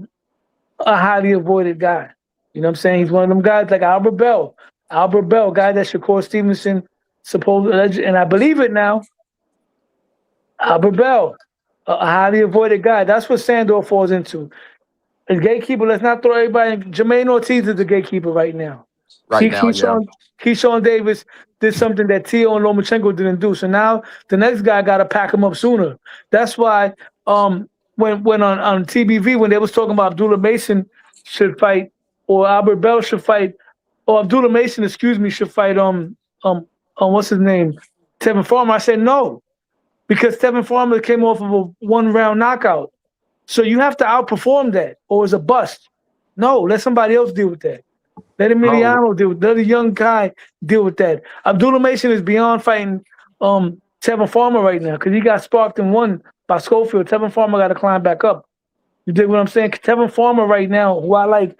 highly avoided guy. You know what I'm saying? He's one of them guys like Albert Bell. Albert Bell, guy that Shakur Stevenson supposed, and I believe it now. Albert Bell, a highly avoided guy. That's what Sandor falls into. A gatekeeper, let's not throw everybody in. Jermaine Ortiz is the gatekeeper right now. Right now, yeah. Keyshawn Davis did something that Tio and Lomachenko didn't do. So now the next guy got to pack him up sooner. That's why when on TBV, when they was talking about Abdullah Mason should fight or Albert Bell should fight, or Abdullah Mason, excuse me, should fight what's his name? Tevin Farmer. I said no. Because Tevin Farmer came off of a one-round knockout. So you have to outperform that, or it's a bust. No, let somebody else deal with that. Let Emiliano deal with it. Let a young guy deal with that. Abdullah Mason is beyond fighting Tevin Farmer right now because he got sparked and won by Schofield. Tevin Farmer got to climb back up. You dig what I'm saying? Tevin Farmer right now, who I like,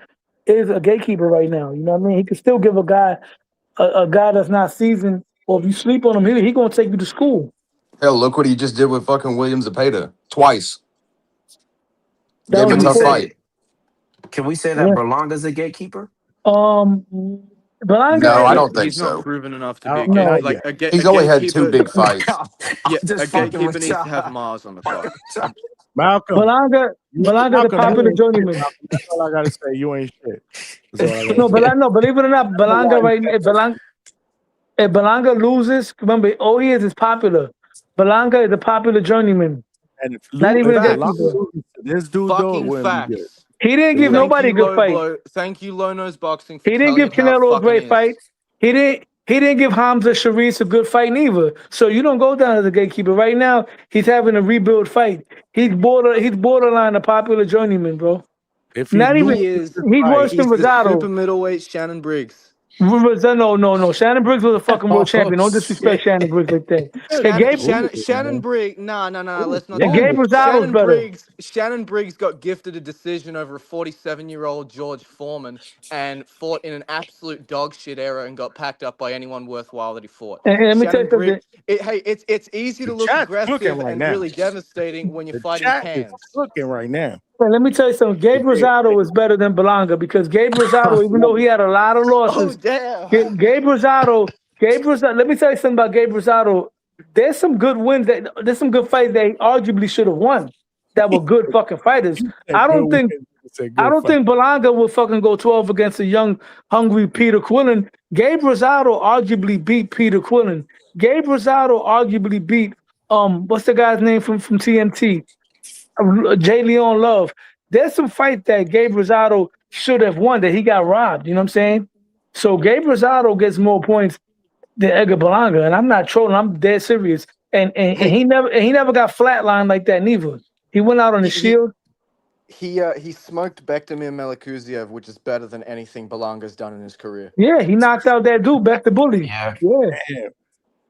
is a gatekeeper right now. You know what I mean? He can still give a guy that's not seasoned, or if you sleep on him, he going to take you to school. Hell, look what he just did with fucking William Zepeda twice. That Gave him a was tough before. fight. Can we say that Berlanga's a gatekeeper? Belanga. No, I don't think He's not so. proven enough to be a No. gatekeeper. Like He's a only had 2 gatekeeper. big fights. Yeah, just a fucking gatekeeper with needs y'all. to have Mars on the clock. Malcolm. Belanga the Malcolm, popular you ain't journeyman. shit, Malcolm. That's all I gotta say. You ain't shit. That's all I gotta No, say. no, believe it or not, Belanga right now, if Belanga loses, remember, all he is popular. Belanga is a popular journeyman. And Not even a Facts. gatekeeper. this dude though Fucking wouldn't be good. facts. He didn't give Thank nobody a you, good fight. Thank you, Low Nose Boxing, for He didn't telling give it how it Canelo a fucking great is. fight. He didn't give Hamza Sharif a good fight neither. So you don't go down as a gatekeeper. Right now, he's having a rebuild fight. He's borderline a popular journeyman, bro. If he Not even loses this he's fight, worse than He's the Rosado. super middleweight Shannon Briggs. No. Shannon Briggs was a fucking world Oh, champion. Don't disrespect shit. Shannon Briggs like that. And Shannon Briggs. Nah. Let's not. And Gabe Rosado's better. Shannon Briggs got gifted a decision over a 47-year-old George Foreman and fought in an absolute dog shit era and got packed up by anyone worthwhile that he fought. And let me tell you Shannon something. Briggs. It's easy to look chat's aggressive cooking right and now. really devastating when you're The fighting chat cans. is cooking right now. Well, let me tell you something. Gabe Rosado is better than Belanga because Gabe Rosado, even though he had a lot of losses, damn. Gabe Rosado. Let me tell you something about Gabe Rosado. There's some good wins. There's some good fights that he arguably should have won. That were good fucking fighters. I don't think Belanga will fucking go 12 against a young, hungry Peter Quillen. Gabe Rosado arguably beat Peter Quillen. Gabe Rosado arguably beat what's the guy's name from TNT? J. Leon Love. There's some fight that Gabe Rosado should have won that he got robbed. You know what I'm saying? So Gabe Rosado gets more points than Edgar Belanga, and I'm not trolling. I'm dead serious. And he never got flatlined like that neither. He went out on the shield. He smoked Bektamir Melikuziev, which is better than anything Belanga's done in his career. Yeah, he knocked out that dude, Beck the Bully. Yeah. Damn.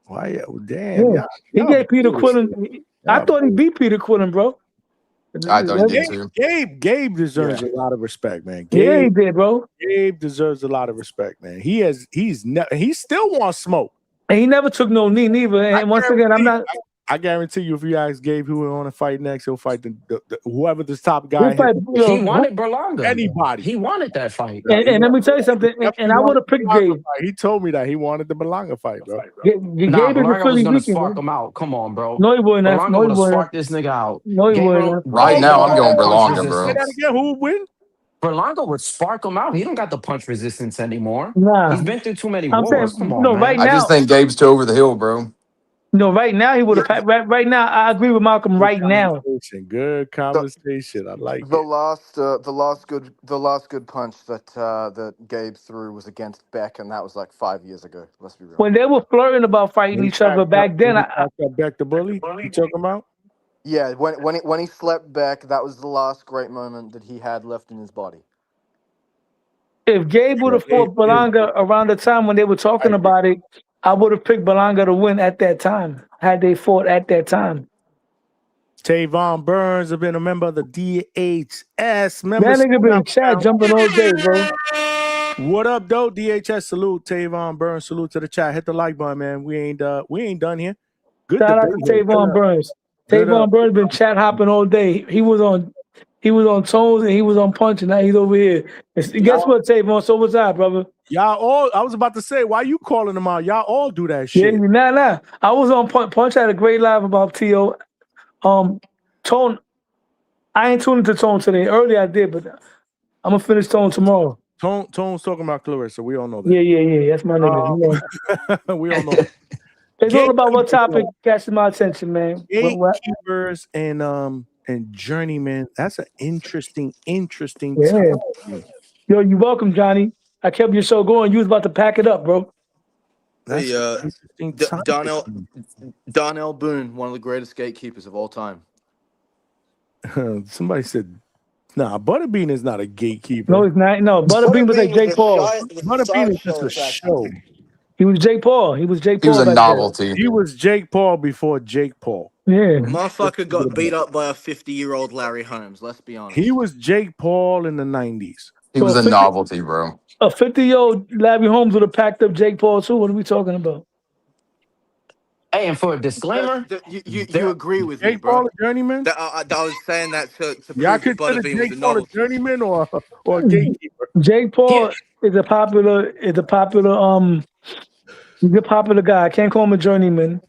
Why? Damn. Yeah. He gave Peter Quillen. I thought he beat Peter Quillen, bro. I thought he did too. Gabe deserves a lot of respect, man. Yeah, he did, bro. Gabe deserves a lot of respect, man. He still wants smoke. And he never took no knee neither. And once again, I'm not. I guarantee you, if you ask Gabe who he want to fight next, he'll fight the whoever this top guy. He wanted Berlanga. Anybody. He wanted that fight. And let me tell you something. And I would have picked Gabe. He told me that he wanted the Berlanga fight, bro. Berlanga was gonna spark him out. Come on, bro. No, he wouldn't. Berlanga would have sparked this nigga out. No, he wouldn't. Right now, I'm going Berlanga, bro. Say that again. Who would win? Berlanga would spark him out. He don't got the punch resistance anymore. Nah. He's been through too many I'm wars. saying, Come on, no, man. right I now. just think Gabe's too over the hill, bro. No, right now he would have. Right now, I agree with Malcolm. Right now, good conversation. I like the last good punch that Gabe threw was against Beck, and that was like 5 years ago. Let's be real. when they were flirting about fighting each other back then, Beck the Bully. You talking about? Yeah, when he slept Beck, that was the last great moment that he had left in his body. if Gabe would have fought Berlanga around the time when they were talking about it, I would have picked Berlanga to win at that time. Had they fought at that time. Tavon Burns have been a member of the DHS. That nigga been in chat jumping all day, bro. What up, though? DHS salute. Tavon Burns salute to the chat. Hit the like button, man. We ain't done here. Good. Shout out to Tavon Burns. Tavon Burns been chat hopping all day. He was on Tones and he was on Punch, and now he's over here. Guess what, Tavon? So what's up, brother? Y'all all. I was about to say, why you calling them out? Y'all all do that shit. Yeah, nah. I was on Punch. Punch had a great live about T.O. Tone. I ain't tuned into Tone today. Earlier I did, but I'm gonna finish Tone tomorrow. Tone's talking about Clarissa. We all know that. Yeah. That's my nigga. We all know that. It's all about what topic catches my attention, man. Gatekeepers and journeyman. That's an interesting Yeah. topic. Yo, you welcome, Johnny. I kept your show going. You was about to pack it up, bro. That's Darnell Boone, one of the greatest gatekeepers of all time. Somebody said, nah, Butterbean is not a gatekeeper. No, he's not. No, Butterbean was like Jake Paul. Butterbean is just a show. He was Jake Paul. He was Jake He Paul. was a novelty. He was Jake Paul before Jake Paul. Yeah. Motherfucker got beat up by a 50-year-old Larry Holmes. Let's be honest. He was Jake Paul in the 90s. He was a novelty, bro. A 50-year-old Larry Holmes would have packed up Jake Paul too. What are we talking about? Hey, and for a disclaimer, you agree with me, Jake bro? Paul a journeyman? I was saying that to Y'all prove consider Butterbean was a Jake Paul a novelty. journeyman or a gatekeeper? Jake Paul is a popular he's a popular guy. I can't call him a journeyman.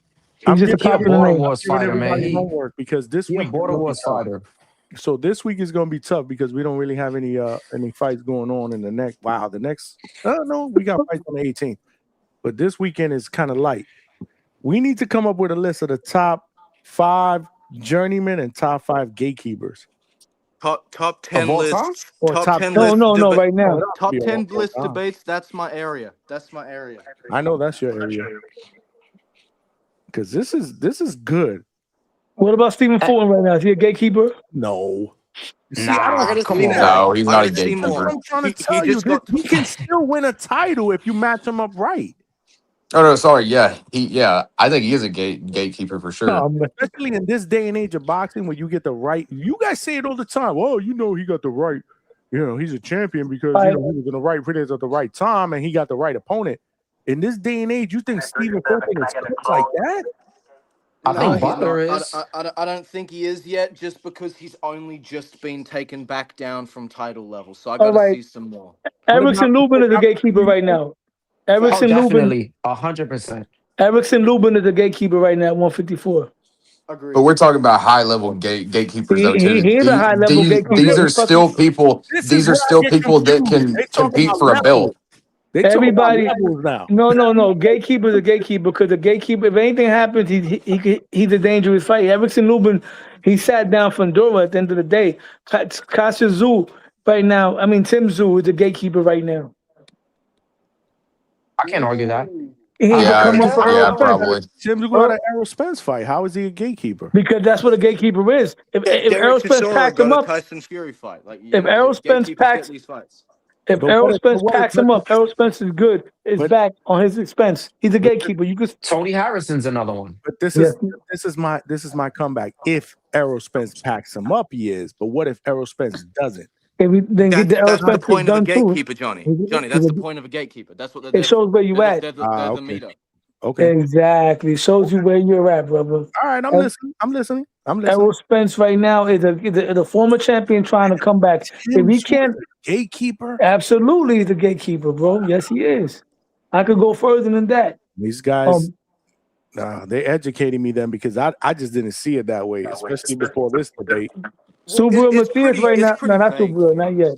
He's just a popular name. Wars fighter, man. Homework because this week Border Wars fighter. So this week is going to be tough because we don't really have any fights going on in the next. Wow, the next. No, we got fights on the 18th, but this weekend is kind of light. We need to come up with a list of the top 5 journeymen and top 5 gatekeepers. Top 10 lists. Or Top 10 No, lists. right now. Top 10 list debates. That's my area. I know that's your area. Because this is good. What about Stephen Fulton right now? Is he a gatekeeper? No. No, he's not a gatekeeper. I'm trying to tell you, he can still win a title if you match him up right. Oh no, sorry. Yeah, I think he is a gatekeeper for sure. Especially in this day and age of boxing, where you get the right. You guys say it all the time. Oh, he got the right. He's a champion because he was in the right place at the right time, and he got the right opponent. In this day and age, you think Stephen Fulton is cooked like that? I think Butler is. I don't think he is yet, just because he's only just been taken back down from title level. So I got to see some more. Erickson Lubin is a gatekeeper right now. Erickson Lubin, 100%. Erickson Lubin is a gatekeeper right now at 154. Agreed. But we're talking about high level gatekeepers though too. He is a high level gatekeeper. These are still people. These are still people that can compete for a belt. Everybody, no. Gatekeeper is a gatekeeper because the gatekeeper, if anything happens, he's a dangerous fight. Erickson Lubin, he sat down Fundora at the end of the day. Kasha Zhu right now. Tim Zhu is a gatekeeper right now. I can't argue that. He ain't gonna come up for Errol Yeah, Spence. probably. Jim, you got an Errol Spence fight. How is he a gatekeeper? Because that's what a gatekeeper is. If Errol Derek Spence Chisora packed him got a up, Tyson Fury fight. Like, if Errol Spence gatekeepers get packs, these fights. if But Errol what if, Spence packs him up, Errol Spence is good. Is but- back on his expense. He's a gatekeeper. You could. Tony Harrison's another one. But this Yes. is my comeback. If Errol Spence packs him up, he is. But what if Errol Spence doesn't? Then get the Errol That's the Spence point of a done too. gatekeeper, Johnny. Johnny, that's the point of a gatekeeper. That's what they're It there shows for. where you at. They're the Okay. meter. Okay. Exactly. It shows you where you're at, brother. All right, I'm listening. Errol Spence right now is the former champion trying to come back. If he can't, gatekeeper. Absolutely, he's a gatekeeper, bro. Yes, he is. I could go further than that. These guys, they educated me then because I just didn't see it that way, especially before this debate. Subaru Matias right now. No, not Subaru, not yet.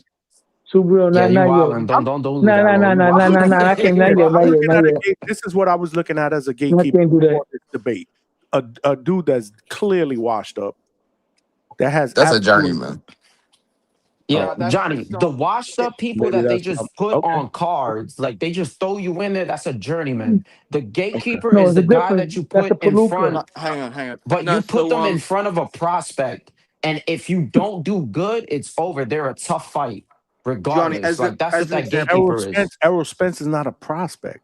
Subaru, Yeah, not you yet. wildin'. Don't do No, that. no, no, no, no, no, no. I can't. Not yet. Not yet. Not yet. This is what I was looking at as a I gatekeeper can't do that. before this debate. A dude that's clearly washed up. That's a journeyman. Yeah, Johnny, the washed up people Maybe that they that's just put okay. on cards, like they just throw you in there, that's a journeyman. The gatekeeper No, is the it's a guy difference. that you That's put a in palooka. front, Hang on. but No, you put so, them in front of a prospect, and if you don't do good, it's over. They're a tough fight, regardless. That's what that gatekeeper is. Errol Spence is not a prospect.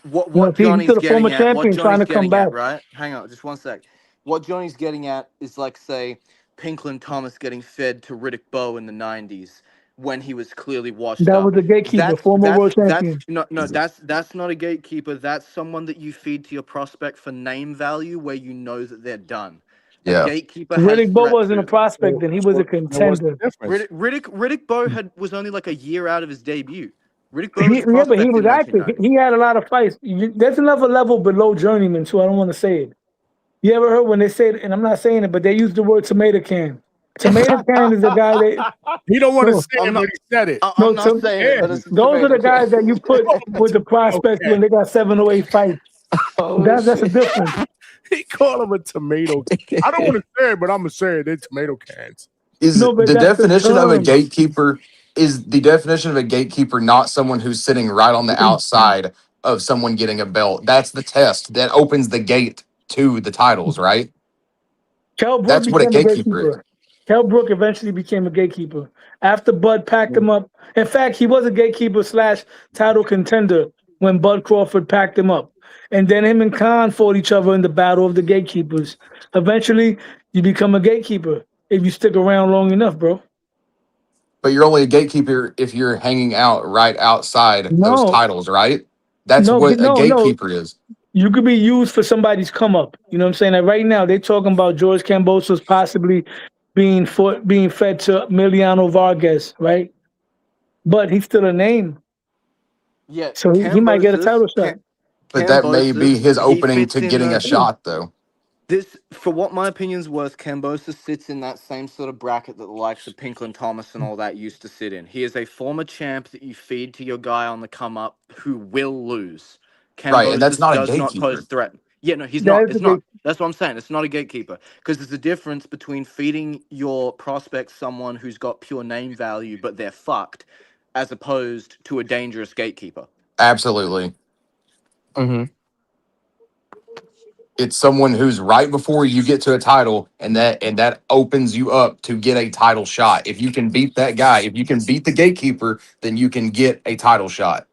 What he's Johnny's still a getting former at, champion trying to come back. right? Hang on, just one sec. What Johnny's getting at is like, say, Pinklin Thomas getting fed to Riddick Bowe in the 90s when he was clearly washed That up. was a gatekeeper, former world champion. That's not a gatekeeper. That's someone that you feed to your prospect for name value where you know that they're done. Yeah. A gatekeeper has Riddick Bowe threat wasn't a to. prospect then. He was a contender. Riddick Bowe was only like a year out of his debut. Riddick Bowe was a Yeah, but he prospect was in active. 1990. He had a lot of fights. There's another level below journeyman too. I don't want to say it. You ever heard when they say it, and I'm not saying it, but they use the word tomato can. Tomato can is a guy that he don't want to say it, but he said it. I'm not saying it, but it's those are the guys that you put with the prospects when they got 7 or 8 fights. That's a difference. He called him a tomato. I don't want to say it, but I'm gonna say it. They're tomato cans. Is No, but the that's the definition of a term. gatekeeper is the definition of a gatekeeper not someone who's sitting right on the outside of someone getting a belt? That's the test that opens the gate to the titles, right? Kell Brook That's what a became a gatekeeper is. gatekeeper. Kell Brook eventually became a gatekeeper after Bud packed him up. In fact, he was a gatekeeper / title contender when Bud Crawford packed him up. And then him and Khan fought each other in the battle of the gatekeepers. Eventually, you become a gatekeeper if you stick around long enough, bro. But you're only a gatekeeper if you're hanging out right outside those titles, right? That's what a gatekeeper is. You could be used for somebody's come up. You know what I'm saying? Like right now, they're talking about George Kambosos possibly being fed to Emiliano Vargas, right? But he's still a name. Yeah. So he might get a title shot. But that may be his opening to getting a shot, though. This, for what my opinion's worth, Kambosos sits in that same sort of bracket that the likes of Pinklin Thomas and all that used to sit in. He is a former champ that you feed to your guy on the come up who will lose. Right, and that's not a does not gatekeeper. pose threat. Yeah, no, he's That not. is It's a not. That's what I'm saying. It's not a gatekeeper because there's a difference between feeding your prospect someone who's got pure name value but they're fucked, as opposed to a dangerous gatekeeper. Absolutely. Mm-hmm. It's someone who's right before you get to a title, and that opens you up to get a title shot. If you can beat that guy, if you can beat the gatekeeper, then you can get a title shot.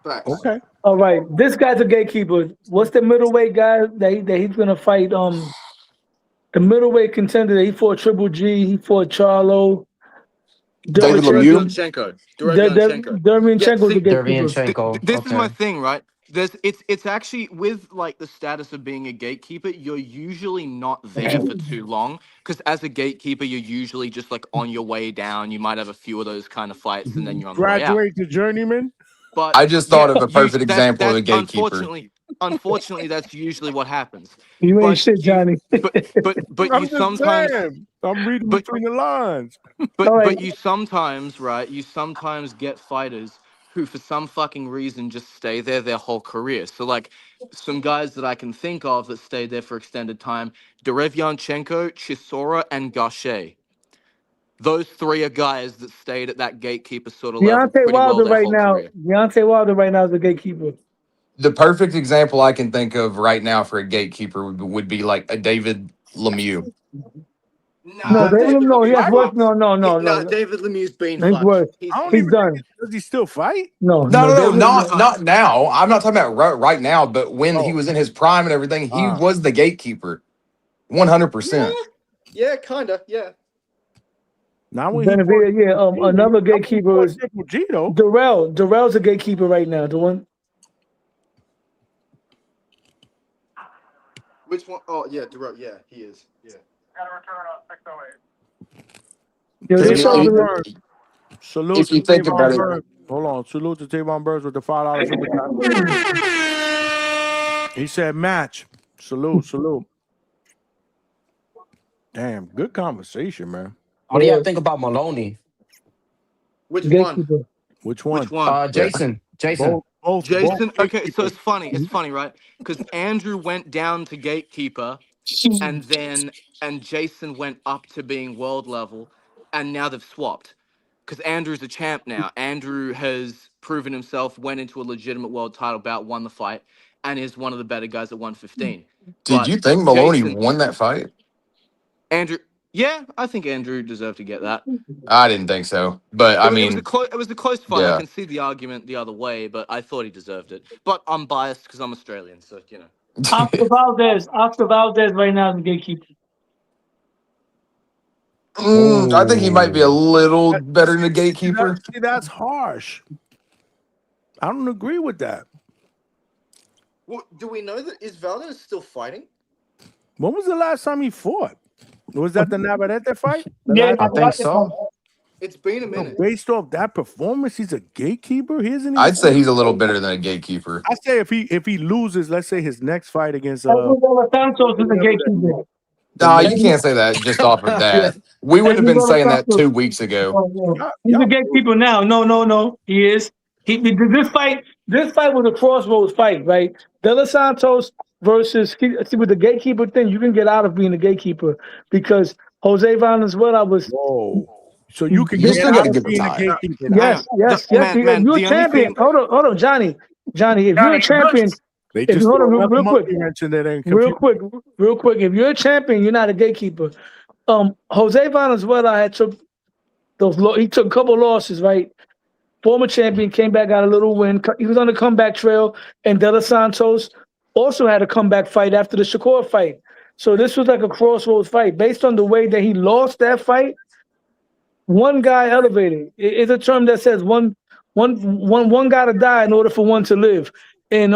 Okay. All right, this guy's a gatekeeper. What's the middleweight guy that he's gonna fight? The middleweight contender that he fought Triple G, he fought Charlo. David Lemieux? Derevyanchenko's a gatekeeper. Derevyanchenko. This is my thing, right? It's actually with like the status of being a gatekeeper, you're usually not there for too long because as a gatekeeper, you're usually just like on your way down. You might have a few of those kind of fights, and then you're on the way out. Graduate to journeyman. But I just thought of a perfect example of a gatekeeper. Unfortunately, that's usually what happens. You ain't shit, Johnny. But I'm you just sometimes. saying. I'm reading between the lines. But you sometimes, right? You sometimes get fighters who, for some fucking reason, just stay there their whole career. So, like, some guys that I can think of that stayed there for extended time: Derevyanchenko, Chisora, and Gaucher. those three are guys that stayed at that gatekeeper sort of level Deontay pretty well Wilder their right whole now. career. Deontay Wilder right now is the gatekeeper. The perfect example I can think of right now for a gatekeeper would be like a David Lemieux. No, David, no, he has worse. No. David Lemieux's been He's fucked. worse. I don't He's even done. does he still fight? No, No, David, not now. I'm not talking about right now, but when he was in his prime and everything, he was the gatekeeper, 100%. Yeah, kinda. Yeah. Now when Benavidez, another gatekeeper is Darrell. Darrell's a gatekeeper right now. The one. Which one? Oh, yeah, Darrell. Yeah, he is. Yeah. Yo, they showed Salute If to you think Tavon about it. Burns. Hold on. Salute to Tavon Burns with the $5 super chat. He said match. Salute. Damn, good conversation, man. What do y'all think about Maloney? Which one? Which one? Which one? Jason. Jason. Both Okay, so it's funny. It's funny, right? Because Andrew went down to gatekeeper, and Jason went up to being world level, and now they've swapped. Because Andrew's a champ now. Andrew has proven himself, went into a legitimate world title bout, won the fight, and is one of the better guys at 115. Did you think Maloney won that fight? Andrew? Yeah, I think Andrew deserved to get that. I didn't think so, but I mean, it was a close fight. yeah. I can see the argument the other way, but I thought he deserved it. But I'm biased because I'm Australian, so you know. Oscar Valdez right now is the gatekeeper. I think he might be a little better than a gatekeeper. See, that's harsh. I don't agree with that. Well, do we know that is Valdez still fighting? When was the last time he fought? Was that the Navarrete fight? I think so. It's been a minute. Based off that performance, he's a gatekeeper. He isn't. I'd say he's a little better than a gatekeeper. I say if he loses, let's say his next fight against Santos is the gatekeeper. No, you can't say that just off of that. We would have been saying that 2 weeks ago. He's a gatekeeper now. No. He is. This fight was a crossroads fight, right? De Los Santos versus with the gatekeeper thing, you can get out of being a gatekeeper because Jose Valenzuela was. Whoa. So you can You get still out gotta of give a being a tie. gatekeeper. Yes. If you're a champion, hold on, Johnny. If you're a champion, They if just you hold on throw real another quick, monkey wrench in there and real confuse- quick. If you're a champion, you're not a gatekeeper. Jose Valenzuela he took a couple losses, right? Former champion came back, got a little win. He was on the comeback trail, and De Los Santos also had a comeback fight after the Shakur fight. So this was like a crossroads fight. Based on the way that he lost that fight, one guy elevated. It's a term that says one got to die in order for one to live. And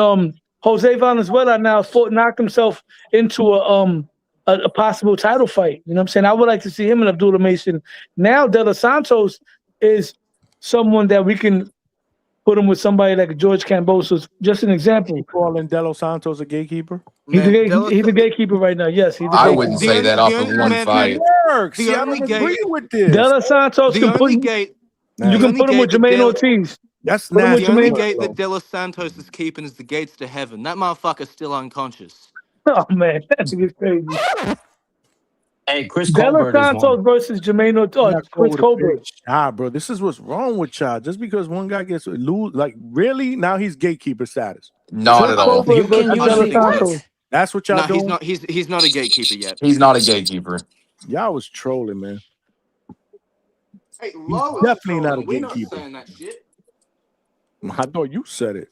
Jose Valenzuela now knocked himself into a possible title fight. You know what I'm saying? I would like to see him and Abdullah Mason. Now De Los Santos is someone that we can put him with somebody like George Kambosos. Just an example. You calling De Los Santos a gatekeeper? He's a gatekeeper right now. Yes, he's a gatekeeper. I wouldn't say that off of one fight. See, I don't agree with this. De Los Santos can put you can put him with Jermaine Ortiz. That's The nasty. only gate that De Los Santos is keeping is the gates to heaven. That motherfucker's still unconscious. Oh man, that's crazy. Hey, Chris De Los Colbert is Santos one. versus Jermaine Ortiz. Chris Colbert. Bro, this is what's wrong with y'all. Just because one guy gets lose, like really, now he's gatekeeper status. Not at all. You can usually That's what y'all No, doing. he's not a gatekeeper yet. He's not a gatekeeper. Y'all was trolling, man. Hey, definitely not a We're not gatekeeper. saying that shit. I thought you said it.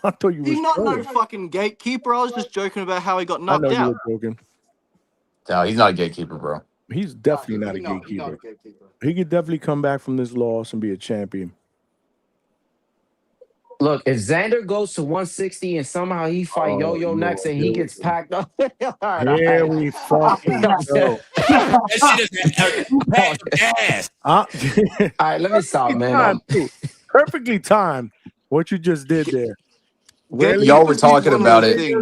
I thought you He's was not no trolling. fucking gatekeeper. I was just joking about how he got I knocked know you out. were joking. No, he's not a gatekeeper, bro. He's definitely not a gatekeeper. He could definitely come back from this loss and be a champion. Look, if Xander goes to 160 and somehow he fight Yo-Yo next and he gets packed up. Here we fucking go. All right, let me stop, man. Perfectly timed what you just did there. Y'all were talking about it.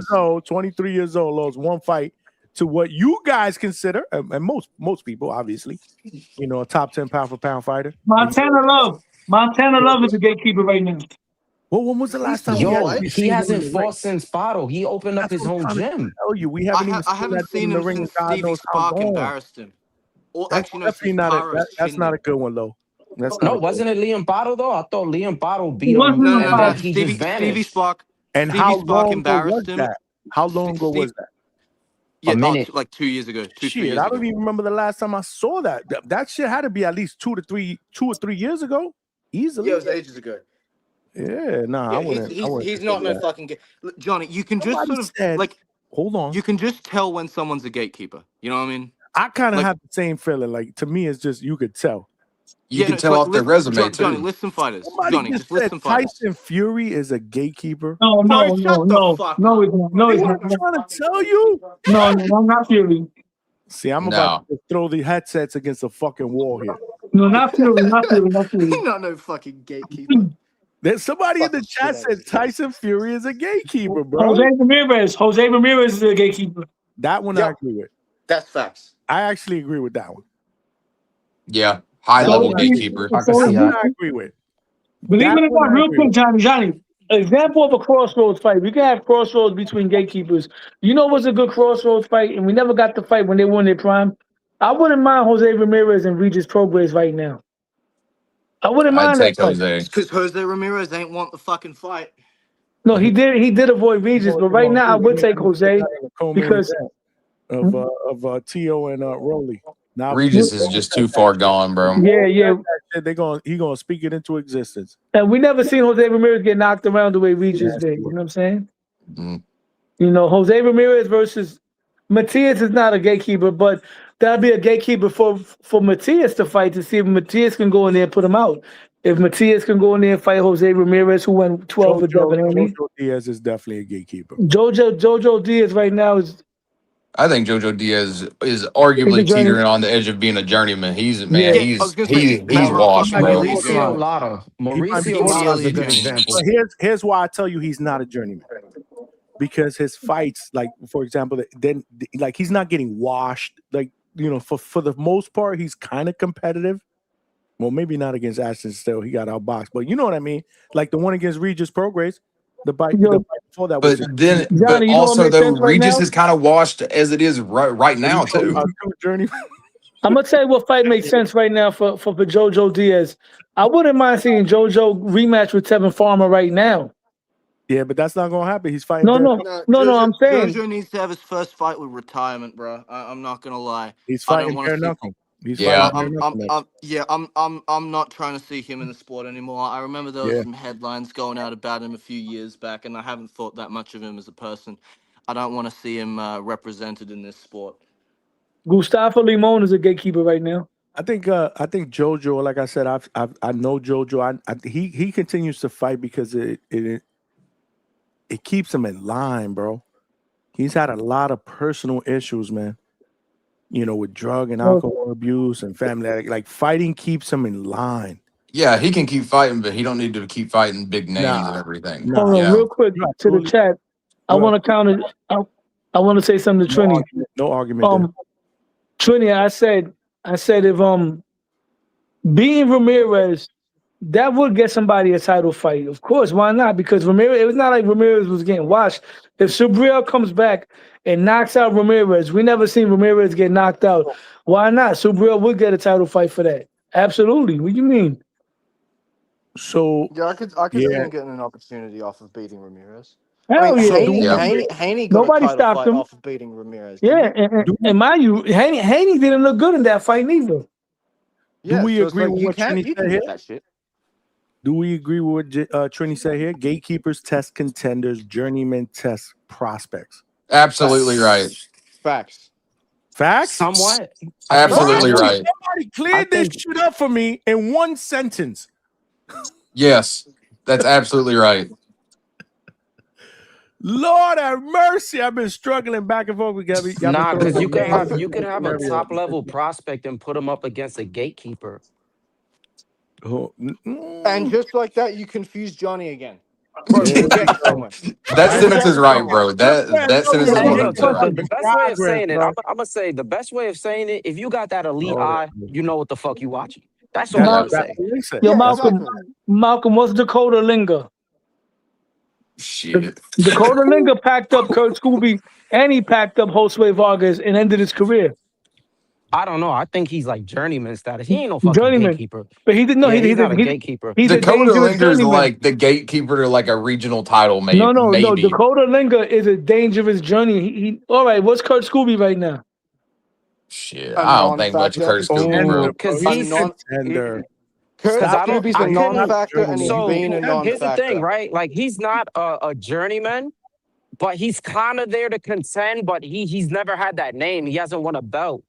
23 years old, lost one fight to what you guys consider, and most people, obviously, a top 10 pound for pound fighter. Montana Love is a gatekeeper right now. Well, when was the last time? He hasn't fought since Bottle. He opened up his own gym. Tell you, we haven't even I haven't seen him since Stevie Spark embarrassed him. Or That's actually, no, it's definitely not Kara's that's not a Shinden. good one, though. That's not No, a good one. wasn't it Liam Bottle though? I thought Liam Bottle It beat him, wasn't No, Liam no, and no. then Bottle. he just Stevie vanished. Spark. And Stevie how Spark long ago was embarrassed him. that? How long ago was that? A Yeah, minute. like 2 years ago, 3 Shit, years I ago. don't even remember the last time I saw that. That shit had to be at least 2 or 3 years ago, easily. Yeah, it was ages ago. Yeah, nah, Yeah, I wouldn't he's not no consider that. fucking Look, Johnny, you can just Somebody sort of said, like hold on. you can just tell when someone's a gatekeeper. You know what I mean? I kind of Like, have the same feeling. Like, to me, it's just you could tell. You can it's tell like off their resume Johnny, too. list some fighters. Somebody Johnny, just just list said some fighters. Tyson Fury is a gatekeeper. No, Bro, no, shut no, the no, fuck no, up. it's not. No, See it's what not. I'm trying to tell you? No, no, not Fury. See, I'm about to throw the headsets against a fucking wall here. No, not Fury, not Fury, not Fury. He's not no fucking gatekeeper. There's somebody in the Fucking chat shit said Tyson Fury is a gatekeeper, bro. Jose Ramirez is a gatekeeper. That one I agree with. That's facts. I actually agree with that one. Yeah, high That level one I agree gatekeeper. with. That one I agree with. Believe That it or one not, I real agree quick, with. Johnny, example of a crossroads fight. We can have crossroads between gatekeepers. You know what's a good crossroads fight, and we never got the fight when they were in their prime? I wouldn't mind Jose Ramirez and Regis Prograis right now. I wouldn't I'd mind that take fight. Jose. Because Jose Ramirez ain't want the fucking fight. No, he did avoid Regis, but right now I would take Jose because of Tio and Rolly. Now Regis is just too far gone, bro. yeah. He gonna speak it into existence. And we never seen Jose Ramirez get knocked around the way Regis did. You know what I'm saying? Mm. You know, Jose Ramirez versus Matias is not a gatekeeper, but that'd be a gatekeeper for Matias to fight to see if Matias can go in there and put him out. If Matias can go in there and fight Jose Ramirez, who went 12 with Devin Haney. Jojo Diaz is definitely a gatekeeper. Jojo Diaz right now is. I think Jojo Diaz is arguably teetering on the edge of being a journeyman. He's washed, bro. Mauricio Lara. Mauricio Lara is a good example. But here's why I tell you he's not a journeyman. Because his fights, like for example, then like he's not getting washed. Like, you know, for the most part, he's kind of competitive. Well, maybe not against Ashton still. He got outboxed, but you know what I mean? Like the one against Regis Prograis, the fight before that was But also though, Regis is kind of washed as it is right now too. I'm gonna tell you what fight makes sense right now for Jojo Diaz. I wouldn't mind seeing Jojo rematch with Tevin Farmer right now. Yeah, but that's not gonna happen. He's fighting. No. I'm saying Jojo needs to have his first fight with retirement, bro. I'm not gonna lie. He's fighting bare knuckle. I'm not trying to see him in the sport anymore. I remember there was some headlines going out about him a few years back, and I haven't thought that much of him as a person. I don't want to see him represented in this sport. Gustavo Limon is a gatekeeper right now. I think Jojo, like I said, I know Jojo. He continues to fight because it keeps him in line, bro. He's had a lot of personal issues, man. You know, with drug and alcohol abuse and family, like fighting keeps him in line. Yeah, he can keep fighting, but he don't need to keep fighting big names and everything. Hold on, real quick to the chat. I want to counter. I want to say something to Trini. No argument. Trini, I said if being Ramirez, that would get somebody a title fight. Of course, why not? Because Ramirez, it was not like Ramirez was getting washed. If Subriel comes back and knocks out Ramirez, we never seen Ramirez get knocked out. Why not? Subriel would get a title fight for that. Absolutely. What do you mean? So yeah, I could see him getting an opportunity off of beating Ramirez. Haney got Nobody a title stopped fight him off of beating Ramirez. Yeah, and mind you, Haney didn't look good in that fight neither. Do we agree with what you Trini can said here? get that shit. Do we agree with what Trini said here? Gatekeepers test contenders, journeymen test prospects. Absolutely right. Facts. Somewhat. Absolutely right. Somebody cleared this shit up for me in one sentence. Yes, that's absolutely right. Lord have mercy. I've been struggling back and forth with Gabby. Nah, because you could have a top level prospect and put him up against a gatekeeper. And just like that, you confuse Johnny again. Bro, we're getting somewhere. That sentence is right, bro. That sentence is 100% right. The best way of saying it, I'm gonna say the best way of saying it, if you got that elite eye, you know what the fuck you watching. That's all I'm saying. Yo, Malcolm, what's Dakota Linga? Shit. Dakota Linga packed up Kurt Scooby and he packed up Josue Vargas and ended his career. I don't know. I think he's like journeyman status. He ain't no fucking Journeyman. gatekeeper. But he's He's not a gatekeeper. He's a Dakota dangerous Linger's journeyman. like the gatekeeper to like a regional title, No. maybe. Dakota Linger is a dangerous journey. He all right. What's Kurt Scooby right now? Shit, A I don't think much of non-factor. Kurt Scooby, bro. Because A he's contender. Kurt because I don't. Scooby's I a couldn't. non-factor, and he's So been a here's the thing, non-factor. right? Like he's not a journeyman, but he's kind of there to contend. But he's never had that name. He hasn't won a belt.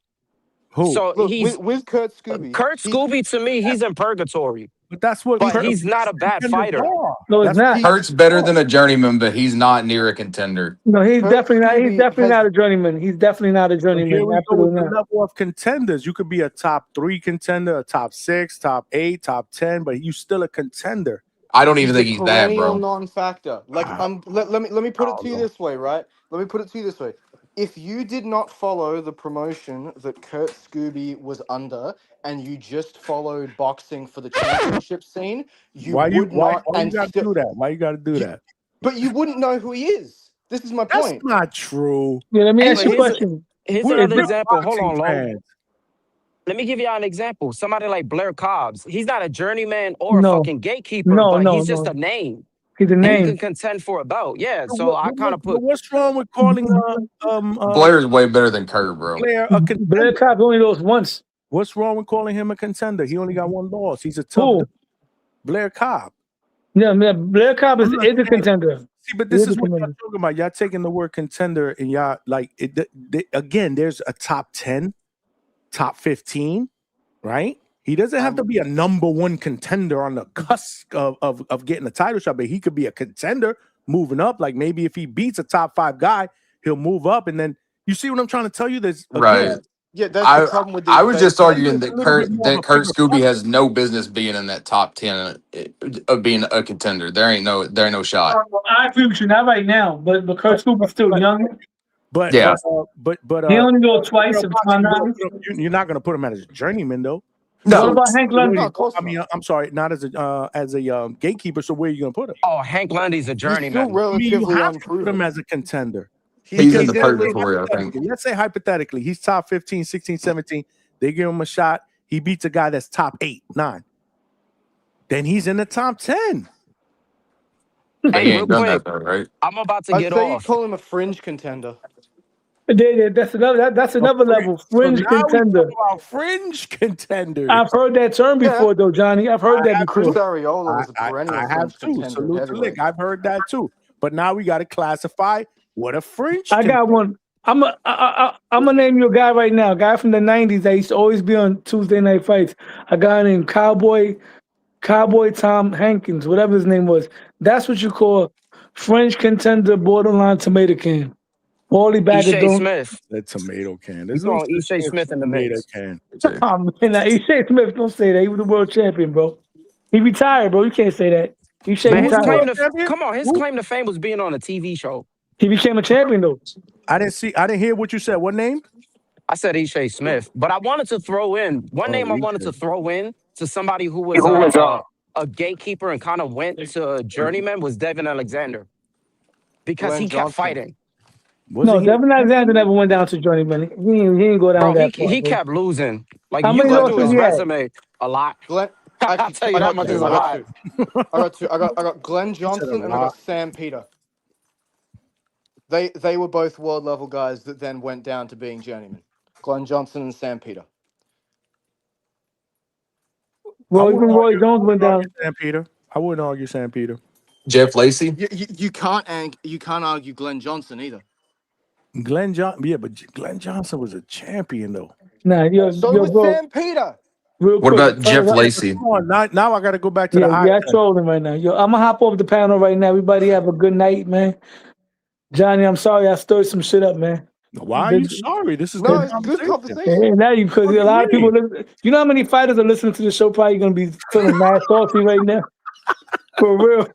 Who? So Look, he's with Kurt Scooby. Kurt Scooby to me, he's in purgatory. But that's what. But he's not a bad fighter. No, it's not. Kurt's better than a journeyman, but he's not near a contender. No, he's Kurt definitely not. He's Scooby definitely has- not a journeyman. He's definitely not a Here we journeyman. go with Absolutely the not. level of contenders. You could be a top 3 contender, a top 6, top 8, top 10, but you still a contender. I don't even think a he's that, perennial bro. non-factor. Like let me put it to you this way, right? Let me put it to you this way. If you did not follow the promotion that Kurt Scooby was under, and you just followed boxing for the championship scene, you Why you would not. why you And gotta do that? Why you gotta do that? but you wouldn't know who he is. This is my That's point. not true. Yeah, let me Hey, ask but you a question. Here's We're another big example. Hold boxing on, Lo. fans. Let me give y'all an example. Somebody like Blair Cobbs. He's not a journeyman or a No, fucking gatekeeper, no, but no, he's just no. a name. He's a And he name. can contend for a belt. Yeah. But So I kind of put what's wrong with calling Blair's way better than Kurt, bro. Blair a contender? Blair Cobb only lost once. What's wrong with calling him a contender? He only got 1 loss. He's a tough Who? Blair Cobb. Yeah, Blair Cobb is a contender. See, but this He is what a y'all contender. talking about. Y'all taking the word contender and y'all like it. Again, there's a top 10, top 15, right? He doesn't have to be a number 1 contender on the cusp of getting a title shot, but he could be a contender moving up. Like maybe if he beats a top 5 guy, he'll move up. And then you see what I'm trying to tell you? There's Right. Yeah, that's the problem with these. I was just fake- arguing that Kurt Scooby has no business being in that top 10 of being a contender. There ain't no shot. I agree with you, not right now, but Kurt Scooby's still young. But Yeah. but He only goes twice. You're not going to put him as a journeyman though. What about Hank Lundy? No, of course I mean, I'm sorry, not as a gatekeeper. So where are you going to put him? oh, Hank Lundy's a He's still journeyman. I mean, you relatively have to put him unproven. as a contender. He's in the Let's say purgatory, I think. hypothetically- Let's say hypothetically, he's top 15, 16, 17. They give him a shot. He beats a guy that's top 8, 9. Then he's in the top 10. They Hey, real ain't done quick, that though, right? I'm about to I get say you off. call him a fringe contender. That's another level. Fringe So now we contender. talk about fringe contenders. I've heard that term before, though, Johnny. I've heard that Chris before. Ariola was a perennial I have fringe too. contender. Salute to heavyweight. Lick. I've heard that too. But now we got to classify what a fringe. I got one. I'm gonna name you a guy right now. A guy from the '90s that used to always be on Tuesday Night Fights. A guy named Cowboy Tom Hankins, whatever his name was. That's what you call French contender, borderline tomato can. Wally Bagger Ishai don't. Smith. The tomato can. You throwing Ishai Smith in the tomato mix. can. Oh, man, now, Ishai Smith, don't say that. He was the world champion, bro. He retired, bro. You can't say that. Ishai Man, his claim retired. to come on, his claim to fame was being on a TV show. He became a champion, though. I didn't hear what you said. What name? I said Ishai Smith, but I wanted to throw in one name. I wanted to throw in to somebody who was a gatekeeper and kind of went to journeyman was Devin Alexander because Glenn he kept Johnson. fighting. No, Devin Alexander never went down to journeyman. He didn't go down Bro, that far. he bro. kept losing. Like How you many go losses through his he had? resume a lot. Glenn, I'll tell you that much is a lot. I got two. I got Glenn Johnson and I got Sam Peter. They were both world level guys that then went down to being journeymen. Glenn Johnson and Sam Peter. Well, even Roy Jones went down. Sam Peter. I wouldn't argue Sam Peter. Jeff Lacey. You can't argue Glenn Johnson either. Glenn Johnson. Yeah, but Glenn Johnson was a champion though. Nah, So was bro. Sam Peter. Real What quick. about Jeff Lacey? Come on, now I got to go back to the Yeah, I'm trolling right now. Yo, I'm gonna hop off the panel right now. Everybody have a good night, man. Johnny, I'm sorry I stirred some shit up, man. Why are you sorry? This is No, it's good conversation. And now because a lot of people, you know how many fighters are listening to the show probably gonna be feeling mad salty right now. For real,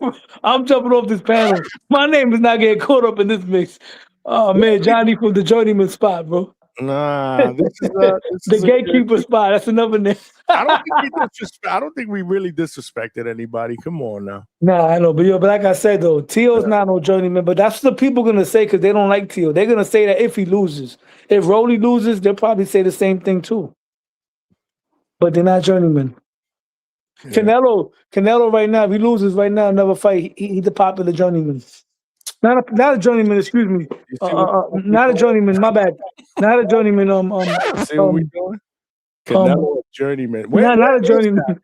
I'm jumping off this panel. My name is not getting caught up in this mix. Oh man, Johnny from the journeyman spot, bro. Nah, this is the gatekeeper spot. That's another name. I don't think we really disrespected anybody. Come on now. Nah, I know, but like I said though, Teo's not no journeyman. But that's what the people gonna say because they don't like Teo. They're gonna say that if he loses, if Rolly loses, they'll probably say the same thing too. But they're not journeyman. Yeah. Canelo right now, if he loses right now, another fight, he's the popular journeyman. Not a journeyman, excuse me. Not a journeyman, my bad. Not a journeyman. See what we doing? Canelo journeyman. Not a journeyman.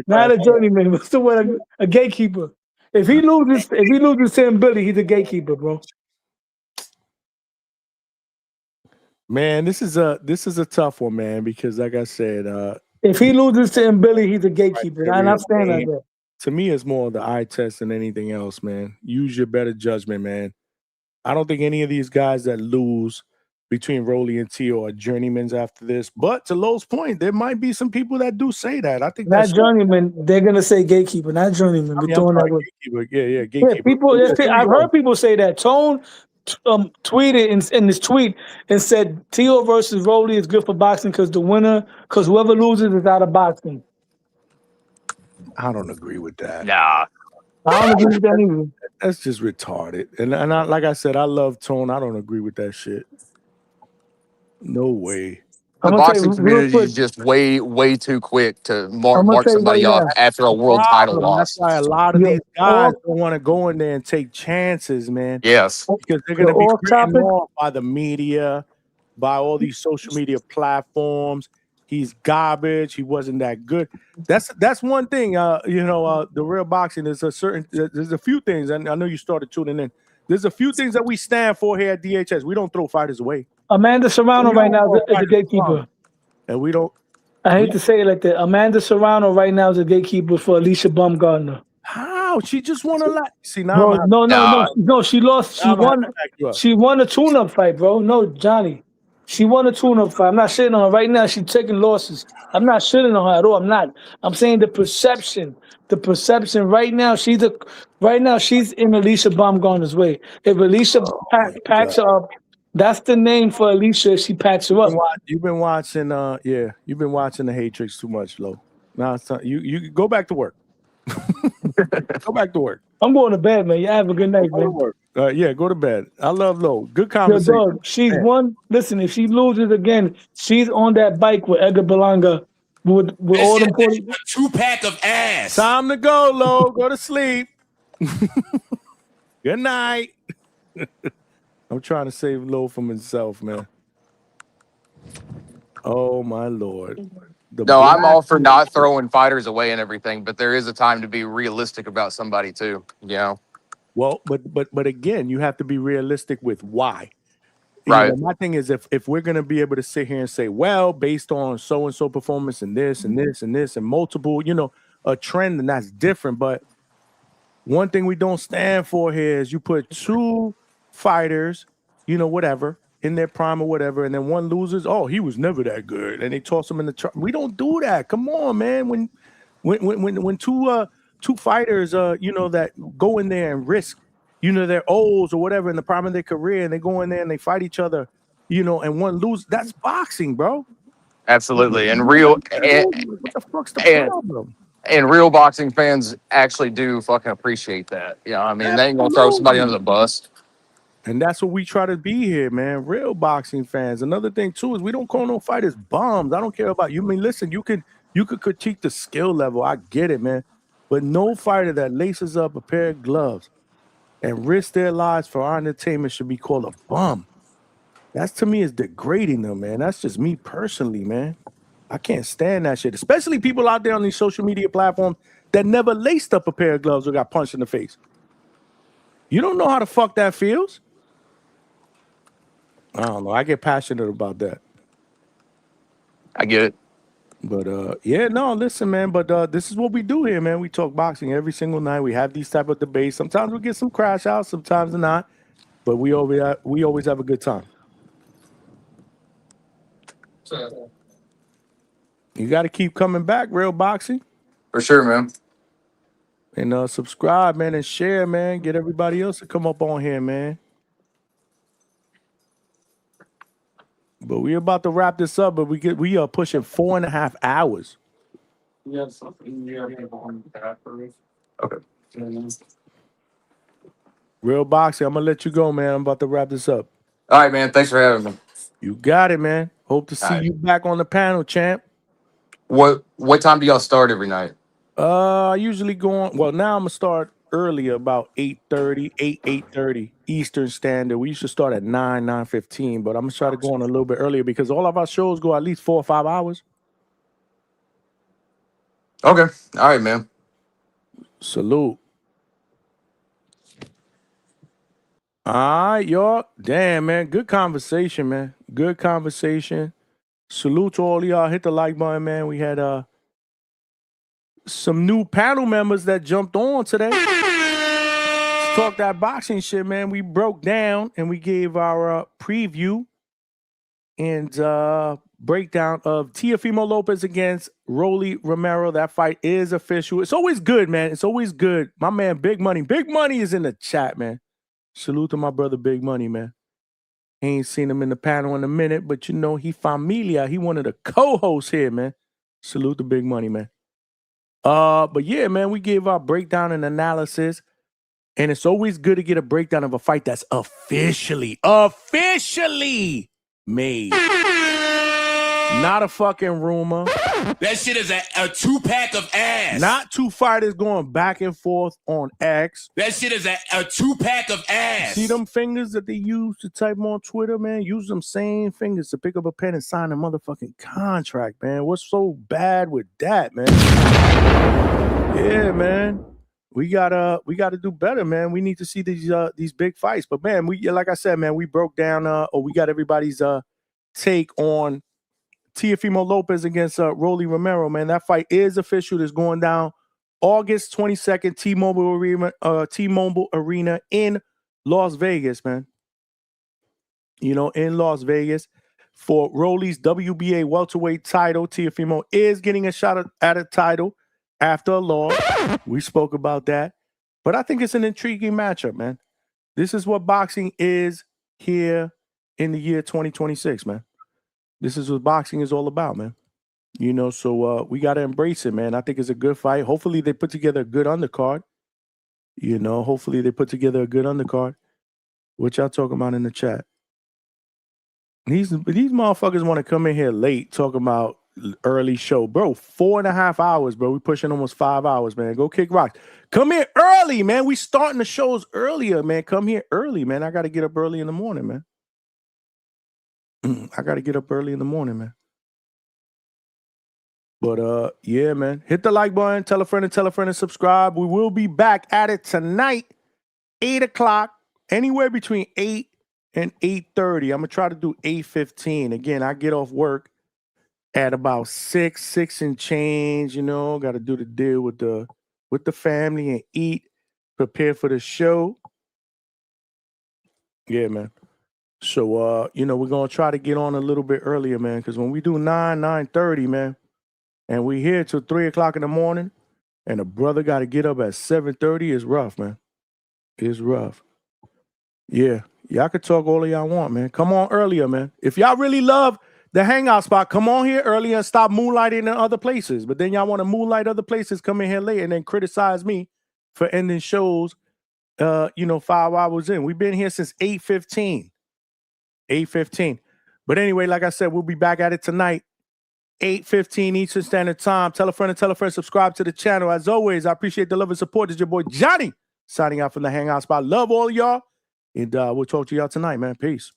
Not a journeyman. What's the word? A gatekeeper. If he loses to him, Billy, he's a gatekeeper, bro. Man, this is a tough one, man, because like I said, if he loses to him, Billy, he's a gatekeeper. I'm not saying like that. To me, it's more of the eye test than anything else, man. Use your better judgment, man. I don't think any of these guys that lose between Rolly and Teo are journeymans after this. But to Lowe's point, there might be some people that do say that. I think not journeyman. They're gonna say gatekeeper, not journeyman. Gatekeeper. Yeah, gatekeeper. Yeah, people. I've heard people say that. Tone tweeted in his tweet and said Teo versus Rolly is good for boxing because whoever loses is out of boxing. I don't agree with that. Nah. I don't agree with that either. That's just retarded. And I, like I said, I love Tone. I don't agree with that shit. No way. The boxing community is just way too quick to mark somebody off after a world title loss. That's why a lot of these guys don't want to go in there and take chances, man. Yes. Because they're going to be written off by the media, by all these social media platforms. He's garbage. He wasn't that good. That's one thing. The real boxing. There's a few things, and I know you started tuning in. There's a few things that we stand for here at DHS. We don't throw fighters away. Amanda Serrano right now is a gatekeeper. And we don't. I hate to say it like that. Amanda Serrano right now is a gatekeeper for Alicia Baumgardner. How? She just won a lot. See now. Bro, no. She lost. She won a tune-up fight, bro. No, Johnny. She won a tune-up fight. I'm not shitting on her right now. She's taking losses. I'm not shitting on her at all. I'm not. I'm saying the perception. The perception right now. She's in Alicia Baumgardner's way. If Alicia packs her up, that's the name for Alicia. She packs her up. You've been watching. You've been watching the Hatrix too much, Lo. Now it's time. You go back to work. Go back to work. I'm going to bed, man. You have a good night, man. Go to bed. I love Lo. Good conversation. Yo, dog, she's won. Listen, if she loses again, she's on that bike with Edgar Berlanga with all them 2-pack of ass. Time to go, Lo. Go to sleep. Good night. I'm trying to save Lo from himself, man. Oh my Lord. I'm all for not throwing fighters away and everything, but there is a time to be realistic about somebody too. You know. Well, but again, you have to be realistic with why. Right. My thing is if we're gonna be able to sit here and say, well, based on so and so performance and this and this and this and multiple, a trend, and that's different. But one thing we don't stand for here is you put two fighters, whatever, in their prime or whatever, and then one loses. Oh, he was never that good, and they toss him in the truck. We don't do that. Come on, man. When two fighters, that go in there and risk, their O's or whatever in the prime of their career, and they go in there and they fight each other, and one loses. That's boxing, bro. Absolutely, and what the fuck's the problem? And real boxing fans actually do fucking appreciate that. They ain't gonna throw somebody under the bus. And that's what we try to be here, man. Real boxing fans. Another thing too is we don't call no fighters bums. I don't care about you. I mean, listen, you could critique the skill level. I get it, man. But no fighter that laces up a pair of gloves and risks their lives for our entertainment should be called a bum. That's, to me, is degrading them, man. That's just me personally, man. I can't stand that shit. Especially people out there on these social media platforms that never laced up a pair of gloves or got punched in the face. You don't know how the fuck that feels. I don't know. I get passionate about that. I get it. But listen, man. But this is what we do here, man. We talk boxing every single night. We have these type of debates. Sometimes we get some crash outs, sometimes not. But we always have a good time. You got to keep coming back, Real Boxing. For sure, man. And subscribe, man, and share, man. Get everybody else to come up on here, man. But we're about to wrap this up, but we are pushing 4.5 hours. You have something you have on that for us? Okay. Real boxing, I'm gonna let you go, man. I'm about to wrap this up. All right, man. Thanks for having me. You got it, man. Hope to see All right. you back on the panel, champ. What time do y'all start every night? I usually go on. Well, now I'm gonna start earlier, about 8:30 Eastern Standard. We used to start at 9:15, but I'm gonna try to go on a little bit earlier because all of our shows go at least 4 or 5 hours. Okay. All right, man. Salute. All right, y'all. Damn, man. Good conversation, man. Good conversation. Salute to all of y'all. Hit the like button, man. We had some new panel members that jumped on today. Let's talk that boxing shit, man. We broke down and we gave our preview and breakdown of Teofimo Lopez against Rolly Romero. That fight is official. It's always good, man. It's always good. My man, Big Money. Big Money is in the chat, man. Salute to my brother, Big Money, man. Ain't seen him in the panel in a minute, but you know, he familia. He one of the co-hosts here, man. Salute to Big Money, man. But yeah, man, we gave our breakdown and analysis. And it's always good to get a breakdown of a fight that's officially made. Not a fucking rumor. That shit is a 2-pack of ass. Not two fighters going back and forth on X. That shit is a 2-pack of ass. See them fingers that they use to type on Twitter, man? Use them same fingers to pick up a pen and sign a motherfucking contract, man. What's so bad with that, man? Yeah, man. We gotta do better, man. We need to see these big fights. But man, like I said, man, we broke down we got everybody's take on Teofimo Lopez against Rolly Romero, man. That fight is official. It's going down August 22nd, T-Mobile Arena in Las Vegas, man. You know, in Las Vegas for Rolly's WBA welterweight title. Teofimo is getting a shot at a title after a loss. We spoke about that. But I think it's an intriguing matchup, man. This is what boxing is here in the year 2026, man. This is what boxing is all about, man. You know, so we got to embrace it, man. I think it's a good fight. Hopefully they put together a good undercard. You know, hopefully they put together a good undercard. What y'all talking about in the chat? These motherfuckers want to come in here late talking about early show. Bro, 4.5 hours, bro. We pushing almost 5 hours, man. Go kick rocks. Come here early, man. We starting the shows earlier, man. Come here early, man. I got to get up early in the morning, man. I got to get up early in the morning, man. But, yeah, man. Hit the like button. Tell a friend and subscribe. We will be back at it tonight, 8 o'clock, anywhere between 8 and 8:30. I'm going to try to do 8:15. Again, I get off work at about 6 and change, you know. Got to do the deal with the family and eat, prepare for the show. Yeah, man. So, you know, we're going to try to get on a little bit earlier, man, because when we do 9:30, man, and we here till 3 o'clock in the morning, and a brother got to get up at 7:30, it's rough, man. It's rough. Yeah, y'all can talk all of y'all want, man. Come on earlier, man. If y'all really love the hangout spot, come on here earlier and stop moonlighting in other places. But then y'all want to moonlight other places, come in here late and then criticize me for ending shows, 5 hours in. We've been here since 8:15. 8:15. But anyway, like I said, we'll be back at it tonight, 8:15 Eastern Standard Time. Tell a friend, subscribe to the channel. As always, I appreciate the love and support. It's your boy Johnny signing out from the hangout spot. Love all of y'all. And we'll talk to y'all tonight, man. Peace.